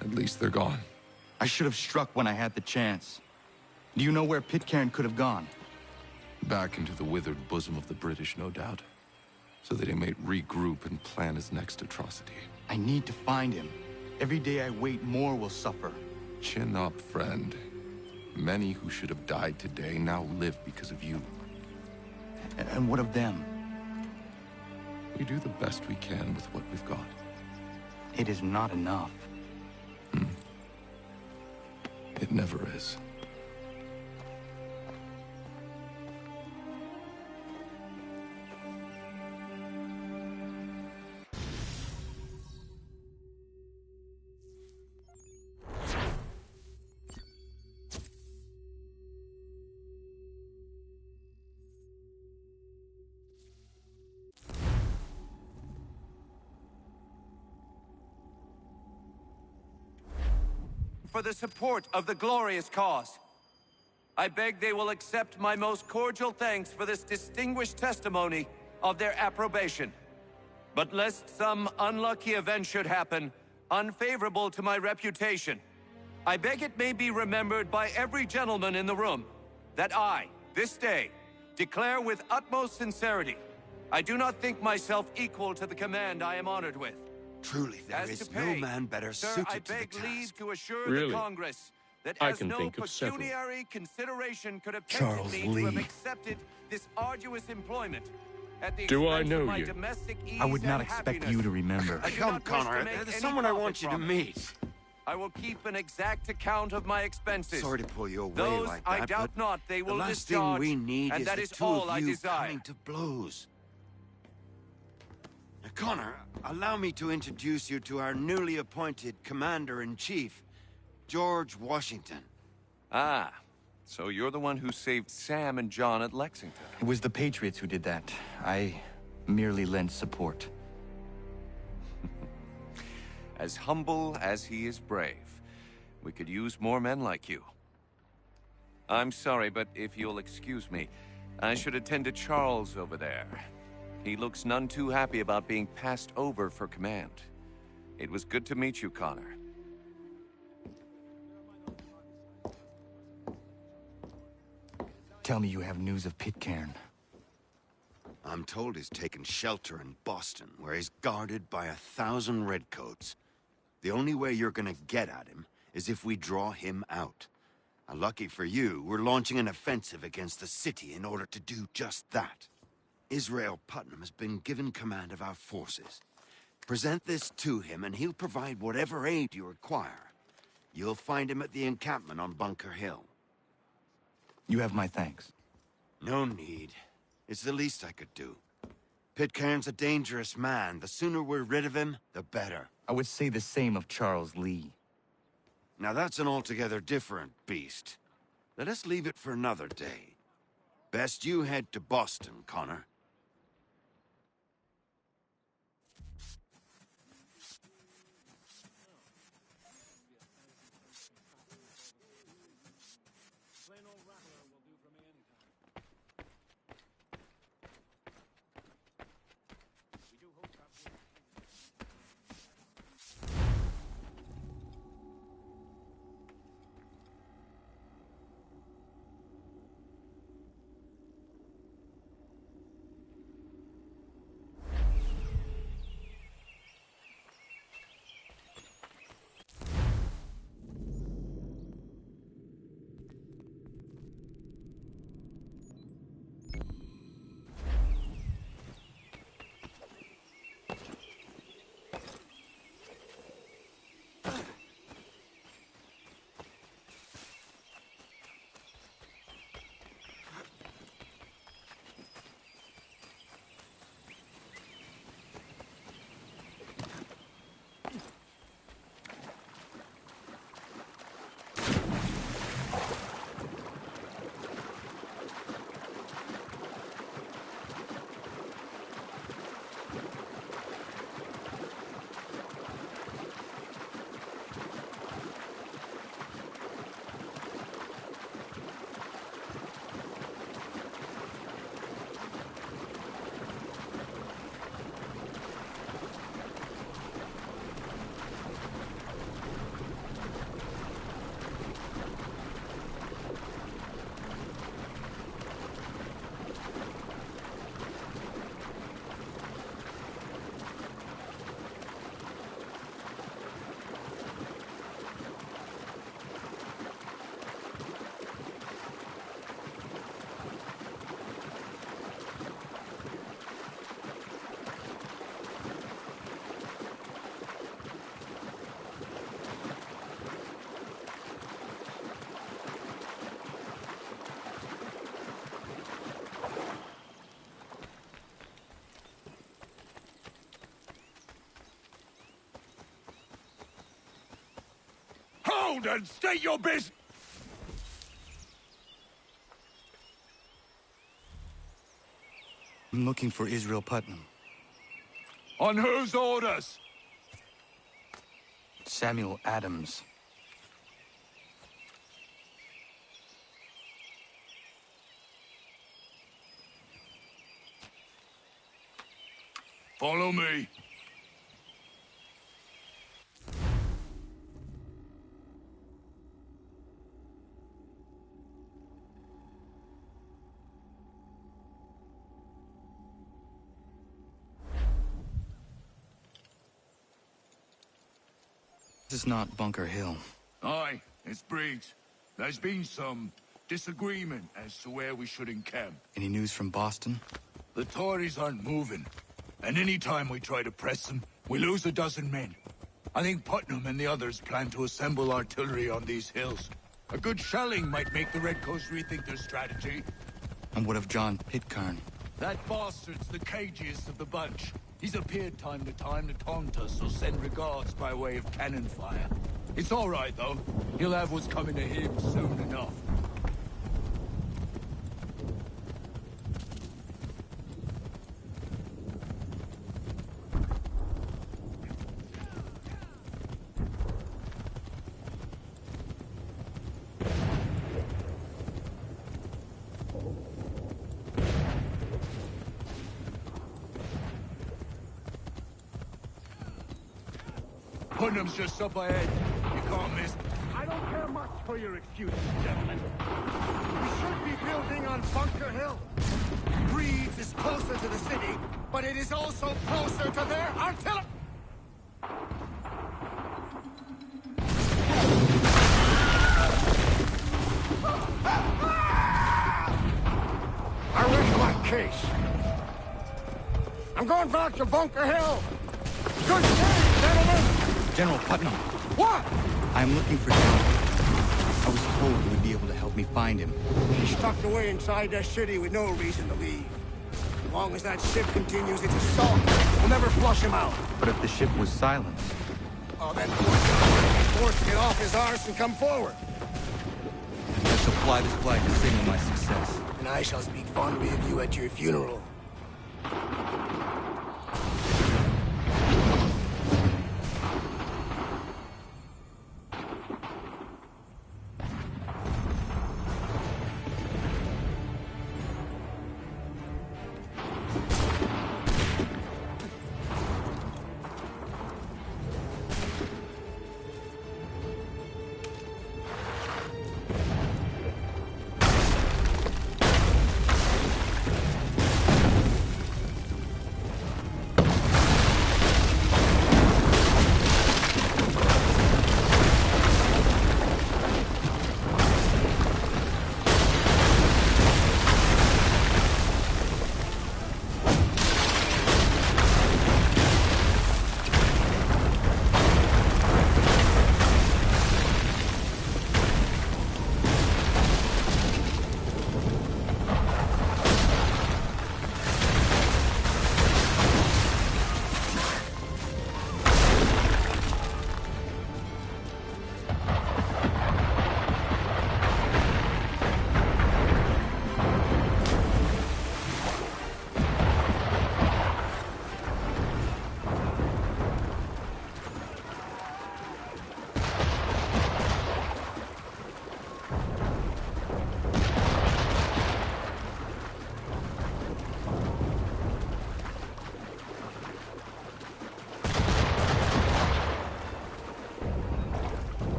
At least they're gone. I should have struck when I had the chance. Do you know where Pitcairn could have gone? Back into the withered bosom of the British, no doubt. So that he may regroup and plan his next atrocity. I need to find him. Every day I wait, more will suffer. Chin up, friend. Many who should have died today now live because of you. And what of them? We do the best we can with what we've got. It is not enough. It never is. For the support of the glorious cause. I beg they will accept my most cordial thanks for this distinguished testimony of their approbation. But lest some unlucky event should happen, unfavorable to my reputation, I beg it may be remembered by every gentleman in the room that I, this day, declare with utmost sincerity, I do not think myself equal to the command I am honored with. Truly, there is no man better suited to the task. Leave to assure Really? the Congress that I as can no think of several. pecuniary consideration could have Charles tempted me to have Lee. accepted this arduous employment at the Do I expense know of my you? domestic ease I would not and expect happiness. you to remember. I do Come, not wish Connor. to make There's any someone I profit want you to from it. meet. I will keep an exact account of my expenses. Sorry to pull you away Those like I that, doubt but not they will the last discharge, thing we need and is that the is two all I of you desire. coming to blows. Now, Connor, allow me to introduce you to our newly appointed Commander-in-Chief, George Washington. Ah, so you're the one who saved Sam and John at Lexington. It was the Patriots who did that. I merely lent support. As humble as he is brave. We could use more men like you. I'm sorry, but if you'll excuse me, I should attend to Charles over there. He looks none too happy about being passed over for command. It was good to meet you, Connor. Tell me you have news of Pitcairn. I'm told he's taken shelter in Boston, where he's guarded by 1,000 redcoats. The only way you're gonna get at him is if we draw him out. Lucky for you, we're launching an offensive against the city in order to do just that. Israel Putnam has been given command of our forces. Present this to him and he'll provide whatever aid you require. You'll find him at the encampment on Bunker Hill. You have my thanks. No need. It's the least I could do. Pitcairn's a dangerous man. The sooner we're rid of him, the better. I would say the same of Charles Lee. Now that's an altogether different beast. Let us leave it for another day. Best you head to Boston, Connor. Hold and state your business! I'm looking for Israel Putnam. On whose orders? Samuel Adams. Follow me. This is not Bunker Hill. Aye, it's Briggs. There's been some disagreement as to where we should encamp. Any news from Boston? The Tories aren't moving, and any time we try to press them, we lose a dozen men. I think Putnam and the others plan to assemble artillery on these hills. A good shelling might make the Redcoats rethink their strategy. And what of John Pitcairn? That bastard's the cagiest of the bunch. He's appeared time to taunt us or send regards by way of cannon fire. It's all right, though. He'll have what's coming to him soon enough. Putnam's just up ahead. You can't miss. I don't care much for your excuses, gentlemen. We should be building on Bunker Hill. Reed's is closer to the city, but it is also closer to their artillery. I rest my case. I'm going back to Bunker Hill. Good day, gentlemen! General Putnam. What? I'm looking for General. I was told you would be able to help me find him. He's tucked away inside that city with no reason to leave. As long as that ship continues its assault, we'll never flush him out. But if the ship was silenced... Oh, that poor guy is forced to get off his arse and come forward. I shall fly this flag to signal my success. And I shall speak fondly of you at your funeral.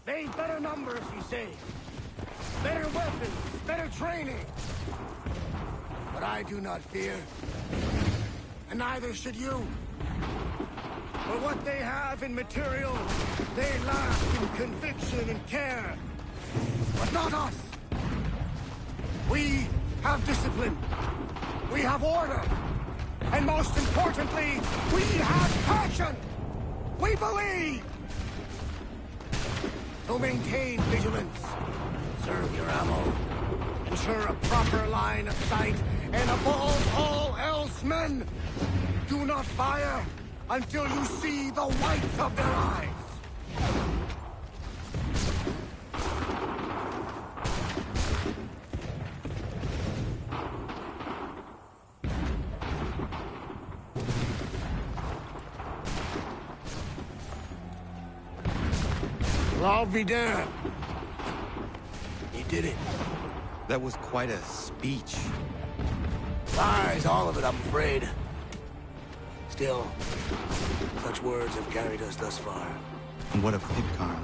They've better numbers, you say. Better weapons, better training. But I do not fear. And neither should you. For what they have in material, they lack in conviction and care. But not us. We have discipline. We have order. And most importantly, we have passion. We believe. So maintain vigilance. Conserve your ammo. Ensure a proper line of sight. And above all else, men, do not fire until you see the whites of their eyes. Well, I'll be damned. You did it. That was quite a speech. Lies, all of it, I'm afraid. Still, such words have carried us thus far. And what of Pitcairn?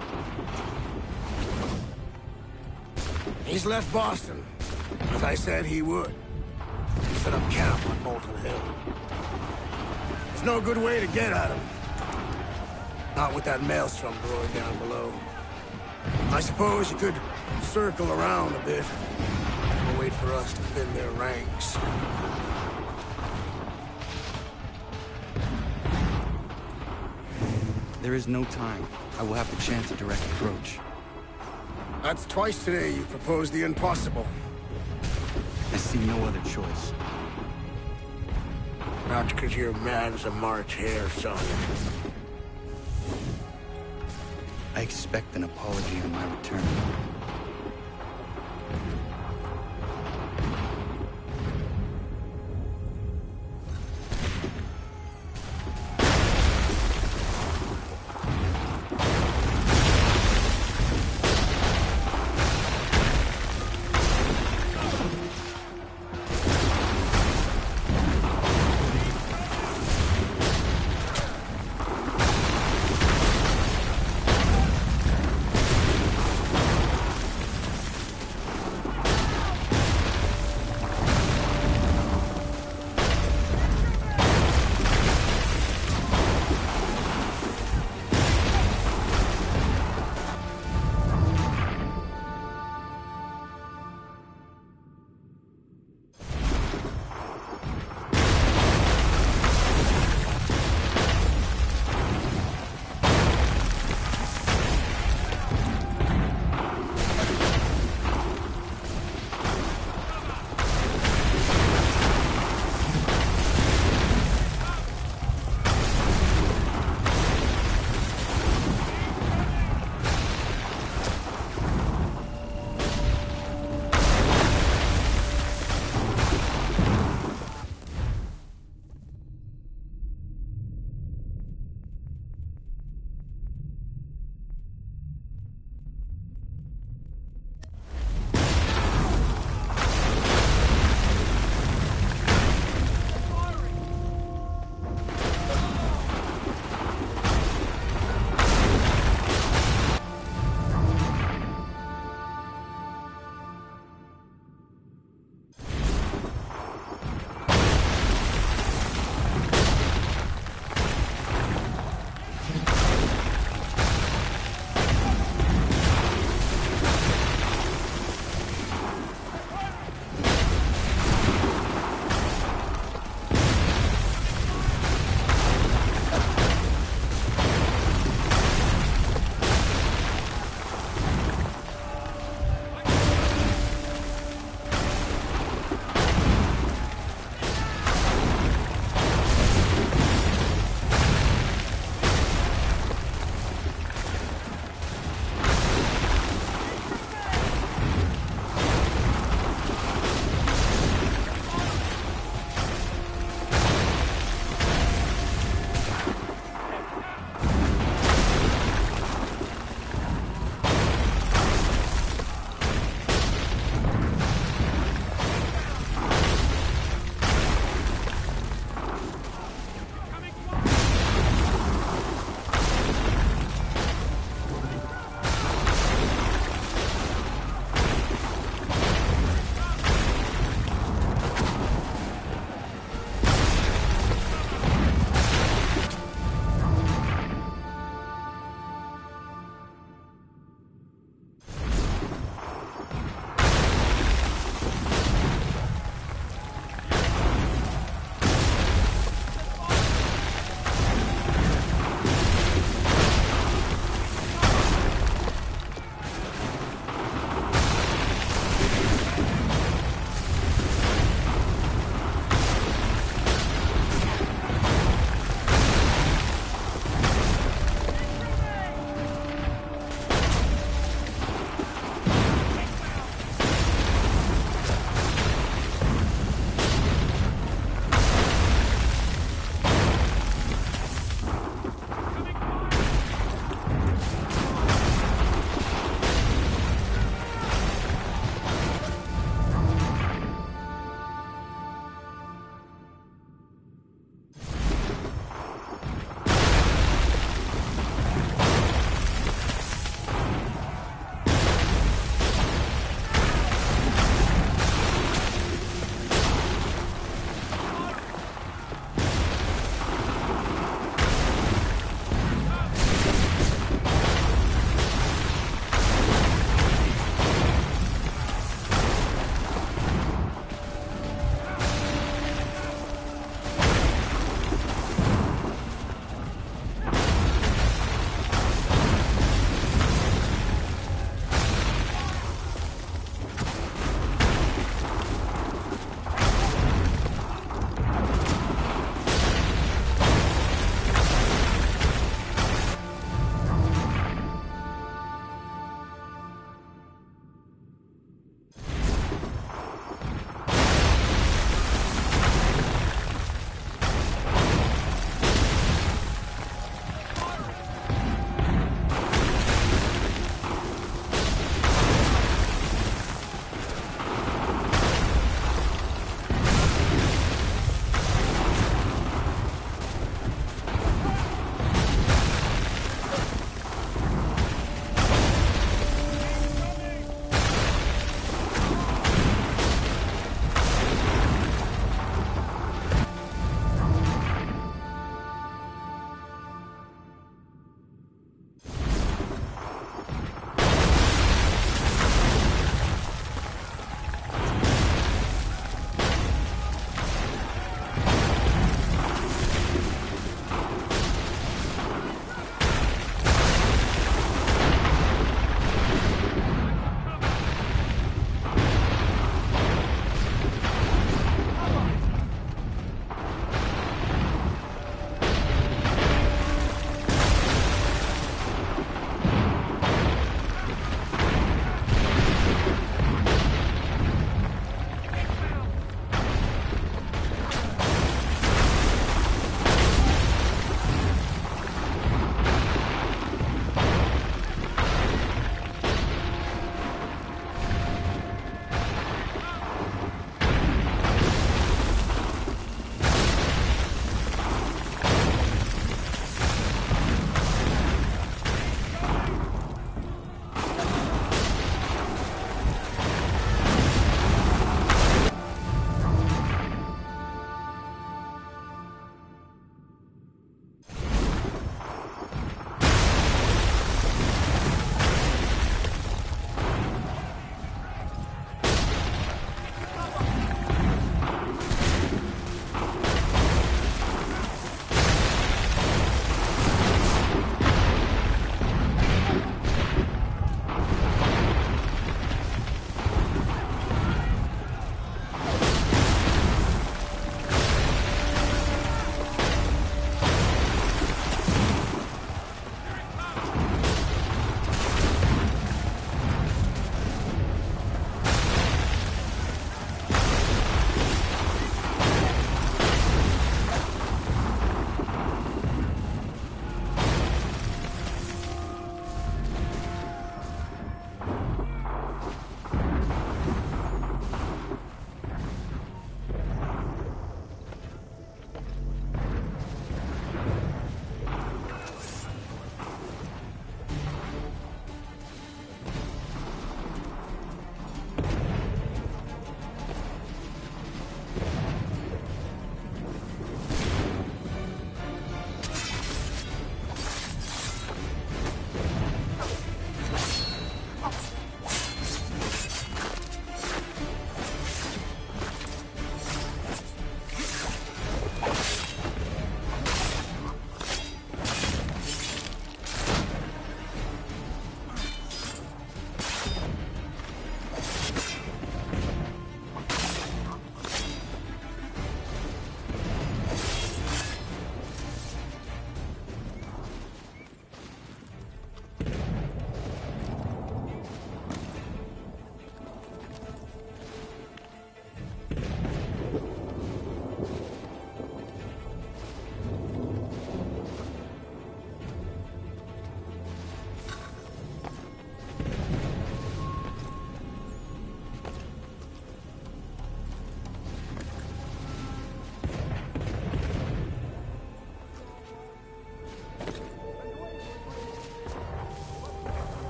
He's left Boston, as I said he would. He set up camp on Bolton Hill. There's no good way to get at him. Not with that maelstrom brewing down below. I suppose you could circle around a bit and wait for us to thin their ranks. There is no time. I will have the chance of direct approach. That's twice today you proposed the impossible. I see no other choice. Not because you're mad as a March hare, son. I expect an apology on my return.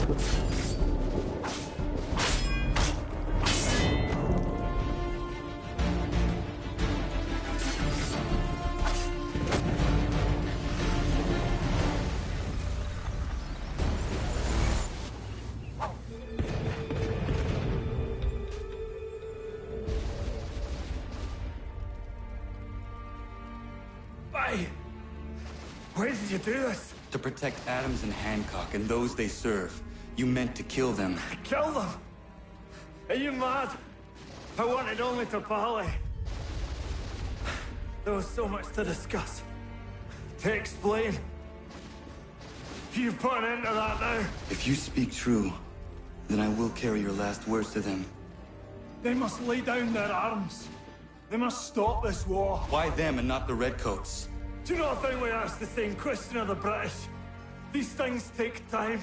Why did you do this? To protect Adams and Hancock and those they serve, you meant to kill them. Kill them? Are you mad? I wanted only to parley. There was so much to discuss, to explain. You put an end to that now. If you speak true, then I will carry your last words to them. They must lay down their arms. They must stop this war. Why them and not the Redcoats? Do you not think we asked the same question of the British? These things take time.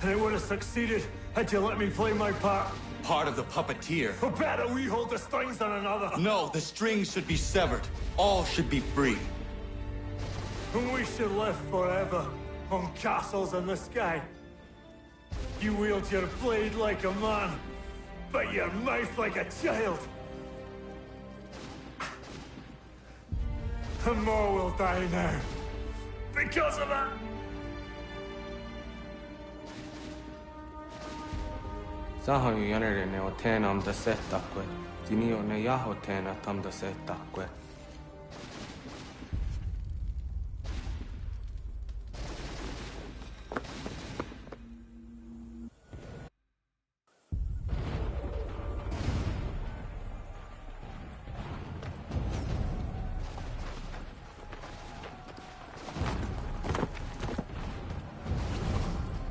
And it would have succeeded had you let me play my part. Part of the puppeteer. Or better, we hold the strings than another. No, the strings should be severed. All should be free. And we should live forever on castles in the sky. You wield your blade like a man, but your mouth like a child. And more will die now. Because of that. Sahoy yanere ne oten am da setta kwe. Dini o ne yahoten atam da setta kwe.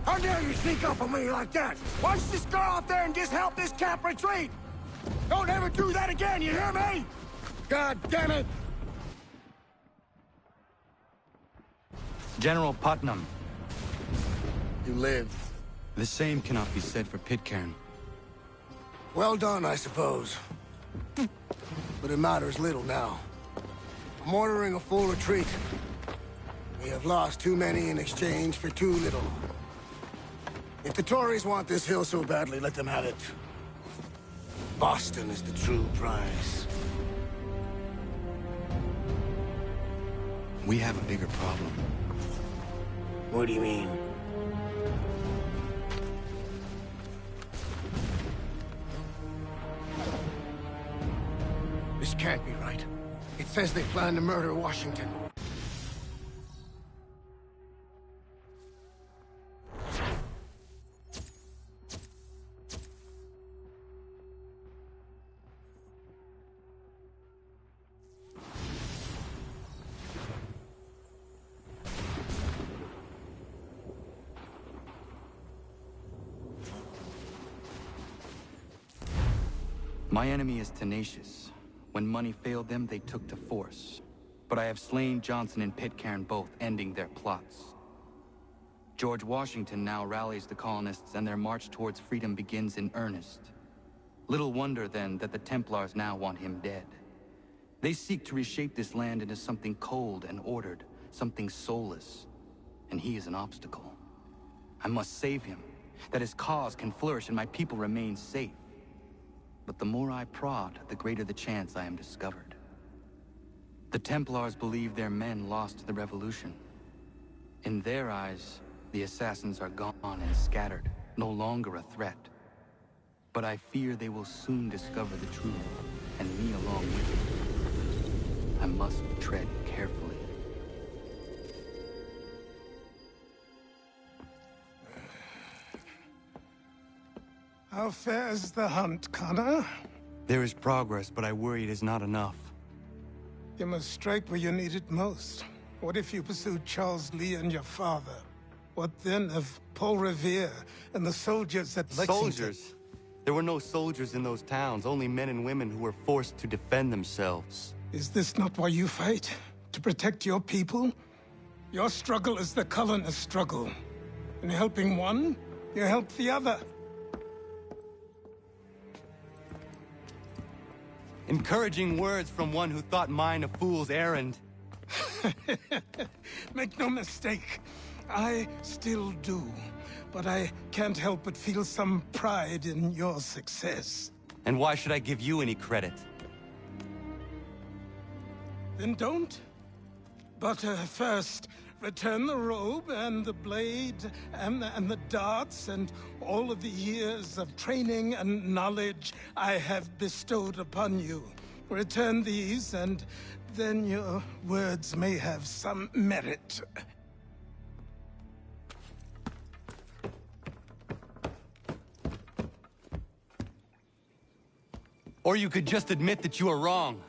How dare you sneak up on me like that? Why don't you just go out there and just help this camp retreat? Don't ever do that again, you hear me? God damn it! General Putnam. You live. The same cannot be said for Pitcairn. Well done, I suppose. But it matters little now. I'm ordering a full retreat. We have lost too many in exchange for too little. If the Tories want this hill so badly, let them have it. Boston is the true prize. We have a bigger problem. What do you mean? This can't be right. It says they plan to murder Washington. My enemy is tenacious. When money failed them, they took to force. But I have slain Johnson and Pitcairn both, ending their plots. George Washington now rallies the colonists, and their march towards freedom begins in earnest. Little wonder, then, that the Templars now want him dead. They seek to reshape this land into something cold and ordered, something soulless. And he is an obstacle. I must save him, that his cause can flourish and my people remain safe. But the more I prod, the greater the chance I am discovered. The Templars believe their men lost the revolution. In their eyes, the assassins are gone and scattered, no longer a threat. But I fear they will soon discover the truth, and me along with it. I must tread carefully. How fares the hunt, Connor? There is progress, but I worry it is not enough. You must strike where you need it most. What if you pursued Charles Lee and your father? What then of Paul Revere and the soldiers at Lexington? Soldiers? There were no soldiers in those towns, only men and women who were forced to defend themselves. Is this not why you fight? To protect your people? Your struggle is the colonist struggle. In helping one, you help the other. Encouraging words from one who thought mine a fool's errand. Make no mistake. I still do. But I can't help but feel some pride in your success. And why should I give you any credit? Then don't. But first, return the robe and the blade and the darts and all of the years of training and knowledge I have bestowed upon you. Return these, and then your words may have some merit. Or you could just admit that you are wrong.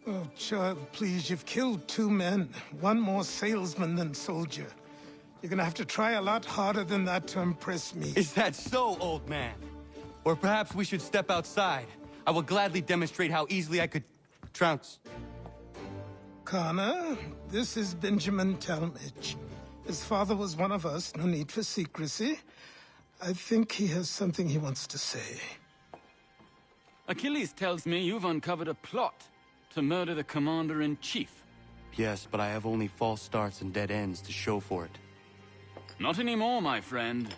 Oh, child, please, you've killed 2 men. One more salesman than soldier. You're gonna have to try a lot harder than that to impress me. Is that so, old man? Or perhaps we should step outside. I will gladly demonstrate how easily I could trounce. Connor, this is Benjamin Talmadge. His father was one of us, no need for secrecy. I think he has something he wants to say. Achilles tells me you've uncovered a plot to murder the Commander-in-Chief. Yes, but I have only false starts and dead ends to show for it. Not anymore, my friend.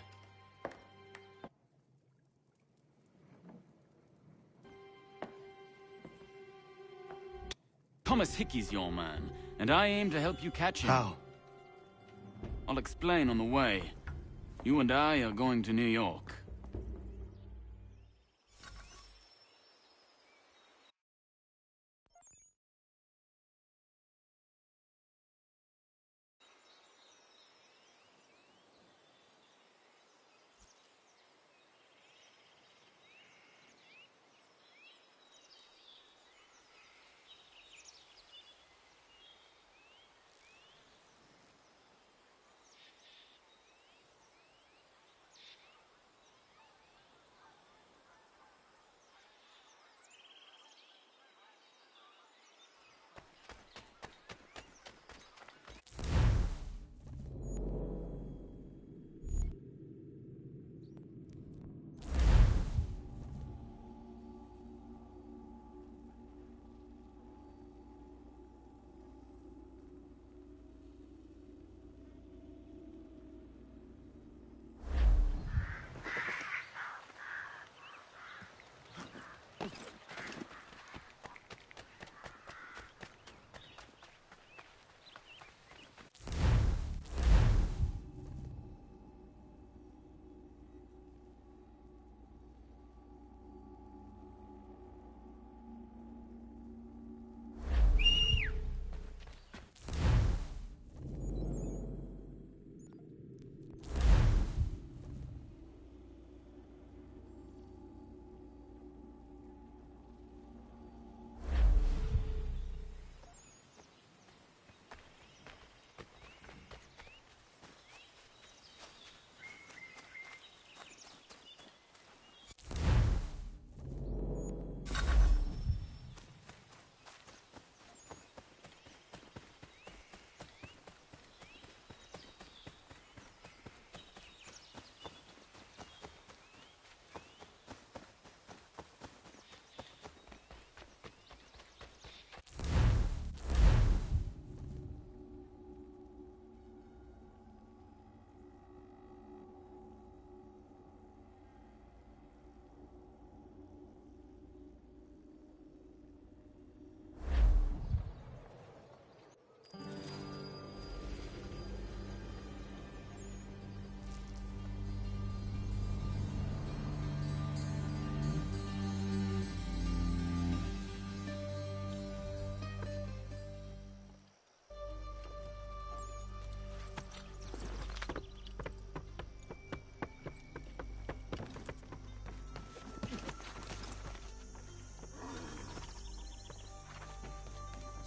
Thomas Hickey's your man, and I aim to help you catch him. How? I'll explain on the way. You and I are going to New York.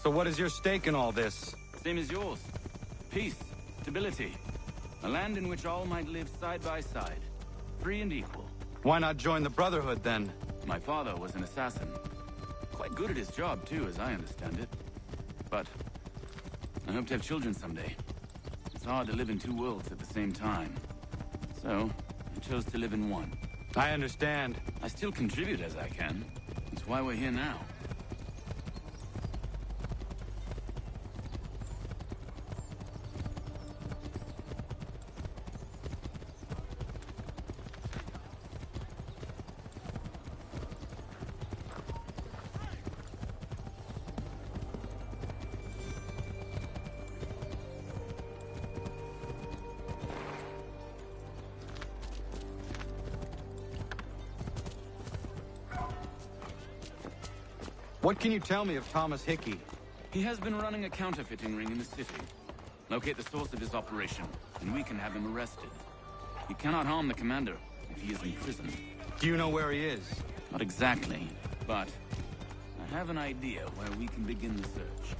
So what is your stake in all this? Same as yours. Peace, stability. A land in which all might live side by side, free and equal. Why not join the Brotherhood, then? My father was an assassin. Quite good at his job, too, as I understand it. But I hope to have children someday. It's hard to live in 2 worlds at the same time. So, I chose to live in one. I understand. I still contribute as I can. That's why we're here now. What can you tell me of Thomas Hickey? He has been running a counterfeiting ring in the city. Locate the source of his operation, and we can have him arrested. He cannot harm the commander if he is in prison. Do you know where he is? Not exactly, but I have an idea where we can begin the search.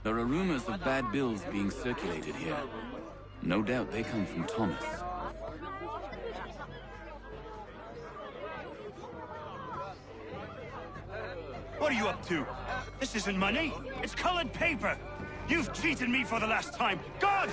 There are rumors of bad bills being circulated here. No doubt they come from Thomas. What are you up to? This isn't money. It's colored paper. You've cheated me for the last time. God!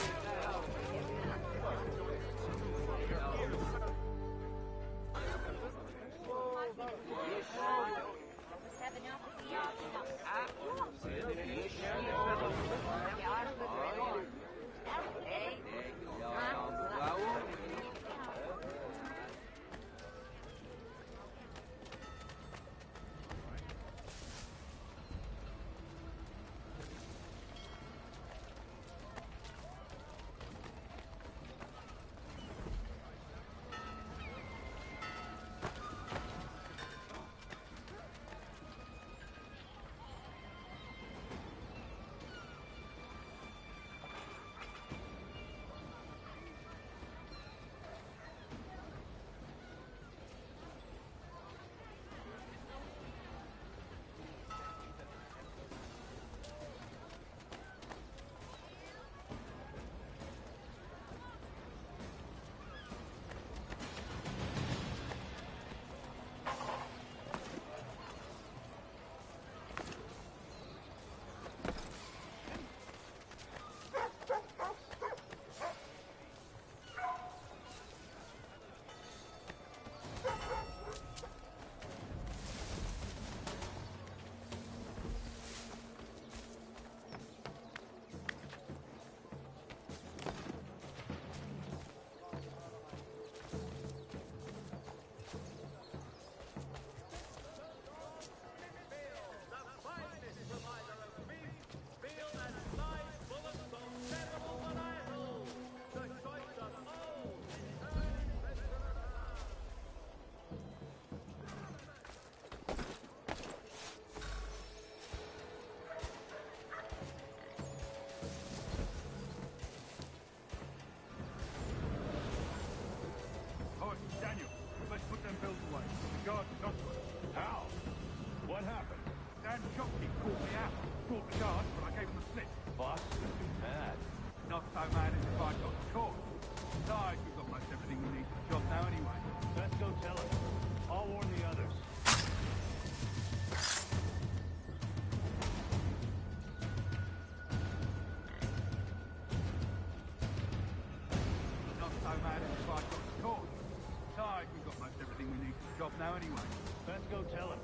Now anyway, let's go tell him.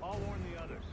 I'll warn the others.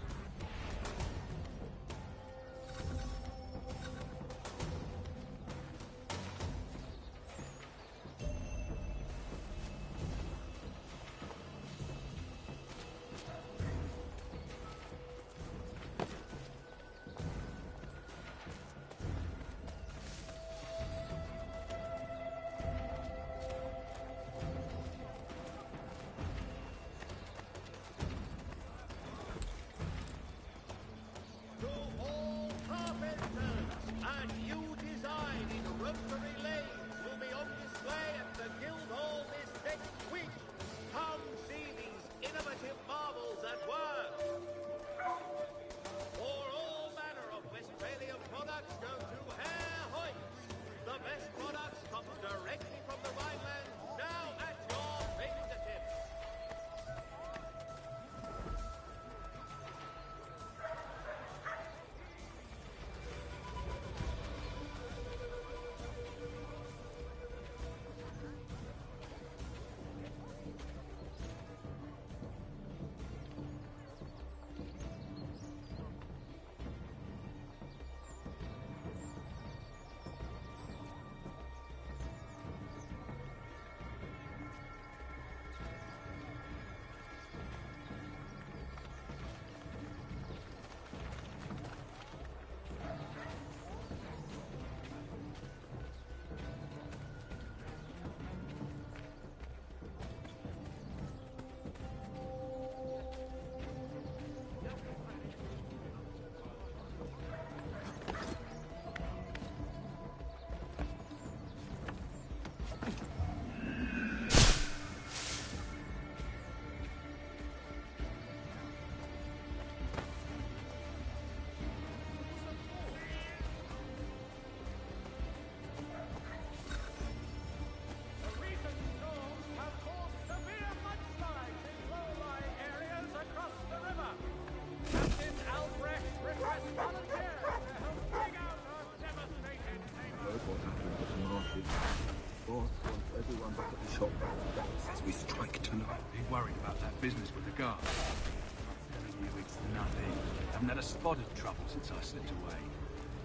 business with the guards. I'm telling you, it's nothing. I haven't had a spot of trouble since I slipped away.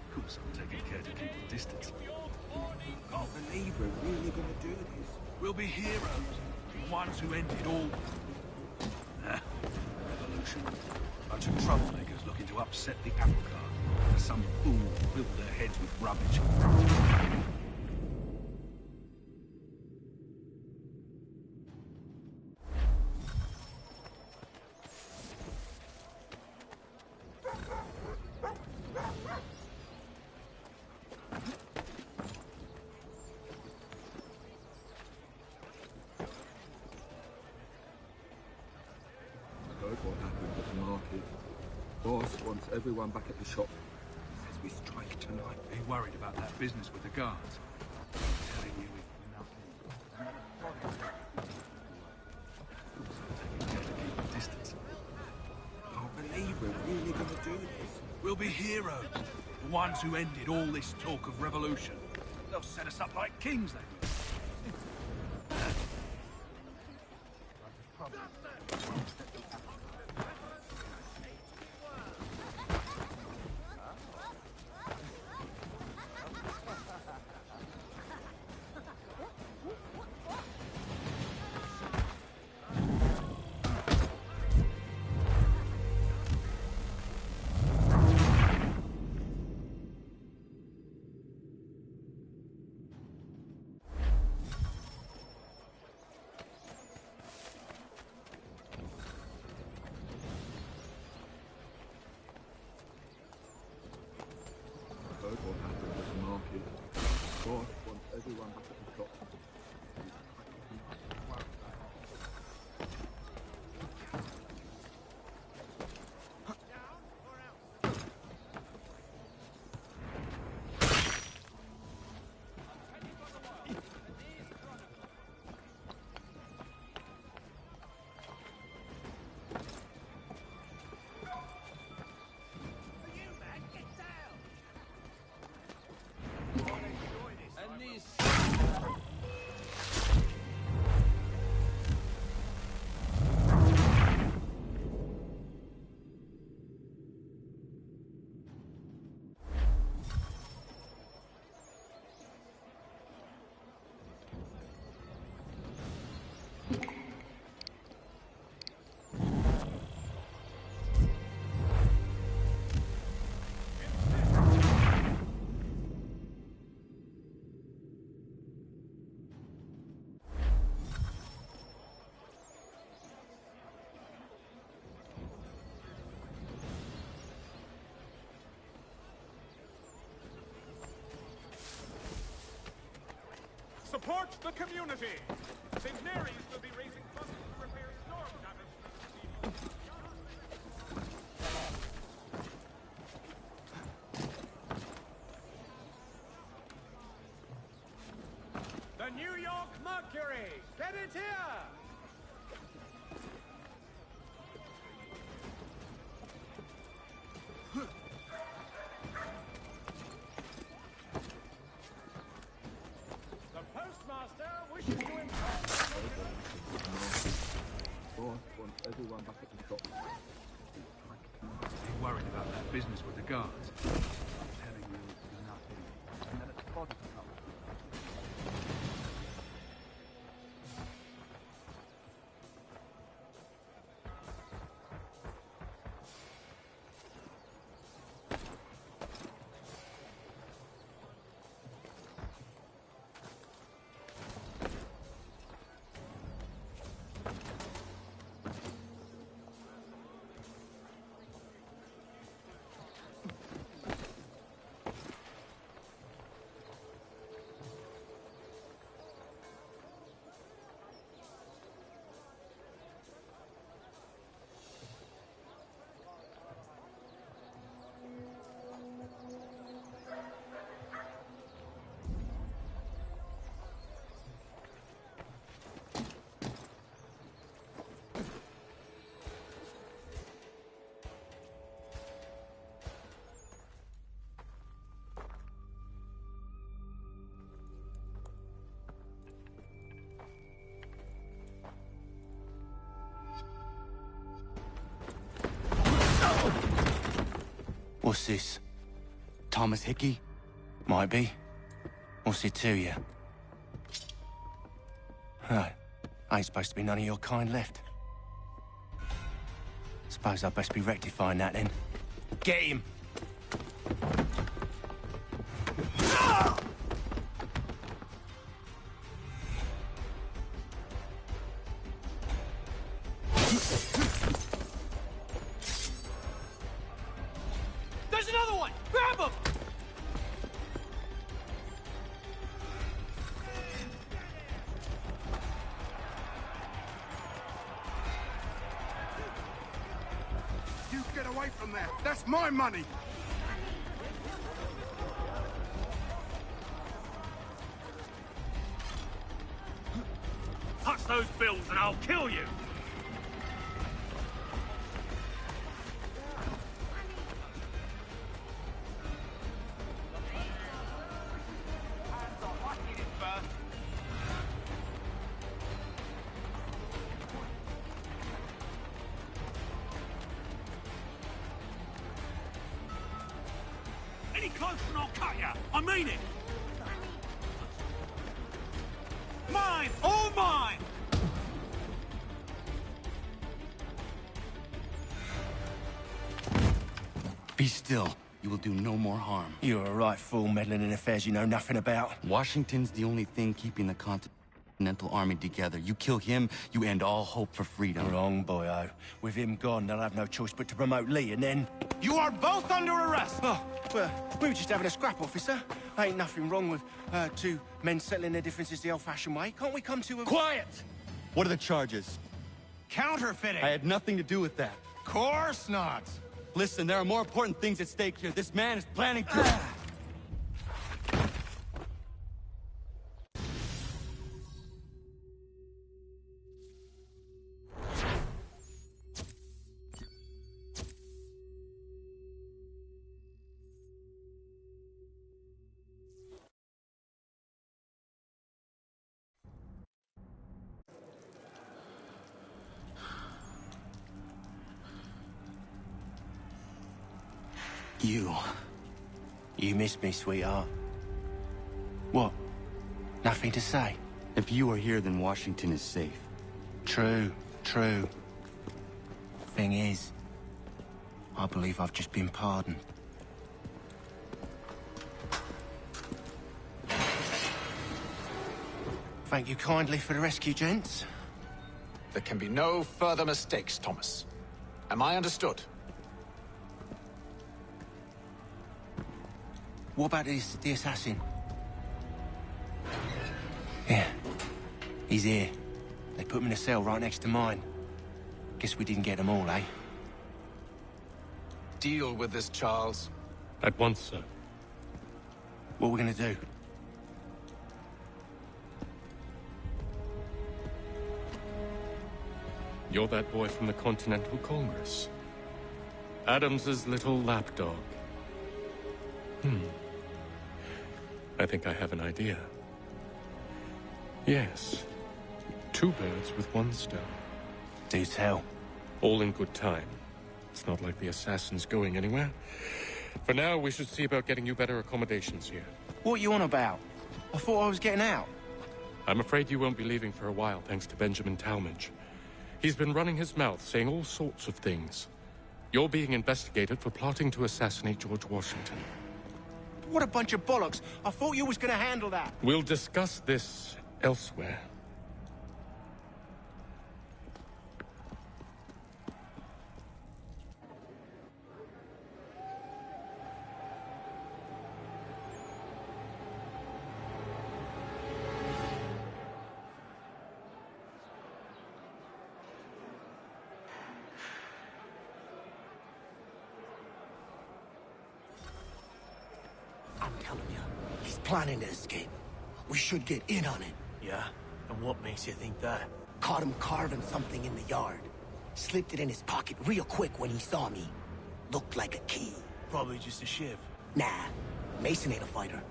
Of course, I'm taking care to keep the distance. I can't believe we're really going to do this. We'll be heroes. The ones who ended all... revolution. A bunch of troublemakers looking to upset the apple cart. Some fool filled their heads with rubbish. What happened at the market? Boss wants everyone back at the shop. Says we strike tonight. Are you worried about that business with the guards? I'm telling you, it's nothing. I'm taking care to keep the distance. I can't believe we're really going to do this. We'll be heroes. The ones who ended all this talk of revolution. They'll set us up like kings, they will. What happened at the market? Boss wants everyone back at the shop. Support the community! St. Mary's will be raising funds to repair storm damage. The New York Mercury! Get it here! Everyone back at the shop. Are you worried about that business with the guards? I'm telling you, it's nothing. I had a spot of trouble. What's this? Thomas Hickey? Might be. What's it to you? Right. Ain't supposed to be none of your kind left. Suppose I'd best be rectifying that then. Get him! There's another one! Grab him! You get away from there! That's my money! Touch those bills and I'll kill you! Any closer and I'll cut you! I mean it! Mine! All mine! Be still. You will do no more harm. You're a right fool meddling in affairs you know nothing about. Washington's the only thing keeping the Continental Army together. You kill him, you end all hope for freedom. Wrong, boyo. With him gone, they'll have no choice but to promote Lee, and then... You are both under arrest! Oh, well, we were just having a scrap, officer. Ain't nothing wrong with two men settling their differences the old-fashioned way. Can't we come to a... Quiet! What are the charges? Counterfeiting! I had nothing to do with that. Course not! Listen, there are more important things at stake here. This man is planning to... You missed me, sweetheart. What? Nothing to say? If you are here, then Washington is safe. True. Thing is, I believe I've just been pardoned. Thank you kindly for the rescue, gents. There can be no further mistakes, Thomas. Am I understood? What about the assassin? Yeah. He's here. They put him in a cell right next to mine. Guess we didn't get them all, eh? Deal with this, Charles. At once, sir. What are we gonna do? You're that boy from the Continental Congress. Adams's little lapdog. I think I have an idea. Yes. Two birds with one stone. Do tell. All in good time. It's not like the assassin's going anywhere. For now, we should see about getting you better accommodations here. What are you on about? I thought I was getting out. I'm afraid you won't be leaving for a while, thanks to Benjamin Talmadge. He's been running his mouth, saying all sorts of things. You're being investigated for plotting to assassinate George Washington. What a bunch of bollocks. I thought you was gonna handle that. We'll discuss this elsewhere. I'm telling you, he's planning to escape. We should get in on it. Yeah? And what makes you think that? Caught him carving something in the yard. Slipped it in his pocket real quick when he saw me. Looked like a key. Probably just a shiv. Nah, Mason ain't a fighter.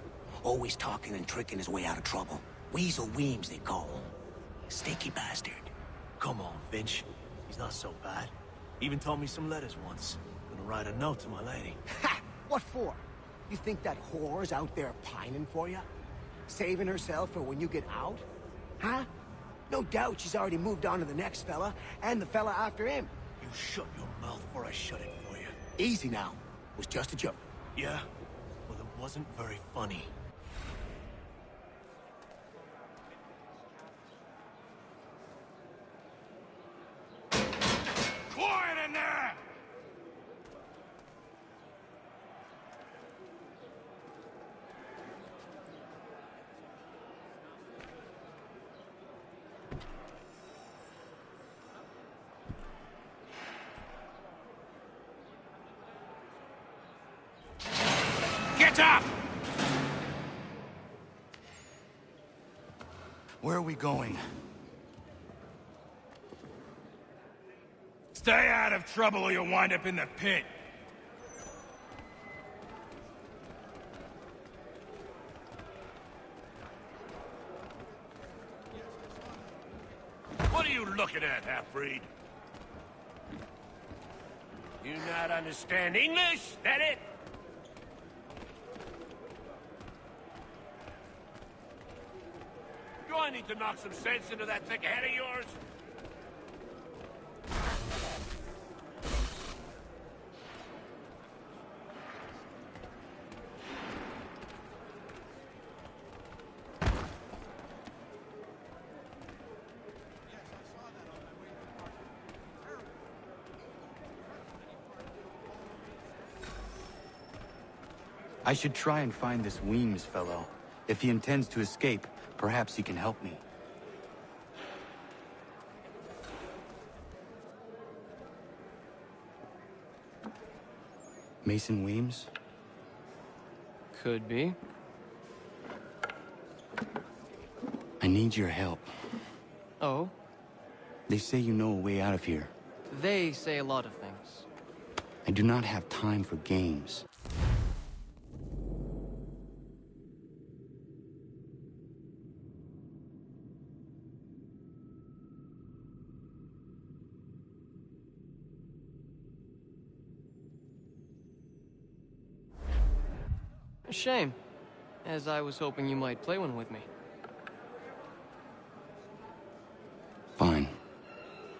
Always talking and tricking his way out of trouble. Weasel Weems, they call him. Sneaky bastard. Come on, Finch. He's not so bad. Even told me some letters once. Gonna write a note to my lady. Ha! What for? You think that whore's out there pining for you? Saving herself for when you get out? Huh? No doubt she's already moved on to the next fella, and the fella after him. You shut your mouth before I shut it for you. Easy now. It was just a joke. Yeah? Well, it wasn't very funny. Quiet in there! Get up! Where are we going? Stay out of trouble or you'll wind up in the pit. What are you looking at, half-breed? You not understand English? That it? Do I need to knock some sense into that thick head of yours? I should try and find this Weems fellow. If he intends to escape, perhaps he can help me. Mason Weems? Could be. I need your help. Oh? They say you know a way out of here. They say a lot of things. I do not have time for games. A shame, as I was hoping you might play one with me. Fine.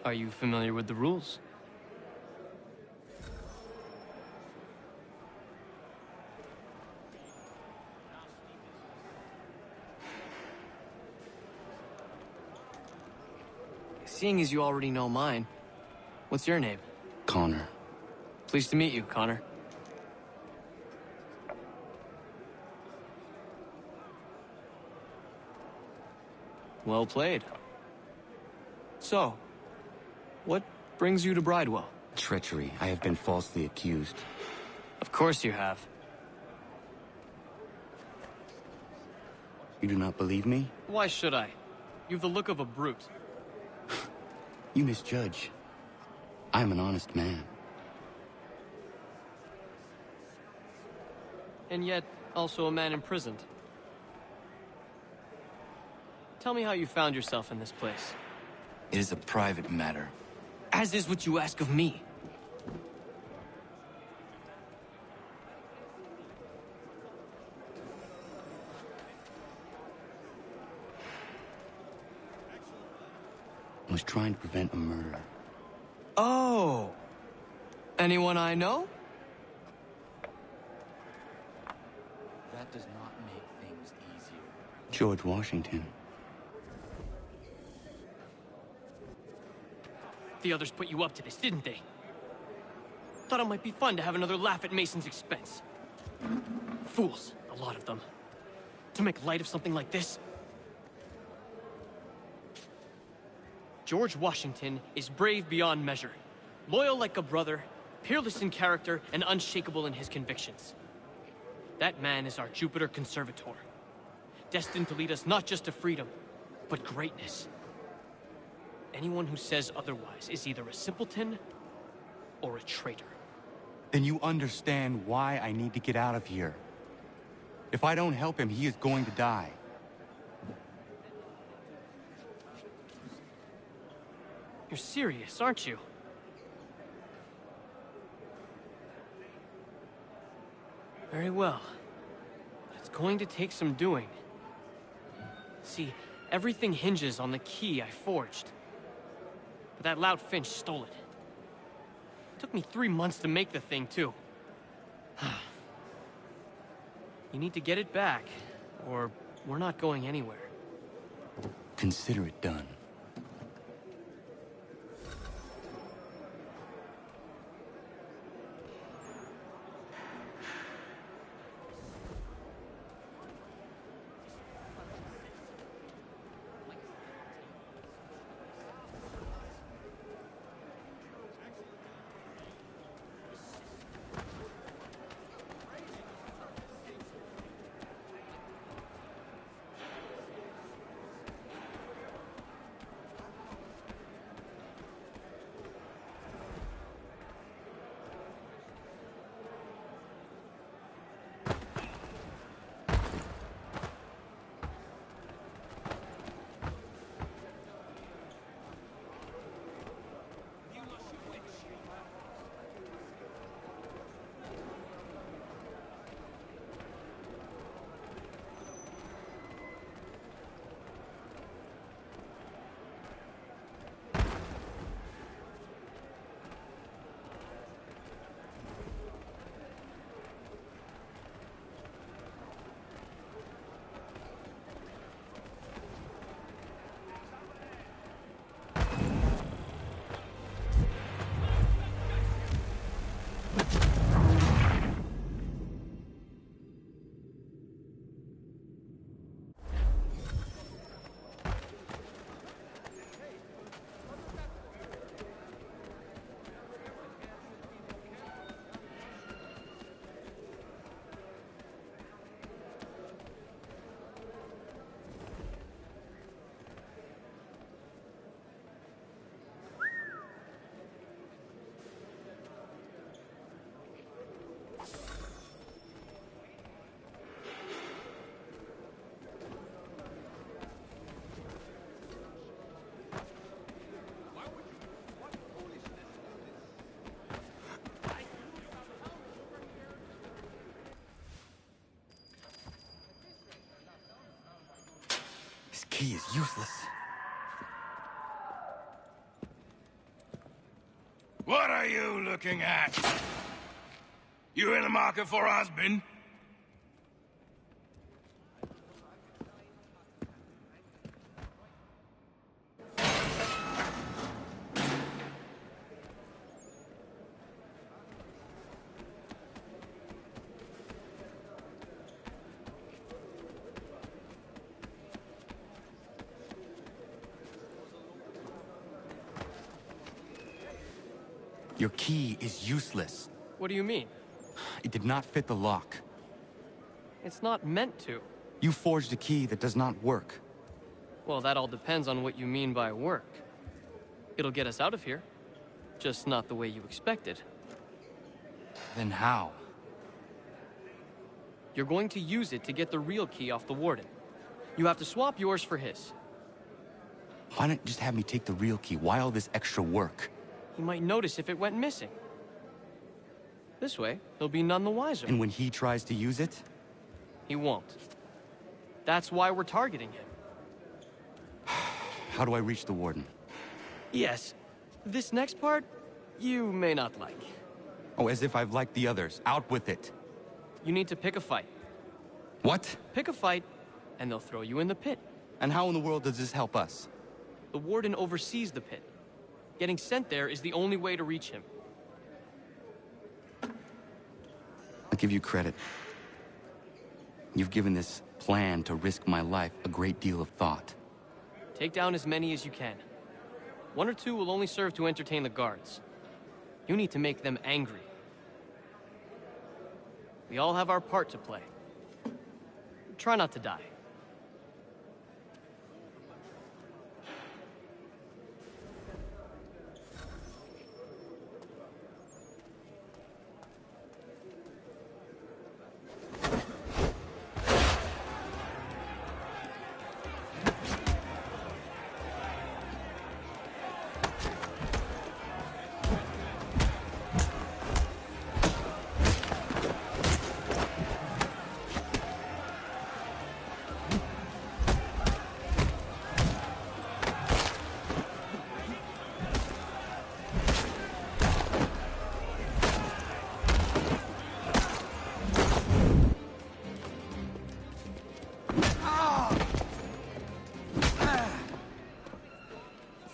Are you familiar with the rules? Seeing as you already know mine, what's your name? Connor. Pleased to meet you, Connor. Well played. So, what brings you to Bridewell? Treachery. I have been falsely accused. Of course you have. You do not believe me? Why should I? You've the look of a brute. You misjudge. I am an honest man. And yet, also a man imprisoned. Tell me how you found yourself in this place. It is a private matter. As is what you ask of me. I was trying to prevent a murder. Oh! Anyone I know? That does not make things easier. George Washington. The others put you up to this, didn't they? Thought it might be fun to have another laugh at Mason's expense. Fools, a lot of them. To make light of something like this. George Washington is brave beyond measure, loyal like a brother, peerless in character, and unshakable in his convictions. That man is our Jupiter Conservator, destined to lead us not just to freedom, but greatness. Anyone who says otherwise is either a simpleton or a traitor. Then you understand why I need to get out of here. If I don't help him, he is going to die. You're serious, aren't you? Very well. It's going to take some doing. See, everything hinges on the key I forged. But that loud Finch stole it. Took me 3 months to make the thing, too. You need to get it back, or we're not going anywhere. Consider it done. This key is useless. What are you looking at? You in the market for a husband? Your key is useless. What do you mean? It did not fit the lock. It's not meant to. You forged a key that does not work. Well, that all depends on what you mean by work. It'll get us out of here. Just not the way you expected. Then how? You're going to use it to get the real key off the Warden. You have to swap yours for his. Why not just have me take the real key? Why all this extra work? He might notice if it went missing. This way, he'll be none the wiser. And when he tries to use it? He won't. That's why we're targeting him. How do I reach the Warden? Yes. This next part, you may not like. Oh, as if I've liked the others. Out with it. You need to pick a fight. What? Pick a fight, and they'll throw you in the pit. And how in the world does this help us? The Warden oversees the pit. Getting sent there is the only way to reach him. I'll give you credit. You've given this plan to risk my life a great deal of thought. Take down as many as you can. 1 or 2 will only serve to entertain the guards. You need to make them angry. We all have our part to play. Try not to die.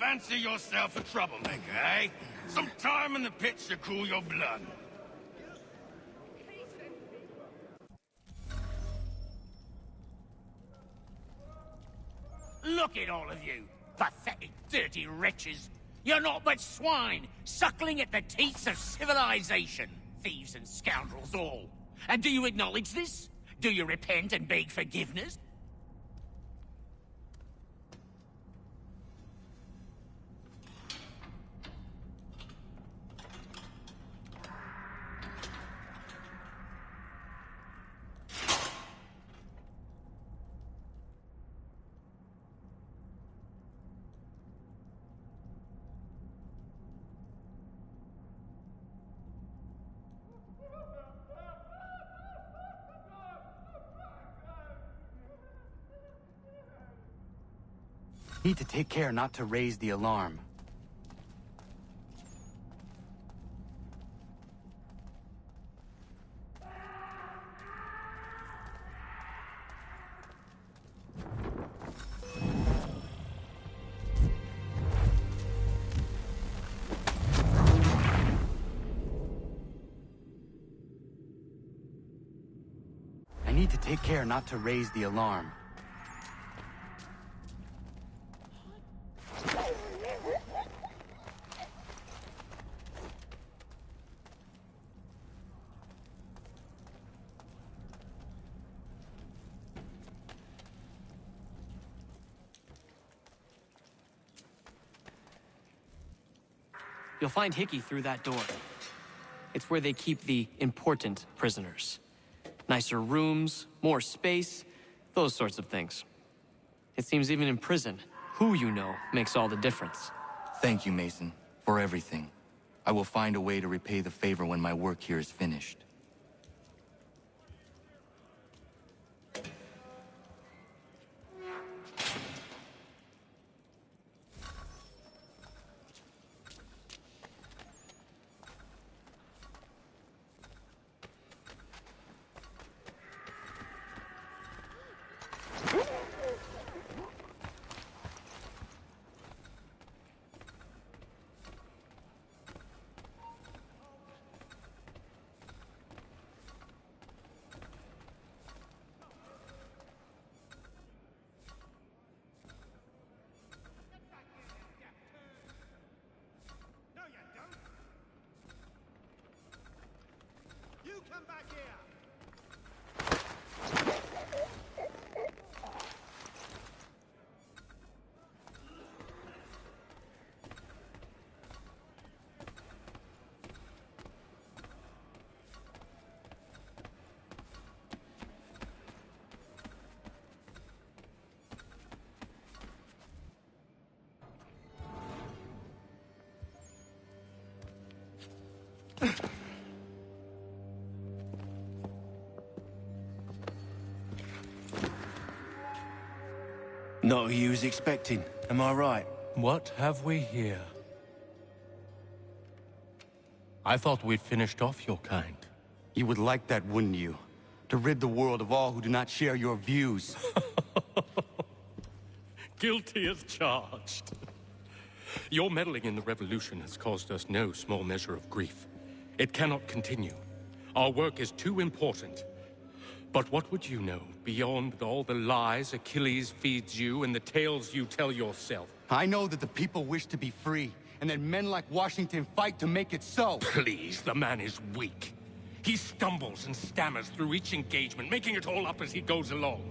Fancy yourself a troublemaker, eh? Some time in the pits to cool your blood. Look at all of you, pathetic, dirty wretches. You're not but swine, suckling at the teats of civilization. Thieves and scoundrels all. And do you acknowledge this? Do you repent and beg forgiveness? Need to take care not to raise the alarm. I need to take care not to raise the alarm. You'll find Hickey through that door. It's where they keep the important prisoners. Nicer rooms, more space, those sorts of things. It seems even in prison, who you know makes all the difference. Thank you, Mason, for everything. I will find a way to repay the favor when my work here is finished. Come back here! Not who you was expecting, am I right? What have we here? I thought we'd finished off your kind. You would like that, wouldn't you? To rid the world of all who do not share your views. Guilty as charged. Your meddling in the revolution has caused us no small measure of grief. It cannot continue. Our work is too important. But what would you know beyond all the lies Achilles feeds you and the tales you tell yourself? I know that the people wish to be free, and that men like Washington fight to make it so. Please, the man is weak. He stumbles and stammers through each engagement, making it all up as he goes along.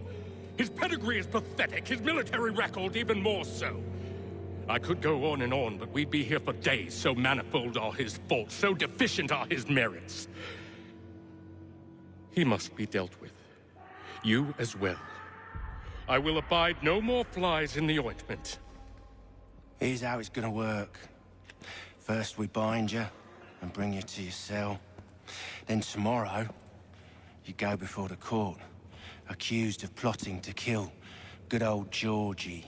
His pedigree is pathetic, his military record even more so. I could go on, but we'd be here for days, so manifold are his faults, so deficient are his merits. He must be dealt with. You as well. I will abide no more flies in the ointment. Here's how it's gonna work. First we bind you and bring you to your cell. Then tomorrow, you go before the court, accused of plotting to kill good old Georgie.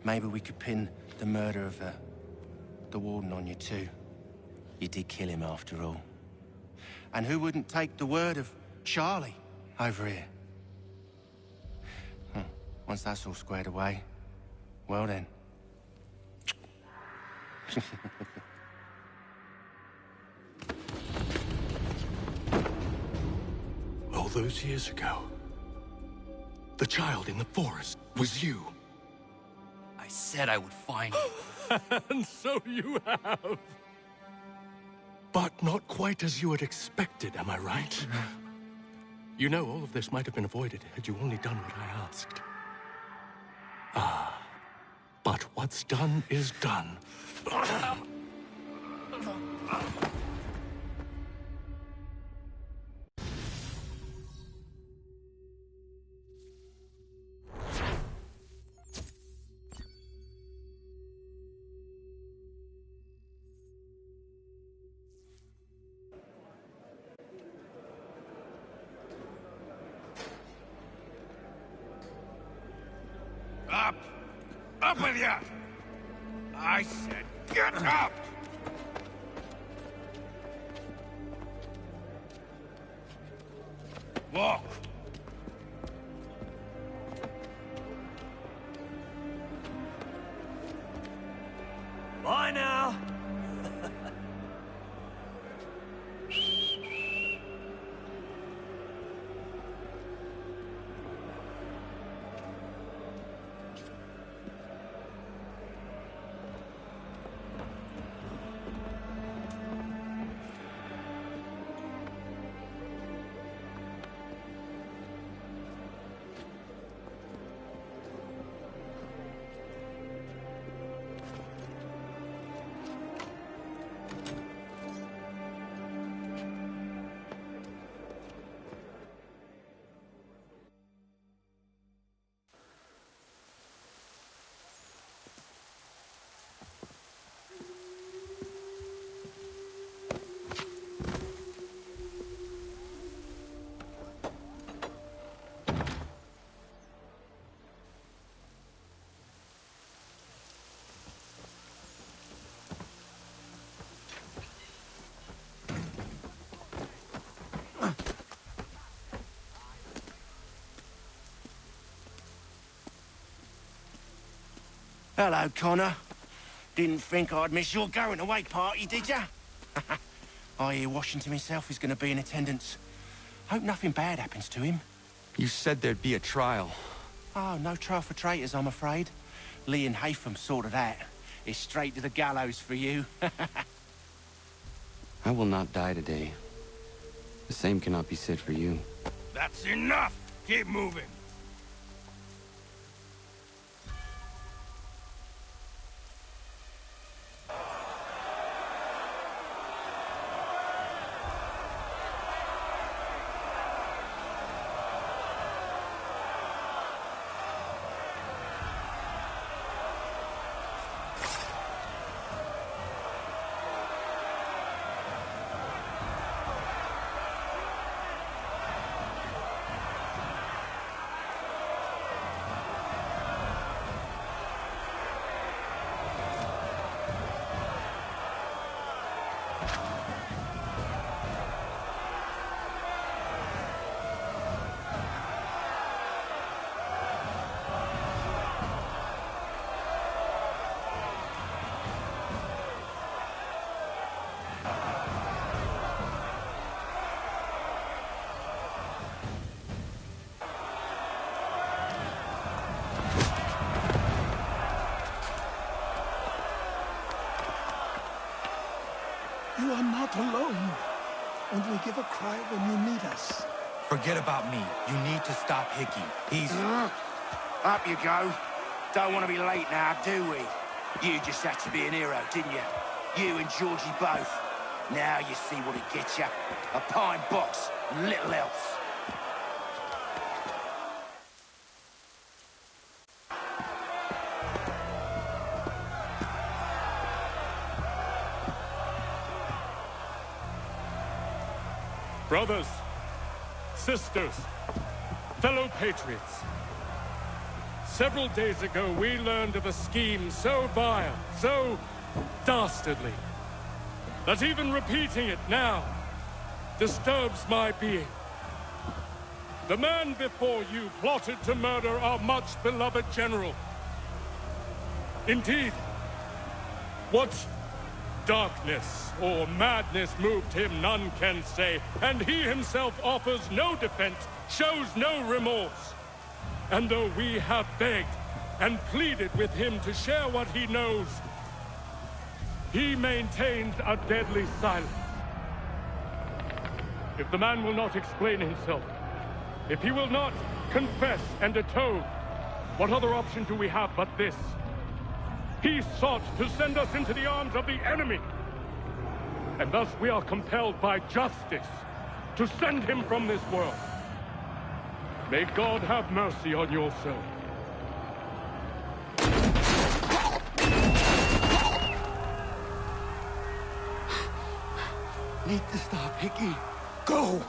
Maybe we could pin the murder of the warden on you too. You did kill him after all. And who wouldn't take the word of Charlie over here? Once that's all squared away, Well then. All those years ago, the child in the forest was you. I said I would find you. And so you have. But not quite as you had expected, am I right? You know, all of this might have been avoided had you only done what I asked. Ah, but what's done is done. Up! Up with ya! I said get up! Walk! Bye now. Hello, Connor. Didn't think I'd miss your going away party, did ya? I hear Washington himself is going to be in attendance. Hope nothing bad happens to him. You said there'd be a trial. Oh, no trial for traitors, I'm afraid. Lee and Haytham sorted that. It's straight to the gallows for you. I will not die today. The same cannot be said for you. That's enough! Keep moving! You are not alone. Only give a cry when you need us. Forget about me. You need to stop Hickey. He's... Up you go. Don't want to be late now, do we? You just had to be an hero, didn't you? You and Georgie both. Now you see what it gets you. A pine box, little else. Brothers, sisters, fellow patriots. Several days ago, we learned of a scheme so vile, so dastardly, that even repeating it now disturbs my being. The man before you plotted to murder our much-beloved general. Indeed. What darkness or madness moved him, none can say, and he himself offers no defense, shows no remorse. And though we have begged and pleaded with him to share what he knows, he maintains a deadly silence. If the man will not explain himself, if he will not confess and atone, what other option do we have but this? He sought to send us into the arms of the enemy. And thus we are compelled by justice to send him from this world. May God have mercy on your soul. Need to stop, Hickey. Go!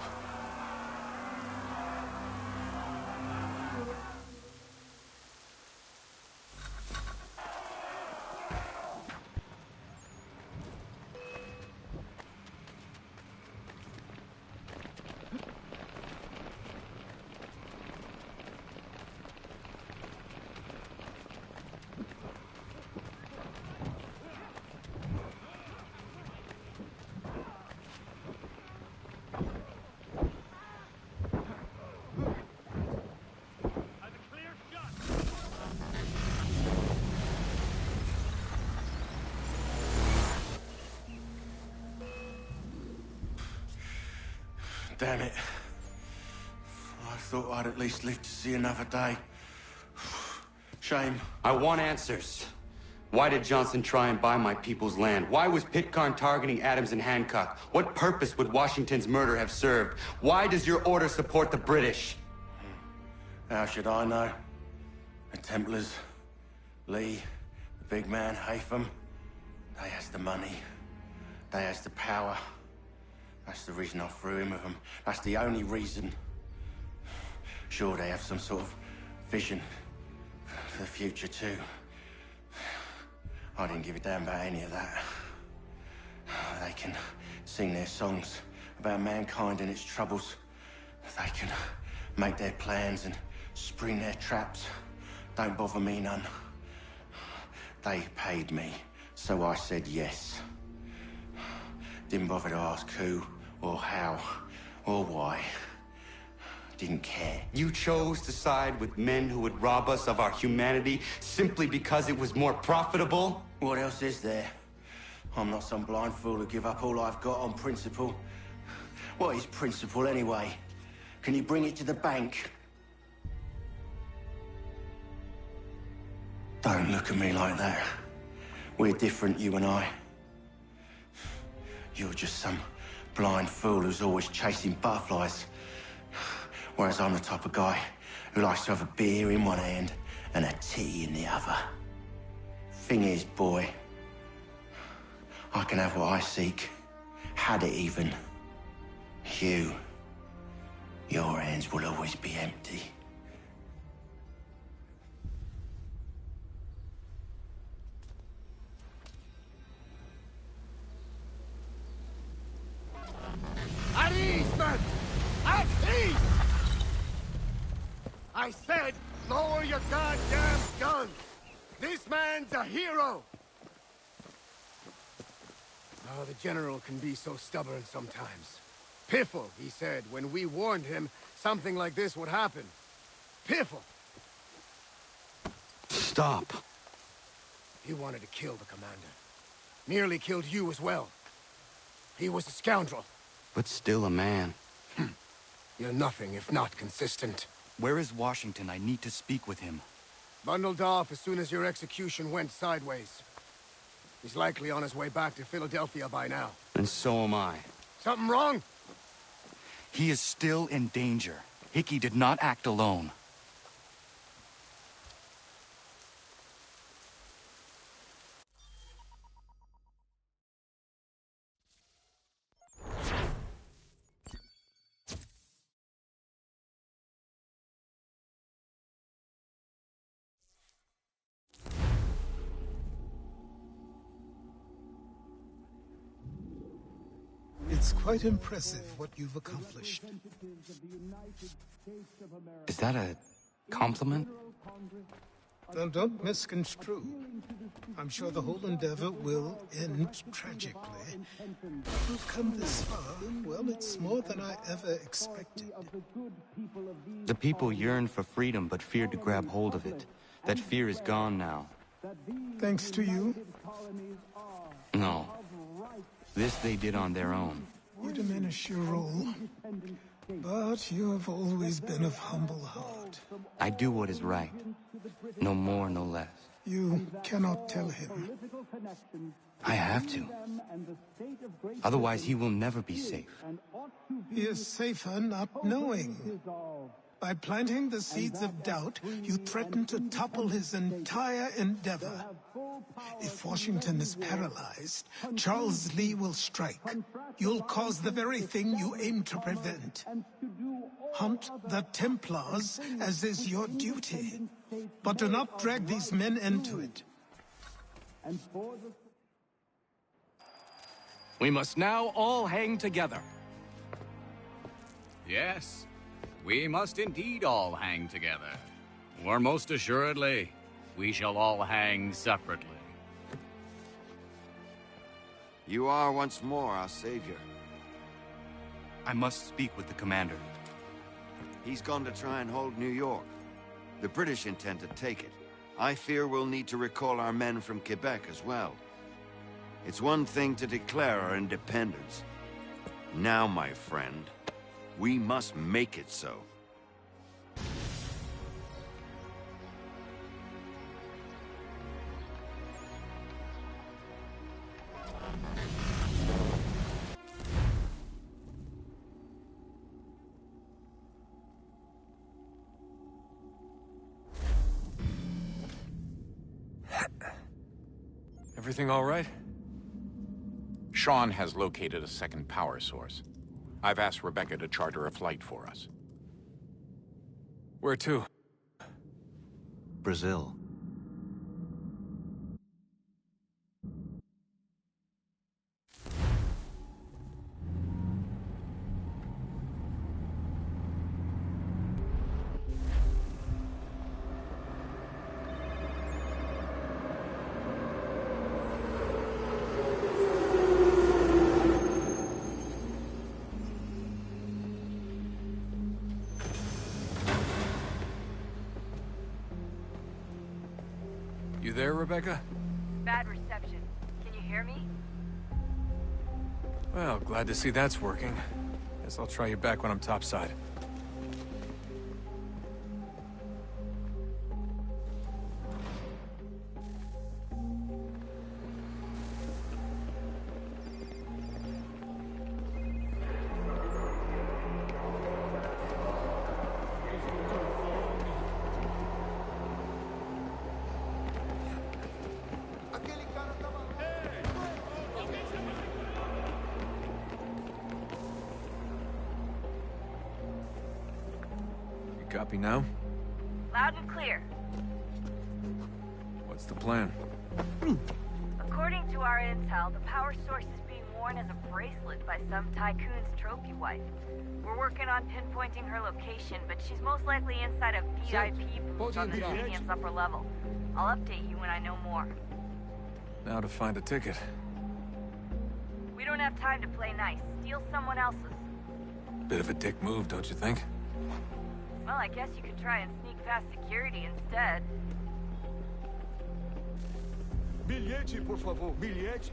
Damn it. I thought I'd at least live to see another day. Shame. I want answers. Why did Johnson try and buy my people's land? Why was Pitcairn targeting Adams and Hancock? What purpose would Washington's murder have served? Why does your order support the British? How should I know? The Templars, Lee, the big man, Haytham, they has the money. They has the power. That's the reason I threw in with them. That's the only reason. Sure, they have some sort of vision for the future, too. I didn't give a damn about any of that. They can sing their songs about mankind and its troubles. They can make their plans and spring their traps. Don't bother me none. They paid me, so I said yes. Didn't bother to ask who, or how, or why. Didn't care. You chose to side with men who would rob us of our humanity simply because it was more profitable? What else is there? I'm not some blind fool who give up all I've got on principle. What is principle anyway? Can you bring it to the bank? Don't look at me like that. We're different, you and I. You're just some blind fool who's always chasing butterflies. Whereas I'm the type of guy who likes to have a beer in one hand and a tea in the other. Thing is, boy, I can have what I seek. Had it even. Your hands will always be empty. At ease, men! At ease! I said, lower your goddamn guns! This man's a hero! Oh, the General can be so stubborn sometimes. Piffle, he said, when we warned him something like this would happen. Piffle! Stop. He wanted to kill the commander. Nearly killed you as well. He was a scoundrel. But still a man. You're nothing if not consistent. Where is Washington? I need to speak with him. Bundled off as soon as your execution went sideways. He's likely on his way back to Philadelphia by now. And so am I. Something wrong? He is still in danger. Hickey did not act alone. It's quite impressive what you've accomplished. Is that a compliment? Now, don't misconstrue. I'm sure the whole endeavor will end tragically. We've come this far. Well, it's more than I ever expected. The people yearned for freedom but feared to grab hold of it. That fear is gone now. Thanks to you? No. This they did on their own. You diminish your role. But you have always been of humble heart. I do what is right. No more, no less. You cannot tell him. I have to. Otherwise, he will never be safe. He is safer not knowing. By planting the seeds of doubt, you threaten to topple his entire endeavor. If Washington is paralyzed, Charles Lee will strike. You'll cause the very thing you aim to prevent. Hunt the Templars, as is your duty. But do not drag these men into it. We must now all hang together. Yes, we must indeed all hang together. Or most assuredly, we shall all hang separately. You are once more our savior. I must speak with the commander. He's gone to try and hold New York. The British intend to take it. I fear we'll need to recall our men from Quebec as well. It's one thing to declare our independence. Now, my friend, we must make it so. Everything all right? Sean has located a second power source. I've asked Rebecca to charter a flight for us. Where to? Brazil. You there, Rebecca? Bad reception. Can you hear me? Well, glad to see that's working. Guess I'll try you back when I'm topside. Copy now? Loud and clear. What's the plan? According to our intel, the power source is being worn as a bracelet by some tycoon's trophy wife. We're working on pinpointing her location, but she's most likely inside a VIP booth on the stadium's upper level. I'll update you when I know more. Now to find a ticket. We don't have time to play nice. Steal someone else's. Bit of a dick move, don't you think? Well, I guess you could try and sneak past security instead. Bilhete, por favor, bilhete.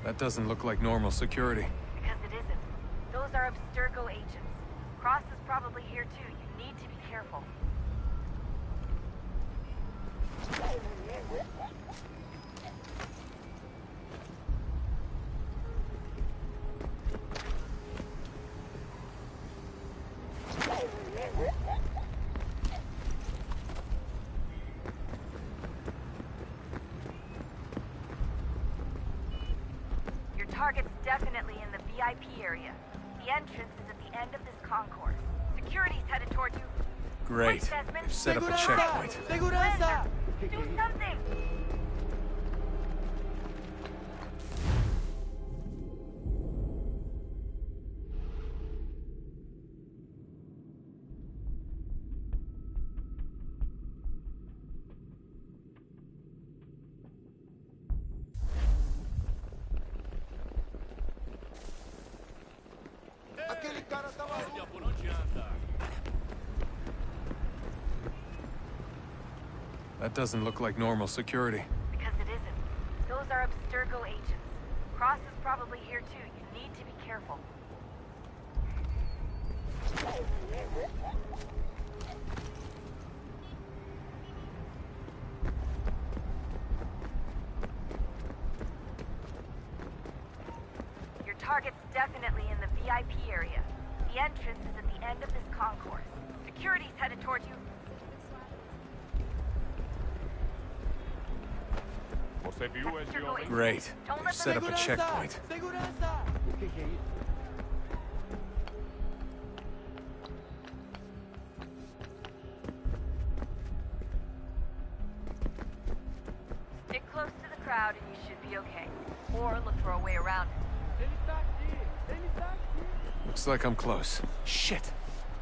That doesn't look like normal security. Because it isn't. Those are Abstergo agents. Cross is probably here too. You need to be careful. Your target's definitely in the VIP area. The entrance is at the end of this concourse. Security's headed toward you. Great. They've set up a checkpoint. Segurança! Do something! That doesn't look like normal security. Because it isn't. Those are Abstergo agents. Cross is probably here too. You need to be careful. Your target's definitely in the VIP area. The entrance is at the end of this concourse. Security's headed towards you. Great. They've set up a checkpoint. Stick close to the crowd and you should be okay. Or look for a way around it. Looks like I'm close. Shit!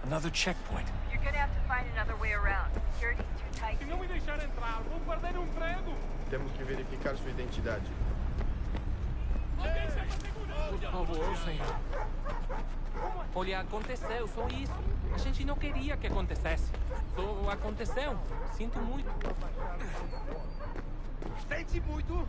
Another checkpoint. You're gonna have to find another way around. Security's too tight. Temos que verificar sua identidade. Por favor, senhor. Olha, aconteceu, só isso. A gente não queria que acontecesse. Só aconteceu. Sinto muito. Sente muito?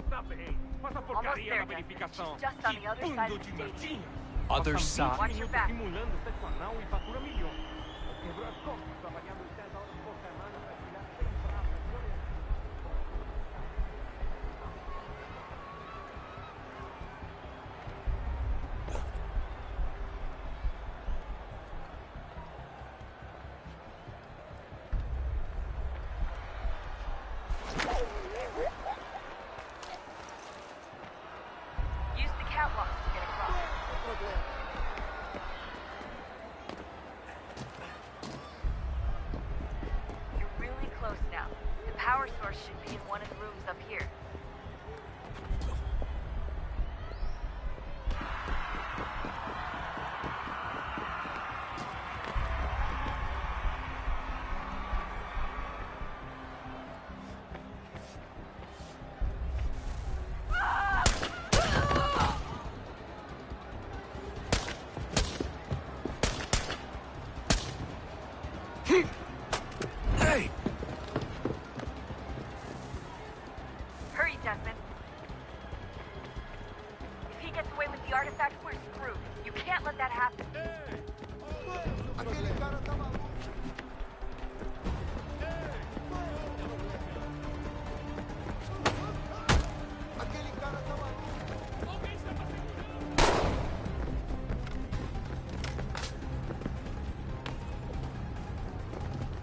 Tá bem. Faz a porcaria da verificação. Que bando de nerdinho. Other side. Watch your back. Simulando sexo anal e fatura milhões. Quebrou as costas, trabalhando 10 horas por semana para tirar 6 pratas. Use the catwalks to get across. You're really close now. The power source should be in one of the rooms up here. Hey! Hurry, Desmond. If he gets away with the artifact, we're screwed. You can't let that happen.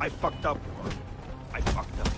I fucked up. I fucked up.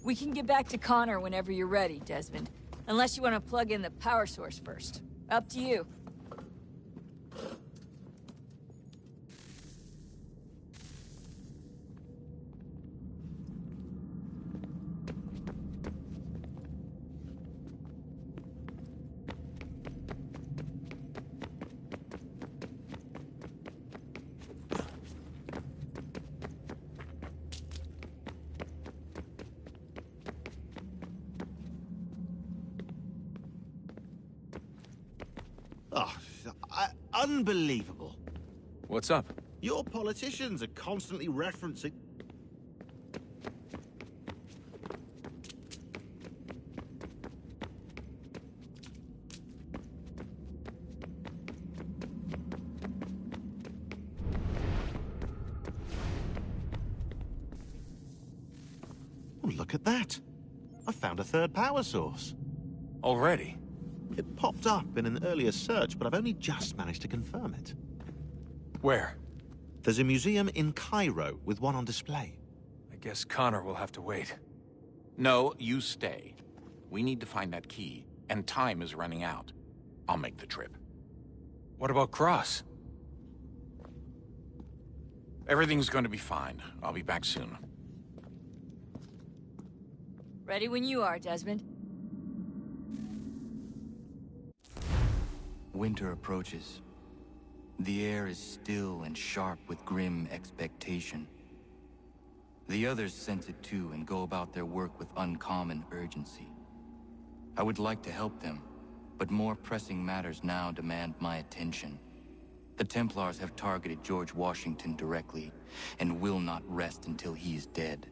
We can get back to Connor whenever you're ready, Desmond. Unless you want to plug in the power source first. Up to you. Oh, unbelievable. What's up? Your politicians are constantly referencing... Oh, look at that. I found a third power source. Already? It popped up in an earlier search, but I've only just managed to confirm it. Where? There's a museum in Cairo with one on display. I guess Connor will have to wait. No, you stay. We need to find that key, and time is running out. I'll make the trip. What about Cross? Everything's going to be fine. I'll be back soon. Ready when you are, Desmond. Winter approaches. The air is still and sharp with grim expectation. The others sense it too and go about their work with uncommon urgency. I would like to help them, but more pressing matters now demand my attention. The Templars have targeted George Washington directly, and will not rest until he is dead.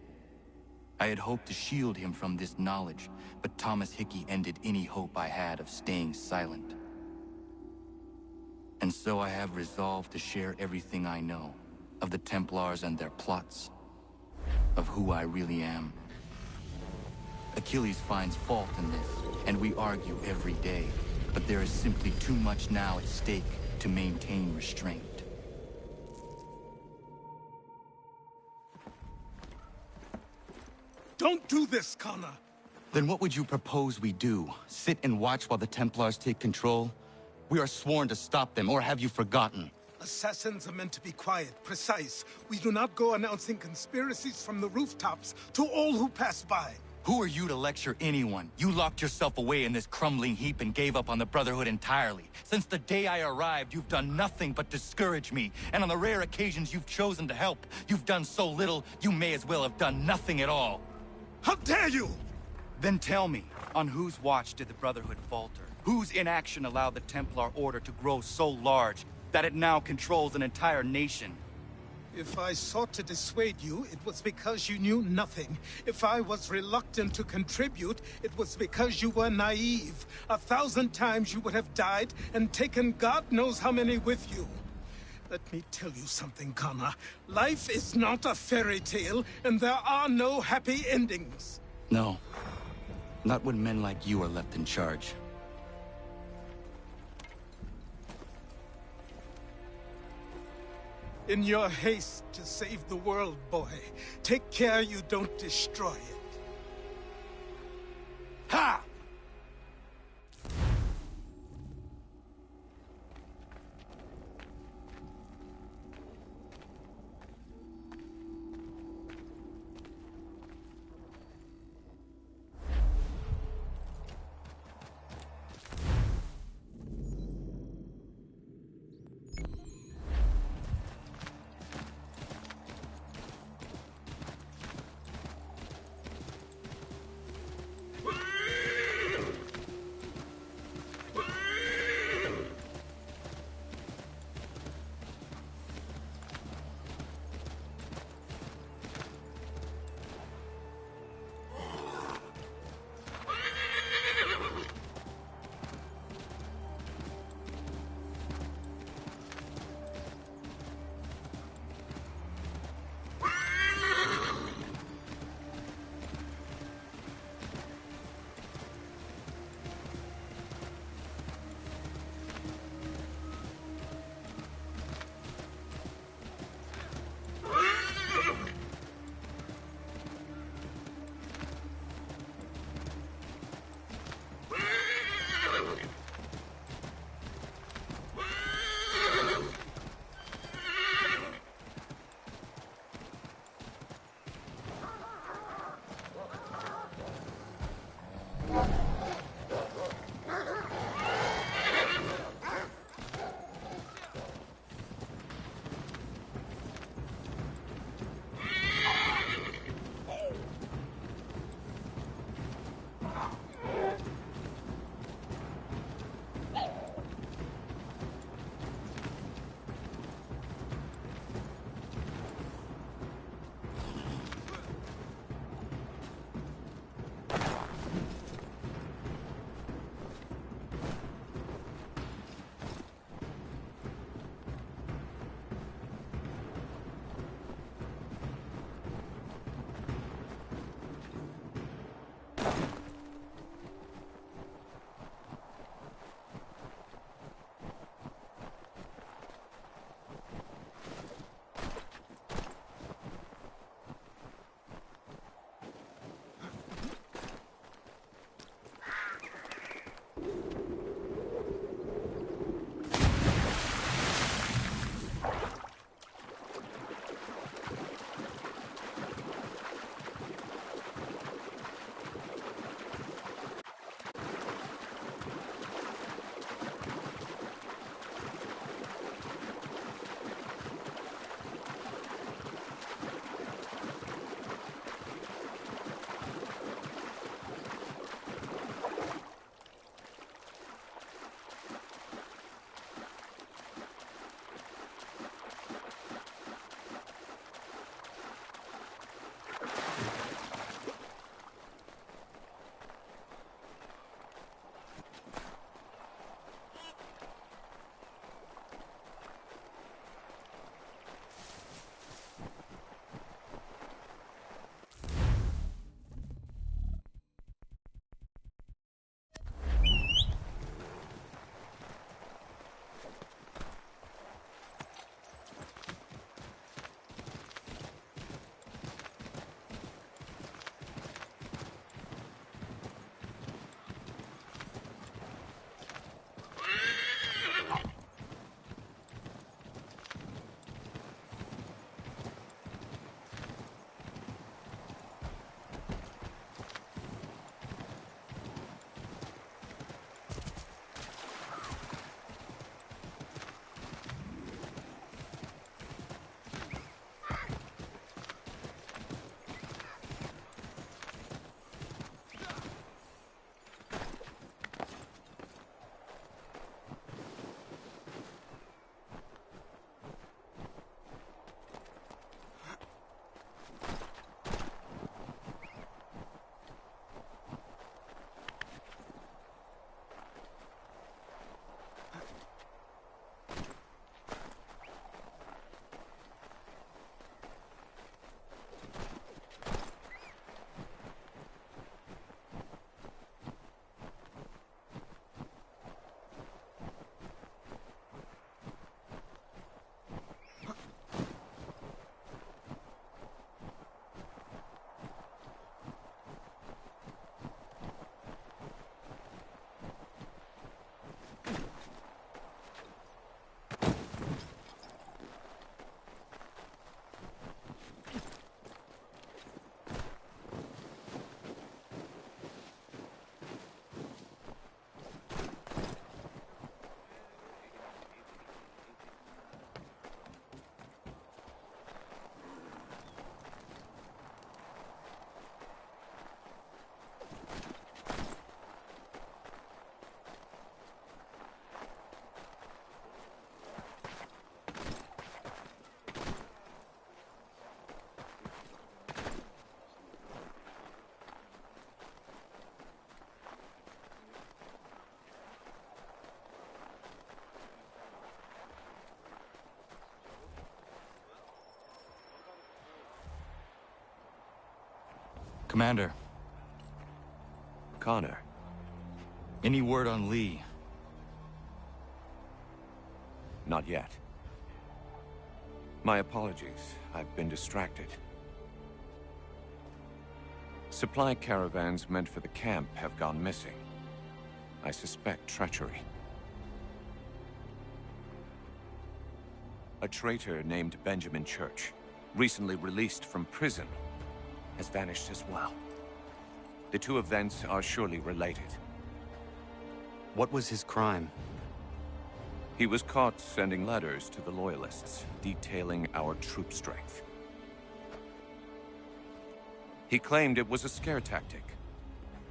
I had hoped to shield him from this knowledge, but Thomas Hickey ended any hope I had of staying silent. And so I have resolved to share everything I know of the Templars and their plots, of who I really am. Achilles finds fault in this, and we argue every day, but there is simply too much now at stake to maintain restraint. Don't do this, Connor! Then what would you propose we do? Sit and watch while the Templars take control? We are sworn to stop them, or have you forgotten? Assassins are meant to be quiet, precise. We do not go announcing conspiracies from the rooftops to all who pass by. Who are you to lecture anyone? You locked yourself away in this crumbling heap and gave up on the Brotherhood entirely. Since the day I arrived, you've done nothing but discourage me. And on the rare occasions you've chosen to help, you've done so little, you may as well have done nothing at all. How dare you! Then tell me, on whose watch did the Brotherhood falter? Whose inaction allowed the Templar Order to grow so large that it now controls an entire nation? If I sought to dissuade you, it was because you knew nothing. If I was reluctant to contribute, it was because you were naive. 1,000 times you would have died and taken God knows how many with you. Let me tell you something, Connor. Life is not a fairy tale, and there are no happy endings. No. Not when men like you are left in charge. In your haste to save the world, boy, take care you don't destroy it. Ha! Commander. Connor. Any word on Lee? Not yet. My apologies. I've been distracted. Supply caravans meant for the camp have gone missing. I suspect treachery. A traitor named Benjamin Church, recently released from prison, has vanished as well. The two events are surely related. What was his crime? He was caught sending letters to the Loyalists, detailing our troop strength. He claimed it was a scare tactic,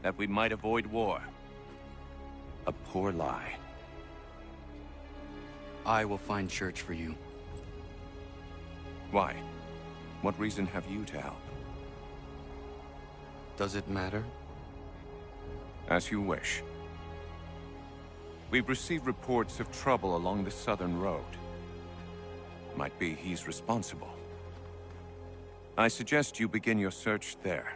that we might avoid war. A poor lie. I will find Church for you. Why? What reason have you to help? Does it matter? As you wish. We've received reports of trouble along the southern road. Might be he's responsible. I suggest you begin your search there.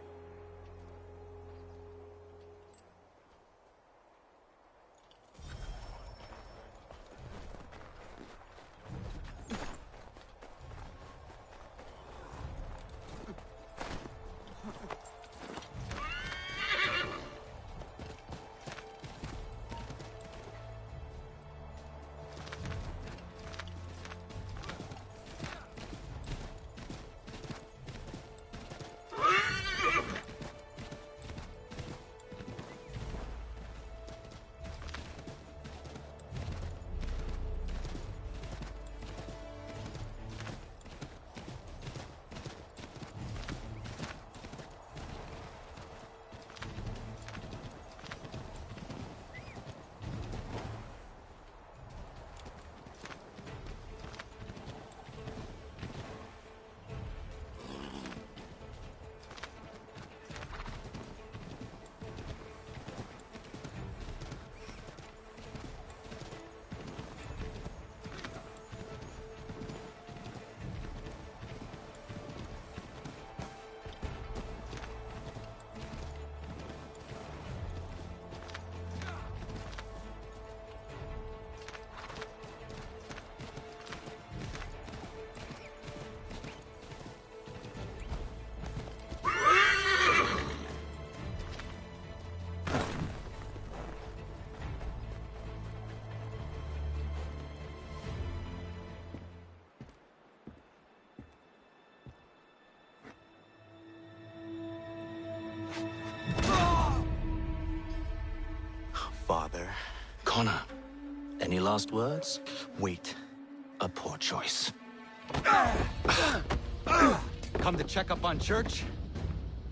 Father. Connor, any last words? Wait. A poor choice. Come to check up on Church?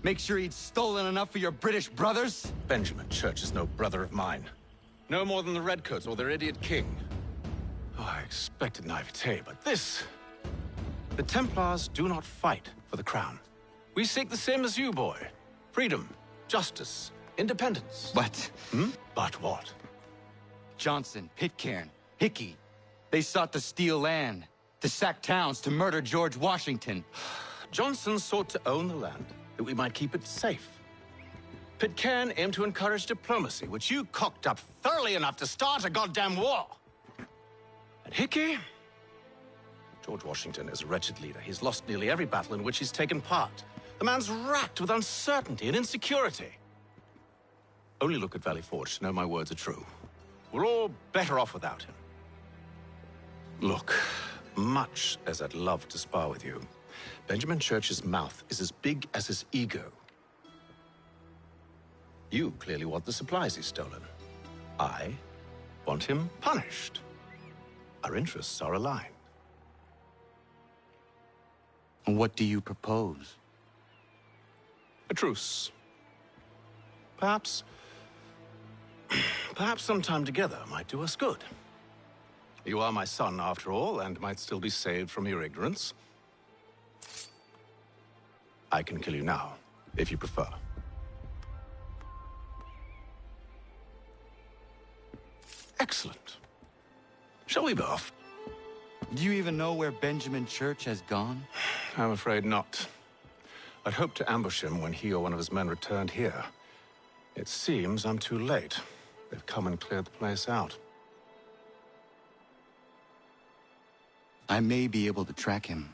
Make sure he'd stolen enough for your British brothers? Benjamin Church is no brother of mine. No more than the Redcoats or their idiot king. Oh, I expected naivete, but this... The Templars do not fight for the crown. We seek the same as you, boy. Freedom, justice, independence. But... But what? Johnson, Pitcairn, Hickey. They sought to steal land, to sack towns, to murder George Washington. Johnson sought to own the land, that we might keep it safe. Pitcairn aimed to encourage diplomacy, which you cocked up thoroughly enough to start a goddamn war. And Hickey? George Washington is a wretched leader. He's lost nearly every battle in which he's taken part. The man's racked with uncertainty and insecurity. Only look at Valley Forge to know my words are true. We're all better off without him. Look, much as I'd love to spar with you, Benjamin Church's mouth is as big as his ego. You clearly want the supplies he's stolen. I want him punished. Our interests are aligned. What do you propose? A truce. Perhaps some time together might do us good. You are my son, after all, and might still be saved from your ignorance. I can kill you now, if you prefer. Excellent. Shall we be off? Do you even know where Benjamin Church has gone? I'm afraid not. I'd hoped to ambush him when he or one of his men returned here. It seems I'm too late. They've come and cleared the place out. I may be able to track him.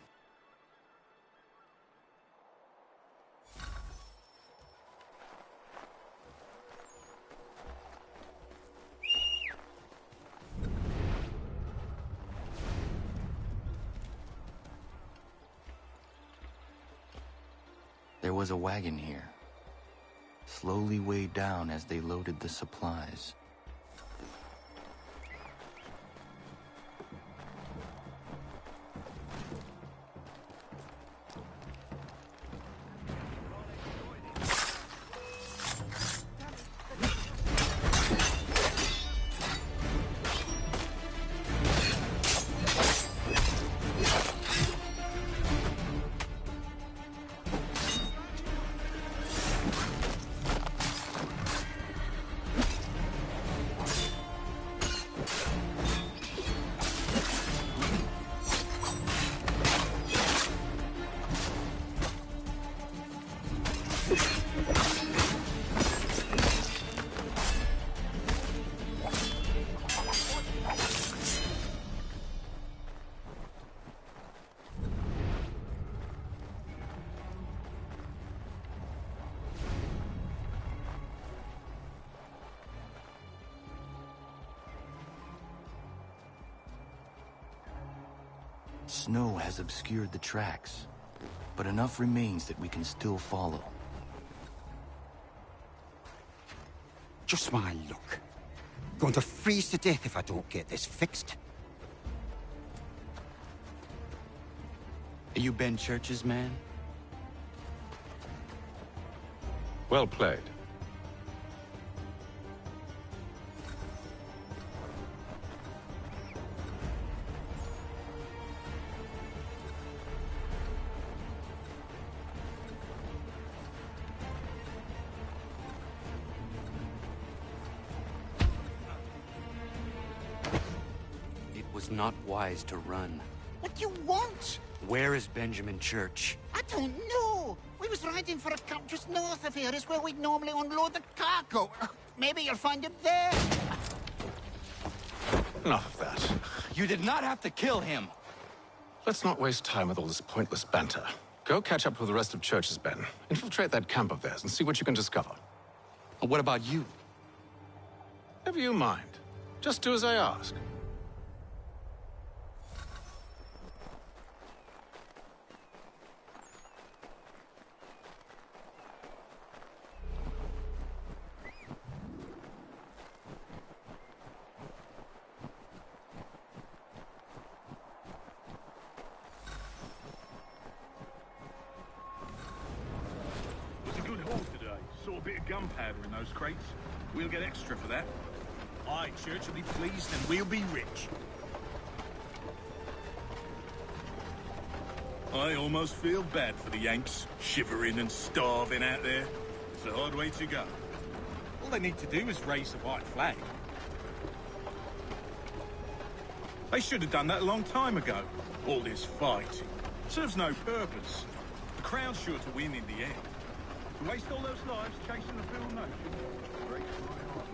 There was a wagon here, slowly weighed down as they loaded the supplies. Snow has obscured the tracks, but enough remains that we can still follow. Just my luck. Going to freeze to death if I don't get this fixed. Are you Ben Church's man? Well played. Not wise to run. What do you want? Where is Benjamin Church? I don't know. We was riding for a camp just north of here. Is where we'd normally unload the cargo. Maybe you'll find him there. Enough of that. You did not have to kill him. Let's not waste time with all this pointless banter. Go catch up with the rest of Church's men. Infiltrate that camp of theirs and see what you can discover. And what about you? Never you mind. Just do as I ask. Gunpowder in those crates. We'll get extra for that. Aye, Church will be pleased and we'll be rich. I almost feel bad for the Yanks, shivering and starving out there. It's a hard way to go. All they need to do is raise the white flag. They should have done that a long time ago. All this fighting serves no purpose. The Crown's sure to win in the end. To waste all those lives chasing the Bill Notion breaks my heart.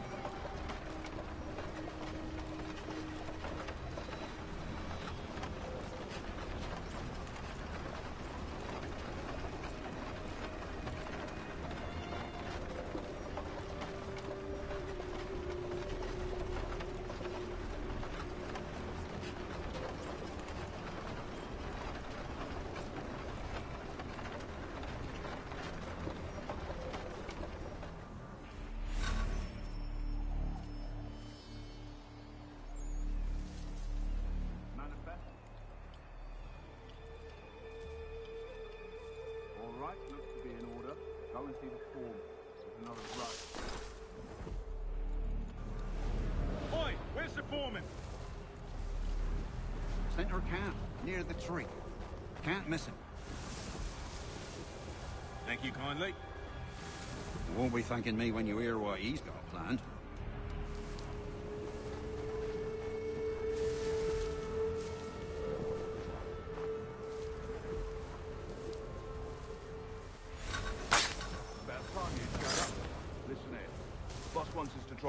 Center camp, near the tree. Can't miss him. Thank you kindly. You won't be thanking me when you hear what he's got planned.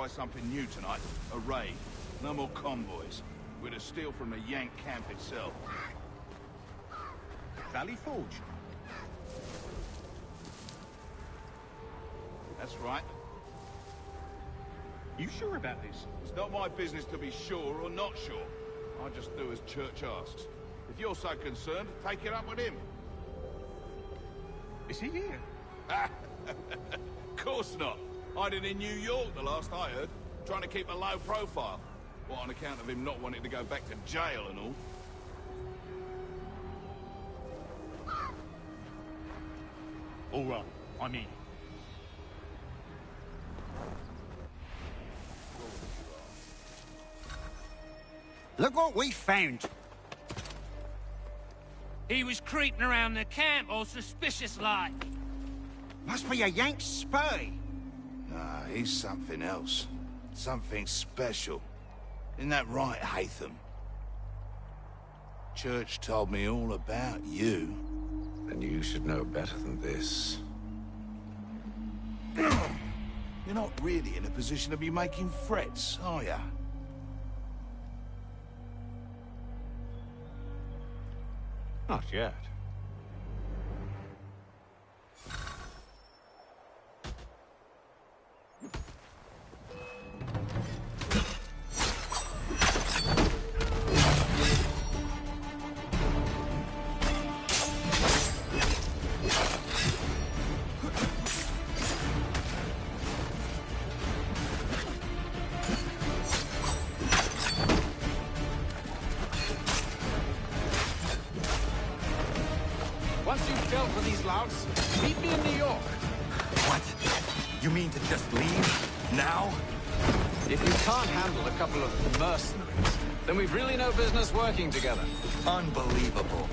try something new tonight. A raid. No more convoys. We're to steal from the Yank camp itself. Valley Forge? That's right. You sure about this? It's not my business to be sure or not sure. I just do as Church asks. If you're so concerned, take it up with him. Is he here? Of course not. Hiding in New York, the last I heard. Trying to keep a low profile. What, on account of him not wanting to go back to jail and all? All right, I'm in. Look what we found. He was creeping around the camp all suspicious-like. Must be a Yank spy. Nah, he's something else. Something special. Isn't that right, Hatham? Church told me all about you. Then you should know better than this. You're not really in a position to be making threats, are ya? Not yet. Once you've dealt with these louts, meet me in New York. What? You mean to just leave? Now? If you can't handle a couple of mercenaries, then we've really no business working together. Unbelievable.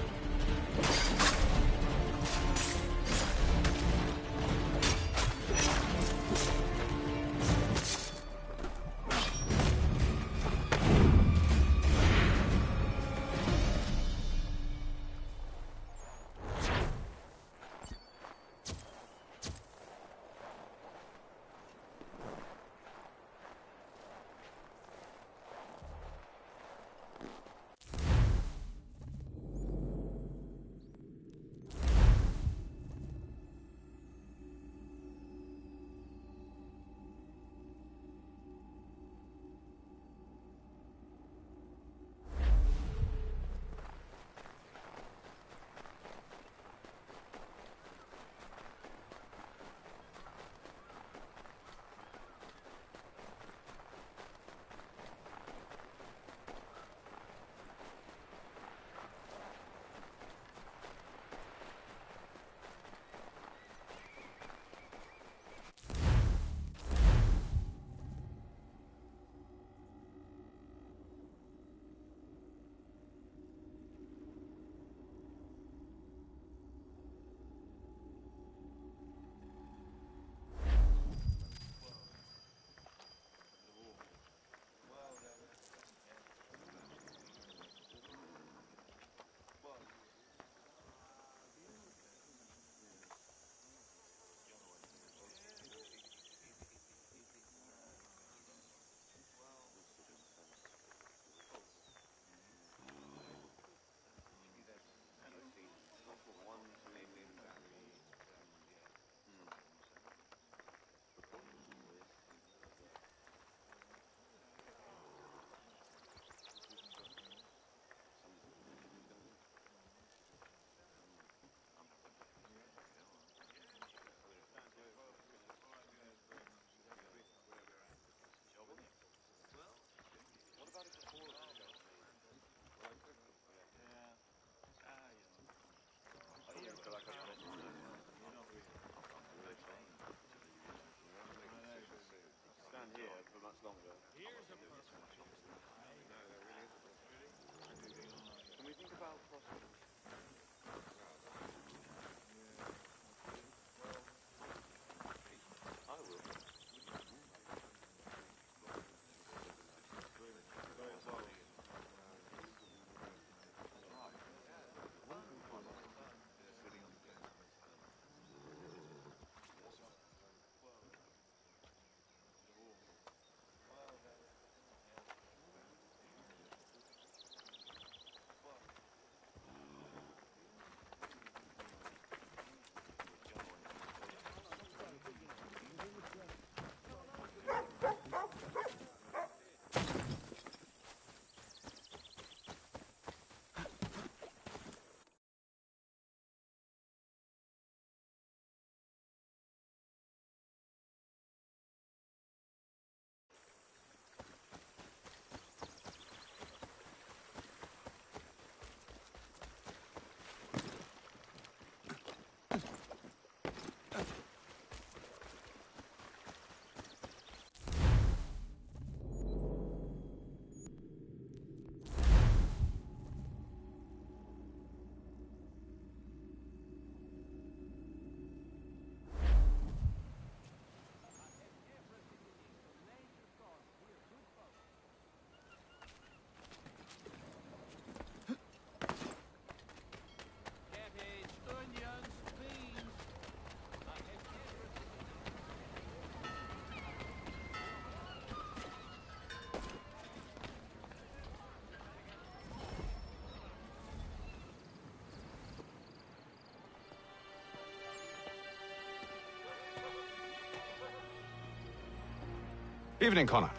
Evening, Connor.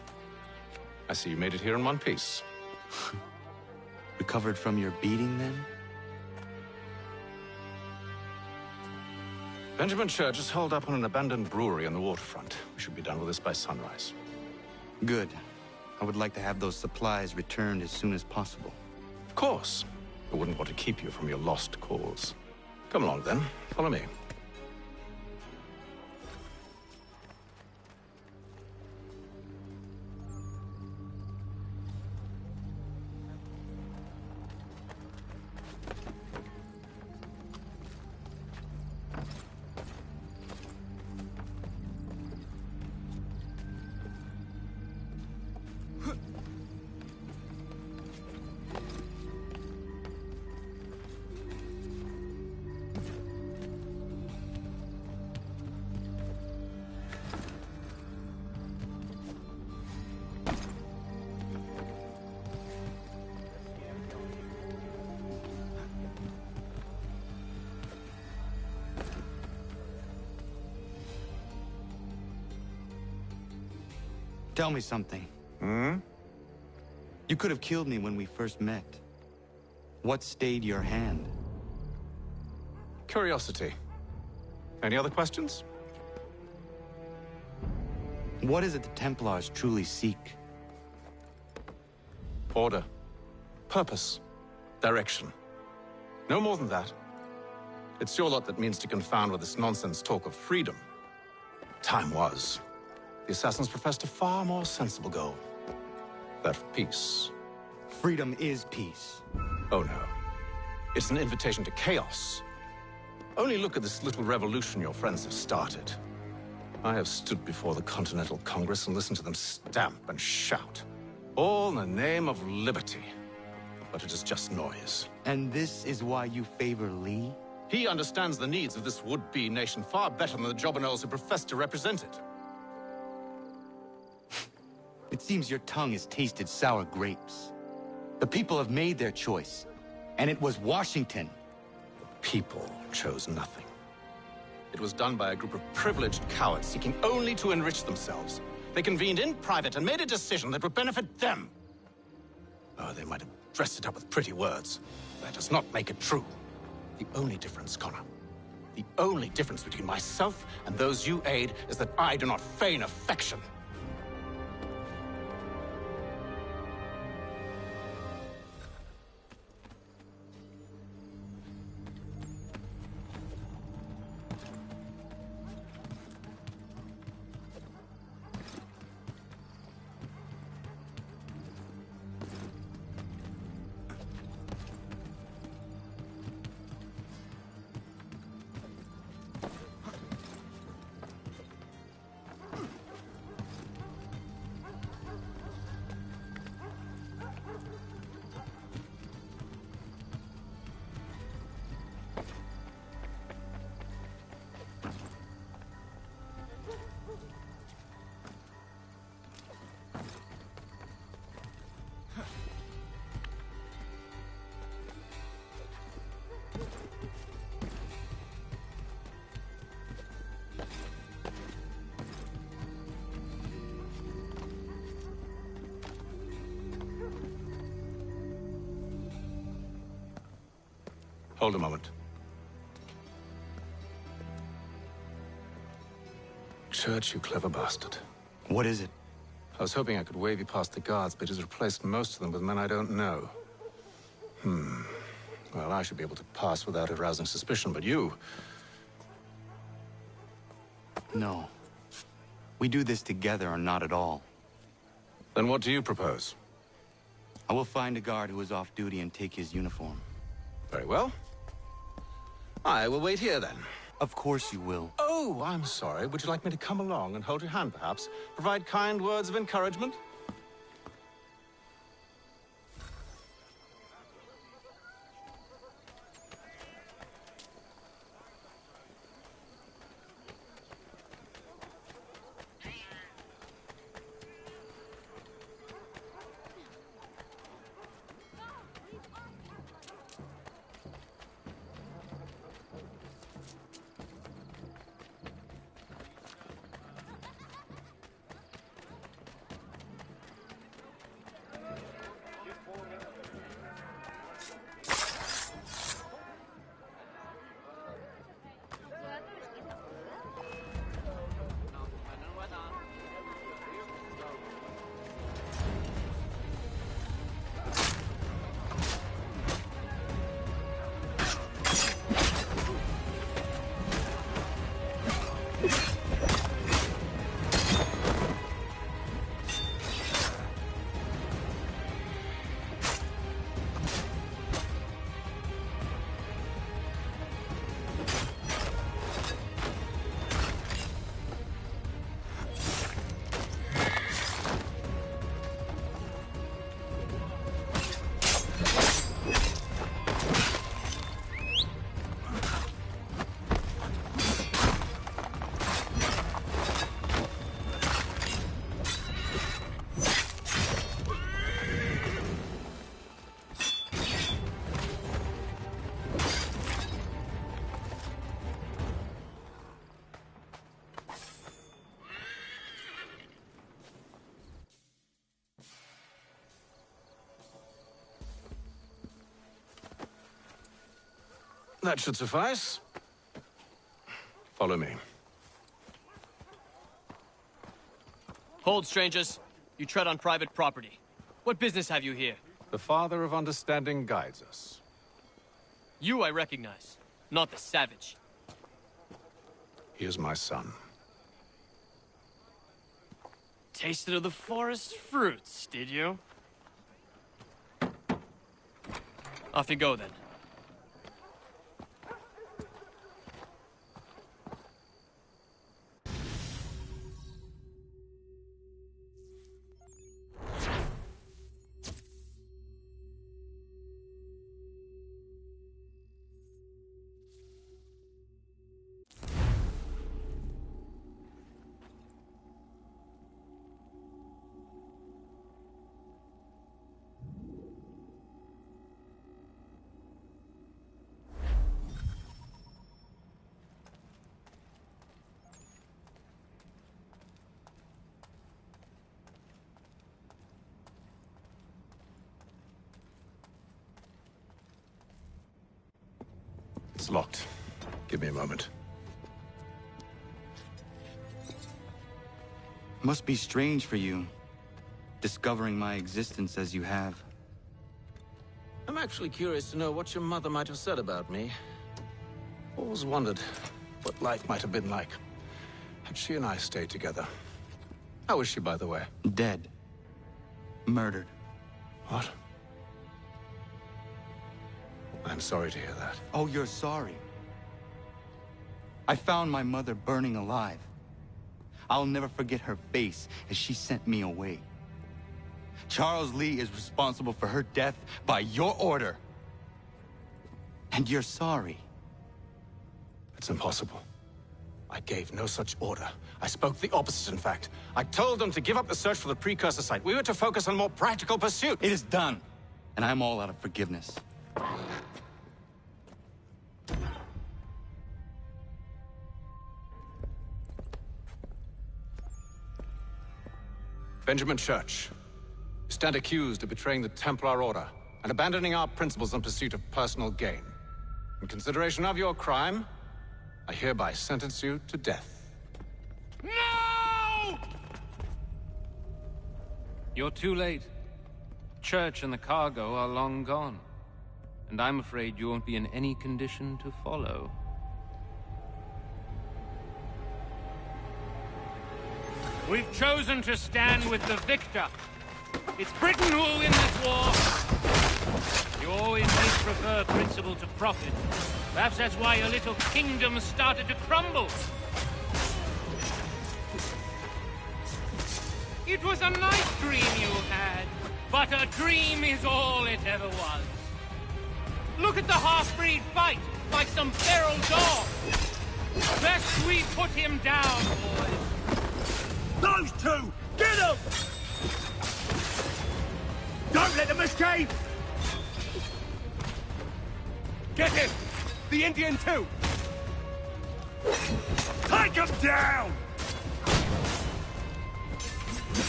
I see you made it here in one piece. Recovered from your beating, then? Benjamin Church is holed up on an abandoned brewery on the waterfront. We should be done with this by sunrise. Good. I would like to have those supplies returned as soon as possible. Of course. I wouldn't want to keep you from your lost cause. Come along, then. Follow me. Tell me something. Hmm? You could have killed me when we first met. What stayed your hand? Curiosity. Any other questions? What is it the Templars truly seek? Order. Purpose. Direction. No more than that. It's your lot that means to confound with this nonsense talk of freedom. Time was. The assassins professed a far more sensible goal. That of peace. Freedom is peace. Oh no. It's an invitation to chaos. Only look at this little revolution your friends have started. I have stood before the Continental Congress and listened to them stamp and shout. All in the name of liberty. But it is just noise. And this is why you favor Lee? He understands the needs of this would-be nation far better than the jobberknolls who profess to represent it. It seems your tongue has tasted sour grapes. The people have made their choice, and it was Washington. The people chose nothing. It was done by a group of privileged cowards seeking only to enrich themselves. They convened in private and made a decision that would benefit them. Oh, they might have dressed it up with pretty words. That does not make it true. The only difference, Connor, the only difference between myself and those you aid is that I do not feign affection. Hold a moment. Church, you clever bastard. What is it? I was hoping I could wave you past the guards, but he's replaced most of them with men I don't know. Well, I should be able to pass without arousing suspicion, but you... No. We do this together or not at all. Then what do you propose? I will find a guard who is off duty and take his uniform. Very well. I will wait here, then. Of course you will. Oh, I'm sorry. Would you like me to come along and hold your hand, perhaps? Provide kind words of encouragement? That should suffice. Follow me. Hold, strangers. You tread on private property. What business have you here? The Father of Understanding guides us. You I recognize, not the savage. He is my son. Tasted of the forest fruits, did you? Off you go, then. It's locked. Give me a moment. Must be strange for you, discovering my existence as you have. I'm actually curious to know what your mother might have said about me. Always wondered what life might have been like had she and I stayed together. How is she, by the way? Dead. Murdered. What? I'm sorry to hear that. Oh, you're sorry. I found my mother burning alive. I'll never forget her face as she sent me away. Charles Lee is responsible for her death by your order. And you're sorry. It's impossible. I gave no such order. I spoke the opposite, in fact. I told them to give up the search for the precursor site. We were to focus on more practical pursuit. It is done, and I'm all out of forgiveness. Benjamin Church, you stand accused of betraying the Templar Order and abandoning our principles in pursuit of personal gain. In consideration of your crime, I hereby sentence you to death. No! You're too late. Church and the cargo are long gone. And I'm afraid you won't be in any condition to follow. We've chosen to stand with the victor. It's Britain who will win this war. You always did prefer principle to profit. Perhaps that's why your little kingdom started to crumble. It was a nice dream you had, but a dream is all it ever was. Look at the half-breed fight, like some feral dog. Best we put him down, boys. Those two! Get them! Don't let them escape! Get him! The Indian too! Take him down!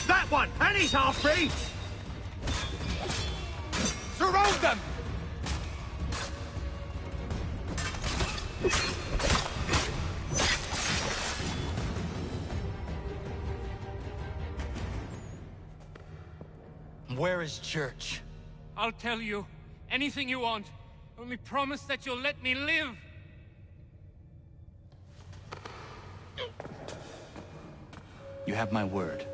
That one! And he's half-breed! Surround them! Where is Church? I'll tell you. Anything you want. Only promise that you'll let me live. You have my word.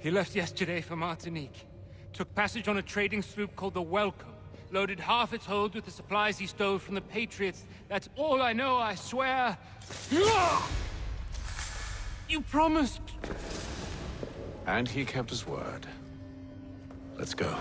He left yesterday for Martinique. Took passage on a trading sloop called the Welcome. Loaded half its hold with the supplies he stole from the Patriots. That's all I know, I swear. You promised. And he kept his word. Let's go.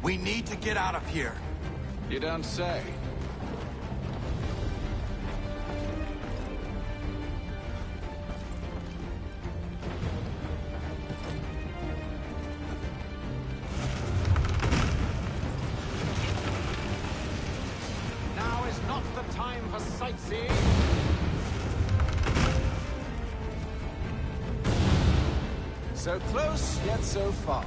We need to get out of here. You don't say. So close, yet so far.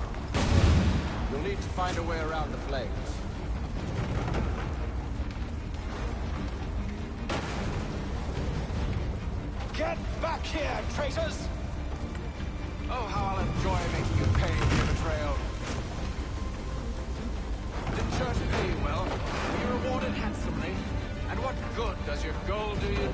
You'll need to find a way around the flames. Get back here, traitors! Oh, how I'll enjoy making you pay for your betrayal. Did church pay you well? Were you rewarded handsomely? And what good does your gold do you?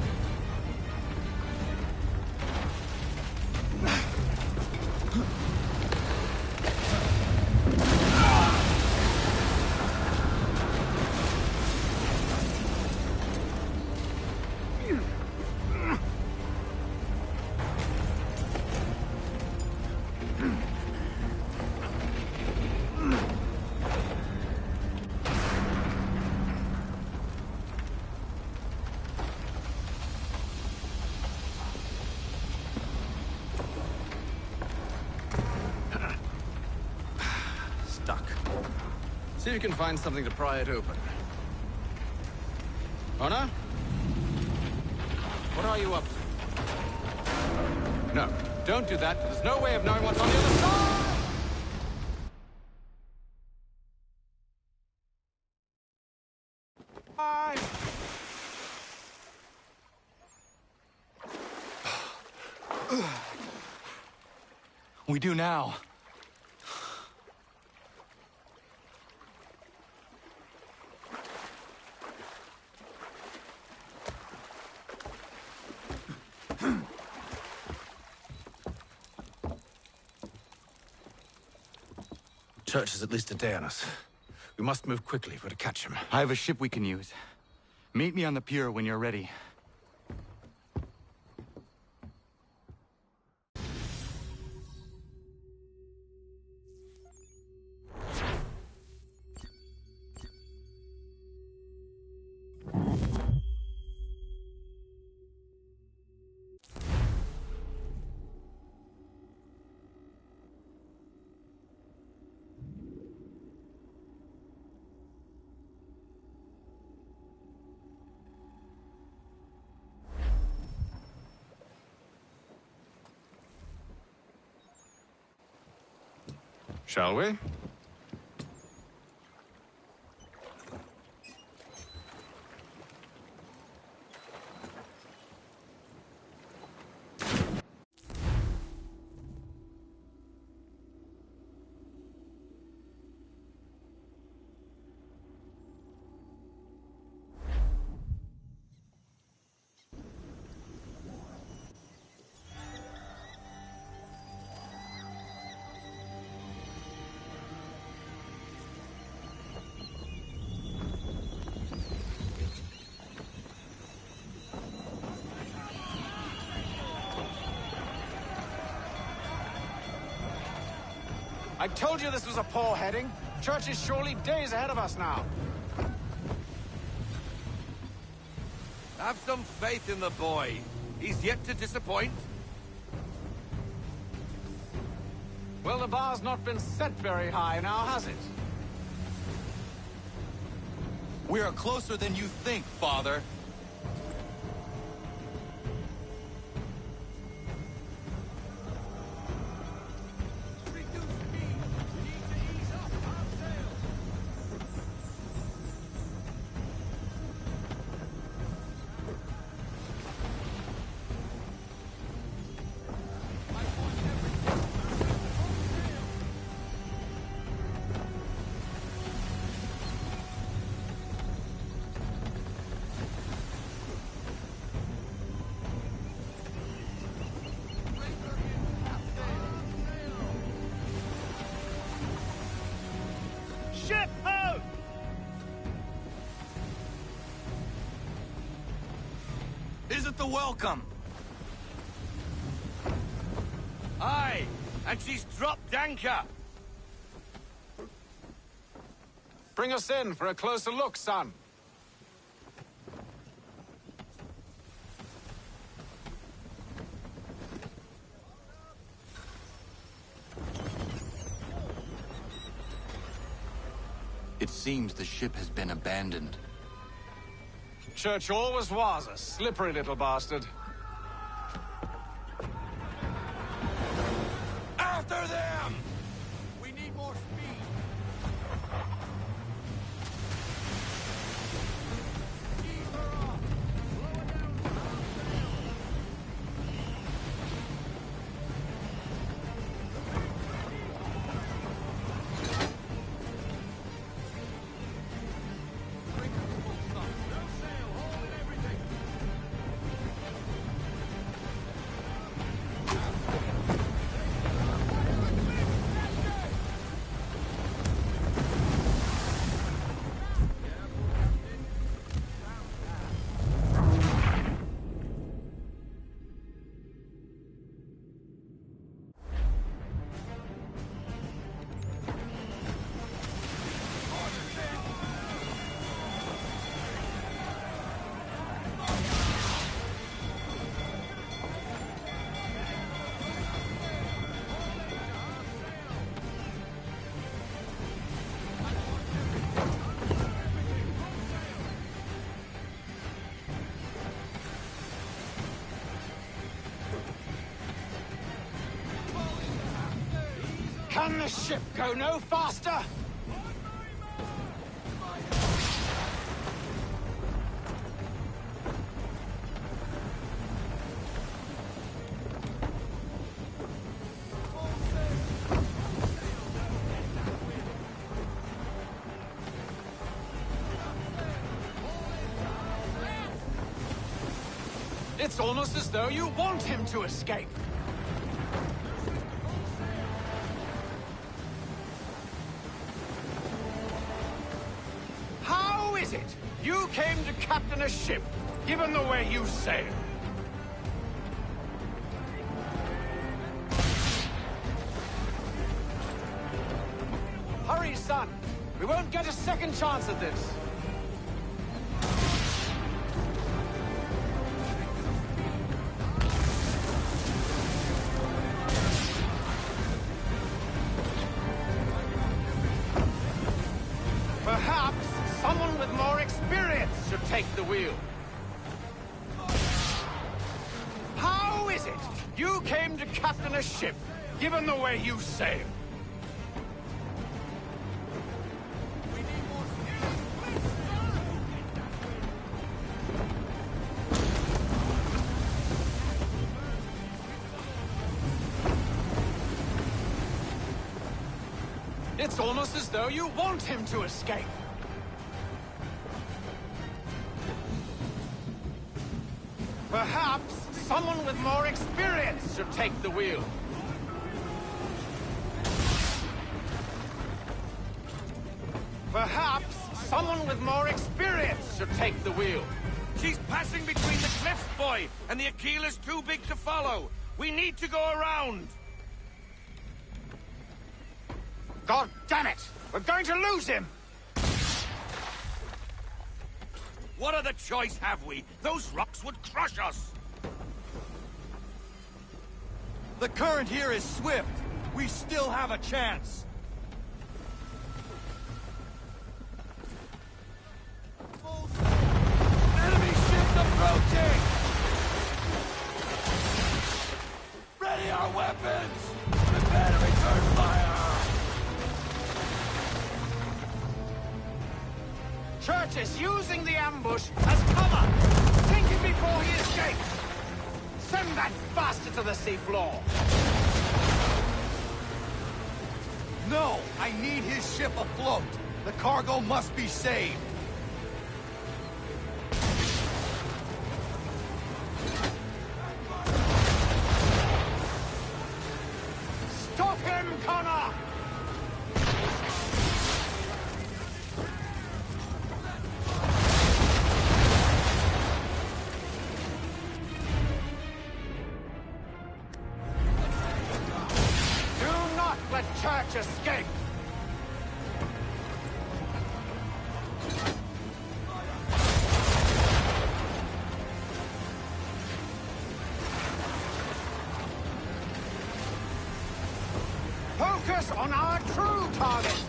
See if you can find something to pry it open. Honor? What are you up to? No, don't do that. There's no way of knowing what's on the other side! We do now. Church is at least a day on us. We must move quickly if we're to catch him. I have a ship we can use. Meet me on the pier when you're ready. Shall we? I told you this was a poor heading. Church is surely days ahead of us now. Have some faith in the boy. He's yet to disappoint. Well, the bar's not been set very high now, has it? We are closer than you think, Father. Ship ho! Is it the welcome? Aye, and she's dropped anchor. Bring us in for a closer look, son. It seems the ship has been abandoned. Church always was a slippery little bastard. Aft! After them! We need more speed. Keep her off. Slow it down. Can the ship go no faster? It's almost as though you want him to escape. How is it you came to captain a ship, given the way you sail? Hurry, son. We won't get a second chance at this. Perhaps someone with more experience should take the wheel. How is it you came to captain a ship, given the way you sail? It's almost as though you want him to escape. Perhaps someone with more experience should take the wheel. Perhaps someone with more experience should take the wheel. She's passing between the cliffs, boy, and the Aquila''s too big to follow. We need to go around. God damn it! We're going to lose him! What other choice have we? Those rocks would crush us. The current here is swift. We still have a chance. Enemy ships approaching! Ready our weapons! Prepare to return fire! Church is using the ambush as cover! Take him before he escapes! Send that bastard to the seafloor! No! I need his ship afloat! The cargo must be saved! Stop him, Connor! Do not let Church escape! Focus on our true target!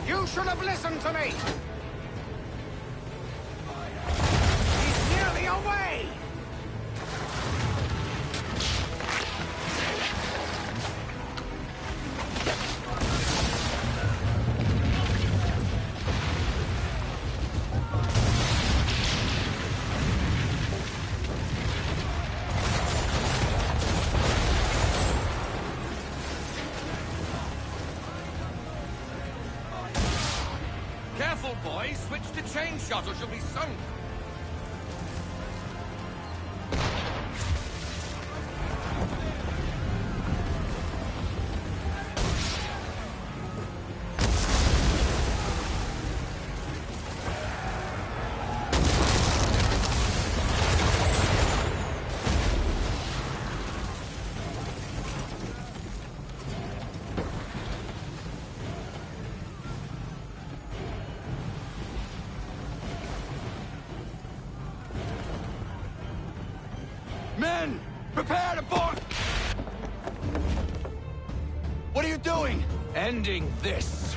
You should have listened to me! careful, boys. Switch to chain shot or she'll be sunk. Men! Prepare to board! What are you doing? Ending this.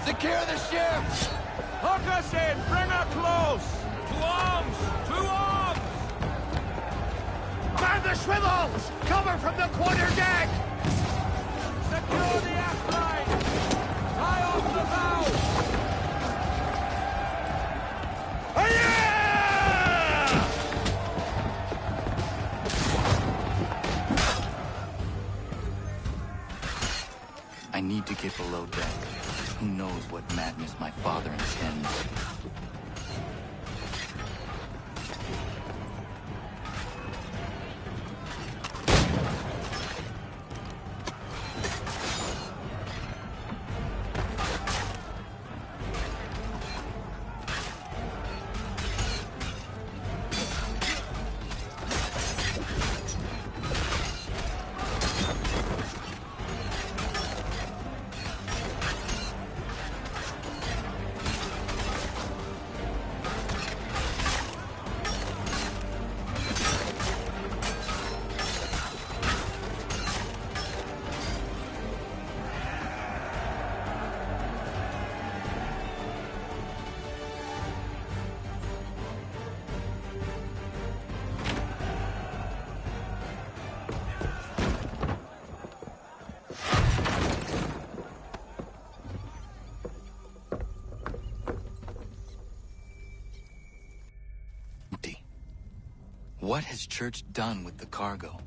Secure the ship! Hook us in! Bring her close! To arms! To arms! Man the swivels! Cover from the quarter deck! Secure the aft line! Tie off the bow! I need to get below deck. Who knows what madness my father intends? What has Church done with the cargo?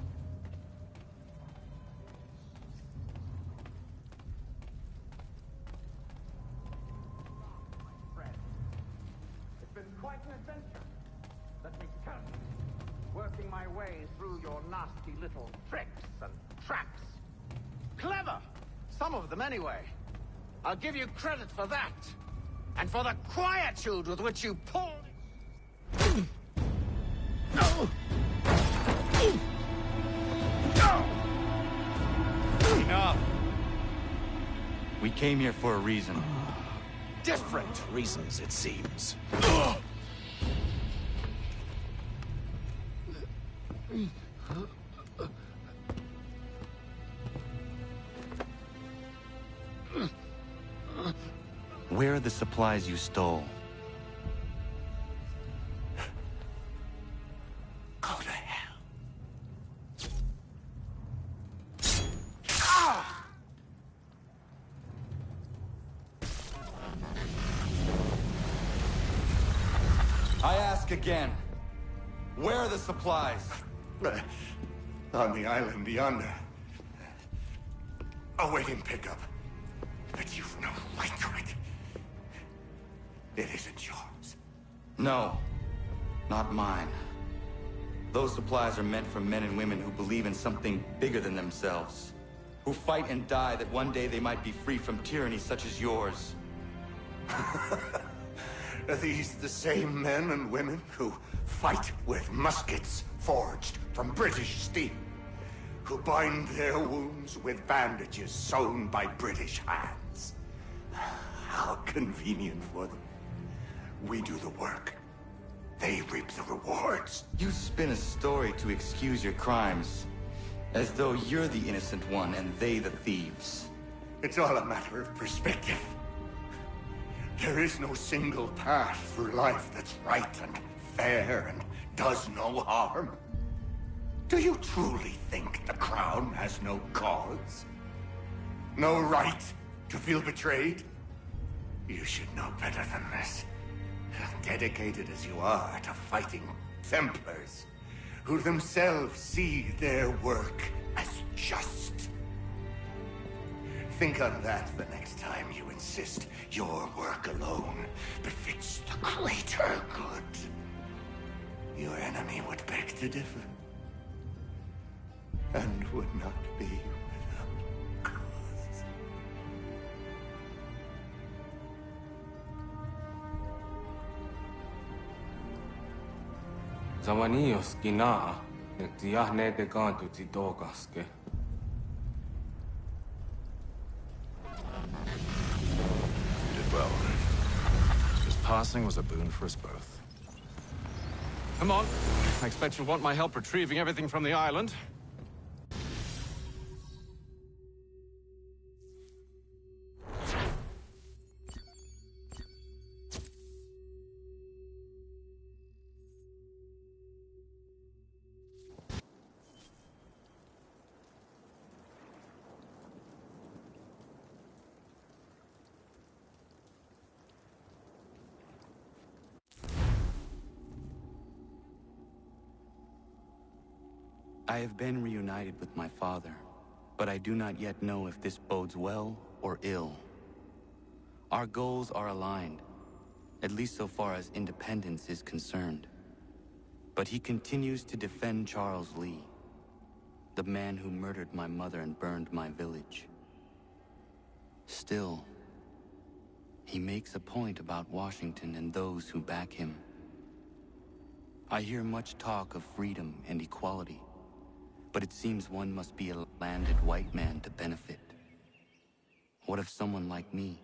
It's been quite an adventure. Let me tell you. Working my way through your nasty little tricks and traps. Clever! Some of them, anyway. I'll give you credit for that. And for the quietude with which you pulled... Enough! We came here for a reason. Different reasons, it seems. Where are the supplies you stole? Go to hell. I ask again. Where are the supplies? On the island yonder. Awaiting pickup. But you've no right to it. It isn't yours. No, not mine. Those supplies are meant for men and women who believe in something bigger than themselves. Who fight and die that one day they might be free from tyranny such as yours. Are these the same men and women who fight with muskets forged from British steel? Who bind their wounds with bandages sewn by British hands? How convenient for them. We do the work. They reap the rewards. You spin a story to excuse your crimes, as though you're the innocent one and they the thieves. It's all a matter of perspective. There is no single path through life that's right and fair and does no harm. Do you truly think the Crown has no cause? No right to feel betrayed? You should know better than this. Dedicated as you are to fighting Templars, who themselves see their work as just. Think on that the next time you insist your work alone befits the greater good. Your enemy would beg to differ, and would not be without cause. Zawanios gina, nektiahne de gantu tidogaske. You did well. His passing was a boon for us both. Come on. I expect you'll want my help retrieving everything from the island. I have been reunited with my father, but I do not yet know if this bodes well or ill. Our goals are aligned, at least so far as independence is concerned. But he continues to defend Charles Lee, the man who murdered my mother and burned my village. Still, he makes a point about Washington and those who back him. I hear much talk of freedom and equality, but it seems one must be a landed white man to benefit. What of someone like me,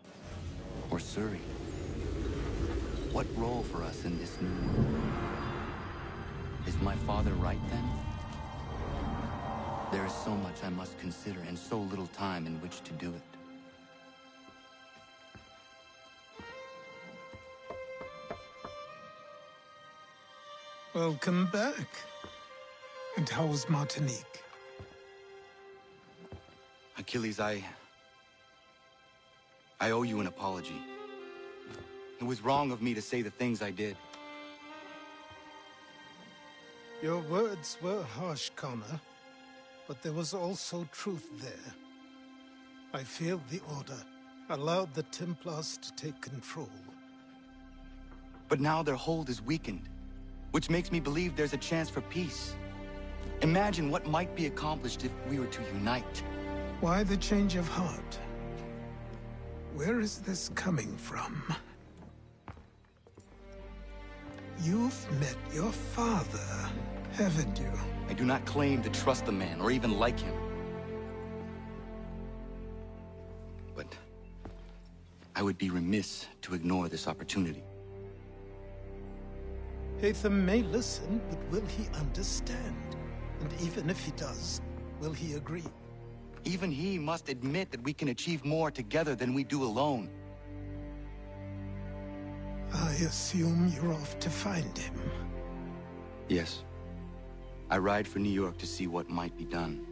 or Surrey? What role for us in this new world? Is my father right then? There is so much I must consider and so little time in which to do it. Welcome back. And how was Martinique? Achilles, I owe you an apology. It was wrong of me to say the things I did. Your words were harsh, Connor, but there was also truth there. I failed the Order, allowed the Templars to take control. But now their hold is weakened, which makes me believe there's a chance for peace. Imagine what might be accomplished if we were to unite. Why the change of heart? Where is this coming from? You've met your father, haven't you? I do not claim to trust the man or even like him. But I would be remiss to ignore this opportunity. Hatham may listen, but will he understand? And even if he does, will he agree? Even he must admit that we can achieve more together than we do alone. I assume you're off to find him. Yes. I ride for New York to see what might be done.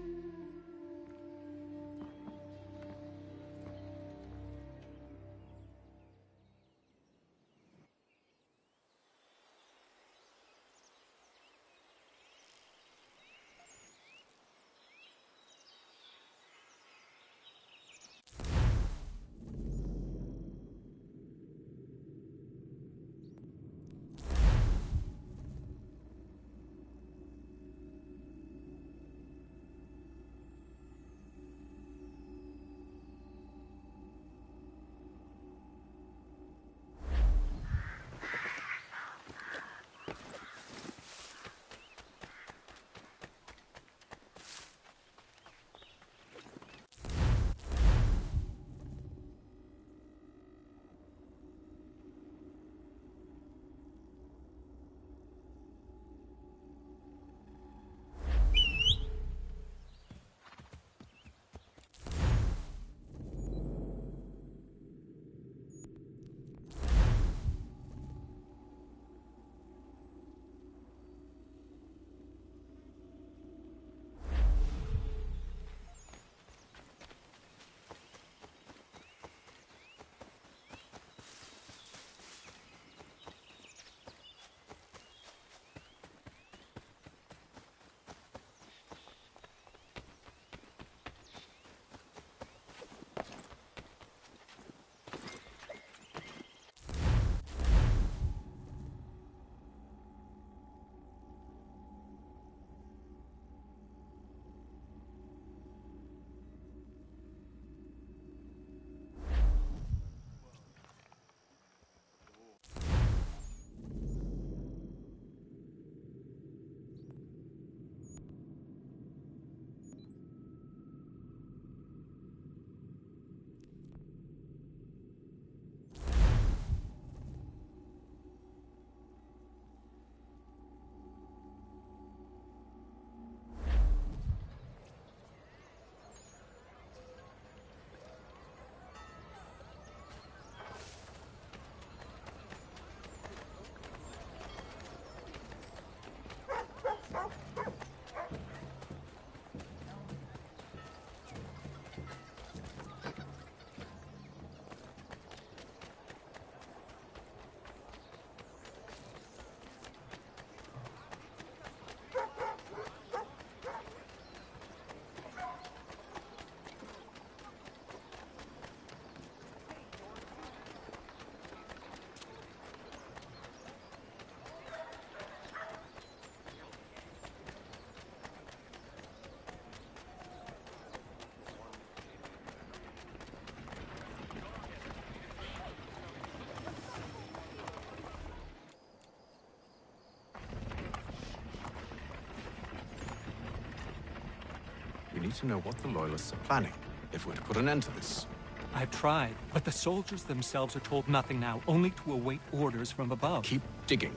need to know what the Loyalists are planning, if we're to put an end to this. I've tried, but the soldiers themselves are told nothing now, only to await orders from above. Keep digging.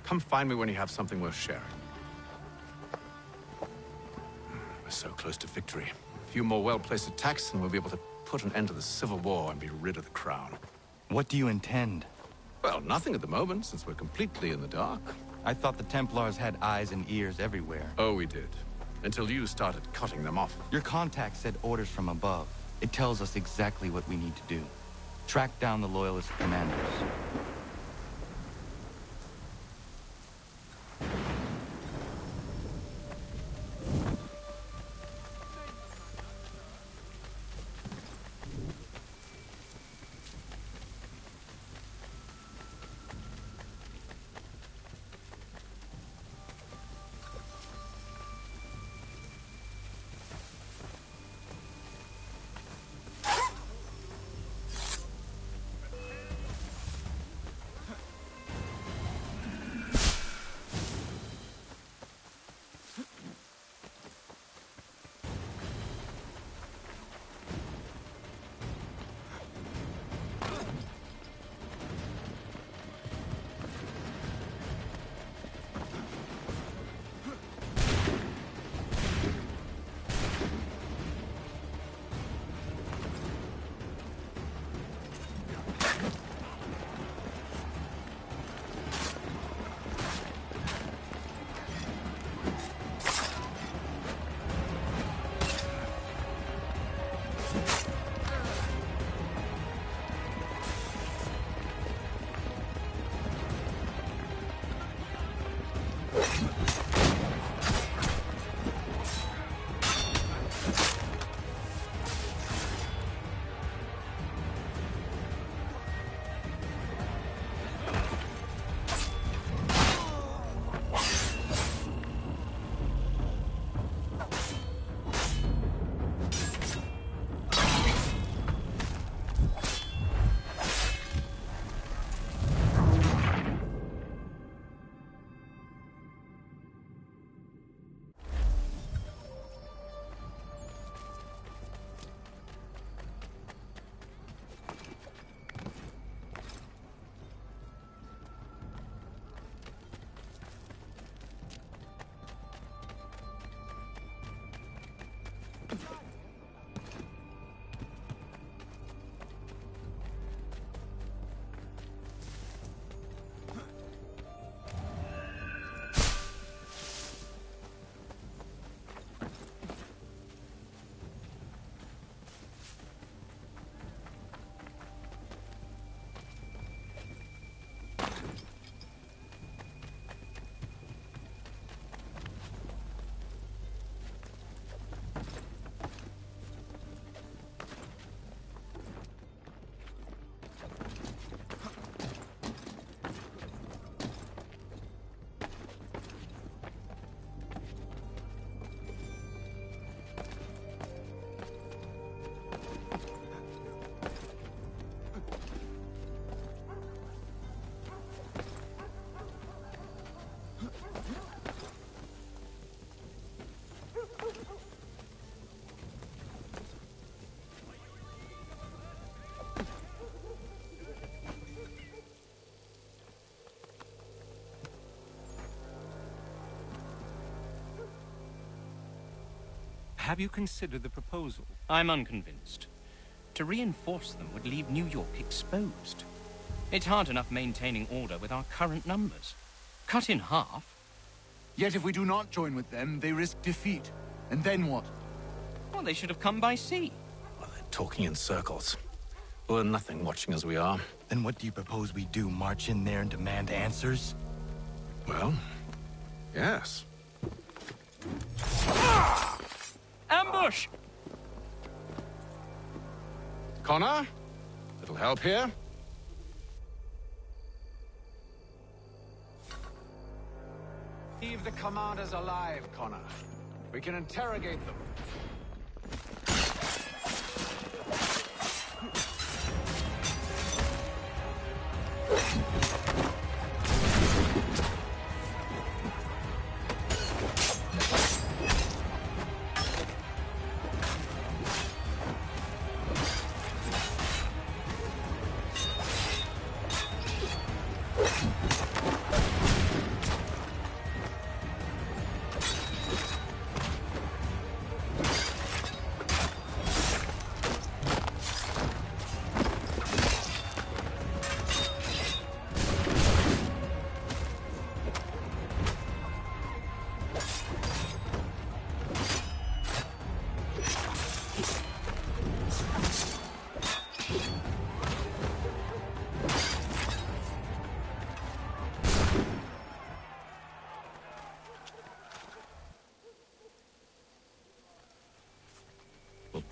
Come find me when you have something worth sharing. We're so close to victory. A few more well-placed attacks and we'll be able to put an end to the Civil War and be rid of the Crown. What do you intend? Well, nothing at the moment, since we're completely in the dark. I thought the Templars had eyes and ears everywhere. Oh, we did. Until you started cutting them off. Your contact said orders from above. It tells us exactly what we need to do. Track down the Loyalist commanders. Have you considered the proposal? I'm unconvinced. To reinforce them would leave New York exposed. It's hard enough maintaining order with our current numbers. Cut in half. Yet if we do not join with them, they risk defeat. And then what? Well, they should have come by sea. Well, they're talking in circles. We're nothing watching as we are. Then what do you propose we do? March in there and demand answers? Well, yes. Ambush! Connor? Little help here? Leave the commanders alive, Connor. We can interrogate them.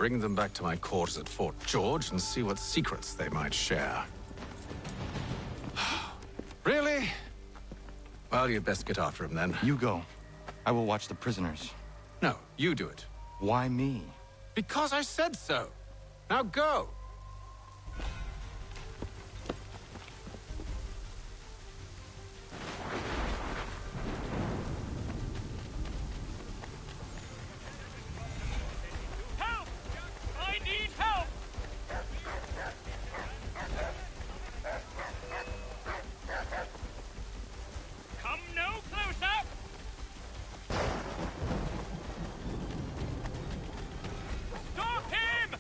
bring them back to my quarters at Fort George and see what secrets they might share. Really? Well, you'd best get after him then. You go. I will watch the prisoners. No, you do it. Why me? Because I said so. Now go. Help! I need help! Come no closer! Stop him!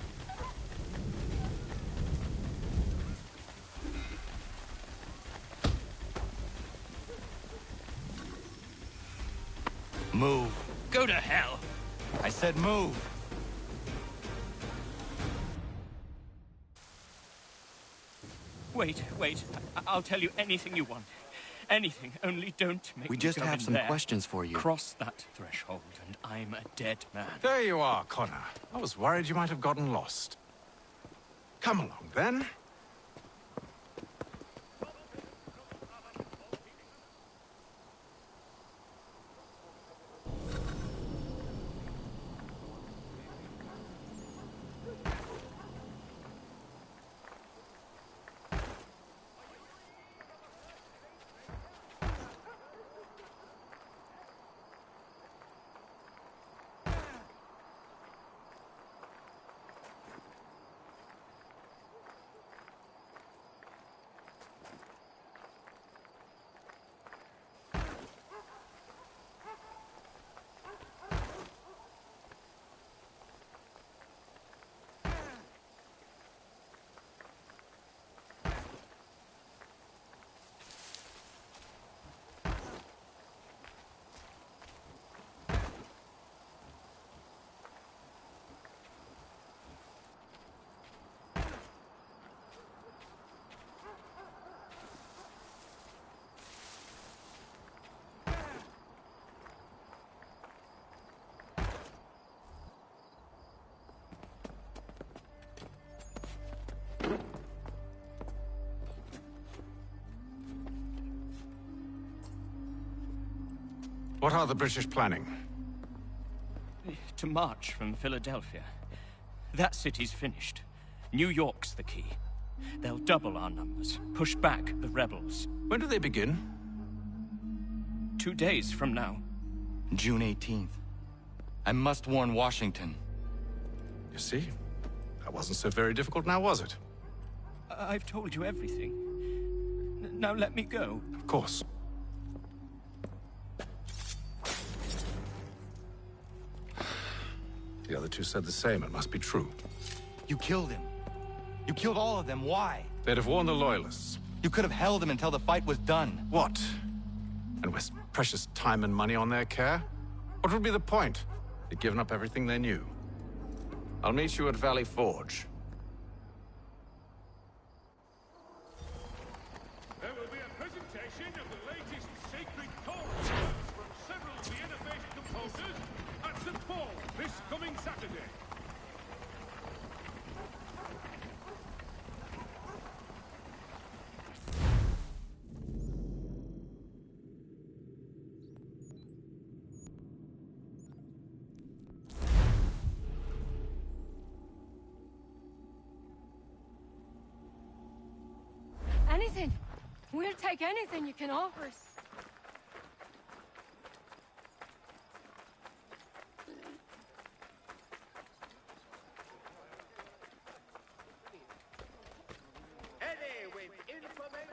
Move. Go to hell! I said move. Wait. I'll tell you anything you want. Anything, only don't make We me just go have in some there. questions for you. Cross that threshold, and I'm a dead man. There you are, Connor. I was worried you might have gotten lost. Come along, then. What are the British planning? To march from Philadelphia. That city's finished. New York's the key. They'll double our numbers, push back the rebels. When do they begin? 2 days from now. June 18th. I must warn Washington. You see? That wasn't so very difficult now, was it? I've told you everything. Now let me go. Of course. The other two said the same. It must be true. You killed him. You killed all of them. Why? They'd have warned the Loyalists. You could have held him until the fight was done. What? And waste precious time and money on their care? What would be the point? They'd given up everything they knew. I'll meet you at Valley Forge. There will be a presentation of the latest sacred chorus from several of the innovative composers at St. Paul this coming Saturday. Anything. We'll take anything you can offer us. Any with information.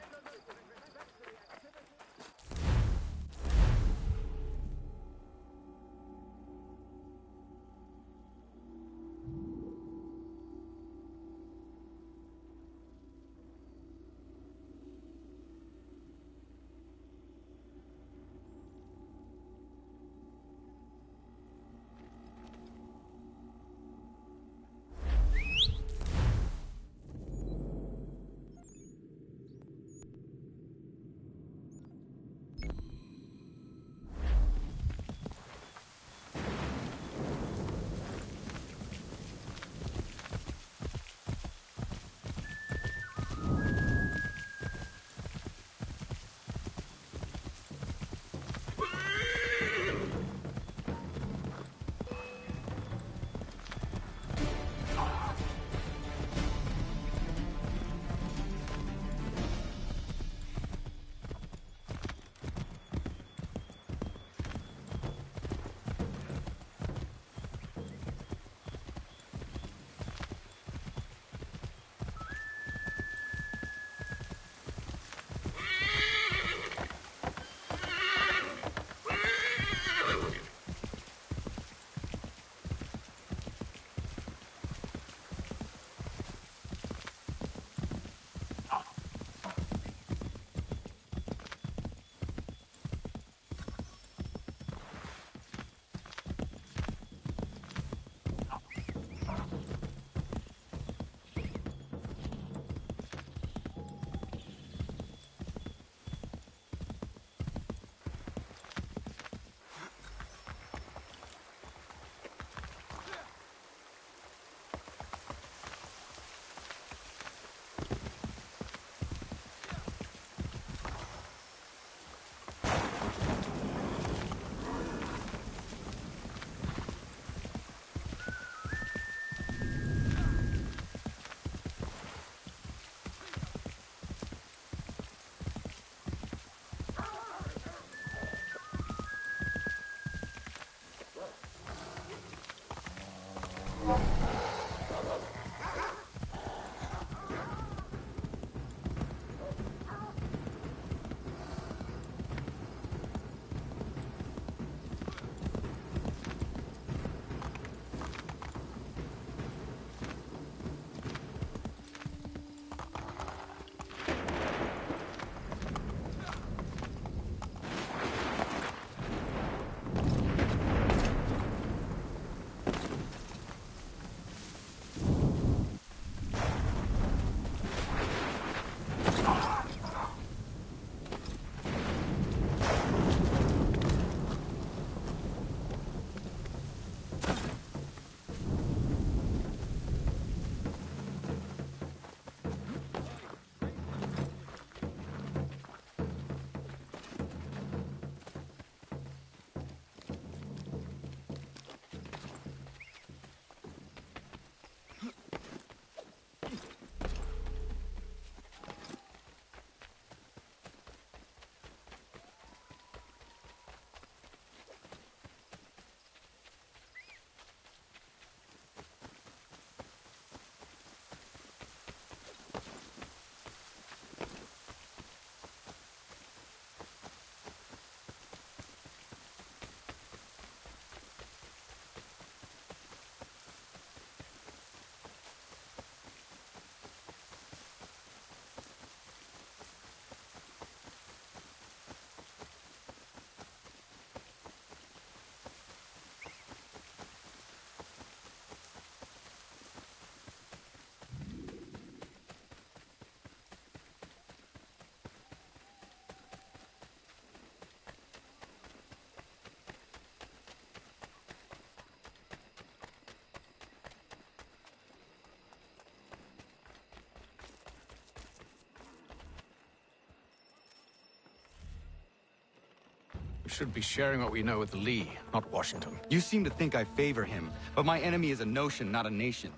should be sharing what we know with Lee, not Washington. You seem to think I favor him, but my enemy is a notion, not a nation.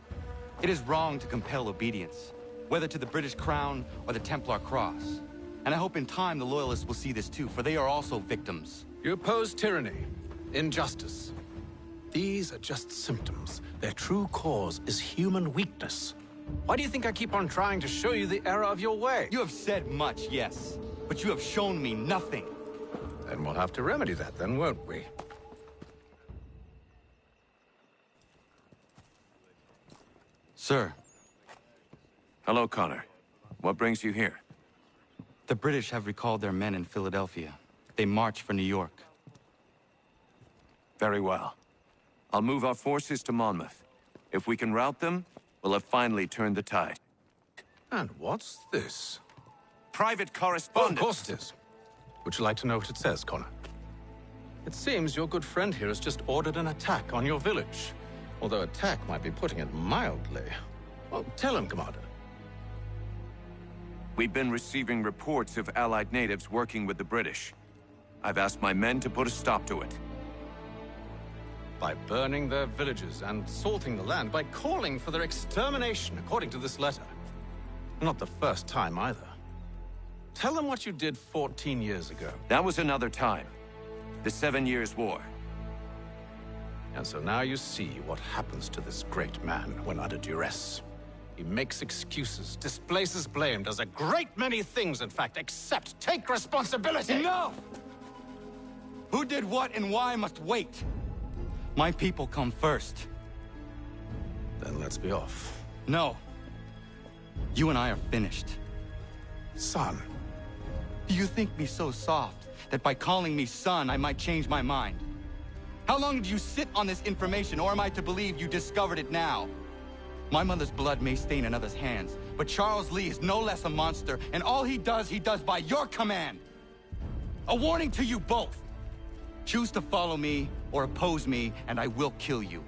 It is wrong to compel obedience, whether to the British Crown or the Templar Cross. And I hope in time the Loyalists will see this too, for they are also victims. You oppose tyranny, injustice. These are just symptoms. Their true cause is human weakness. Why do you think I keep on trying to show you the error of your way? You have said much, yes, but you have shown me nothing. Then we'll have to remedy that then, won't we? Sir. Hello, Connor. What brings you here? The British have recalled their men in Philadelphia. They march for New York. Very well. I'll move our forces to Monmouth. If we can rout them, we'll have finally turned the tide. And what's this? Private Oh, correspondence. of course it is. Would you like to know what it says, Connor? It seems your good friend here has just ordered an attack on your village. Although attack might be putting it mildly. Well, tell him, Commander. We've been receiving reports of Allied natives working with the British. I've asked my men to put a stop to it. By burning their villages and salting the land, by calling for their extermination, according to this letter. Not the first time, either. Tell them what you did 14 years ago. That was another time. The 7 Years' War. And so now you see what happens to this great man when under duress. He makes excuses, displaces blame, does a great many things, in fact, except take responsibility! Enough! Who did what and why must wait. My people come first. Then let's be off. No. You and I are finished. Son. Do you think me so soft that by calling me son, I might change my mind? How long did you sit on this information, or am I to believe you discovered it now? My mother's blood may stain another's hands, but Charles Lee is no less a monster, and all he does by your command. A warning to you both. Choose to follow me or oppose me, and I will kill you.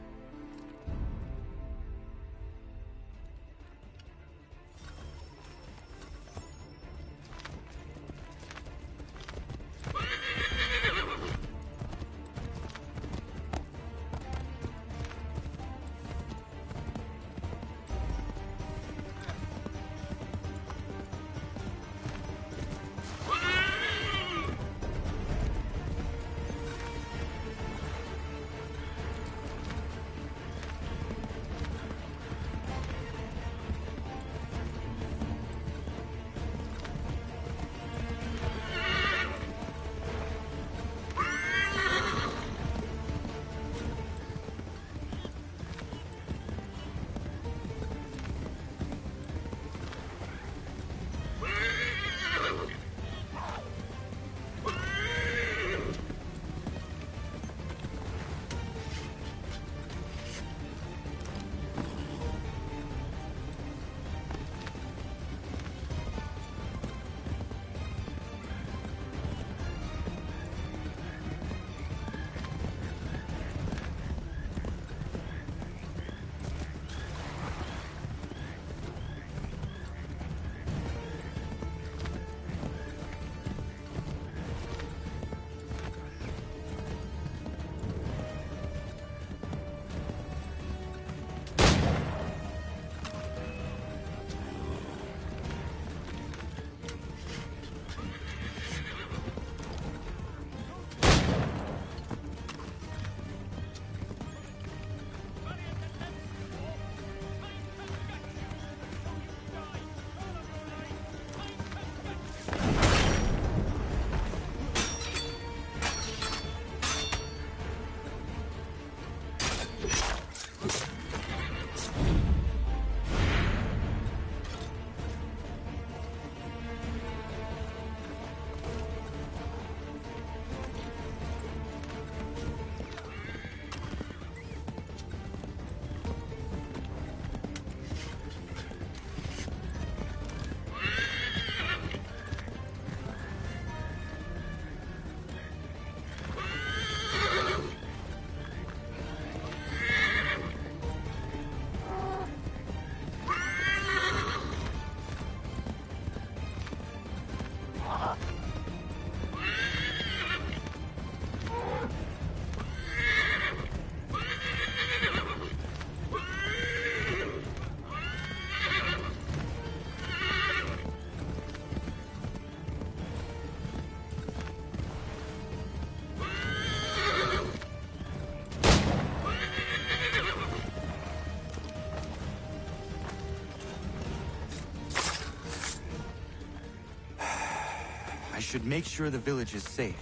I should make sure the village is safe.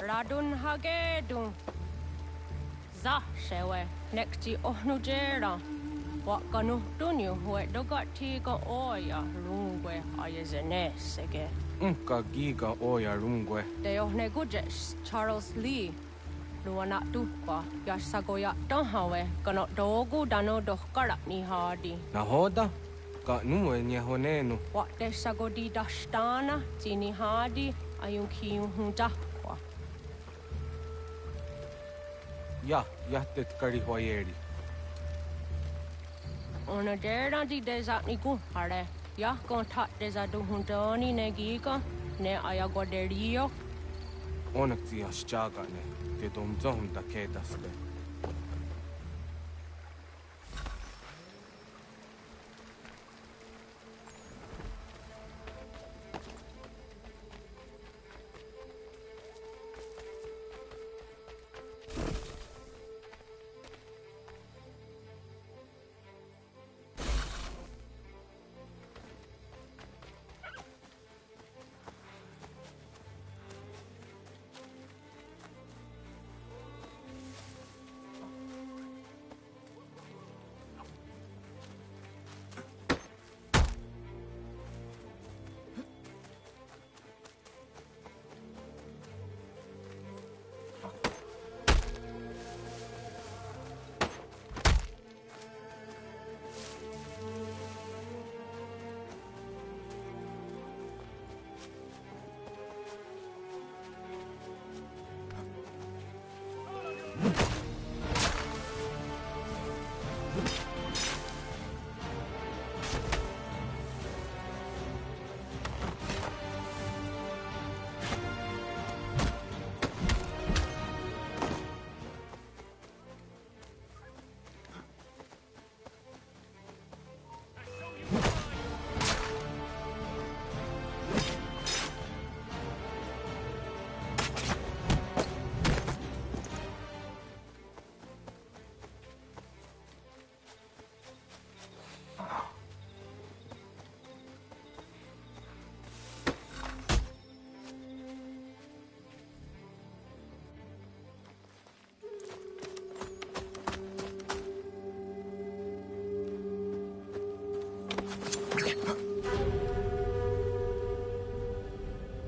Radun hagedun. Za shewe nekti ohnujera. Wakanu dunyu we dogati ga oya rungwe ayazenesege. Ka giga oya rungwe. De ohne gujes Charles Lee. Luana tukwa yasagoya donhawe kano dogu dano dohkara ni hadi. Nahoda? Ka numwe nyehonenu. Wa de sagodi dashtana tini hadi ayun kiyun hunta. Ja, jättet karihoyeri. Ona dera di desa ni ku hare. Ya kontak desa du huntoni negika ne ayagoderio. Onneksi jasjagane. Te domzon da kedaste.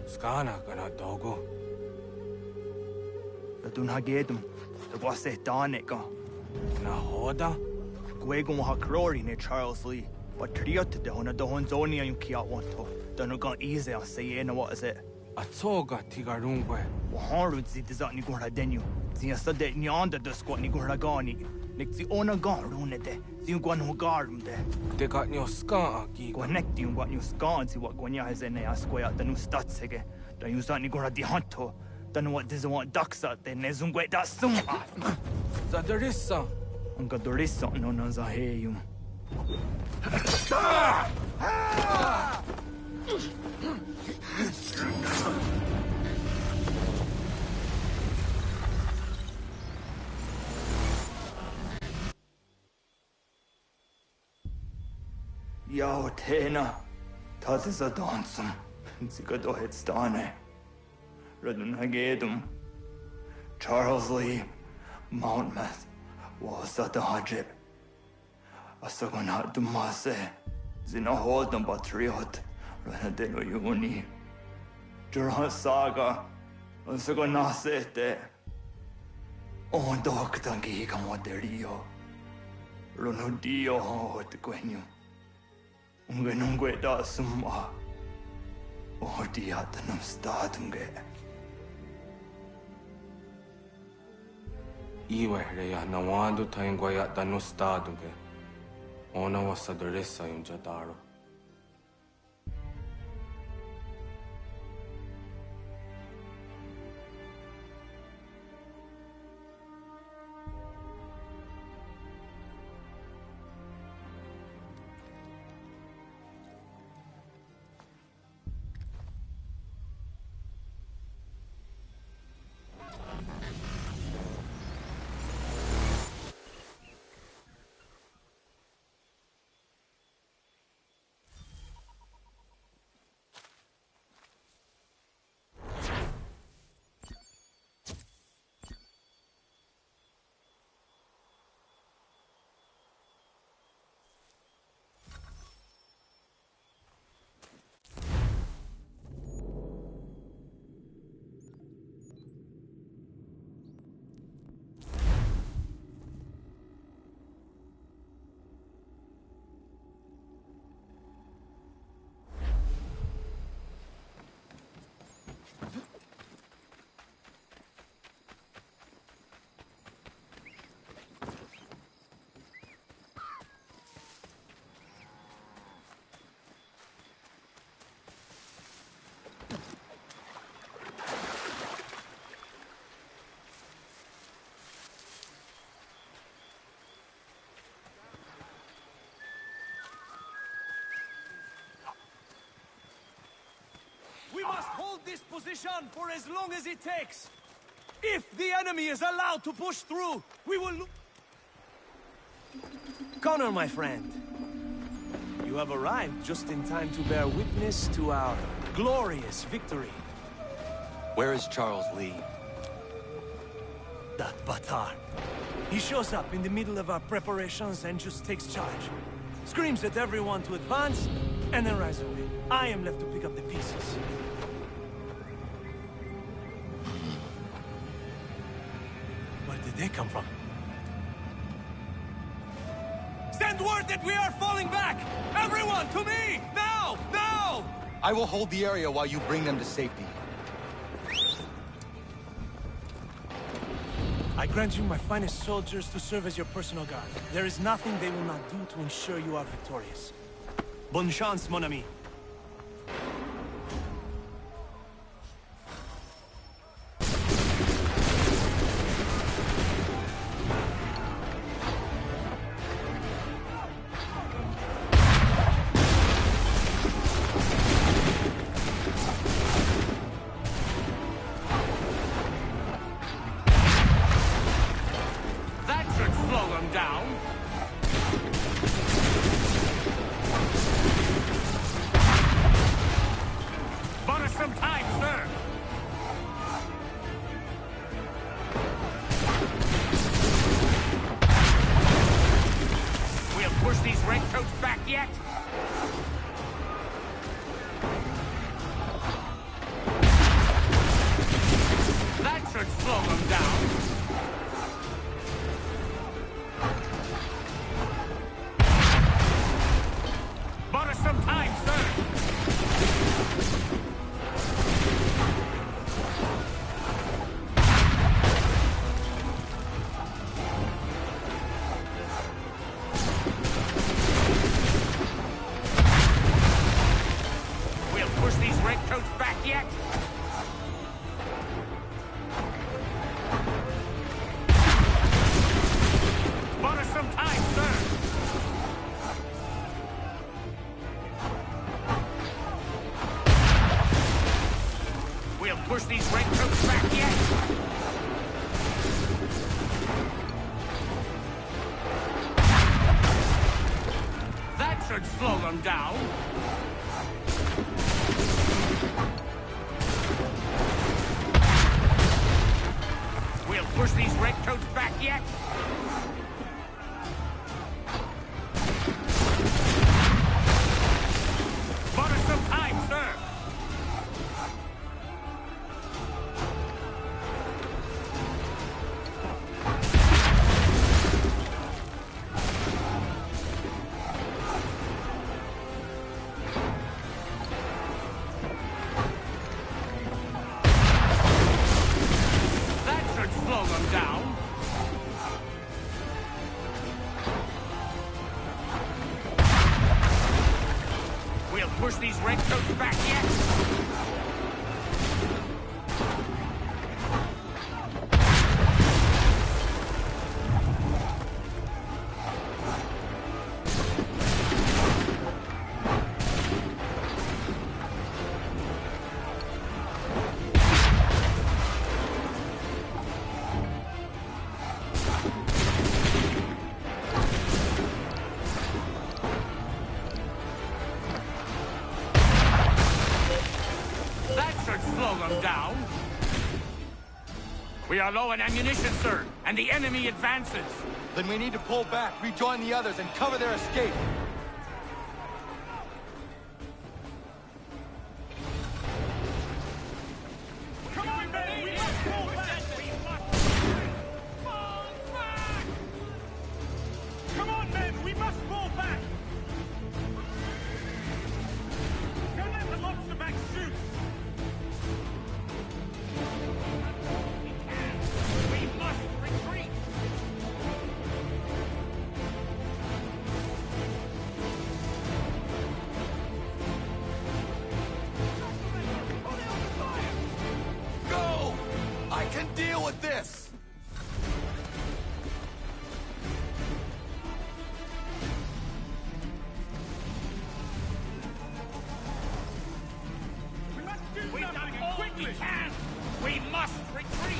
Skana kana dogo. Radun hagedum. The boss danica. Nahoda? Gwegon hakrori ne Charles Lee. But triot de hona do honzoni and kiat wanto. Donu gon easy I say what is it? Atoga tigarungwe. Waharud zi dizat ni gurha denu. Zia sadet ni onda the squat ni gurha gani. Nik zi ona garune de. Zi gwan ho garum de. De got nyo ska aki. Gwanek di gwan nyo ska zi wat gwanya has ene asquaya the nu statsege. Da you zat ni gurha di hanto. Danu what diz want ducks de ne zungwe da sum. Zadarissa. Unga dorissa no na zaheyum. Yao tena, that is a dansum. Zigado hitstane. Radun hagedum. Charles Lee, Mountmouth, was at the Hajib. Asagonat dumase. Zinahodam batriot. Ranadeno yuni. Jurhan saga. Asagonasete. On dok tangi kamoderio. Lono dio hot gwenyu. Ungenungwe da summa. O dia tanum stadunge. Iwe reya nawando taingwaya tanu staduge. Ona wasadresa yunjataro. We must hold this position for as long as it takes. If the enemy is allowed to push through, we will... Connor, my friend. You have arrived just in time to bear witness to our glorious victory. Where is Charles Lee? That Batar. He shows up in the middle of our preparations and just takes charge. Screams at everyone to advance, and then rides away. I am left to pick up the pieces. Where did they come from? Send word that we are falling back! Everyone, to me! Now! Now! I will hold the area while you bring them to safety. I grant you my finest soldiers to serve as your personal guard. There is nothing they will not do to ensure you are victorious. Bonne chance, mon ami. That should slow them down. Bought us some time, sir. We'll push these redcoats back yet. That should slow them down. Bought us some time, sir. We'll push these redcoats back yet. Bought us some time, sir. We'll push these redcoats back yet. That should slow them down. We'll push these redcoats back yet. Bought us some time, sir. could slow them down. We are low on ammunition, sir, and the enemy advances. Then we need to pull back, rejoin the others, and cover their escape. Come on, men! We must fall back! Come on, men! We must fall back! Don't let the monster back shoot! We must retreat! Go! I can deal with this! We've done all we can! We must retreat!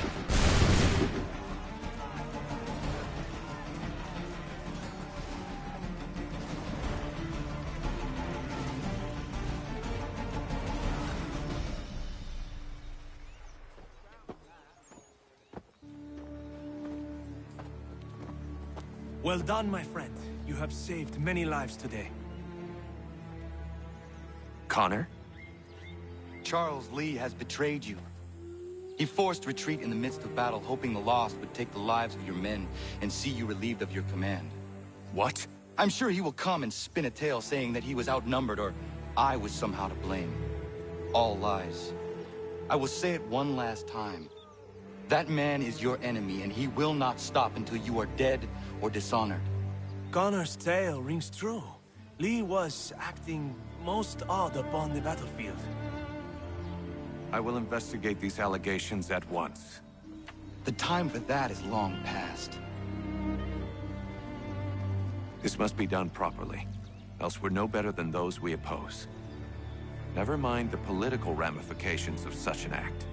Well done, my friend. You have saved many lives today. Connor? Charles Lee has betrayed you. He forced retreat in the midst of battle, hoping the loss would take the lives of your men and see you relieved of your command. What? I'm sure he will come and spin a tale saying that he was outnumbered or I was somehow to blame. All lies. I will say it one last time. That man is your enemy, and he will not stop until you are dead or dishonored. Connor's tale rings true. Lee was acting most odd upon the battlefield. I will investigate these allegations at once. The time for that is long past. This must be done properly, else we're no better than those we oppose. Never mind the political ramifications of such an act.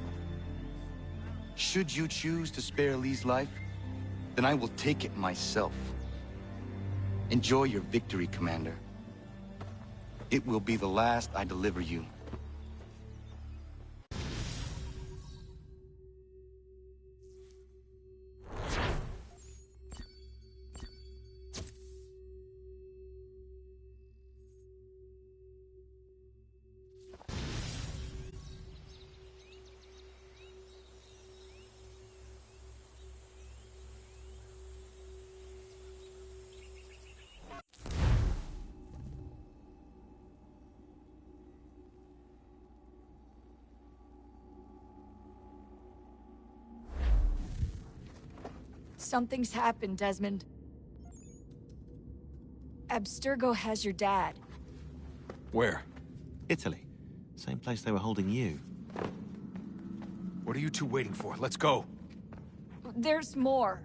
Should you choose to spare Lee's life, then I will take it myself. Enjoy your victory, Commander. It will be the last I deliver you. Something's happened, Desmond. Abstergo has your dad. Where? Italy. Same place they were holding you. What are you two waiting for? Let's go. There's more.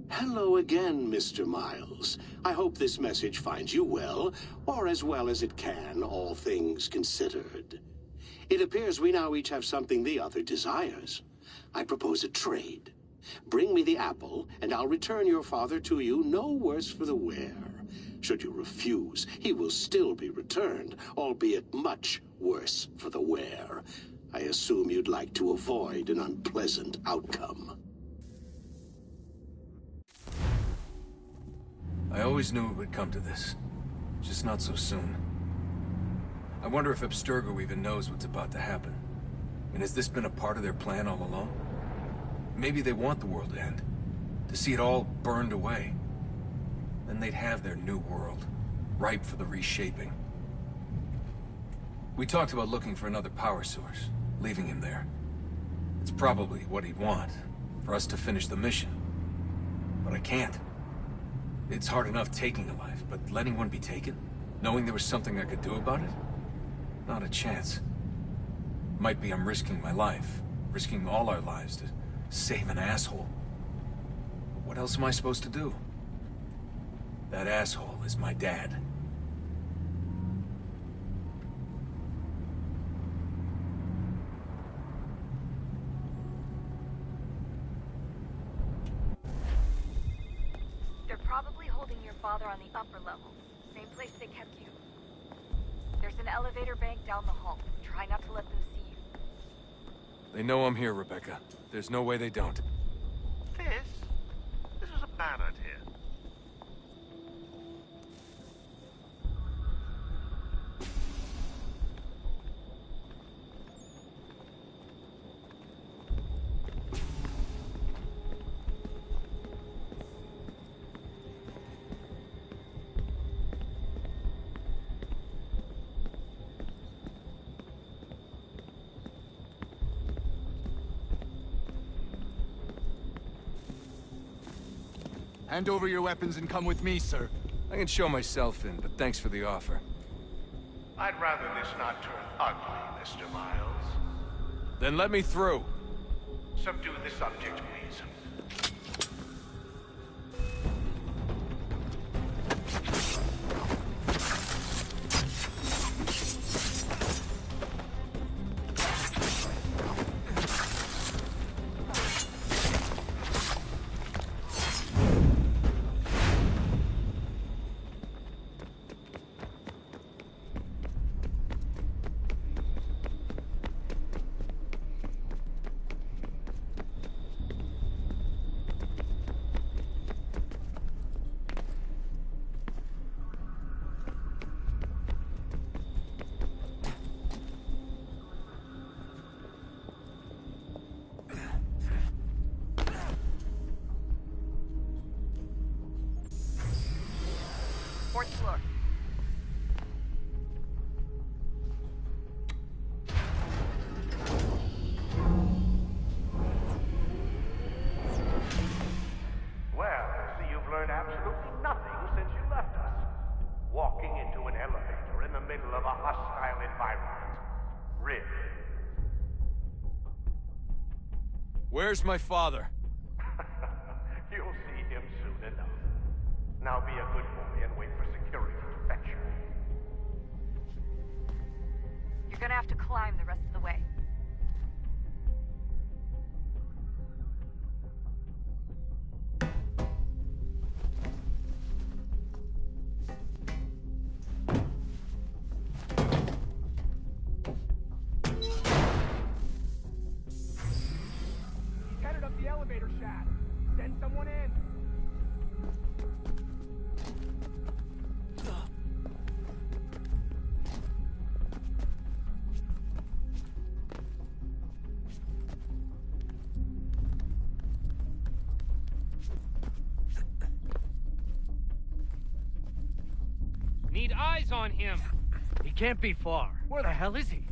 Hello again, Mr. Miles. I hope this message finds you well, or as well as it can, all things considered. It appears we now each have something the other desires. I propose a trade. Bring me the apple, and I'll return your father to you no worse for the wear. Should you refuse, he will still be returned, albeit much worse for the wear. I assume you'd like to avoid an unpleasant outcome. I always knew it would come to this. Just not so soon. I wonder if Abstergo even knows what's about to happen. And has this been a part of their plan all along? Maybe they want the world to end. To see it all burned away. Then they'd have their new world, ripe for the reshaping. We talked about looking for another power source, leaving him there. It's probably what he'd want, for us to finish the mission. But I can't. It's hard enough taking a life, but letting one be taken? Knowing there was something I could do about it? Not a chance. Might be I'm risking my life, risking all our lives to save an asshole. What else am I supposed to do? That asshole is my dad. holding your father on the upper level. Same place they kept you. There's an elevator bank down the hall. Try not to let them see you. They know I'm here, Rebecca. There's no way they don't. This was a bad idea. Hand over your weapons and come with me, sir. I can show myself in, but thanks for the offer. I'd rather this not turn ugly, Mr. Miles. Then let me through. Subdue the subject, please. Fourth floor. Well, I see you've learned absolutely nothing since you left us. Walking into an elevator in the middle of a hostile environment. Really? Where's my father? You'll see him soon enough. Now be a good boy and wait for security to fetch you. You're gonna have to climb the rest of the way. He's headed up the elevator shaft. Send someone in. Need eyes on him. He can't be far. Where the hell is he?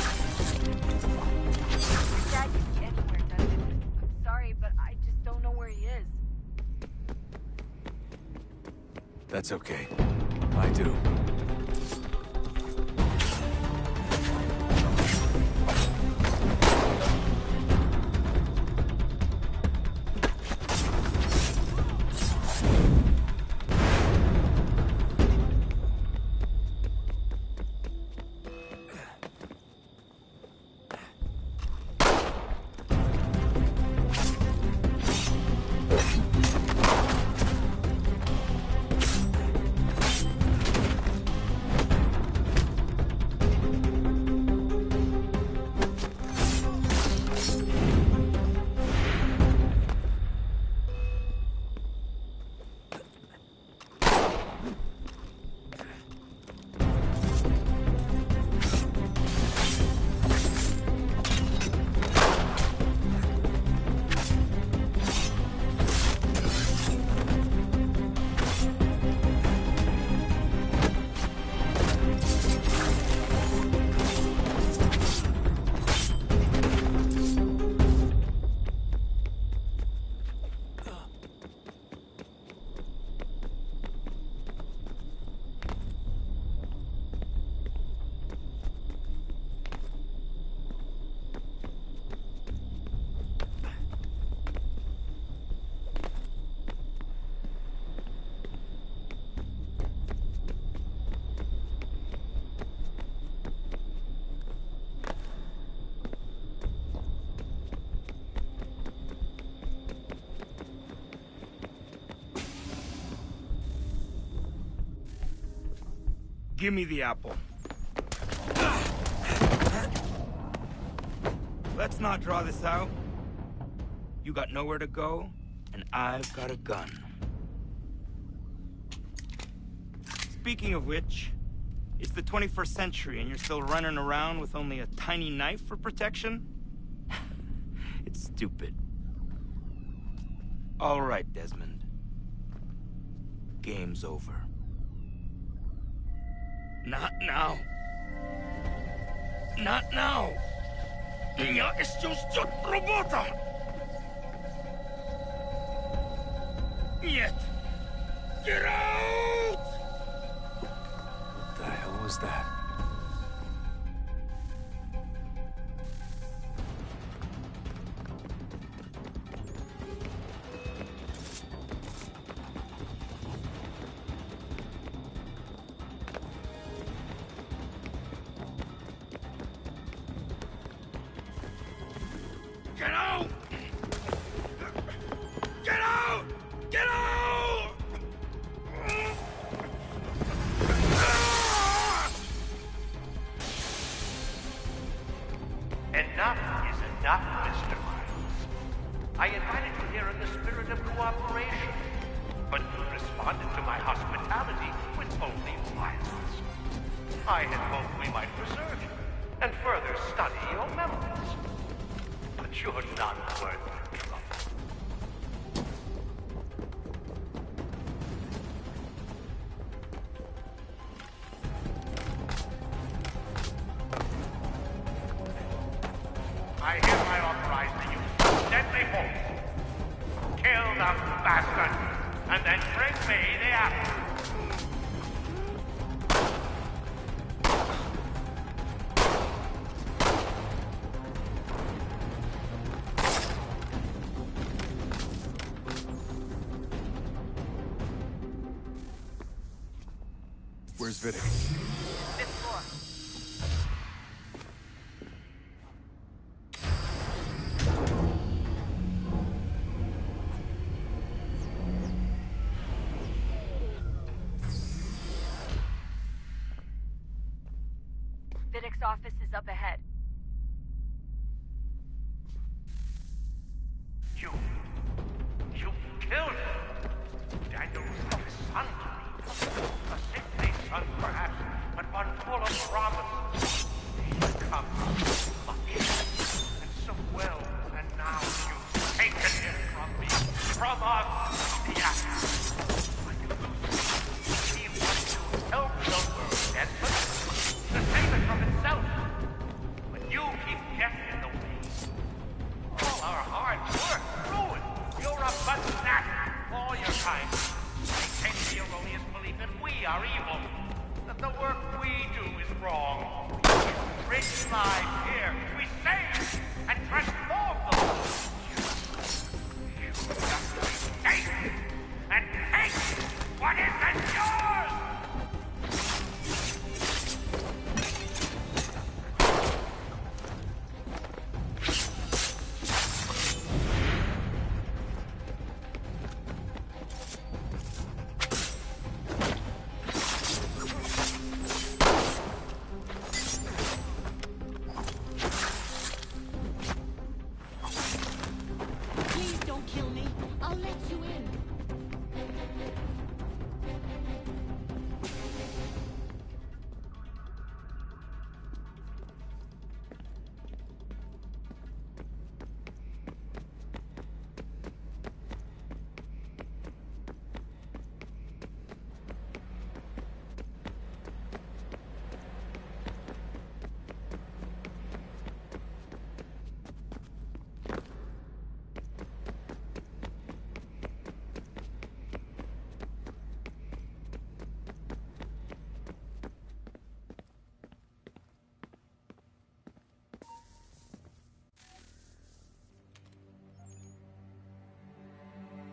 Your dad could be anywhere, Dustin. I'm sorry, but I just don't know where he is. That's okay. I do. Give me the apple. Let's not draw this out. You got nowhere to go, and I've got a gun. Speaking of which, it's the 21st century and you're still running around with only a tiny knife for protection? It's stupid. All right, Desmond. Game's over. Not now. Not now. Я еще ждет работа. Нет. Get out! What the hell was that? Get out! Get out! Get out! Enough is enough, Mr. Miles. I invited you here in the spirit of cooperation, but you responded to my hospitality with only violence. I had hoped we might preserve you and further study your memories. But you're not worth the trouble. I hereby authorize the use of deadly force. Kill the bastard, and then bring me the apple. Where's Vidic? Fifth floor. Vidic's office is up ahead. You killed him. Daniel was a son to me. A sickly son, perhaps, but one full of promise. He becomes much, and so well, and now you've taken him from me, from us, the actors. But you lose him. He wants to help the world, Desmond, to save it from itself. But you keep getting in the way. All our hard work ruined. You're a butt-snap. All your kind. Maintain the erroneous belief that we are evil. That the work we do is wrong. We enrich lives here. We save and transform them. You just take and take what isn't yours! Please don't kill me. I'll let you in.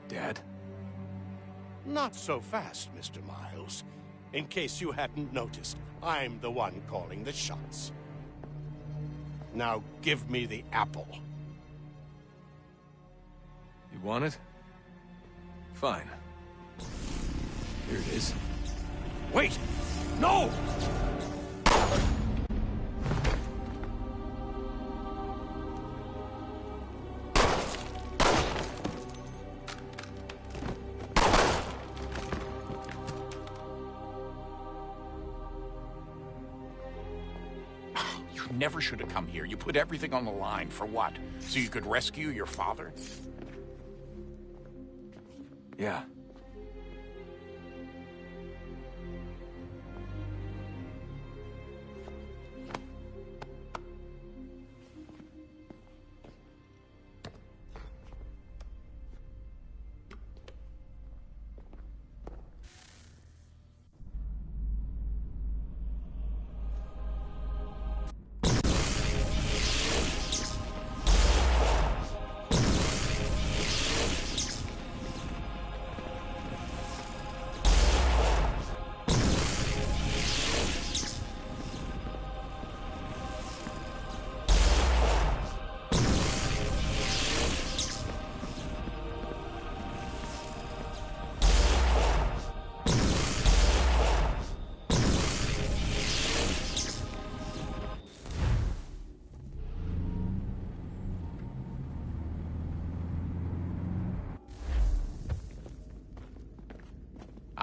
Dad? Not so fast, Mr. Miles. In case you hadn't noticed, I'm the one calling the shots. Now give me the apple. You want it? Fine. Here it is. Wait! No! You never should have come here. You put everything on the line. For what? So you could rescue your father? Yeah.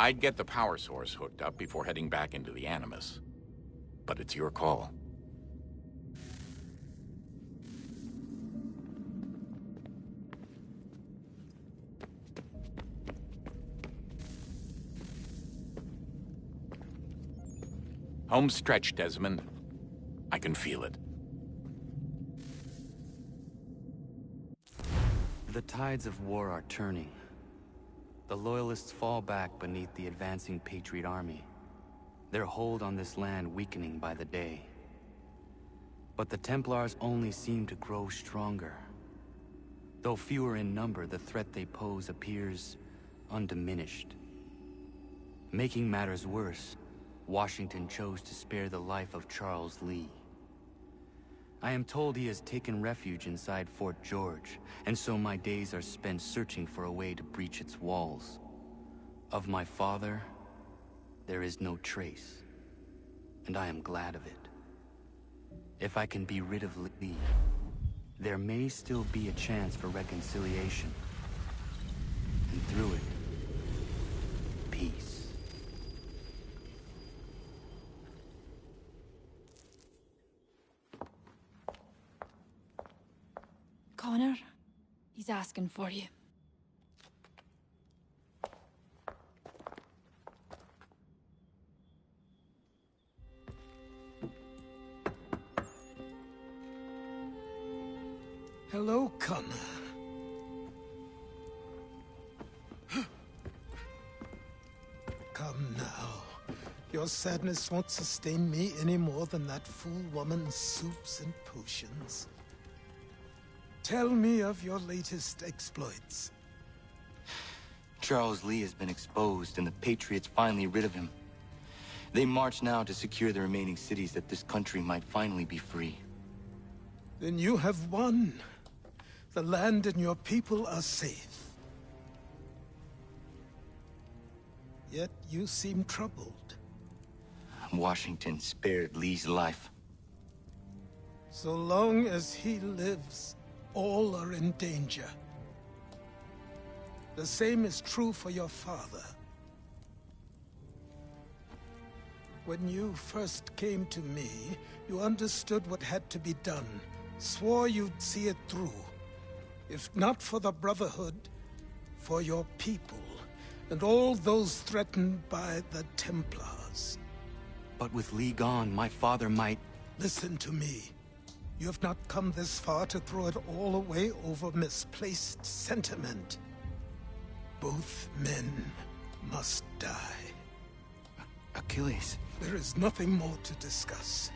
I'd get the power source hooked up before heading back into the Animus. But it's your call. Home stretch, Desmond. I can feel it. The tides of war are turning. The Loyalists fall back beneath the advancing Patriot army, their hold on this land weakening by the day. But the Templars only seem to grow stronger. Though fewer in number, the threat they pose appears undiminished. Making matters worse, Washington chose to spare the life of Charles Lee. I am told he has taken refuge inside Fort George, and so my days are spent searching for a way to breach its walls. Of my father, there is no trace, and I am glad of it. If I can be rid of Lee, there may still be a chance for reconciliation. And through it, peace. Connor, he's asking for you. Hello, Connor. Come now. Your sadness won't sustain me any more than that fool woman's soups and potions. Tell me of your latest exploits. Charles Lee has been exposed, and the Patriots finally rid of him. They march now to secure the remaining cities that this country might finally be free. Then you have won. The land and your people are safe. Yet you seem troubled. Washington spared Lee's life. So long as he lives, all are in danger. The same is true for your father. When you first came to me, you understood what had to be done, swore you'd see it through. If not for the Brotherhood, for your people, and all those threatened by the Templars. But with Lee gone, my father might... Listen to me. You have not come this far to throw it all away over misplaced sentiment. Both men must die. Achilles. There is nothing more to discuss.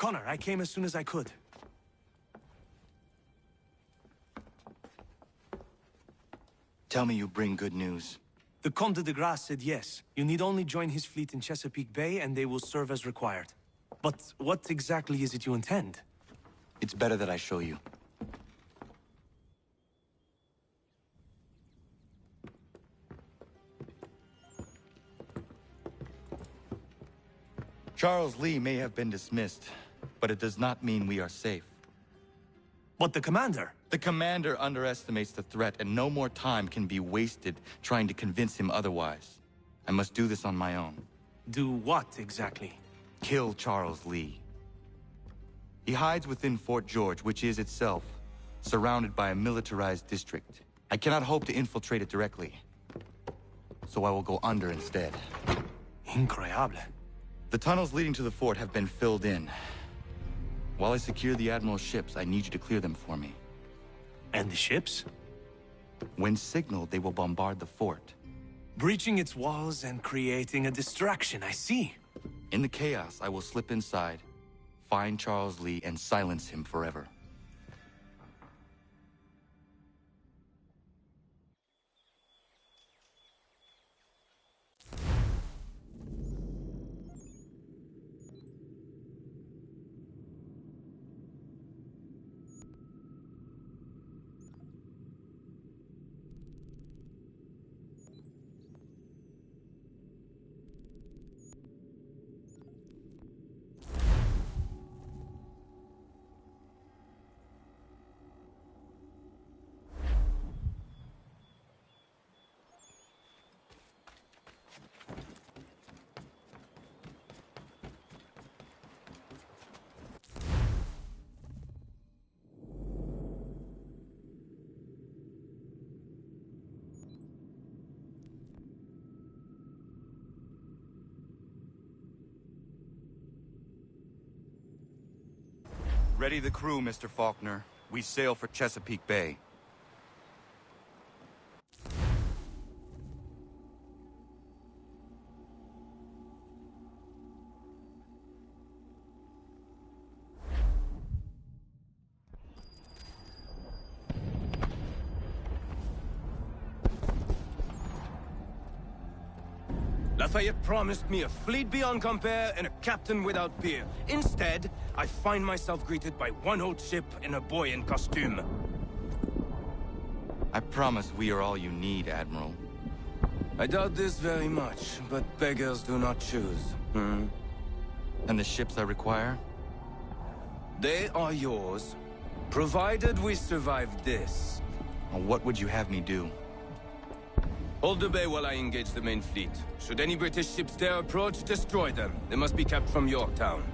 Connor, I came as soon as I could. Tell me you bring good news. The Comte de Grasse said yes. You need only join his fleet in Chesapeake Bay and they will serve as required. But what exactly is it you intend? It's better that I show you. Charles Lee may have been dismissed, but it does not mean we are safe. But the commander? The commander underestimates the threat, and no more time can be wasted trying to convince him otherwise. I must do this on my own. Do what, exactly? Kill Charles Lee. He hides within Fort George, which is itself surrounded by a militarized district. I cannot hope to infiltrate it directly, so I will go under instead. Incroyable. The tunnels leading to the fort have been filled in. While I secure the Admiral's ships, I need you to clear them for me. And the ships? When signaled, they will bombard the fort. Breaching its walls and creating a distraction, I see. In the chaos, I will slip inside, find Charles Lee, and silence him forever. Ready the crew, Mr. Faulkner. We sail for Chesapeake Bay. Lafayette promised me a fleet beyond compare and a captain without peer. Instead, I find myself greeted by one old ship and a boy in costume. I promise we are all you need, Admiral. I doubt this very much, but beggars do not choose. Hmm? And the ships I require? They are yours, provided we survive this. Well, what would you have me do? Hold the bay while I engage the main fleet. Should any British ships dare approach, destroy them. They must be kept from Yorktown.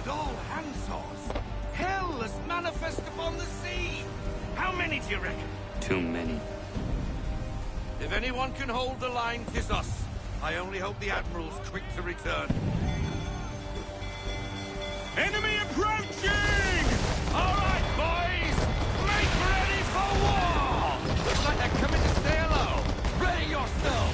All handsaws! Hell is manifest upon the sea! How many do you reckon? Too many. If anyone can hold the line, 'tis us. I only hope the Admiral's quick to return. Enemy approaching! All right, boys! Make ready for war! Looks like they're coming to say hello. Ready yourself!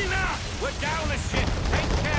enough! We're down a ship. Take care!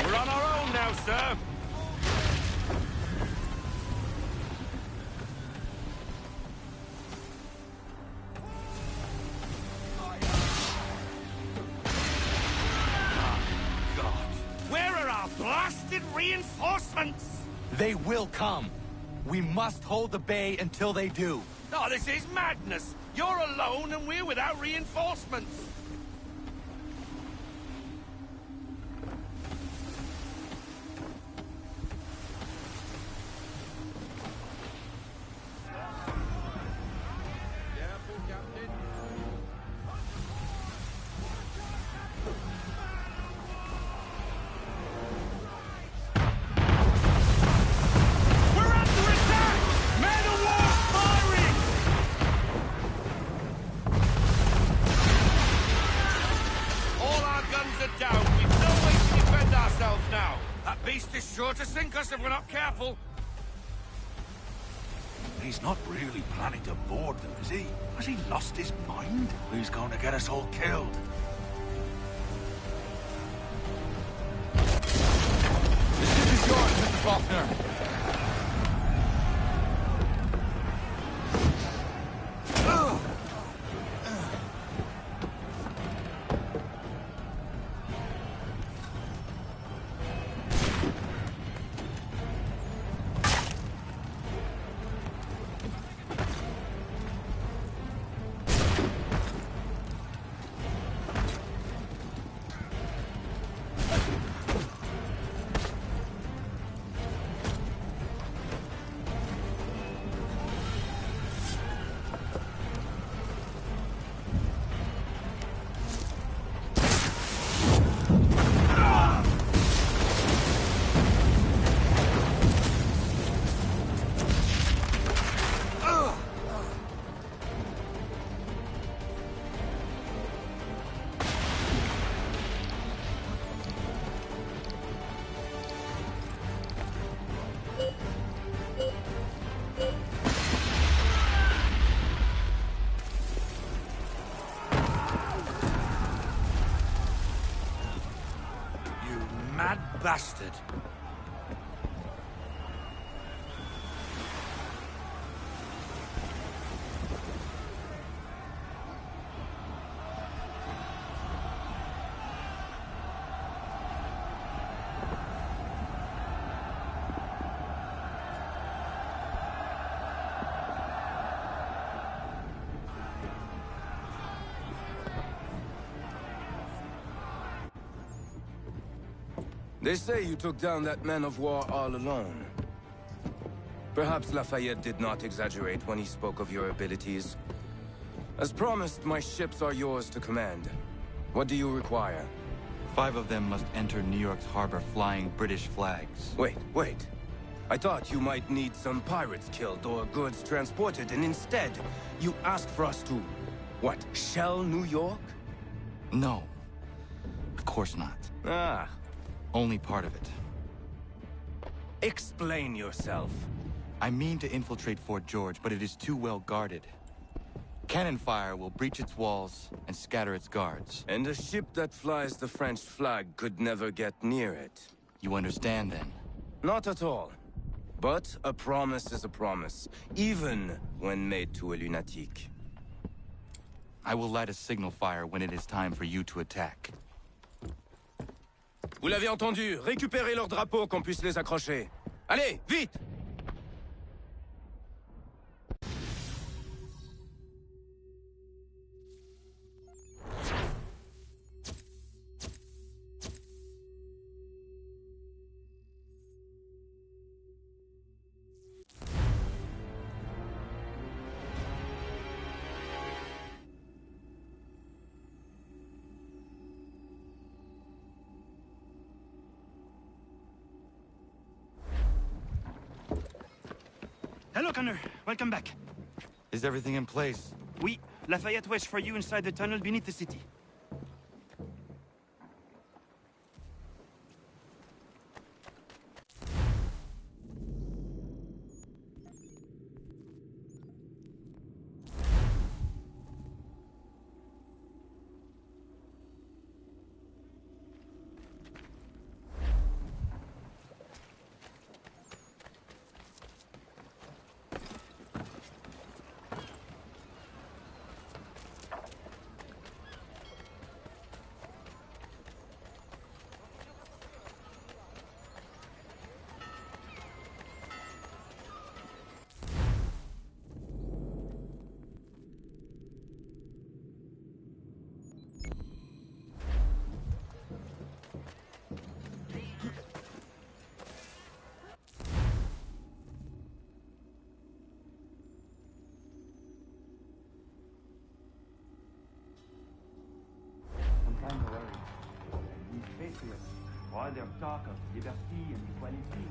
We're on our own now, sir. Where are our blasted reinforcements? They will come. We must hold the bay until they do. Oh, this is madness! You're alone and we're without reinforcements! Sure to sink us if we're not careful. He's not really planning to board them, is he? Has he lost his mind? He's going to get us all killed. The ship is yours, Mr. Faulkner. Bastard. They say you took down that man of war all alone. Perhaps Lafayette did not exaggerate when he spoke of your abilities. As promised, my ships are yours to command. What do you require? 5 of them must enter New York's harbor flying British flags. Wait. I thought you might need some pirates killed or goods transported, and instead, you asked for us to... what, shell New York? No. Of course not. Ah. Only part of it. Explain yourself. I mean to infiltrate Fort George, but it is too well guarded. Cannon fire will breach its walls and scatter its guards. And a ship that flies the French flag could never get near it. You understand, then? Not at all. But a promise is a promise, even when made to a lunatic. I will light a signal fire when it is time for you to attack. Vous l'avez entendu, récupérez leurs drapeaux qu'on puisse les accrocher. Allez, vite! Hello, Connor. Welcome back. Is everything in place? Oui. Lafayette waits for you inside the tunnel beneath the city. All their talk of liberty and equality.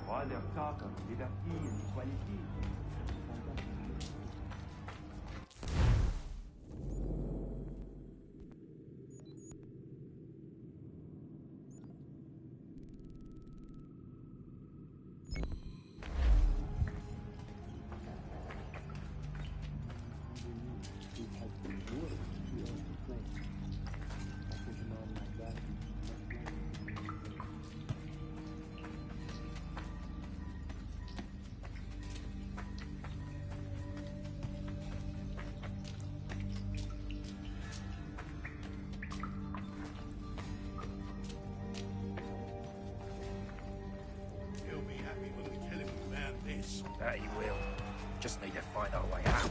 All their talk of liberty and equality. That he will. Just need to find our way out.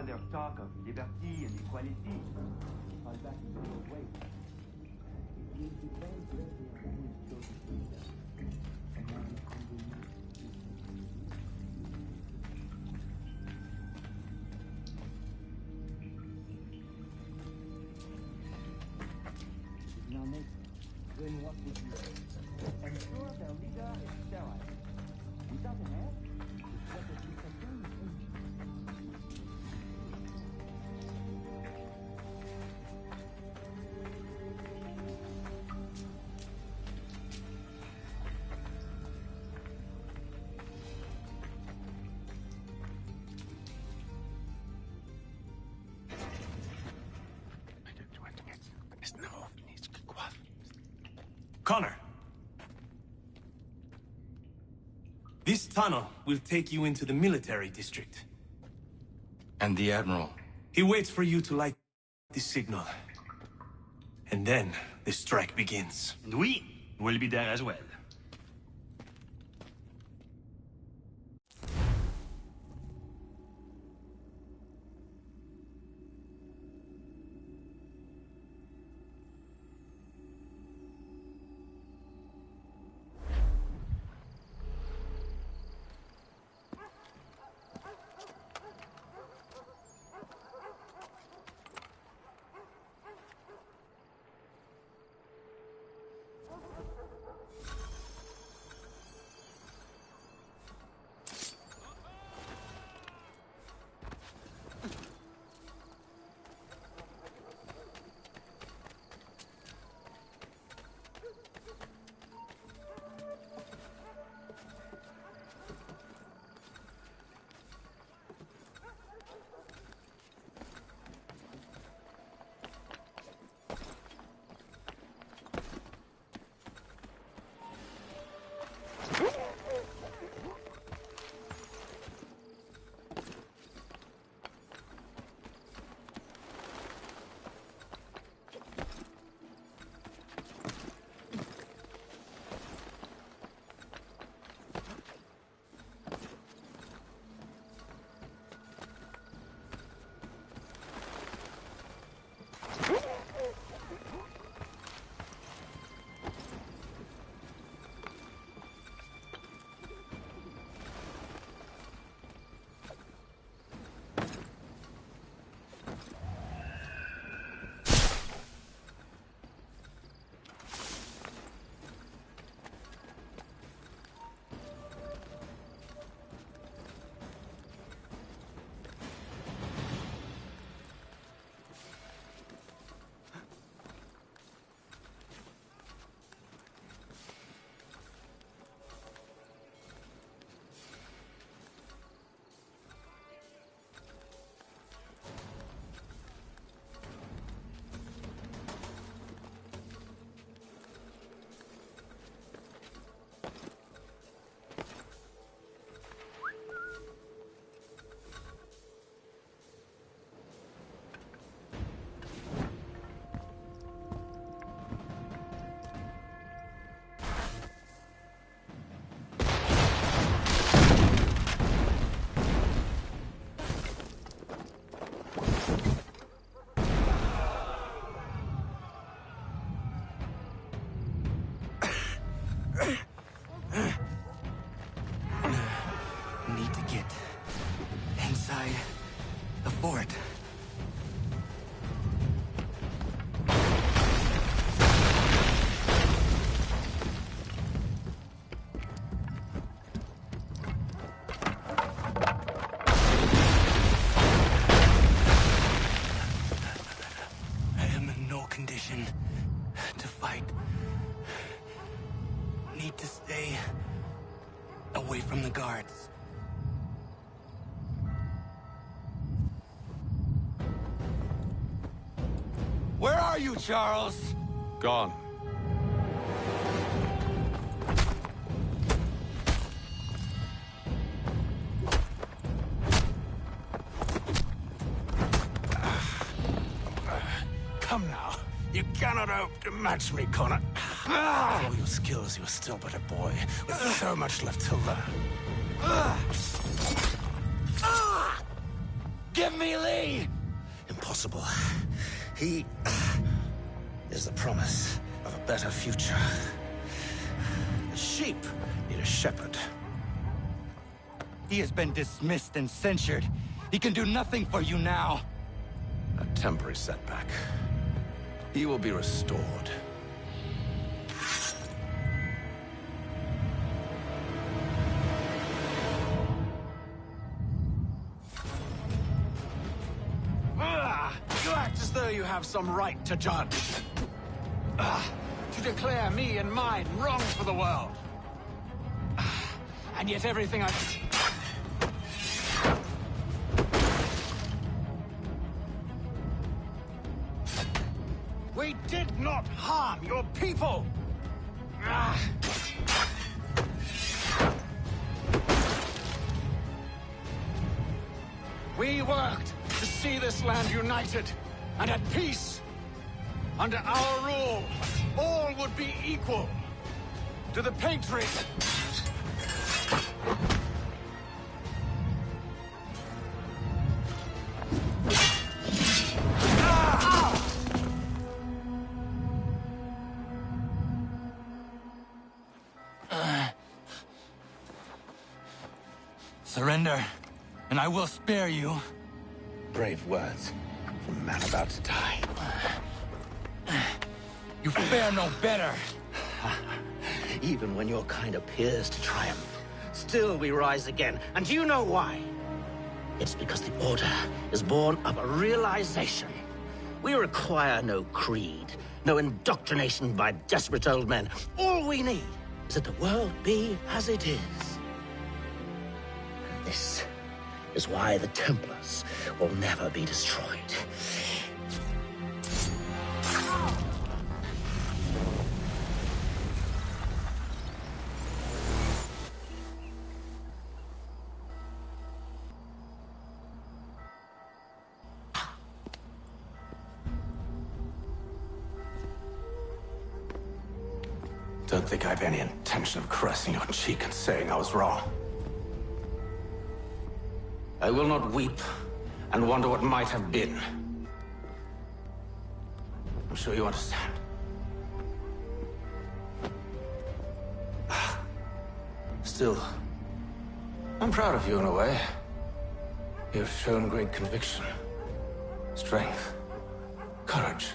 all their talk of liberty and equality fall back into the old ways. It will depend where they are doing so to freedom. And now it's convenient. Now, mate, then what would you do? Ensure their leader is sterile. Without an head, it's what the dictator is. Connor. This tunnel will take you into the military district. And the Admiral? He waits for you to light the signal. And then the strike begins. And we will be there as well. Need to get inside the fort. I am in no condition to fight. Need to stay away from the guards. Where are you, Charles? Gone. Come now. You cannot hope to match me, Connor. With all your skills, you're still but a boy, with so much left to learn. Give me Lee! Impossible. He is the promise of a better future. The sheep need a shepherd. He has been dismissed and censured. He can do nothing for you now. A temporary setback. He will be restored. You act as though you have some right to judge. To declare me and mine wrong for the world. And yet everything I... We did not harm your people! We worked to see this land united and at peace. Under our rule, all would be equal. To the patriot. Surrender, and I will spare you. Brave words from a man about to die. You fare no better. Even when your kind appears to triumph, still we rise again. And do you know why? It's because the Order is born of a realization. We require no creed, no indoctrination by desperate old men. All we need is that the world be as it is. And this is why the Templars will never be destroyed. Don't think I have any intention of caressing your cheek and saying I was wrong. I will not weep and wonder what might have been. I'm sure you understand. Still, I'm proud of you in a way. You've shown great conviction, strength, courage.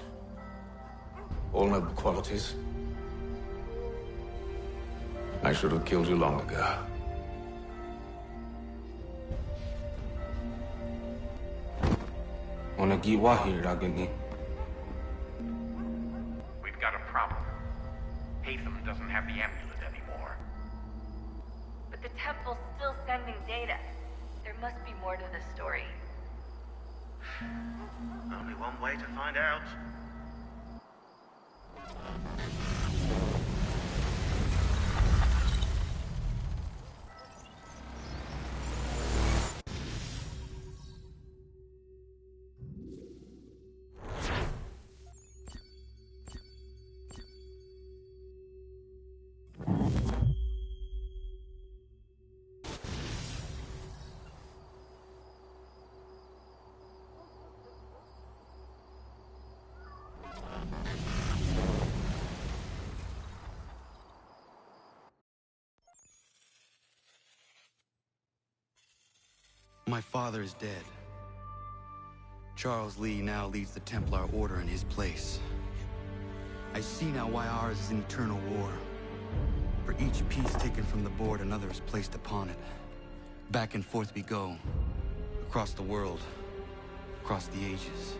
All noble qualities. I should have killed you long ago. We've got a problem. Hatham doesn't have the amulet anymore. But the temple's still sending data. There must be more to this story. Only one way to find out. My father is dead. Charles Lee now leads the Templar Order in his place. I see now why ours is an eternal war. For each piece taken from the board, another is placed upon it. Back and forth we go. Across the world. Across the ages.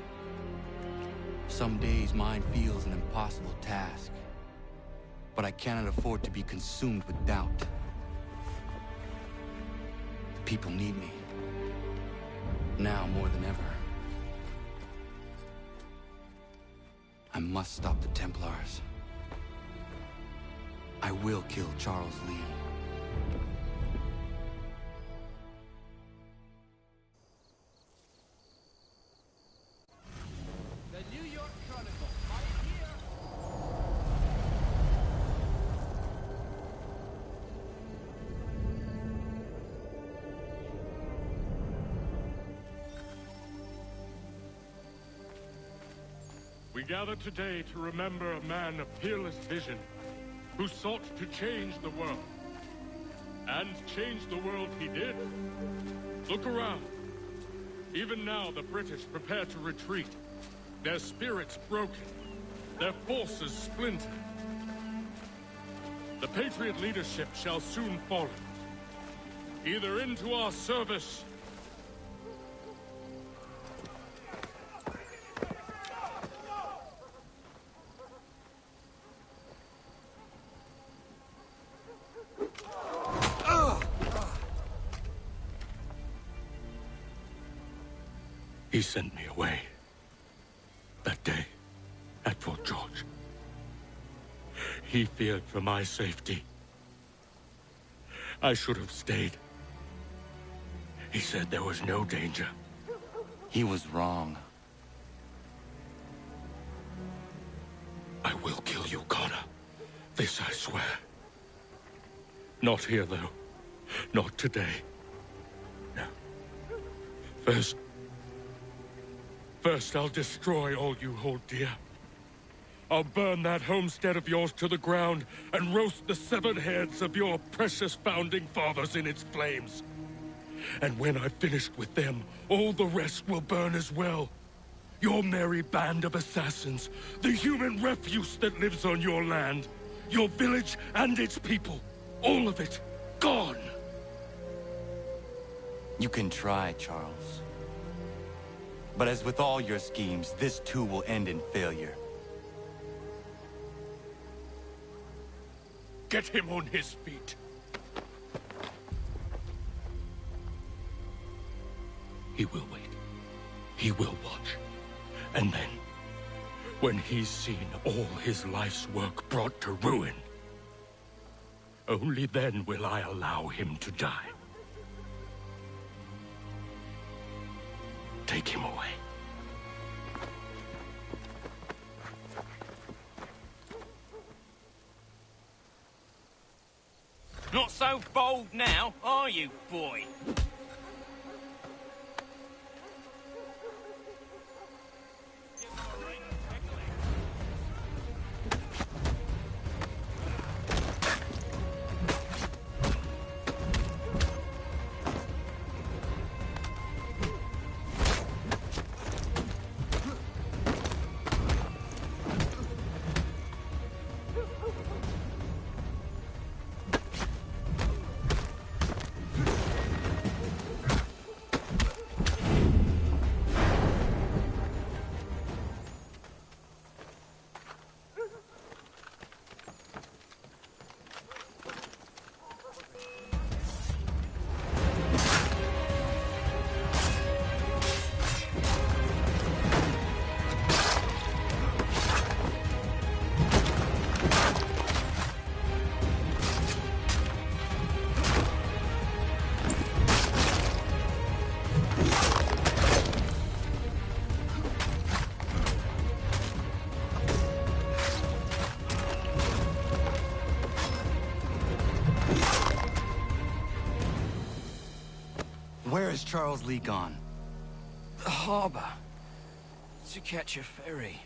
Some days mine feels an impossible task. But I cannot afford to be consumed with doubt. The people need me. Now more than ever. I must stop the Templars. I will kill Charles Lee. The New York Chronicle, right here. We gather today to remember a man of peerless vision who sought to change the world. And change the world he did. Look around. Even now, the British prepare to retreat. Their spirits broken. Their forces splintered. The Patriot leadership shall soon follow. Either into our service... He sent me away. That day, at Fort George. He feared for my safety. I should have stayed. He said there was no danger. He was wrong. I will kill you, Connor. This I swear. Not here, though. Not today. No. First, I'll destroy all you hold dear. I'll burn that homestead of yours to the ground and roast the severed heads of your precious founding fathers in its flames. And when I've finished with them, all the rest will burn as well. Your merry band of assassins, the human refuse that lives on your land, your village and its people, all of it, gone. You can try, Charles. But as with all your schemes, this too will end in failure. Get him on his feet. He will wait. He will watch. And then, when he's seen all his life's work brought to ruin, only then will I allow him to die. Take him away. Not so bold now, are you, boy? Where is Charles Lee gone? The harbor. To catch a ferry.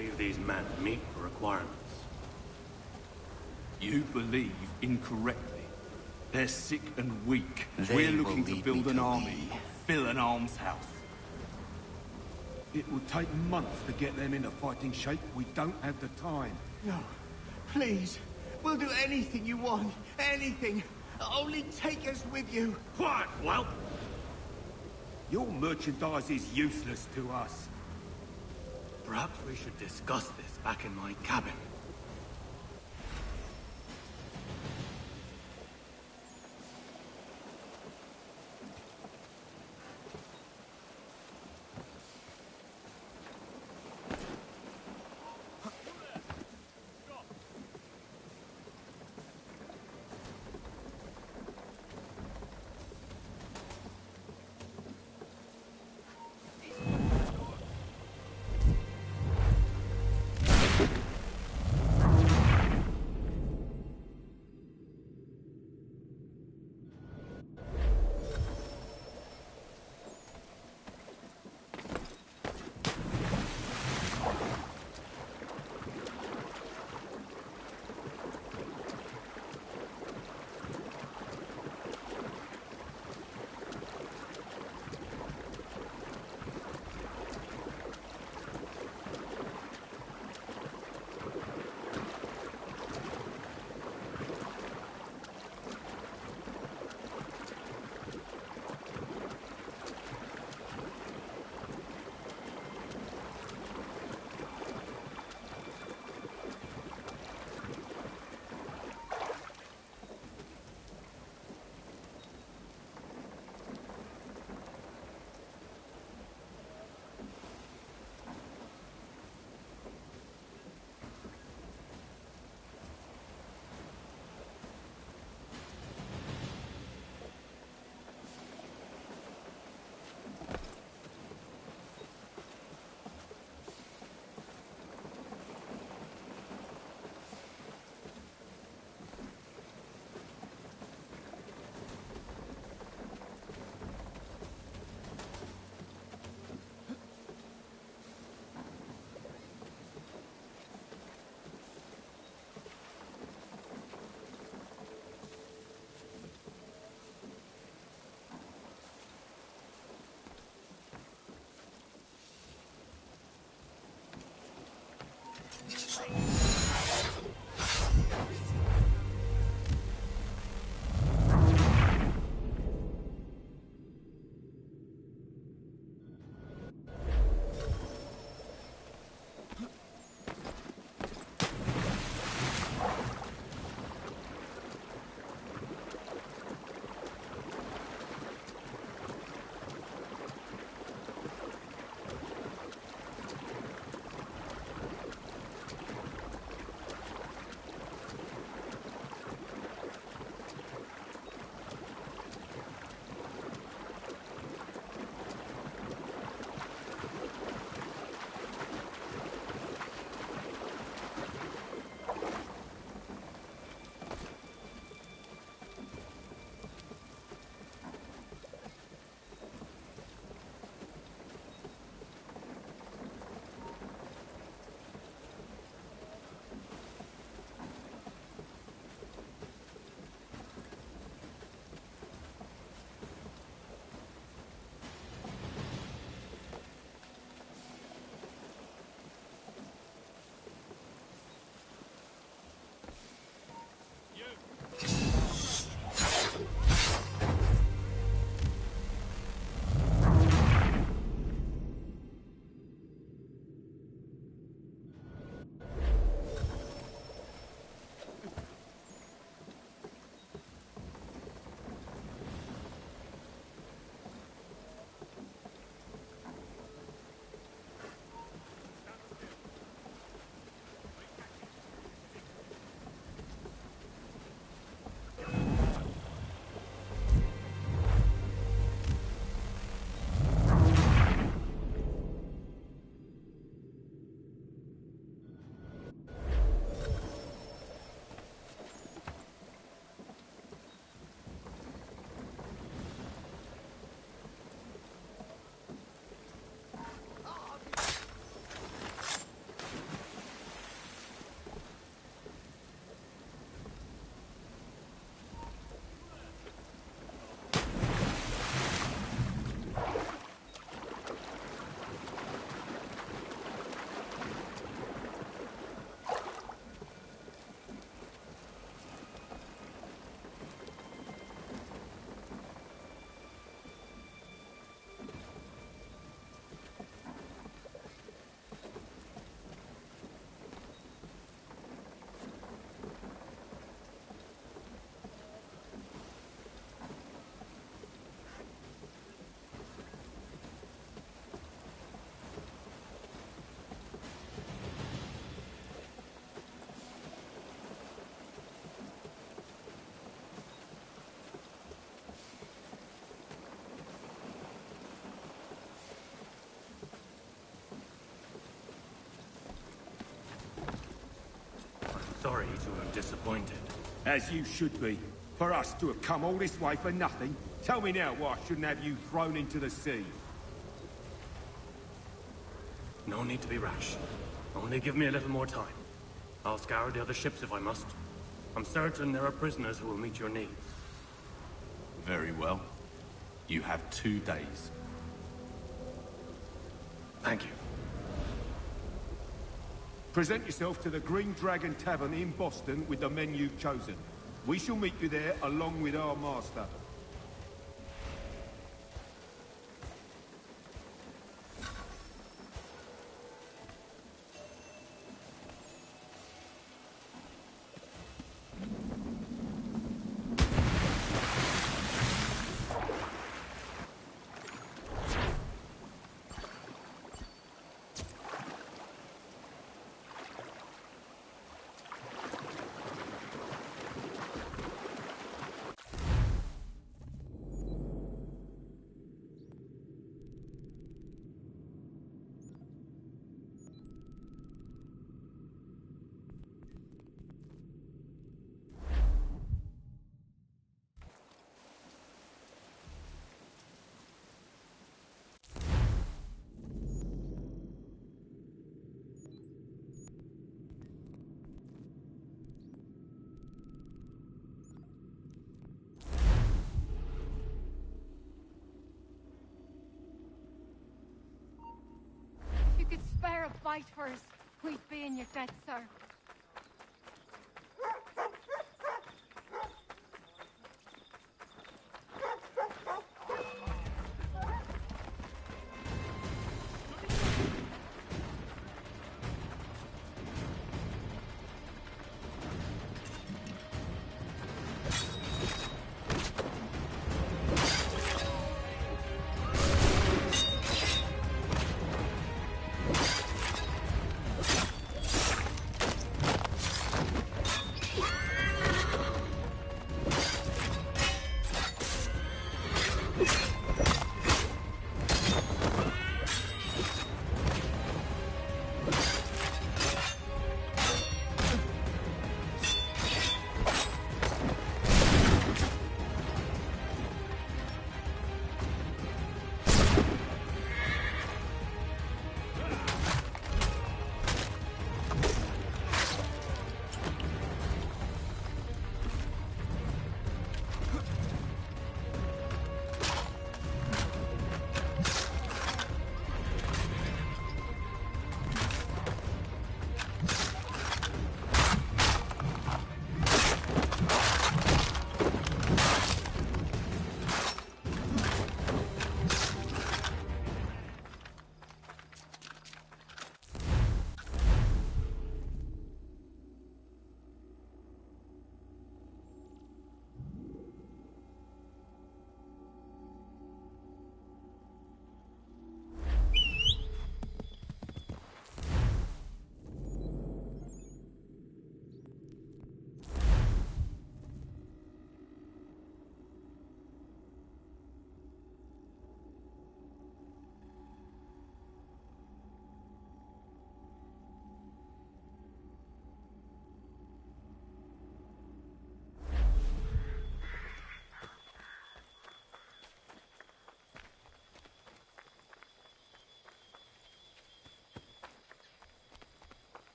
believe these men meet the requirements. You believe incorrectly. They're sick and weak. They We're looking will to lead build me an to army, Lee. fill an almshouse. It will take months to get them into fighting shape. We don't have the time. No. Please. We'll do anything you want. Anything. Only take us with you. Quiet, whelp! Your merchandise is useless to us. Perhaps we should discuss this back in my cabin. sorry to have disappointed. As you should be. For us to have come all this way for nothing. Tell me now why I shouldn't have you thrown into the sea. No need to be rash. Only give me a little more time. I'll scour the other ships if I must. I'm certain there are prisoners who will meet your needs. Very well. You have 2 days. Thank you. Present yourself to the Green Dragon Tavern in Boston with the men you've chosen. We shall meet you there along with our master. If you could spare a bite for us, we'd be in your debt, sir.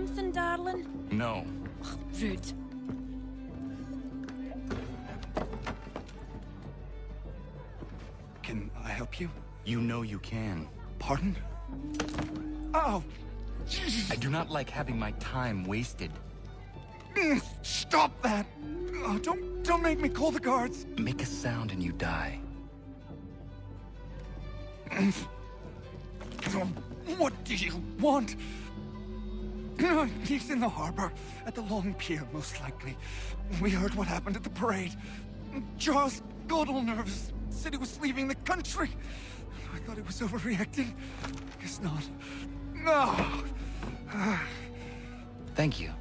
something, darling? No. Rude. Can I help you? You know you can. Pardon? Oh! I do not like having my time wasted. Stop that! Oh, don't make me call the guards! Make a sound and you die. What do you want? He's in the harbor, at the Long Pier, most likely. We heard what happened at the parade. Charles got all nervous, said he was leaving the country. I thought he was overreacting. Guess not. No! Thank you.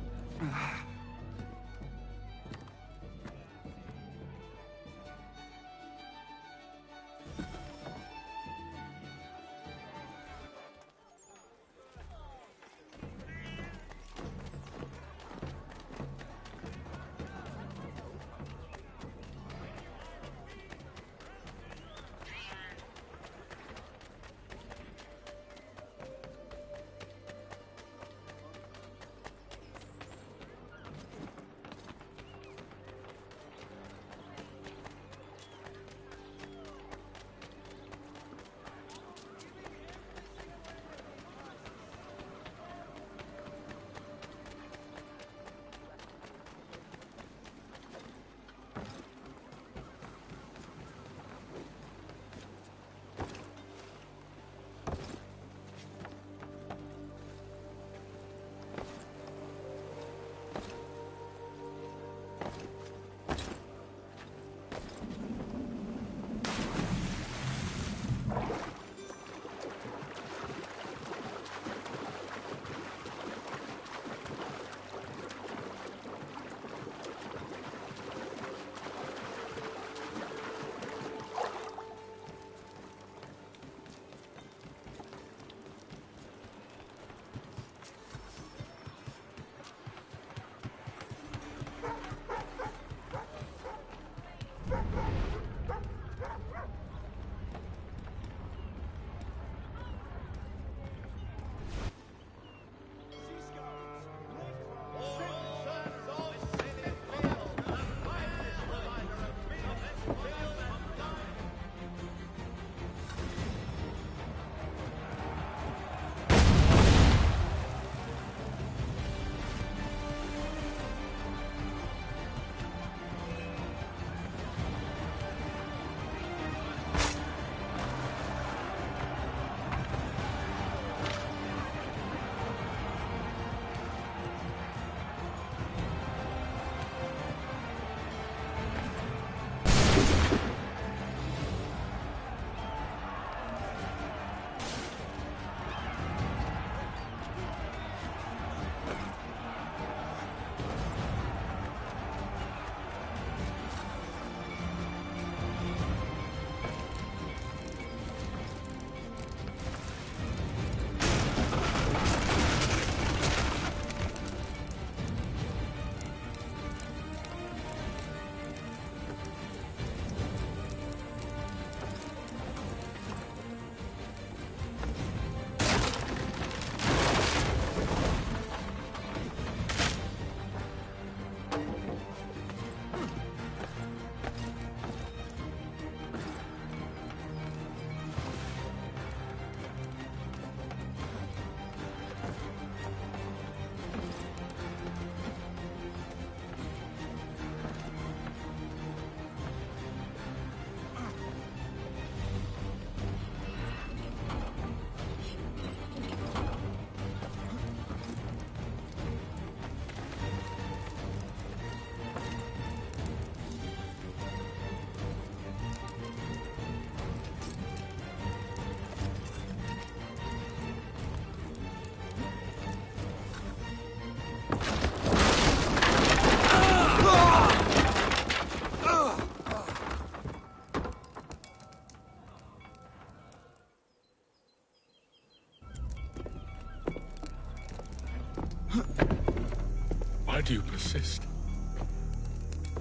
Why do you persist?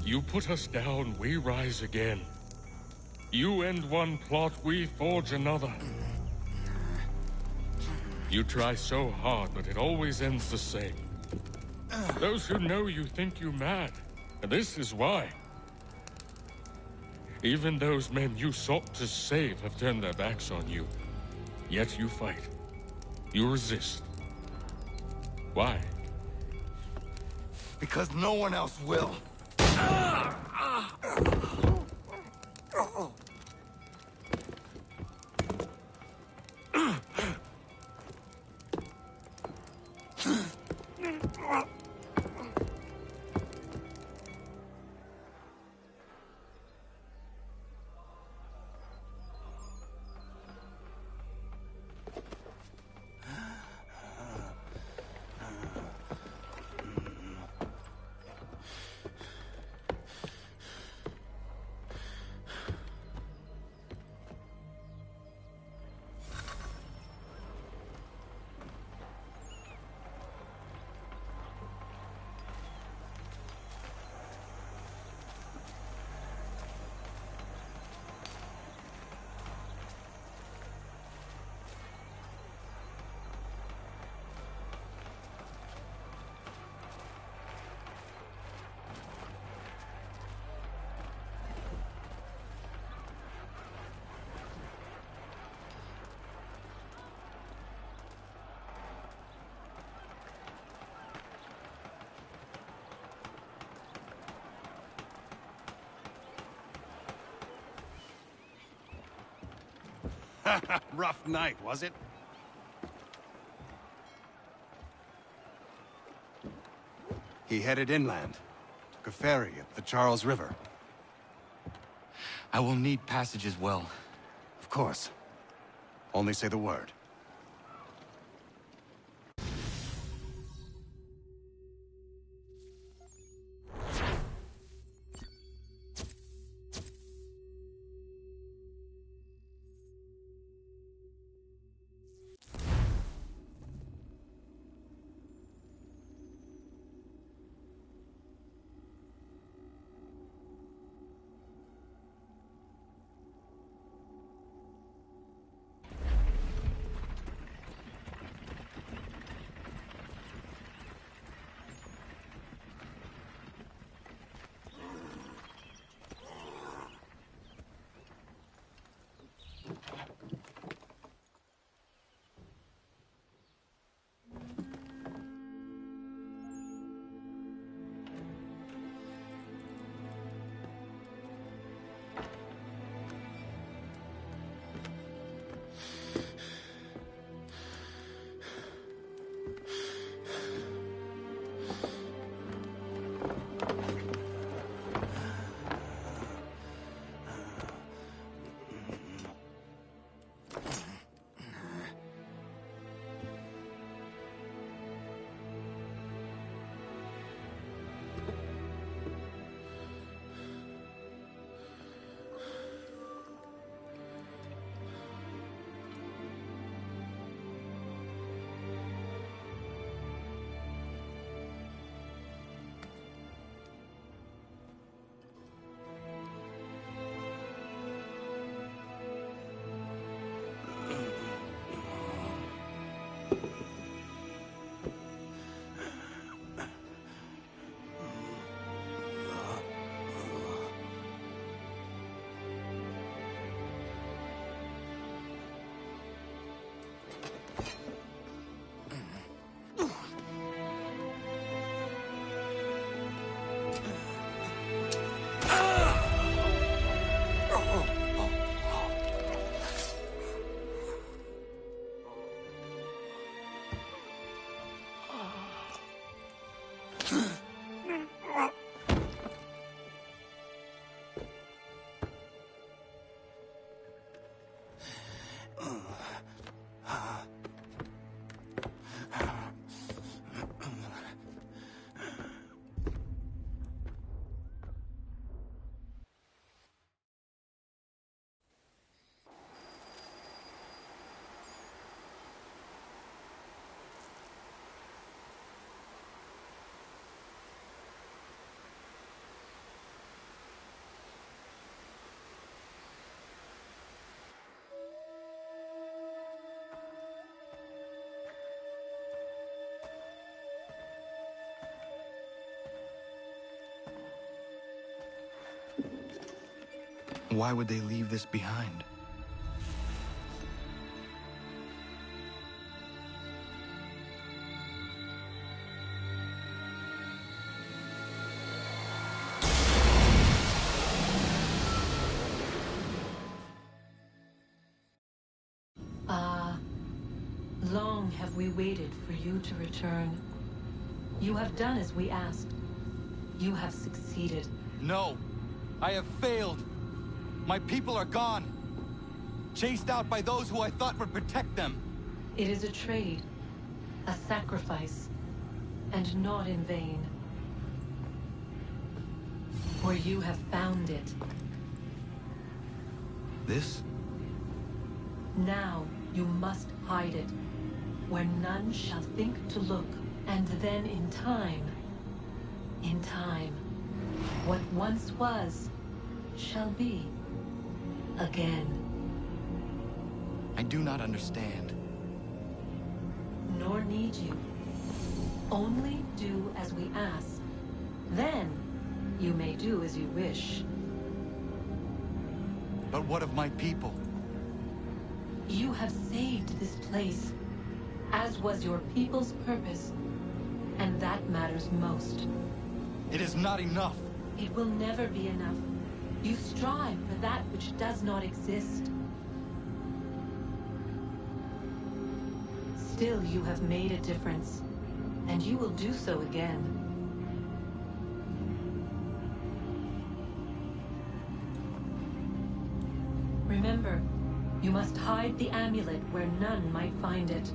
You put us down, we rise again. You end one plot, we forge another. You try so hard, but it always ends the same. Those who know you think you mad, and this is why. Even those men you sought to save have turned their backs on you. Yet you fight. You resist. Why? Because no one else will. Rough night, was it? He headed inland. Took a ferry up the Charles River. I will need passage as well. Of course. Only say the word. Why would they leave this behind? Long have we waited for you to return. You have done as we asked. You have succeeded. No! I have failed! My people are gone! Chased out by those who I thought would protect them! It is a trade, a sacrifice, and not in vain. For you have found it. This? Now you must hide it, where none shall think to look, and then in time, what once was, shall be again. I do not understand. Nor need you. Only do as we ask. Then, you may do as you wish. But what of my people? You have saved this place, as was your people's purpose, and that matters most. It is not enough. It will never be enough. You strive for that which does not exist. Still, you have made a difference, and you will do so again. Remember, you must hide the amulet where none might find it.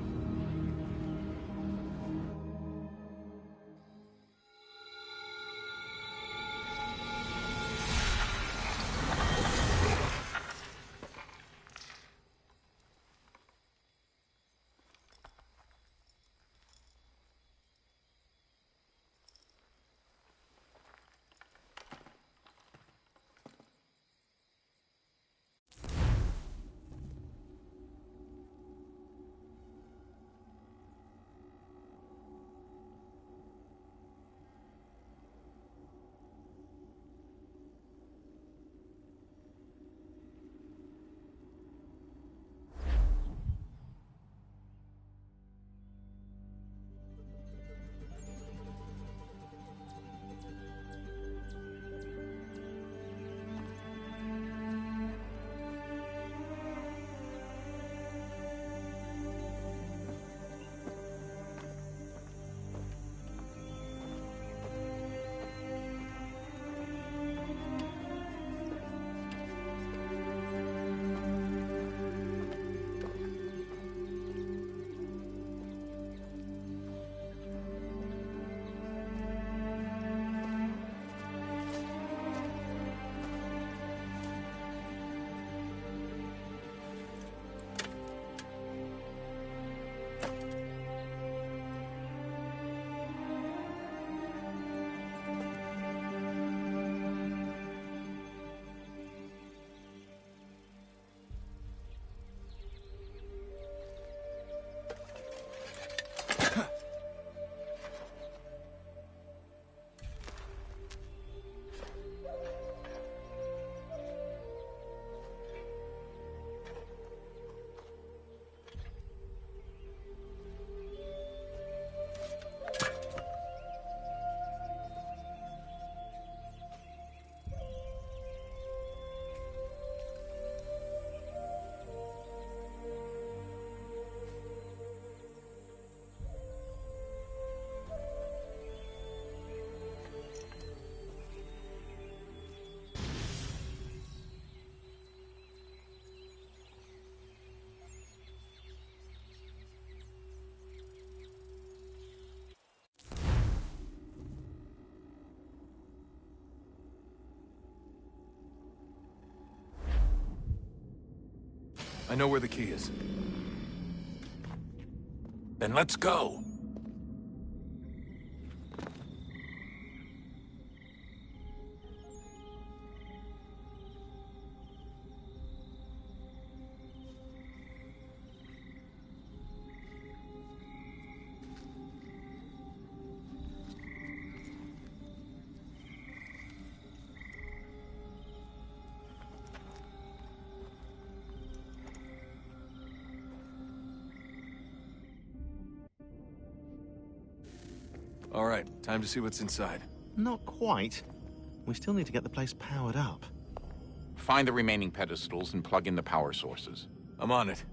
I know where the key is. Then let's go. All right, time to see what's inside. Not quite. We still need to get the place powered up. Find the remaining pedestals and plug in the power sources. I'm on it.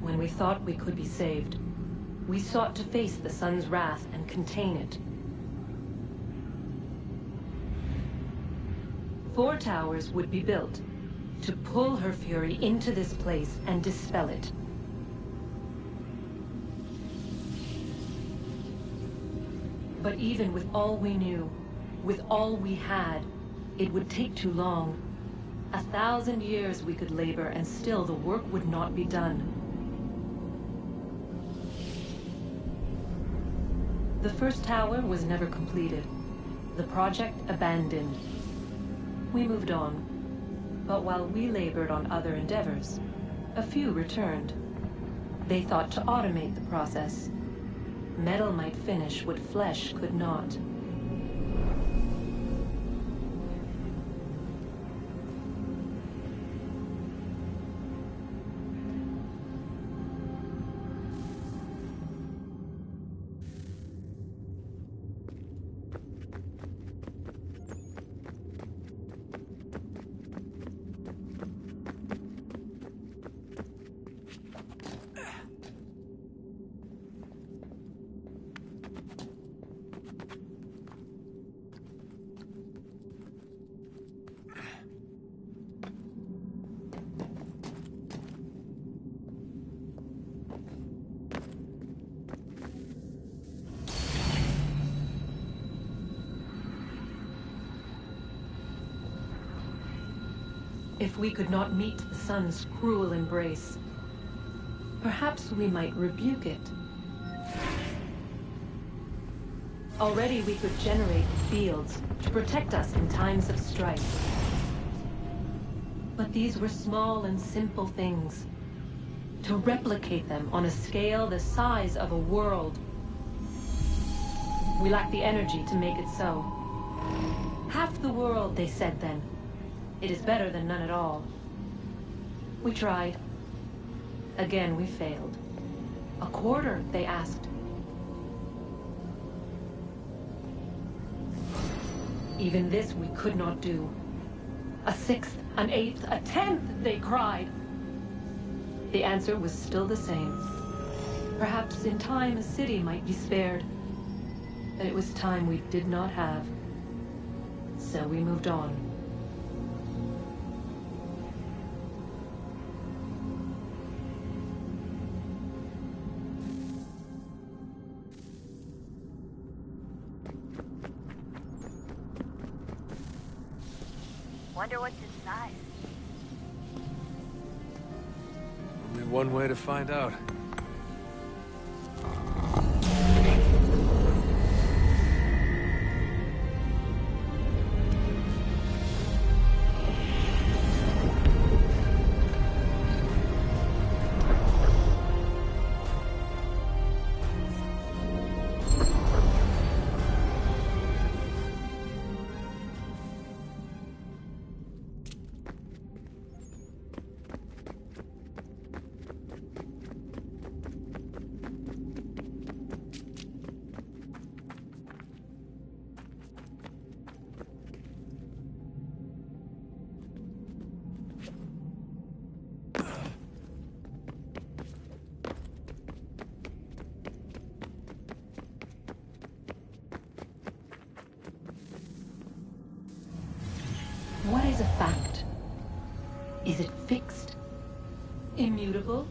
When we thought we could be saved, we sought to face the sun's wrath and contain it. 4 towers would be built to pull her fury into this place and dispel it. But even with all we knew, with all we had, it would take too long. 1,000 years we could labor and still the work would not be done. The first tower was never completed. The project abandoned. We moved on. But while we labored on other endeavors, a few returned. They thought to automate the process. Metal might finish what flesh could not. If we could not meet the sun's cruel embrace, perhaps we might rebuke it. Already we could generate fields to protect us in times of strife. But these were small and simple things. To replicate them on a scale the size of a world, we lacked the energy to make it so. Half the world, they said then. It is better than none at all. We tried. Again, we failed. A quarter, they asked. Even this we could not do. A sixth, an eighth, a tenth, they cried. The answer was still the same. Perhaps in time a city might be spared. But it was time we did not have. So we moved on. Wonder what's inside. Only one way to find out. always a fact? Is it fixed? Immutable?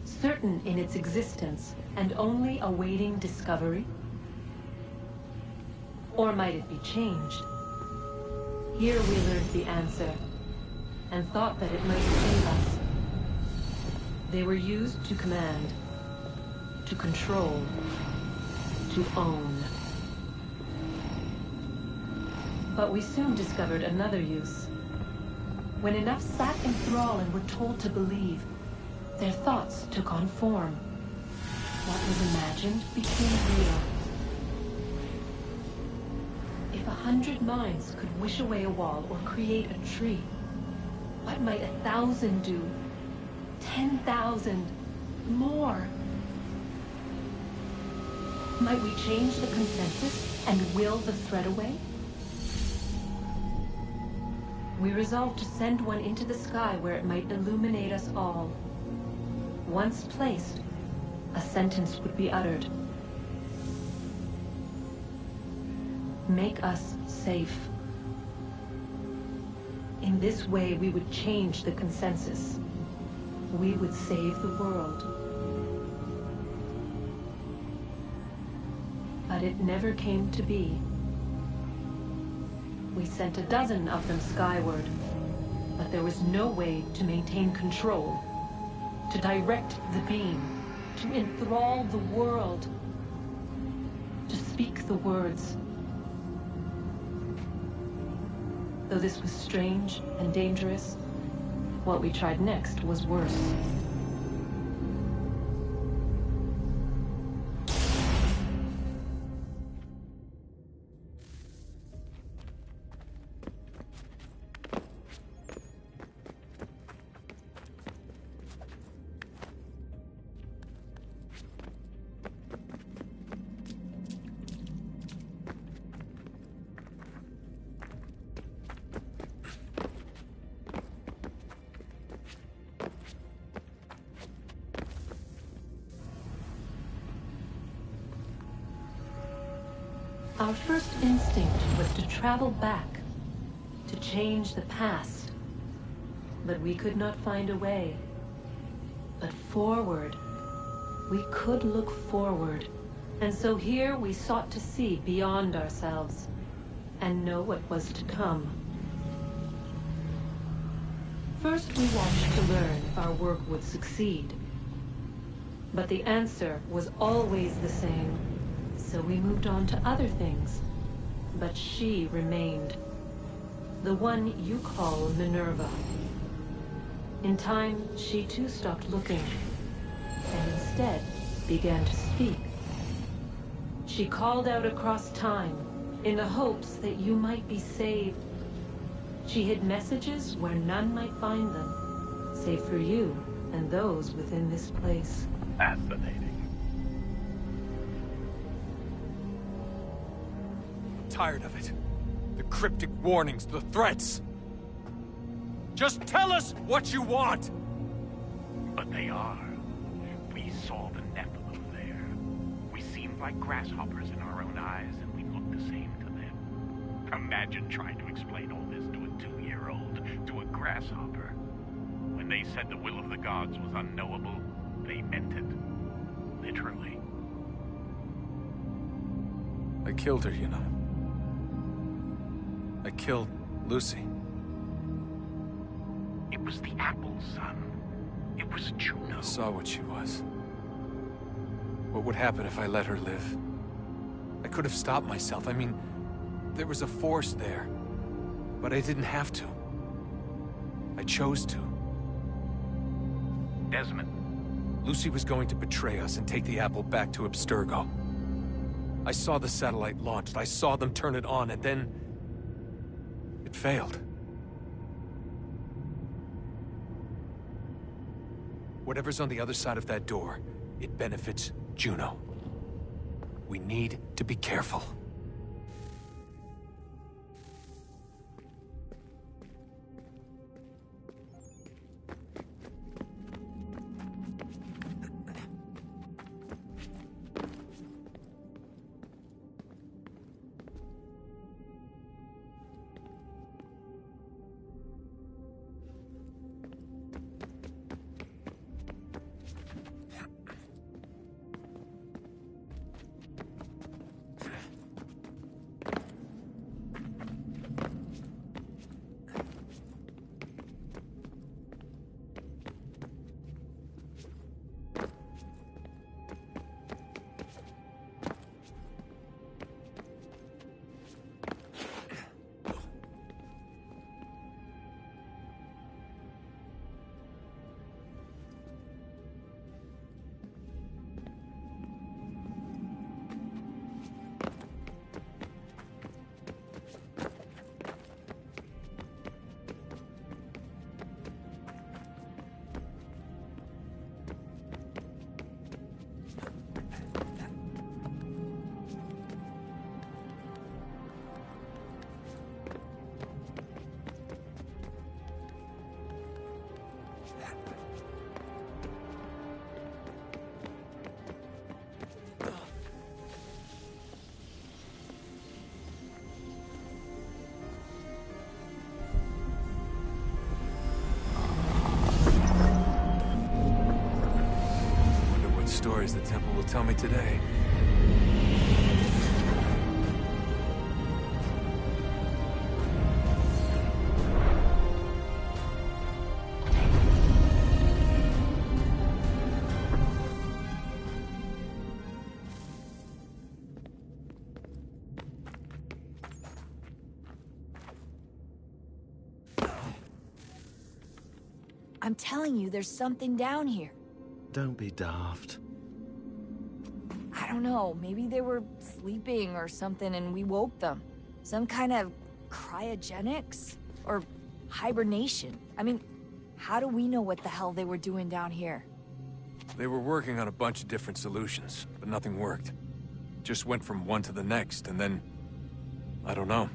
Certain in its existence and only awaiting discovery? Or might it be changed? Here we learned the answer, and thought that it might save us. They were used to command, to control, to own. But we soon discovered another use. When enough sat in thrall and were told to believe, their thoughts took on form. What was imagined became real. If 100 minds could wish away a wall or create a tree, what might 1,000 do? 10,000? More? Might we change the consensus and will the thread away? We resolved to send one into the sky where it might illuminate us all. Once placed, a sentence would be uttered. Make us safe. In this way, we would change the consensus. We would save the world. But it never came to be. We sent a dozen of them skyward, but there was no way to maintain control, to direct the beam, to enthrall the world, to speak the words. Though this was strange and dangerous, what we tried next was worse. Our first instinct was to travel back, to change the past. But we could not find a way. But forward, we could look forward. And so here we sought to see beyond ourselves, and know what was to come. First we watched to learn if our work would succeed. But the answer was always the same. So we moved on to other things. But she remained. The one you call Minerva. In time, she too stopped looking, and instead began to speak. She called out across time, in the hopes that you might be saved. She hid messages where none might find them, save for you and those within this place. Fascinating. Tired of it. The cryptic warnings, the threats. Just tell us what you want! But they are. We saw the Nephilim there. We seemed like grasshoppers in our own eyes, and we looked the same to them. Imagine trying to explain all this to a 2-year-old, to a grasshopper. When they said the will of the gods was unknowable, they meant it. Literally. I killed her, you know. I killed Lucy. It was the apple, son. It was Juno. I saw what she was. What would happen if I let her live? I could have stopped myself. I mean, there was a force there. But I didn't have to. I chose to. Desmond. Lucy was going to betray us and take the apple back to Abstergo. I saw the satellite launched. I saw them turn it on, and then... it failed. Whatever's on the other side of that door, it benefits Juno. We need to be careful. stories the temple will tell me today. I'm telling you, there's something down here. Don't be daft. I don't know, maybe they were sleeping or something and we woke them. Some kind of cryogenics? Or hibernation? I mean, how do we know what the hell they were doing down here? They were working on a bunch of different solutions, but nothing worked. Just went from one to the next, and then... I don't know.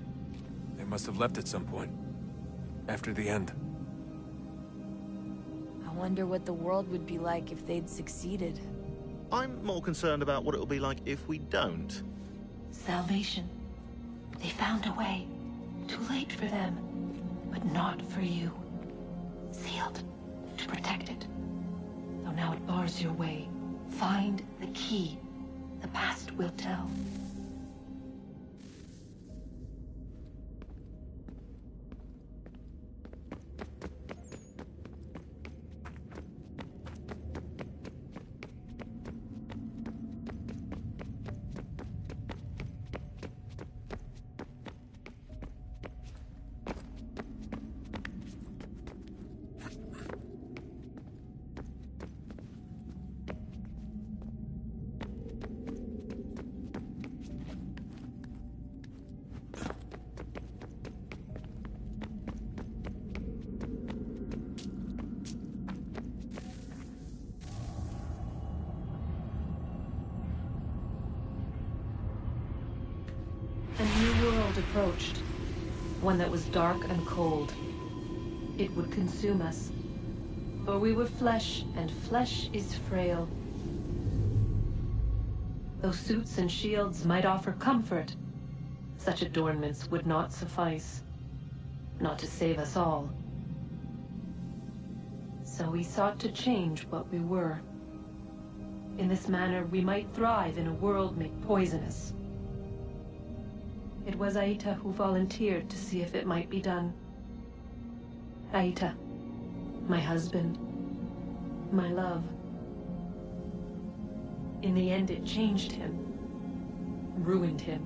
They must have left at some point. After the end. I wonder what the world would be like if they'd succeeded. I'm more concerned about what it'll be like if we don't. Salvation. They found a way. Too late for them, but not for you. Sealed to protect it. Though now it bars your way. Find the key. The past will tell. A new world approached. One that was dark and cold. It would consume us. For we were flesh, and flesh is frail. Though suits and shields might offer comfort, such adornments would not suffice. Not to save us all. So we sought to change what we were. In this manner, we might thrive in a world made poisonous. It was Aita who volunteered to see if it might be done. Aita, my husband, my love. In the end, it changed him, ruined him.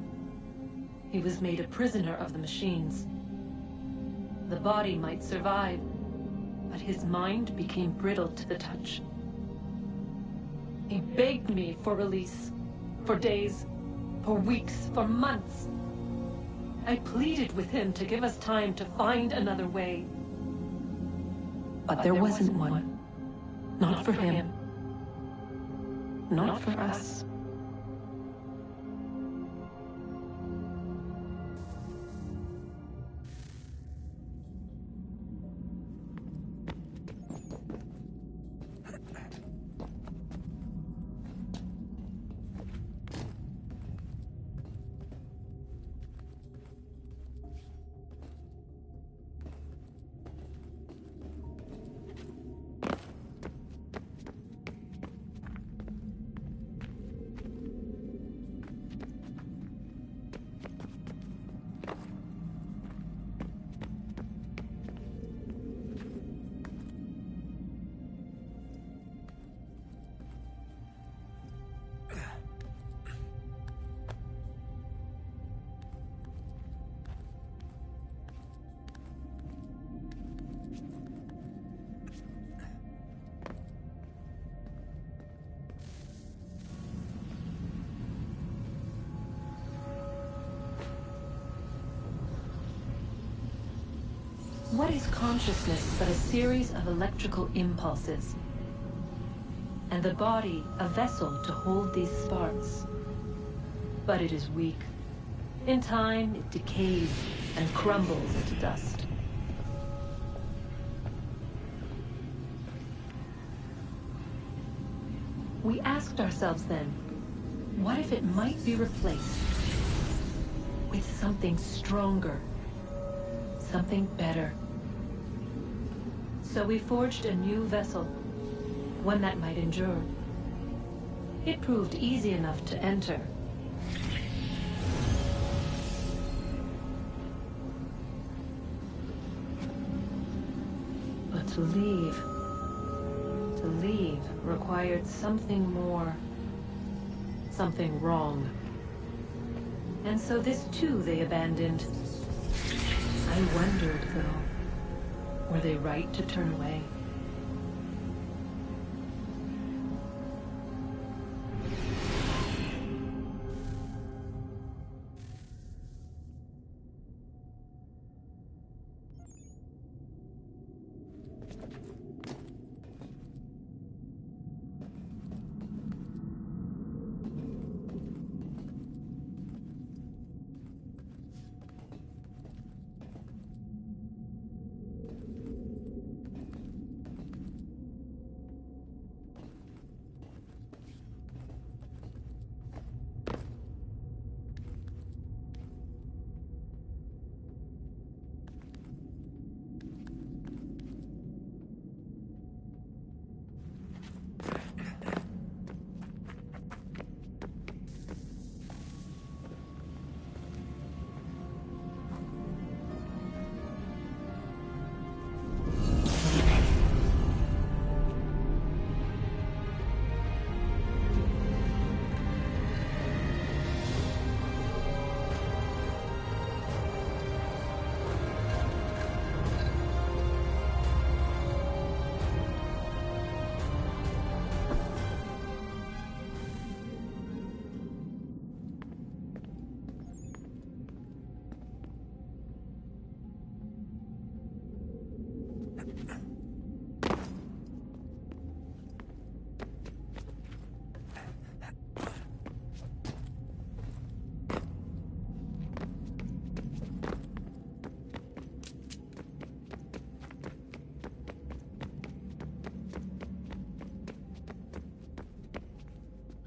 He was made a prisoner of the machines. The body might survive, but his mind became brittle to the touch. He begged me for release, for days, for weeks, for months. I pleaded with him to give us time to find another way. But there wasn't one. Not for him. Not for us. What is consciousness but a series of electrical impulses? And the body a vessel to hold these sparks. But it is weak. In time, it decays and crumbles into dust. We asked ourselves then, what if it might be replaced with something stronger, something better? So we forged a new vessel, one that might endure. It proved easy enough to enter. But to leave required something more. Something wrong. And so this too they abandoned. I wondered, though, were they right to turn away?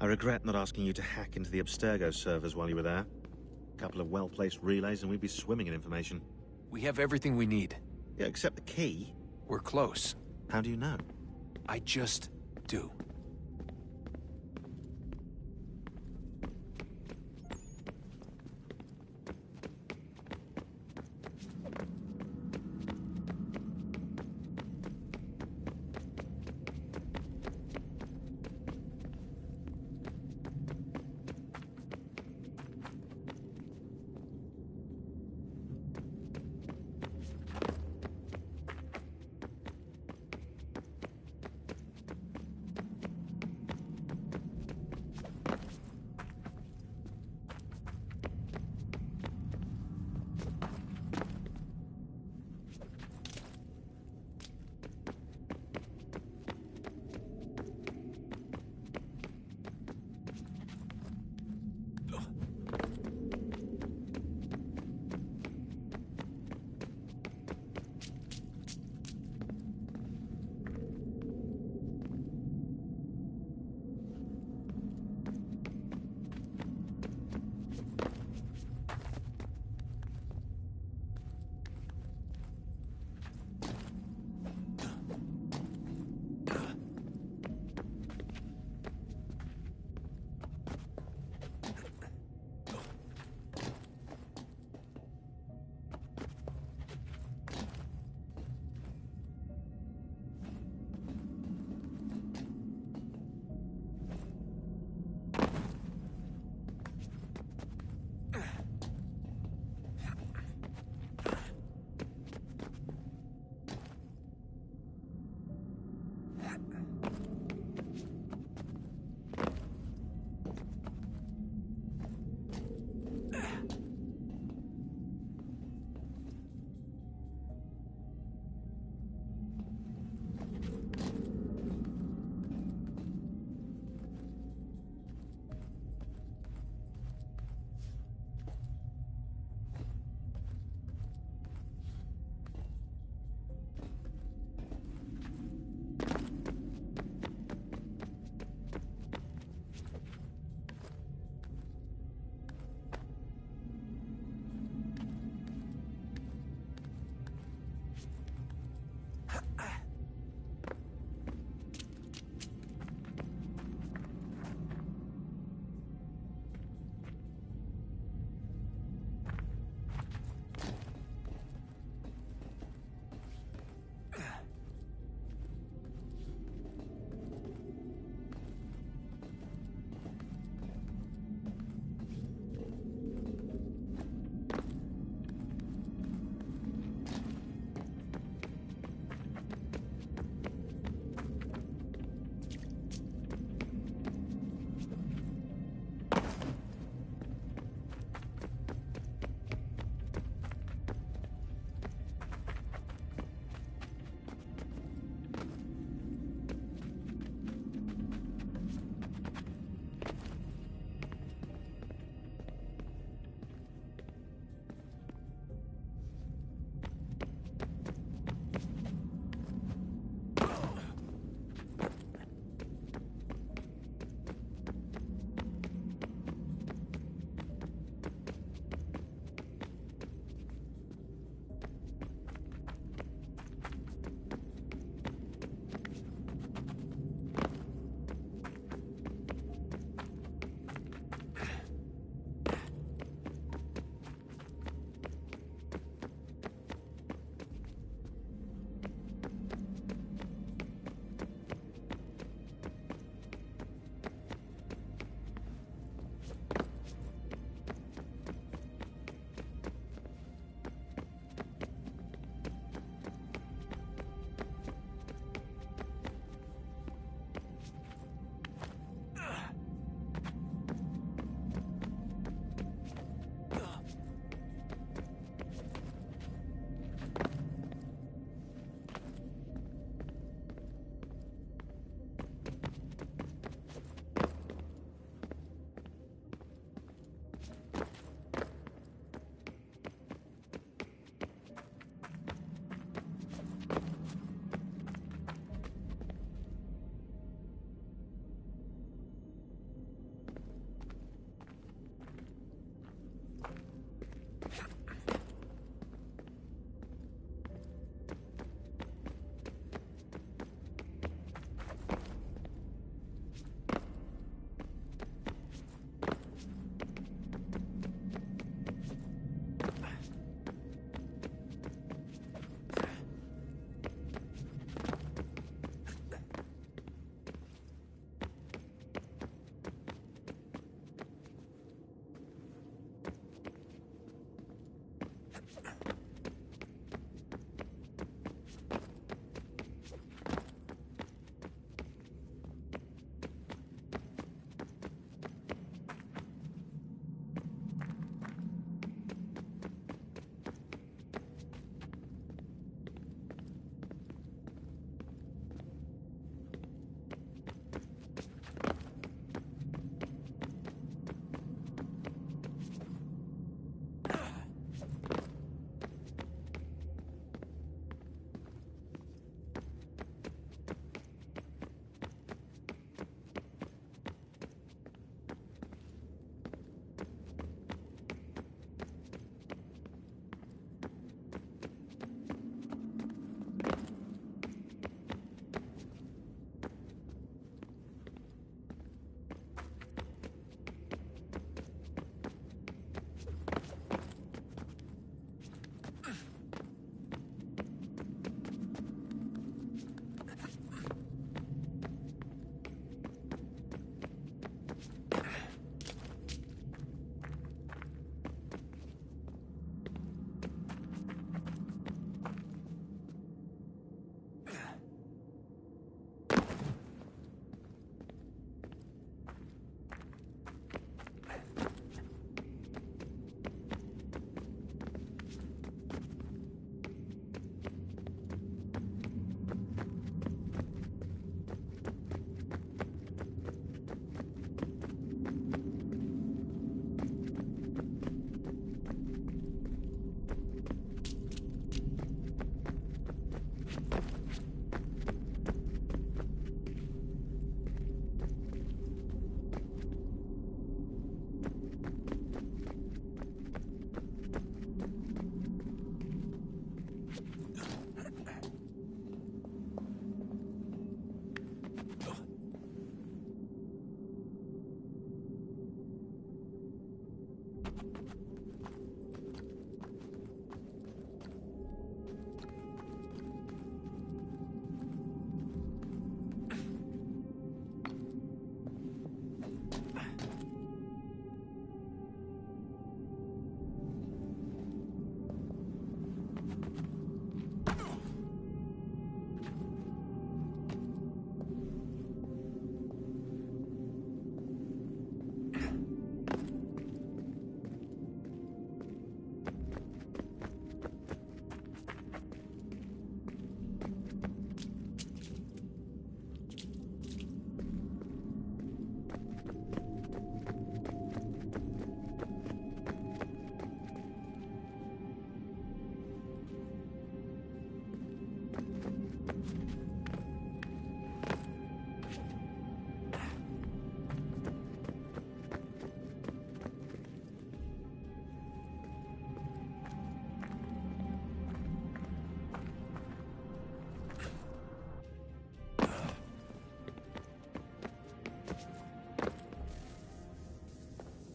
I regret not asking you to hack into the Abstergo servers while you were there. A couple of well-placed relays and we'd be swimming in information. We have everything we need. Yeah, except the key. We're close. How do you know? I just do.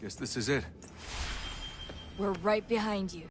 Guess this is it. We're right behind you.